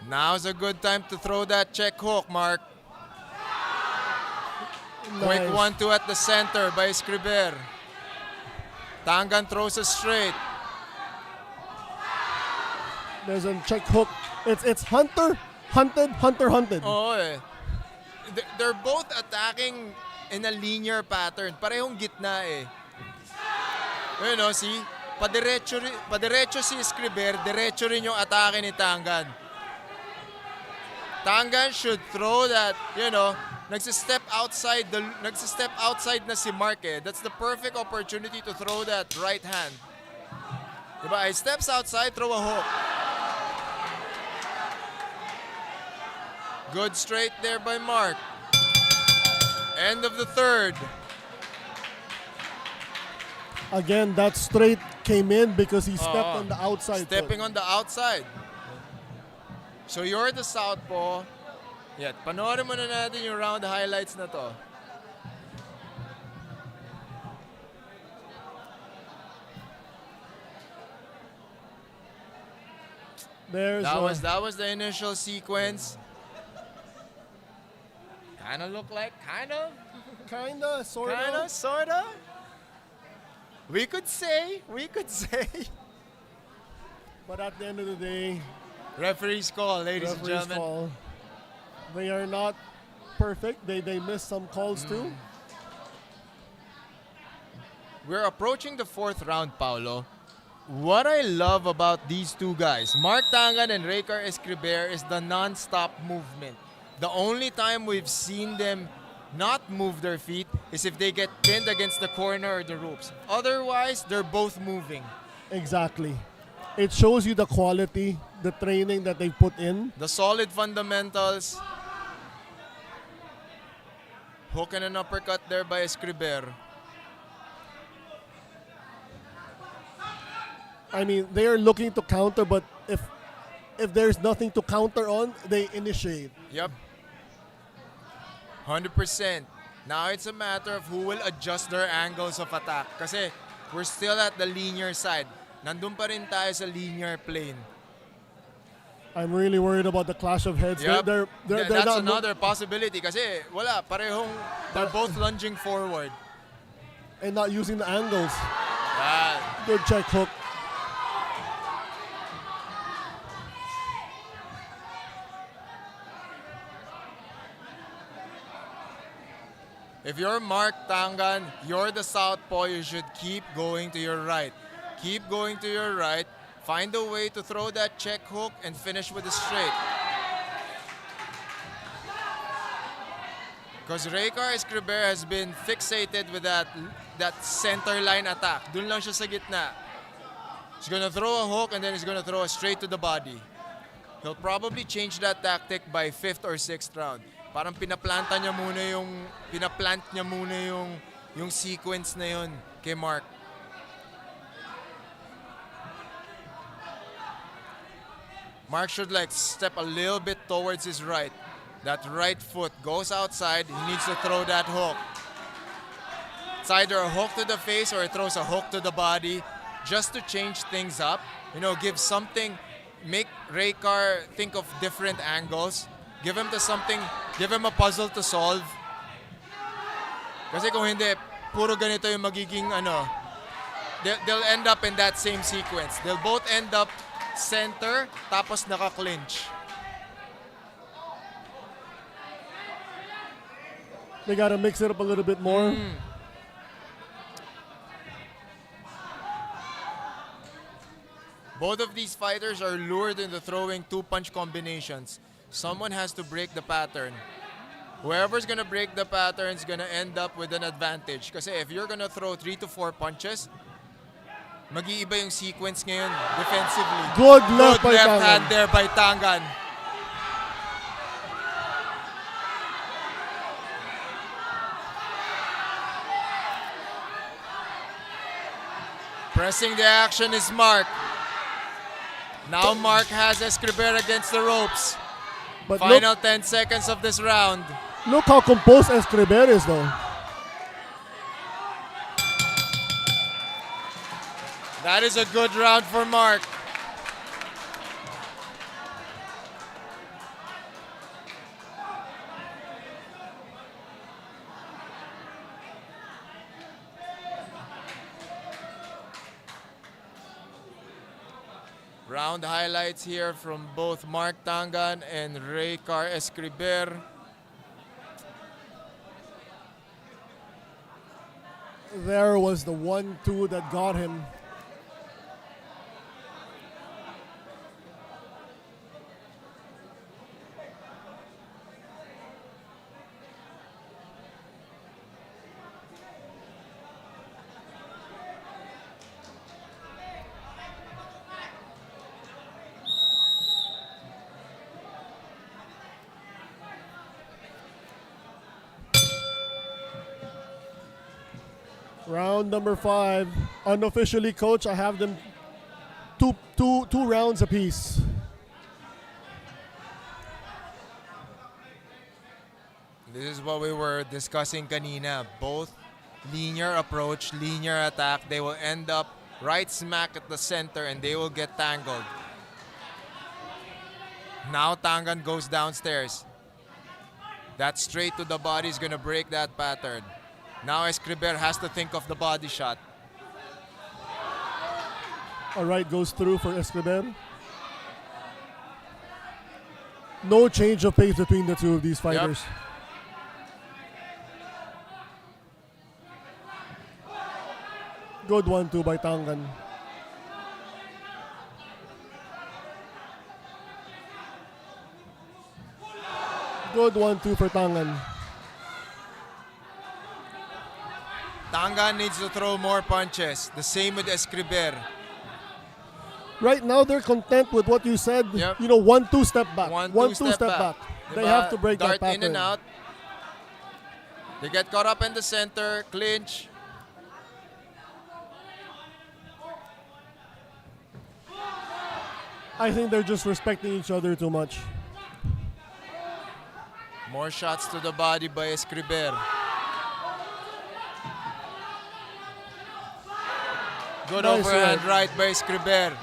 Now's a good time to throw that check hook, Mark. Quick Nice. 1-2 at the center by Escriber. Tangan throws a straight. There's a check hook. It's hunter, hunted, hunter, hunted. Oo eh. They're both attacking in a linear pattern. Parehong gitna eh. You know, see? Padiretso si Escriber, diretso rin yung atake ni Tangan. Tangan should throw that, you know, nagsistep outside na si Mark eh. That's the perfect opportunity to throw that right hand. Diba? He steps outside, throw a hook. Good straight there by Mark. End of the third. Again, that straight came in because he stepped on the outside. Stepping on the outside. So you're the southpaw. Yeah, panoorin mo na natin yung round highlights na to. That was the initial sequence. Kind of look like, Kinda, sorta. kind of, sorta. We could say. But at the end of the day, Referee's call, ladies and referee's gentlemen. call. They are not perfect. They miss some calls too. We're approaching the fourth round, Paulo. What I love about these two guys, Mark Tangan and Raker Escriber, is the non-stop movement. The only time we've seen them not move their feet is if they get pinned against the corner or the ropes. Otherwise, they're both moving. Exactly. It shows you the quality, the training that they put in. The solid fundamentals. Hook and an uppercut there by Escriber. I mean, they are looking to counter, but if there's nothing to counter on, they initiate. Yep. 100%. Now it's a matter of who will adjust their angles of attack. Kasi we're still at the linear side. Nandun pa rin tayo sa linear plane. I'm really worried about the clash of heads. Yep. They're That's not another possibility kasi wala, they're both lunging forward. and not using the angles. Ah, Good check hook. if you're Mark Tangan, you're the southpaw, you should keep going to your right. Keep going to your right. Find a way to throw that check hook and finish with a straight. Because Raker Escriber has been fixated with that center line attack. Dun lang siya sa gitna. He's gonna throw a hook and then he's gonna throw a straight to the body. He'll probably change that tactic by 5th or 6th round. Parang pinaplant niya muna yung sequence na yun kay Mark. Mark should step a little bit towards his right. That right foot goes outside. He needs to throw that hook. It's either a hook to the face or he throws a hook to the body just to change things up. You know, give something make Raykar think of different angles. Give him a puzzle to solve. Kasi kung hindi, puro ganito yung magiging they'll end up in that same sequence. They'll both end up center, tapos naka-clinch. They gotta mix it up a little bit more. Both of these fighters are lured into throwing two-punch combinations. Someone has to break the pattern. Whoever's gonna break the pattern is gonna end up with an advantage. Kasi if you're gonna throw 3 to 4 punches, mag-iiba yung sequence ngayon defensively. Good left by left Tangan. hand there by Tangan. Pressing the action is Mark. Now Mark has Escriber against the ropes. But Final 10 seconds of this round. look how composed Escriber is though. That is a good round for Mark. Round highlights here from both Mark Tangan and Raykar Escriber. There was the 1-2 that got him. Round number 5. Unofficially, coach, I have them two rounds apiece. This is what we were discussing kanina. Both linear approach, linear attack. They will end up right smack at the center and they will get tangled. Now Tangan goes downstairs. That straight to the body is going to break that pattern. Now Escriber has to think of the body shot. All right, goes through for Escriber. No change of pace between the two of these fighters. Good 1-2 by Tangan. Good 1-2 for Tangan. Tangan needs to throw more punches. The same with Escriber. Right now, they're content with what you said. Yep. You know, 1-2 step back. 1-2 step back. They Diba? have to break Dart that pattern. in and out. They get caught up in the center, clinch. I think they're just respecting each other too much. More shots to the body by Escriber. Good Nice overhand right by Escriber.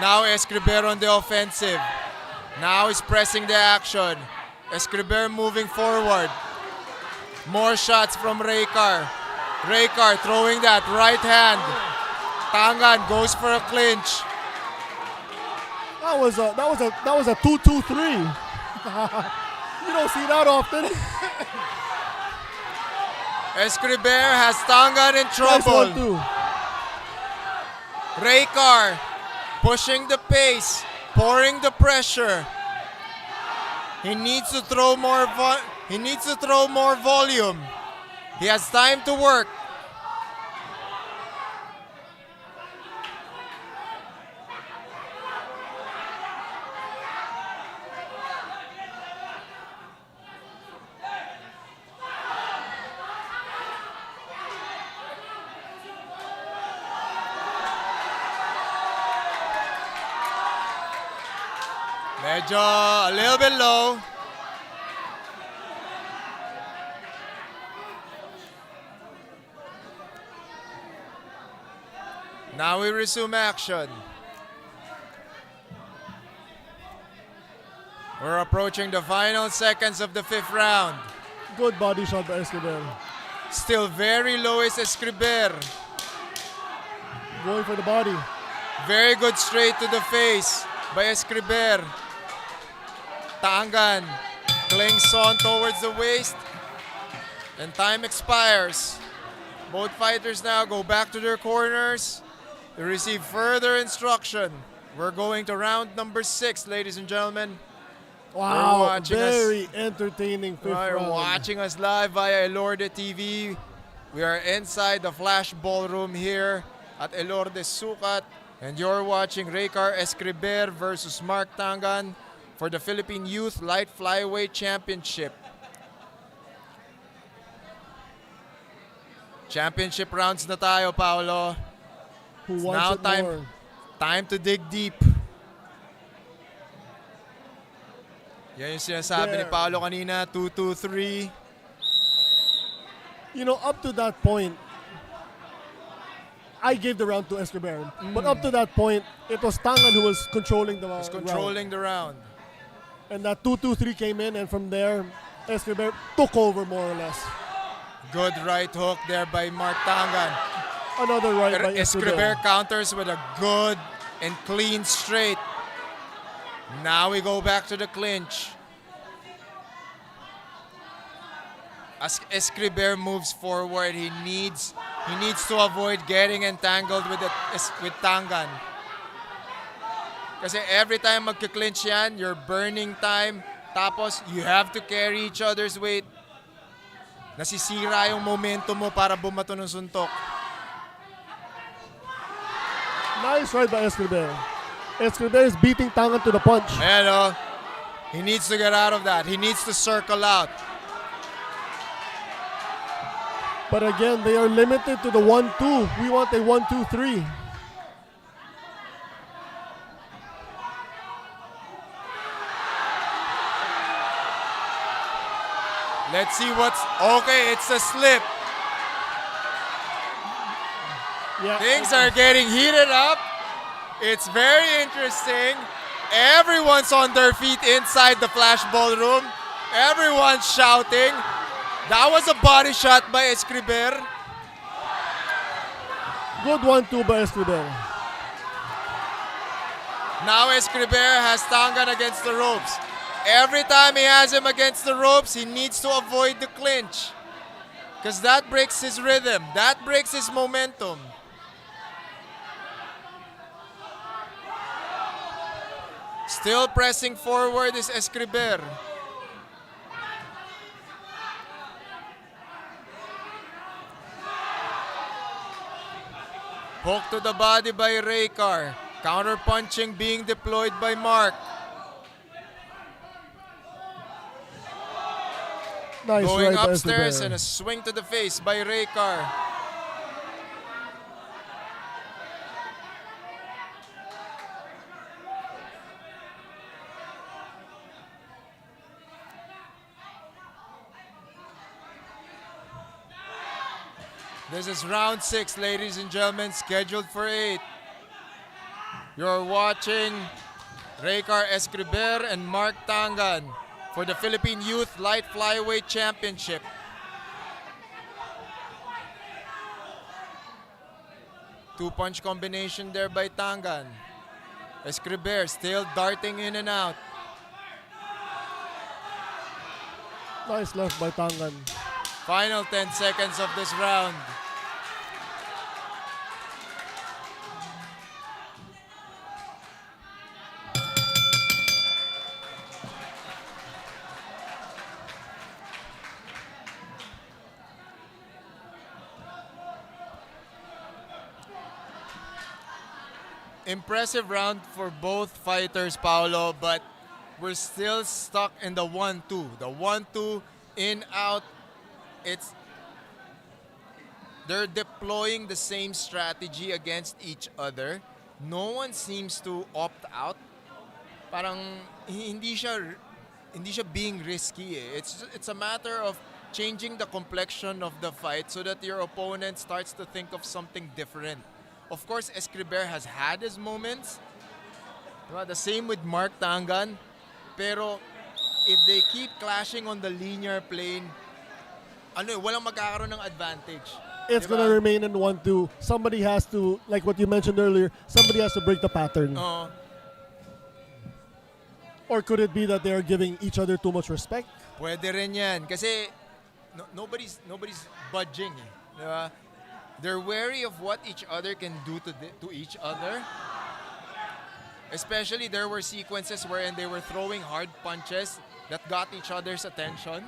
Now Escriber on the offensive. Now he's pressing the action. Escriber moving forward. More shots from Raykar. Raykar throwing that right hand. Tangan goes for a clinch. That was a 2-2-3. You don't see that often. Escriber has Tangan in Nice trouble. 1-2. Raykar pushing the pace, pouring the pressure. He needs to throw more volume. He has time to work. Medyo a little bit low. Now we resume action. We're approaching the final seconds of the 5th round. Good body shot by Escobar. Still very low is Escriber. Going for the body. Very good straight to the face by Escriber. Tangan clings on towards the waist. And time expires. Both fighters now go back to their corners to receive further instruction. We're going to round number 6, ladies and gentlemen. Wow, very entertaining 5th You're round. watching us live via ELORDE TV. We are inside the Flash Ballroom here at ELORDE SUCAT. And you're watching Raycar Escriber versus Mark Tangan for the Philippine Youth Light Flyweight Championship. Championship rounds na tayo, Paolo. Who It's wants now it more? time to dig deep. Yan yung sinasabi ni There. Paolo kanina, 2-2-3. You know, up to that point, I gave the round to Escobar. But up to that point, it was Tangan who was controlling the He's round. controlling the round. And that 2-2-3 came in, and from there, Escobar took over more or less. Good right hook there by Mark Tangan. Another right by Escriber Escobar. counters with a good and clean straight. Now we go back to the clinch. As Escriber moves forward, he needs to avoid getting entangled with Tangan. Kasi every time magka-clinch yan, you're burning time. Tapos you have to carry each other's weight. Nasisira yung momentum mo para bumato ng suntok. Nice right by Escobar. Escobar is beating Tangan to the punch. Ayan o. He needs to get out of that. He needs to circle out. But again, they are limited to the 1-2. We want a 1-2-3. Let's see what's... Okay, it's a slip. Yeah. Things are getting heated up. It's very interesting. Everyone's on their feet inside the Flash Ballroom. Everyone's shouting. That was a body shot by Escriber. Good 1-2 by Escobar. Now Escriber has Tangan against the ropes. Every time he has him against the ropes, he needs to avoid the clinch. Because that breaks his rhythm. That breaks his momentum. Still pressing forward is Escriber. Hook to the body by Raycar. Counter punching being deployed by Mark. Nice Going right by upstairs Escobar. and a swing to the face by Raycar. This is round 6, ladies and gentlemen, scheduled for 8. You're watching Raycar Escriber and Mark Tangan for the Philippine Youth Light Flyweight Championship. Two-punch combination there by Tangan. Escriber still darting in and out. Nice left by Tangan. Final 10 seconds of this round. Impressive round for both fighters, Paolo, but we're still stuck in the 1-2. The 1-2, in, out. They're deploying the same strategy against each other. No one seems to opt out. Parang hindi siya being risky eh. It's a matter of changing the complexion of the fight so that your opponent starts to think of something different. Of course, Escriber has had his moments. The same with Mark Tangan. Pero if they keep clashing on the linear plane, walang magkakaroon ng advantage. It's Diba? gonna remain in 1-2. Somebody has to, like what you mentioned earlier, somebody has to break the pattern. Oo. Or could it be that they are giving each other too much respect? Pwede rin yan. Kasi nobody's budging. Diba? They're wary of what each other can do to each other. Especially there were sequences wherein they were throwing hard punches that got each other's attention.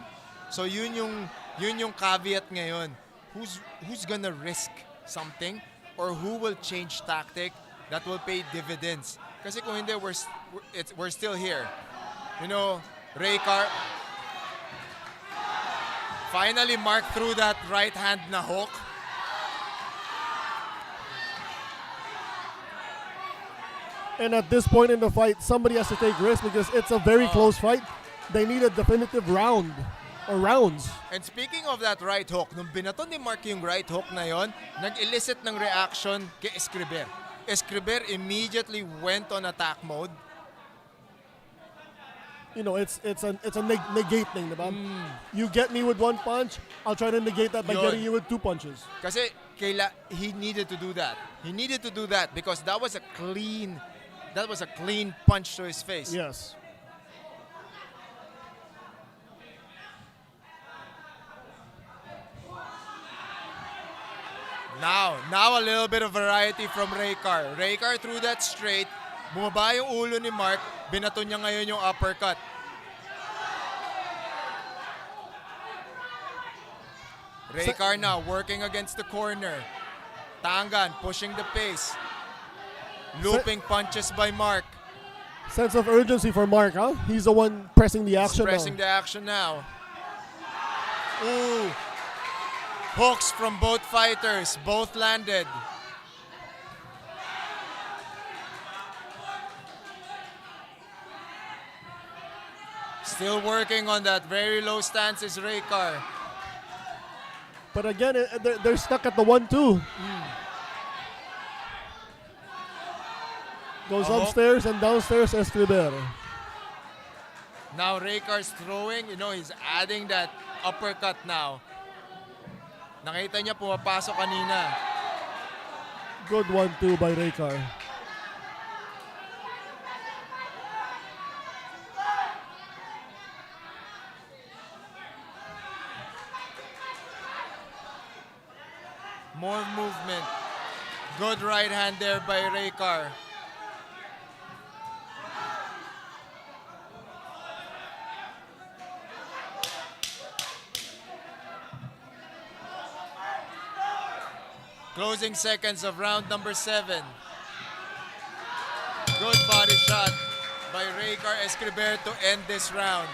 So yun yung caveat ngayon. Who's gonna risk something or who will change tactic that will pay dividends? Kasi kung hindi, we're still here. You know, Raycar finally Mark threw that right hand na hook. And at this point in the fight, somebody has to take risks because it's a very close fight. They need a definitive round or rounds. And speaking of that right hook, nung binato ni Mark yung right hook na yon, nag-elicit ng reaction kay Escriber. Escriber immediately went on attack mode. You know, it's a negate thing, diba? You get me with one punch, I'll try to negate that by Yun. getting you with 2 punches. Kasi he needed to do that. He needed to do that because that was a clean punch to his face. Yes. Now a little bit of variety from Raycar. Raycar threw that straight. Bumaba yung ulo ni Mark. Binato niya ngayon yung uppercut. Raycar now working against the corner. Tangan pushing the pace. Looping punches by Mark. Sense of urgency for Mark, huh? He's the one pressing the action Pressing now. the action now. Ooh. Hooks from both fighters. Both landed. Still working on that very low stance is Raycar. But again, they're stuck at the 1-2. Goes upstairs and downstairs, Escriber. Now Raycar's throwing, he's adding that uppercut now. Nakita niya pumapasok kanina. Good 1-2 by Raycar. More movement. Good right hand there by Raycar. Closing seconds of round number 7. Good body shot by Raycar Escriber to end this round.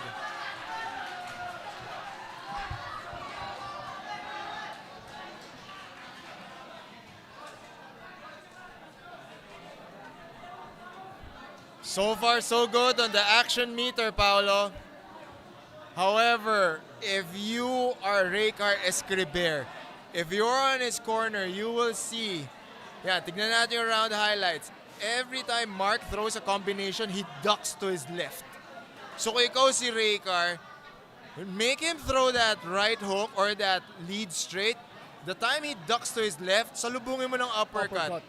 So far, so good on the action meter, Paolo. However, if you are Raycar Escriber, if you're on his corner, you will see, tignan natin yung round highlights. Every time Mark throws a combination, he ducks to his left. So kung ikaw si Raycar, make him throw that right hook or that lead straight. The time he ducks to his left, salubungin mo ng uppercut.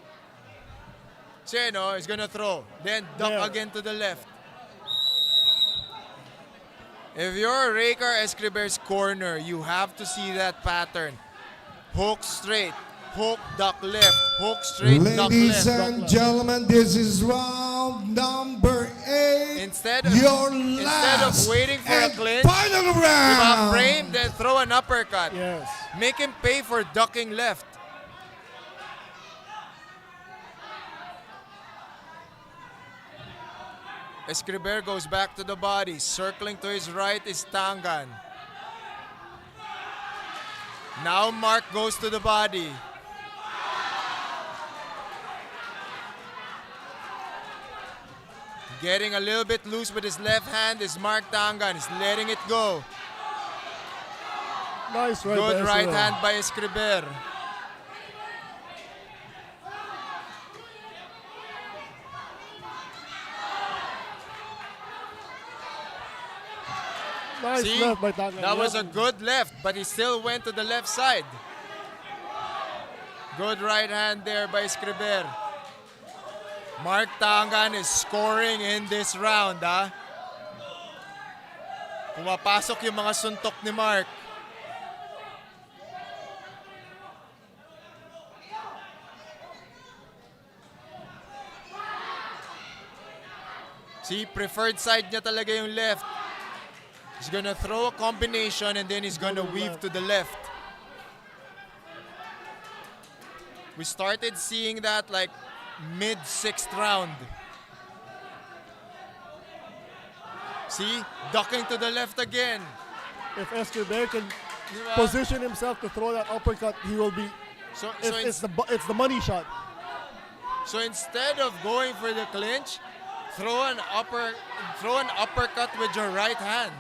So, he's gonna throw. Then duck again to the left. If you're Raycar Escriber's corner, you have to see that pattern. Hook straight, hook, duck left, hook straight, duck Ladies left. and gentlemen, this is round number 8. Instead Instead of waiting for a clinch, final round. frame, then throw an uppercut. Yes. Make him pay for ducking left. Escriber goes back to the body. Circling to his right is Tangan. Now Mark goes to the body. Getting a little bit loose with his left hand is Mark Tangan. He's letting it go. Nice right Good by right Escriber. hand by Escriber. Nice See, left by Tangan. that was a Yep. good left, but he still went to the left side. Good right hand there by Escriber. Mark Tangan is scoring in this round, ha? Pumapasok yung mga suntok ni Mark. See, preferred side niya talaga yung left. He's gonna throw a combination and then he's gonna weave to the left. We started seeing that like mid-6th round. See, ducking to the left again. If Escobar can Diba? position himself to throw that uppercut, he will be. So, It's the money shot. so instead of going for the clinch, throw an uppercut with your right hand.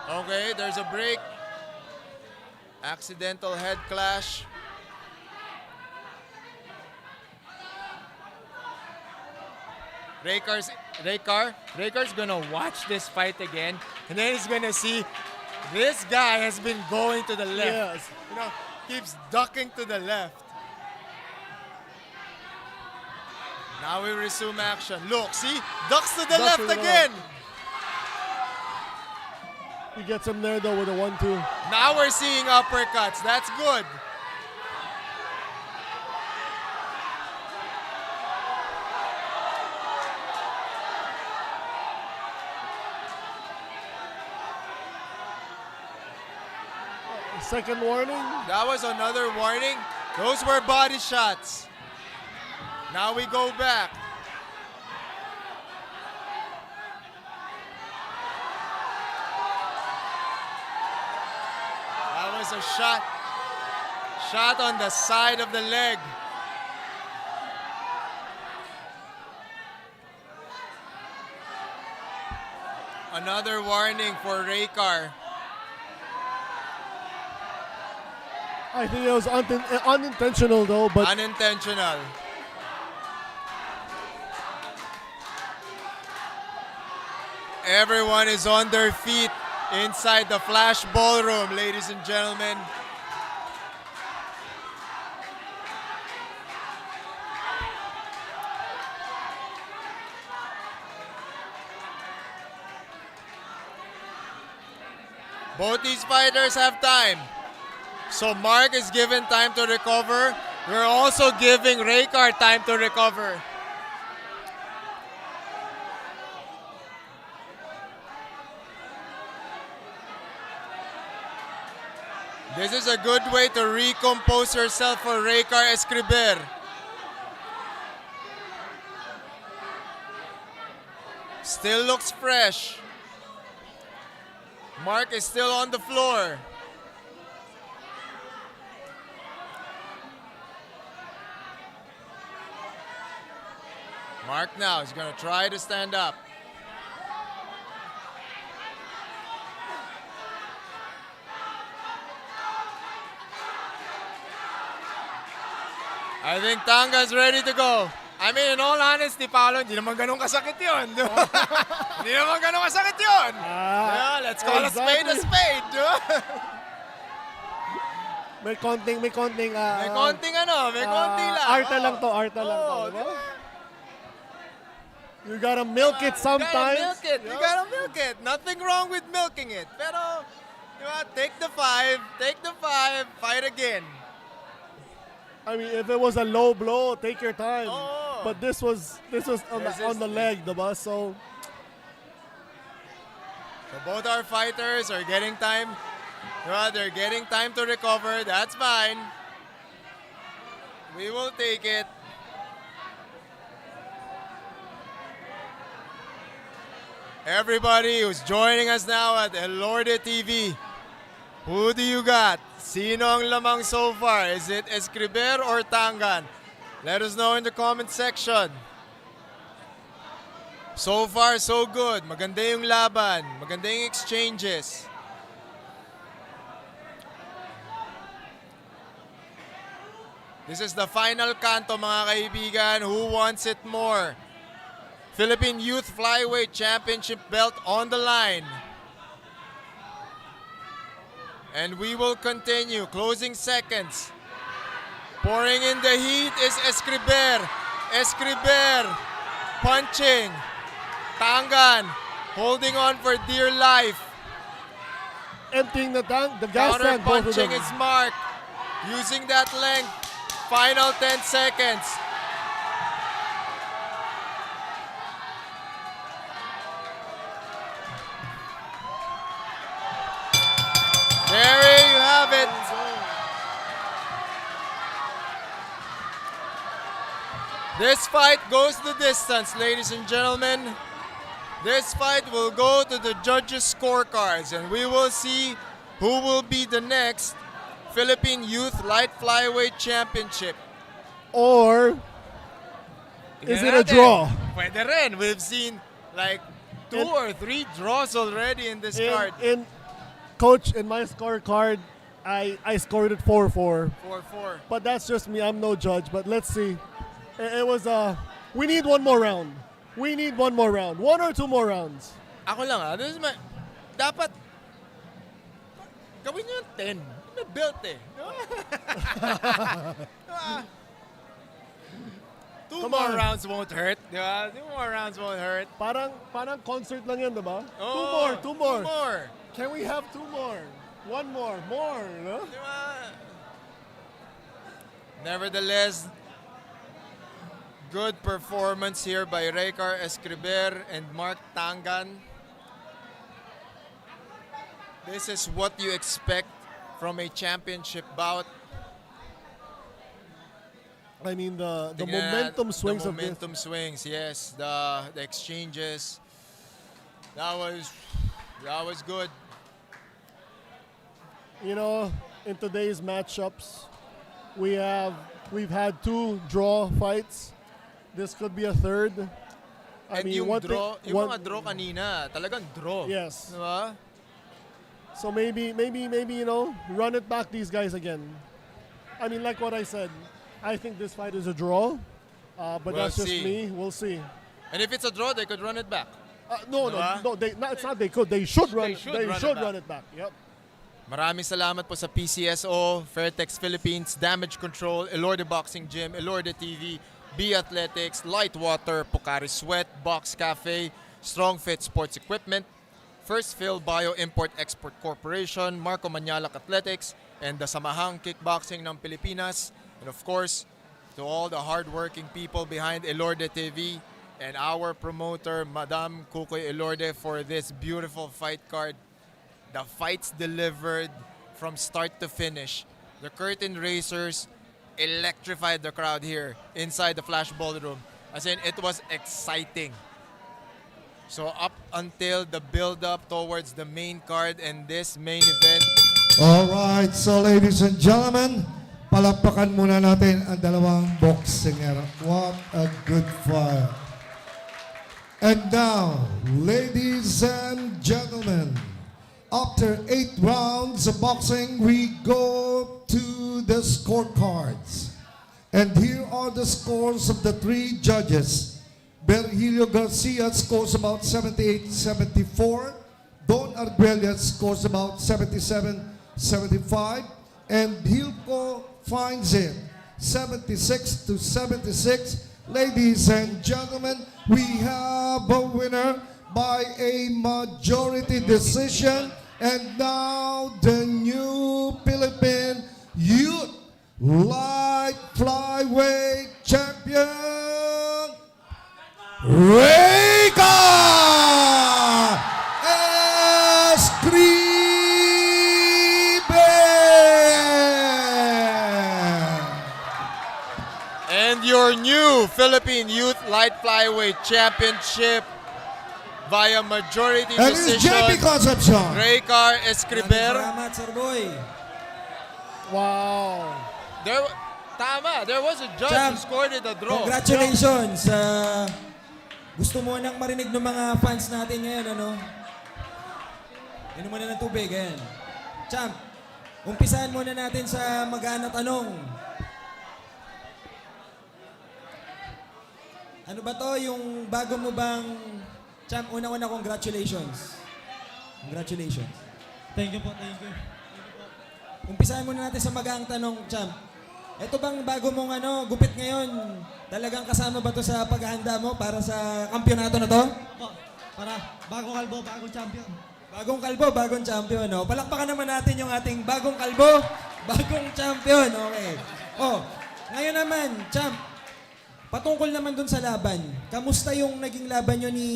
Okay, there's a break. Accidental head clash. Raycar's gonna watch this fight again, and then he's gonna see this guy has been going to the left. Yes. You know, keeps ducking to the left. Now we resume action. Look, see? Ducks to the Ducks left to the again. He gets him there though with a 1-2. Now we're seeing uppercuts. That's good. Second warning. That was another warning. Those were body shots. Now we go back. That was a shot on the side of the leg. Another warning for Raycar. I think it was unintentional though, but Unintentional. Everyone is on their feet inside the Flash Ballroom, ladies and gentlemen. Both these fighters have time. So Mark is given time to recover. We're also giving Raycar time to recover. This is a good way to recompose yourself for Raycar Escriber. Still looks fresh. Mark is still on the floor. Mark now is going to try to stand up. I think Tanga's ready to go. I mean, in all honesty, Paolo, hindi naman ganun kasakit yun. di ba? Hindi naman ganun kasakit yun. Yeah, let's call a spade a spade. di ba? may konting May konting lang. Arte lang to, arte lang to. Oh, Diba? You gotta milk it sometimes. You gotta milk it. Nothing wrong with milking it. Pero, di ba, take the five, fight again. I mean, if it was a low blow, take your time. Oh. But this was on the leg, diba? So both our fighters are getting time. Diba? They're getting time to recover. That's fine. We will take it. Everybody who's joining us now at ELORDE TV, who do you got? Sino ang lamang so far? Is it Escriber or Tangan? Let us know in the comment section. So far, so good. Maganda yung laban. Maganda yung exchanges. This is the final kanto, mga kaibigan. Who wants it more? Philippine Youth Flyweight Championship belt on the line. And we will continue. Closing seconds. Pouring in the heat is Escriber. Escriber punching. Tangan holding on for dear life. Emptying the tank, the gas Counter tank, both of punching them. its mark. Using that length. Final 10 seconds. There you have it. This fight goes the distance, ladies and gentlemen. This fight will go to the judges' scorecards, and we will see who will be the next Philippine Youth Light Flyweight Championship. Or is it a draw? Pwede rin. We've seen like 2 or 3 draws already in this card. In Coach, in my scorecard, I scored it 4-4. 4-4. But that's just me. I'm no judge. But let's see. It was we need one more round. We need one more round. 1 or 2 more rounds. Ako lang this is dapat gawin nyo yung 10. May belt eh. Two Come more on. rounds won't hurt. Di ba? 2 more rounds won't hurt. Parang concert lang yan, diba? Oh, 2 more. 2 more. Can we have 2 more? 1 more, no? Di ba? Nevertheless, good performance here by Raycar Escriber and Mark Tangan. This is what you expect from a championship bout. I mean, the Tingnan momentum natin, swings the of this. momentum swings, yes. The exchanges. That was good. You know, in today's matchups, we've had 2 draw fights. This could be a third. I And mean, yung one draw, thing- yung one- mga draw kanina, talagang draw. Yes. Diba? So maybe you know, run it back these guys again. I mean, like what I said, I think this fight is a draw. But We'll that's just see. me. We'll see. And if it's a draw, they could run it back. No, Diba? it's not they could. They should run. should They run it should back. run it back. Yep. Maraming salamat po sa PCSO, Fairtex Philippines, Damage Control, ELORDE Boxing Gym, ELORDE TV, B Athletics, Lightwater, Pocari Sweat, Box Cafe, Strong Fit Sports Equipment, First Fill Bio Import-Export Corporation, Marco Manialac Athletics, and the Samahang Kickboxing ng Pilipinas. And of course, to all the hardworking people behind ELORDE TV and our promoter, Madam Kukoy ELORDE, for this beautiful fight card. The fights delivered from start to finish. The curtain raisers electrified the crowd here inside the Flash Ballroom. As in, it was exciting. So up until the build-up towards the main card and this main event. All right, so ladies and gentlemen, palakpakan muna natin ang dalawang boksinger. What a good fight. And now, ladies and gentlemen, after 8 rounds of boxing, we go to the scorecards. And here are the scores of the 3 judges. Virgilio Garcia scores about 78-74. Don Arguelles scores about 77-75. And Hilco finds it 76-76. Ladies and gentlemen, we have a winner by a majority decision. And now the new Philippine Youth Light Flyweight Champion, Raycar Escriber. And your new Philippine Youth Light Flyweight Championship via majority And it's JP decision, Concepcion. Raycar Maraming Escriber. salamat, Sir Boy. Wow. There was a judge Champ, who scored it a draw. Congratulations. Gusto mo nang marinig ng mga fans natin ngayon, ano? Inom mo na ng tubig, ayan. Champ, umpisahan muna natin sa magana tanong. Ano ba to, yung bago mo bang... Champ, una-una, congratulations. Congratulations. Thank you po, thank you. Umpisahan muna natin sa magaang tanong, Champ. Ito bang bago mong gupit ngayon, talagang kasama ba to sa paghahanda mo para sa kampyonato na to? Po, para bagong kalbo, bagong champion. Bagong kalbo, bagong champion. No? Palakpakan naman natin yung ating bagong kalbo, bagong champion. Okay. Oh, ngayon naman, Champ, patungkol naman dun sa laban. Kamusta yung naging laban nyo ni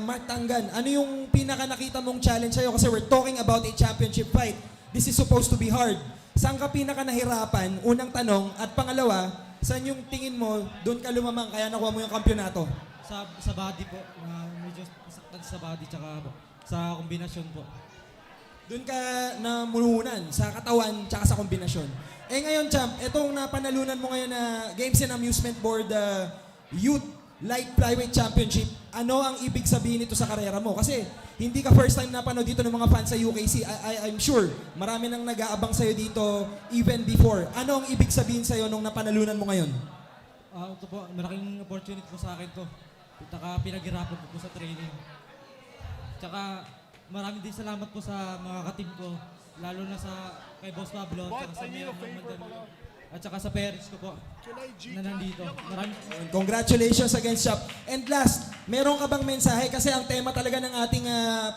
Mark Tangan? Ano yung pinaka nakita mong challenge sa'yo? Kasi we're talking about a championship fight. This is supposed to be hard. Saan ka pinaka nahirapan? Unang tanong. At pangalawa, saan yung tingin mo doon ka lumamang kaya nakuha mo yung kampyonato? Sa body po, medyo nasaktan sa body tsaka sa kombinasyon po. Doon ka namulunan sa katawan tsaka sa kombinasyon. Eh ngayon, Champ, itong napanalunan mo ngayon na Games and Amusement Board Youth Light Flyweight Championship, ano ang ibig sabihin nito sa karera mo? Kasi hindi ka first time napanood dito ng mga fans sa UKC. I'm sure marami nang nag-aabang sa'yo dito even before. Ano ang ibig sabihin sa'yo nung napanalunan mo ngayon? Ito po, malaking opportunity po sa akin to. Tsaka pinaghirapan po sa training. Tsaka maraming din salamat po sa mga katim ko, lalo na sa kay Boss Pablo, tsaka sa Mayor ng Mandaluyong, at tsaka sa parents ko po na nandito. Maraming Congratulations again, Champ. And last, meron ka bang mensahe? Kasi ang tema talaga ng ating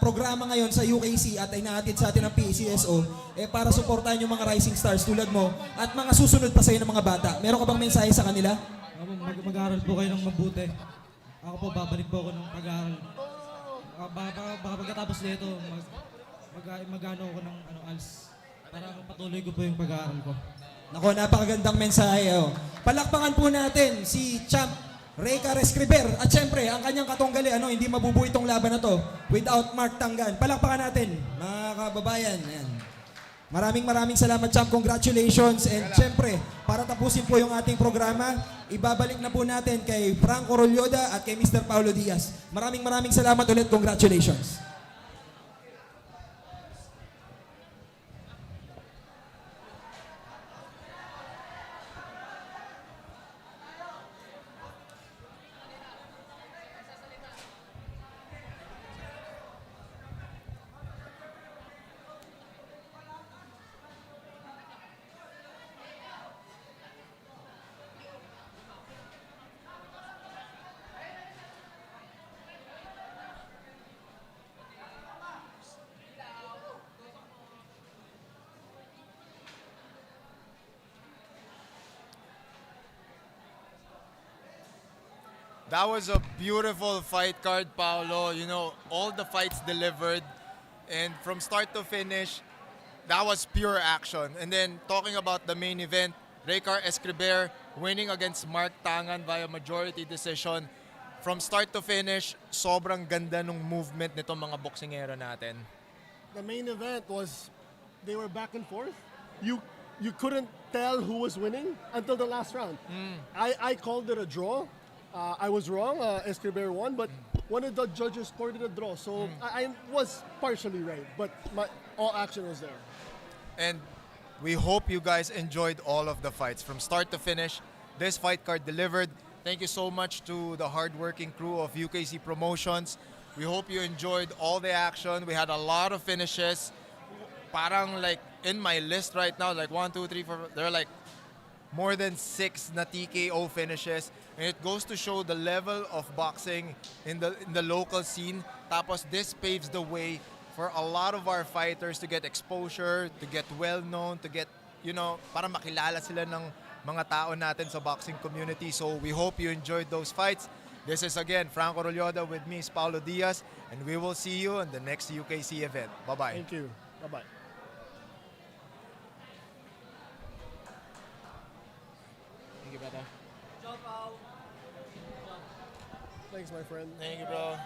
programa ngayon sa UKC at ay naatid sa atin ng PCSO para suportahan yung mga rising stars tulad mo at mga susunod pa sa'yo ng mga bata. Meron ka bang mensahe sa kanila? mag-aaral po kayo ng mabuti. Ako po, babalik po ako ng pag-aaral. Baka pagkatapos nito, mag-ano ako ng ALS para patuloy ko po yung pag-aaral ko. Nako, napakagandang mensahe. Oh. Palakpakan po natin si Champ Raycar Escriber. At syempre, ang kanyang katunggali, hindi mabubuo itong laban na to without Mark Tangan. Palakpakan natin, mga kababayan. Ayan. Maraming salamat, Champ. Congratulations. And syempre, para tapusin po yung ating programa, ibabalik na po natin kay Franco Rolyoda at kay Mr. Paulo Diaz. Maraming salamat ulit. Congratulations. That was a beautiful fight card, Paolo. You know, all the fights delivered. And from start to finish, that was pure action. And then talking about the main event, Raycar Escriber winning against Mark Tangan via majority decision. From start to finish, sobrang ganda nung movement nitong mga boksingero natin. The main event was, they were back and forth. You couldn't tell who was winning until the last round. I called it a draw. I was wrong. Escriber won, but one of the judges scored it a draw. So I was partially right, but all action was there. And we hope you guys enjoyed all of the fights. From start to finish, this fight card delivered. Thank you so much to the hardworking crew of UKC Promotions. We hope you enjoyed all the action. We had a lot of finishes. Parang like in my list right now, like 1, 2, 3, 4, there are like more than 6 na TKO finishes. And it goes to show the level of boxing in the local scene. Tapos this paves the way for a lot of our fighters to get exposure, to get well-known, to get, para makilala sila ng mga tao natin sa boxing community. So we hope you enjoyed those fights. This is again Franco Rolyoda with me, Paulo Diaz, and we will see you in the next UKC event. Bye-bye. Thank you. Bye-bye. Thank you, brother. Thanks, my friend. Thank you, bro. I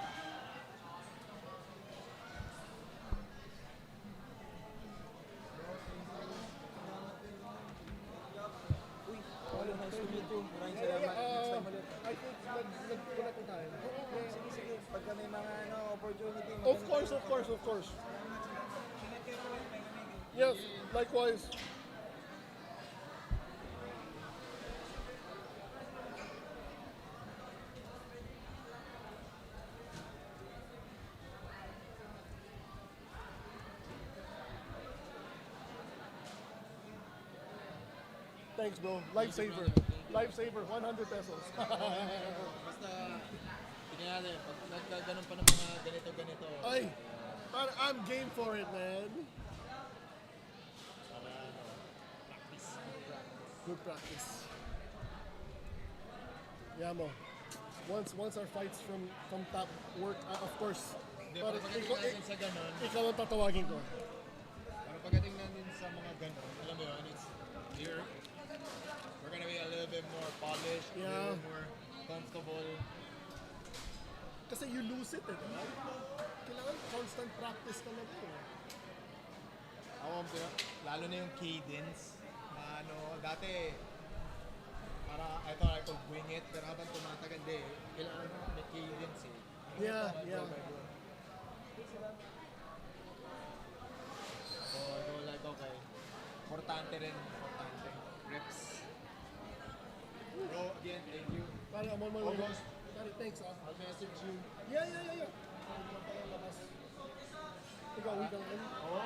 think nagkulat ko tayo. Sige. Pagka may mga opportunity. Of course. Yes, likewise. Thanks, bro. Lifesaver. Lifesaver, 100 pesos. Basta, tingnan natin, pag nagkaganon pa ng mga ganito-ganito. Ay, I'm game for it, man. Good practice. Yeah, mo. Once our fights from top work, of course. Pero pagdating natin sa ganon, Ikaw ang tatawagin ko. pero pagdating natin sa mga ganon, alam mo yun, it's here. We're gonna be a little bit more polished, a Yeah. little more comfortable. Kasi you lose it, eh. Diba? Kailangan constant practice talaga, eh. Ako, lalo na yung cadence. Na dati, para I thought I could wing it, pero habang tumatagal, kailangan may cadence eh. Yeah, yeah. So, I go like, okay, importante rin, importante. Reps. Bro, again, thank you. Pare, I'm on my way. Pare, thanks, ah. I'll message you. Yeah. Ikaw, wait lang. Oo.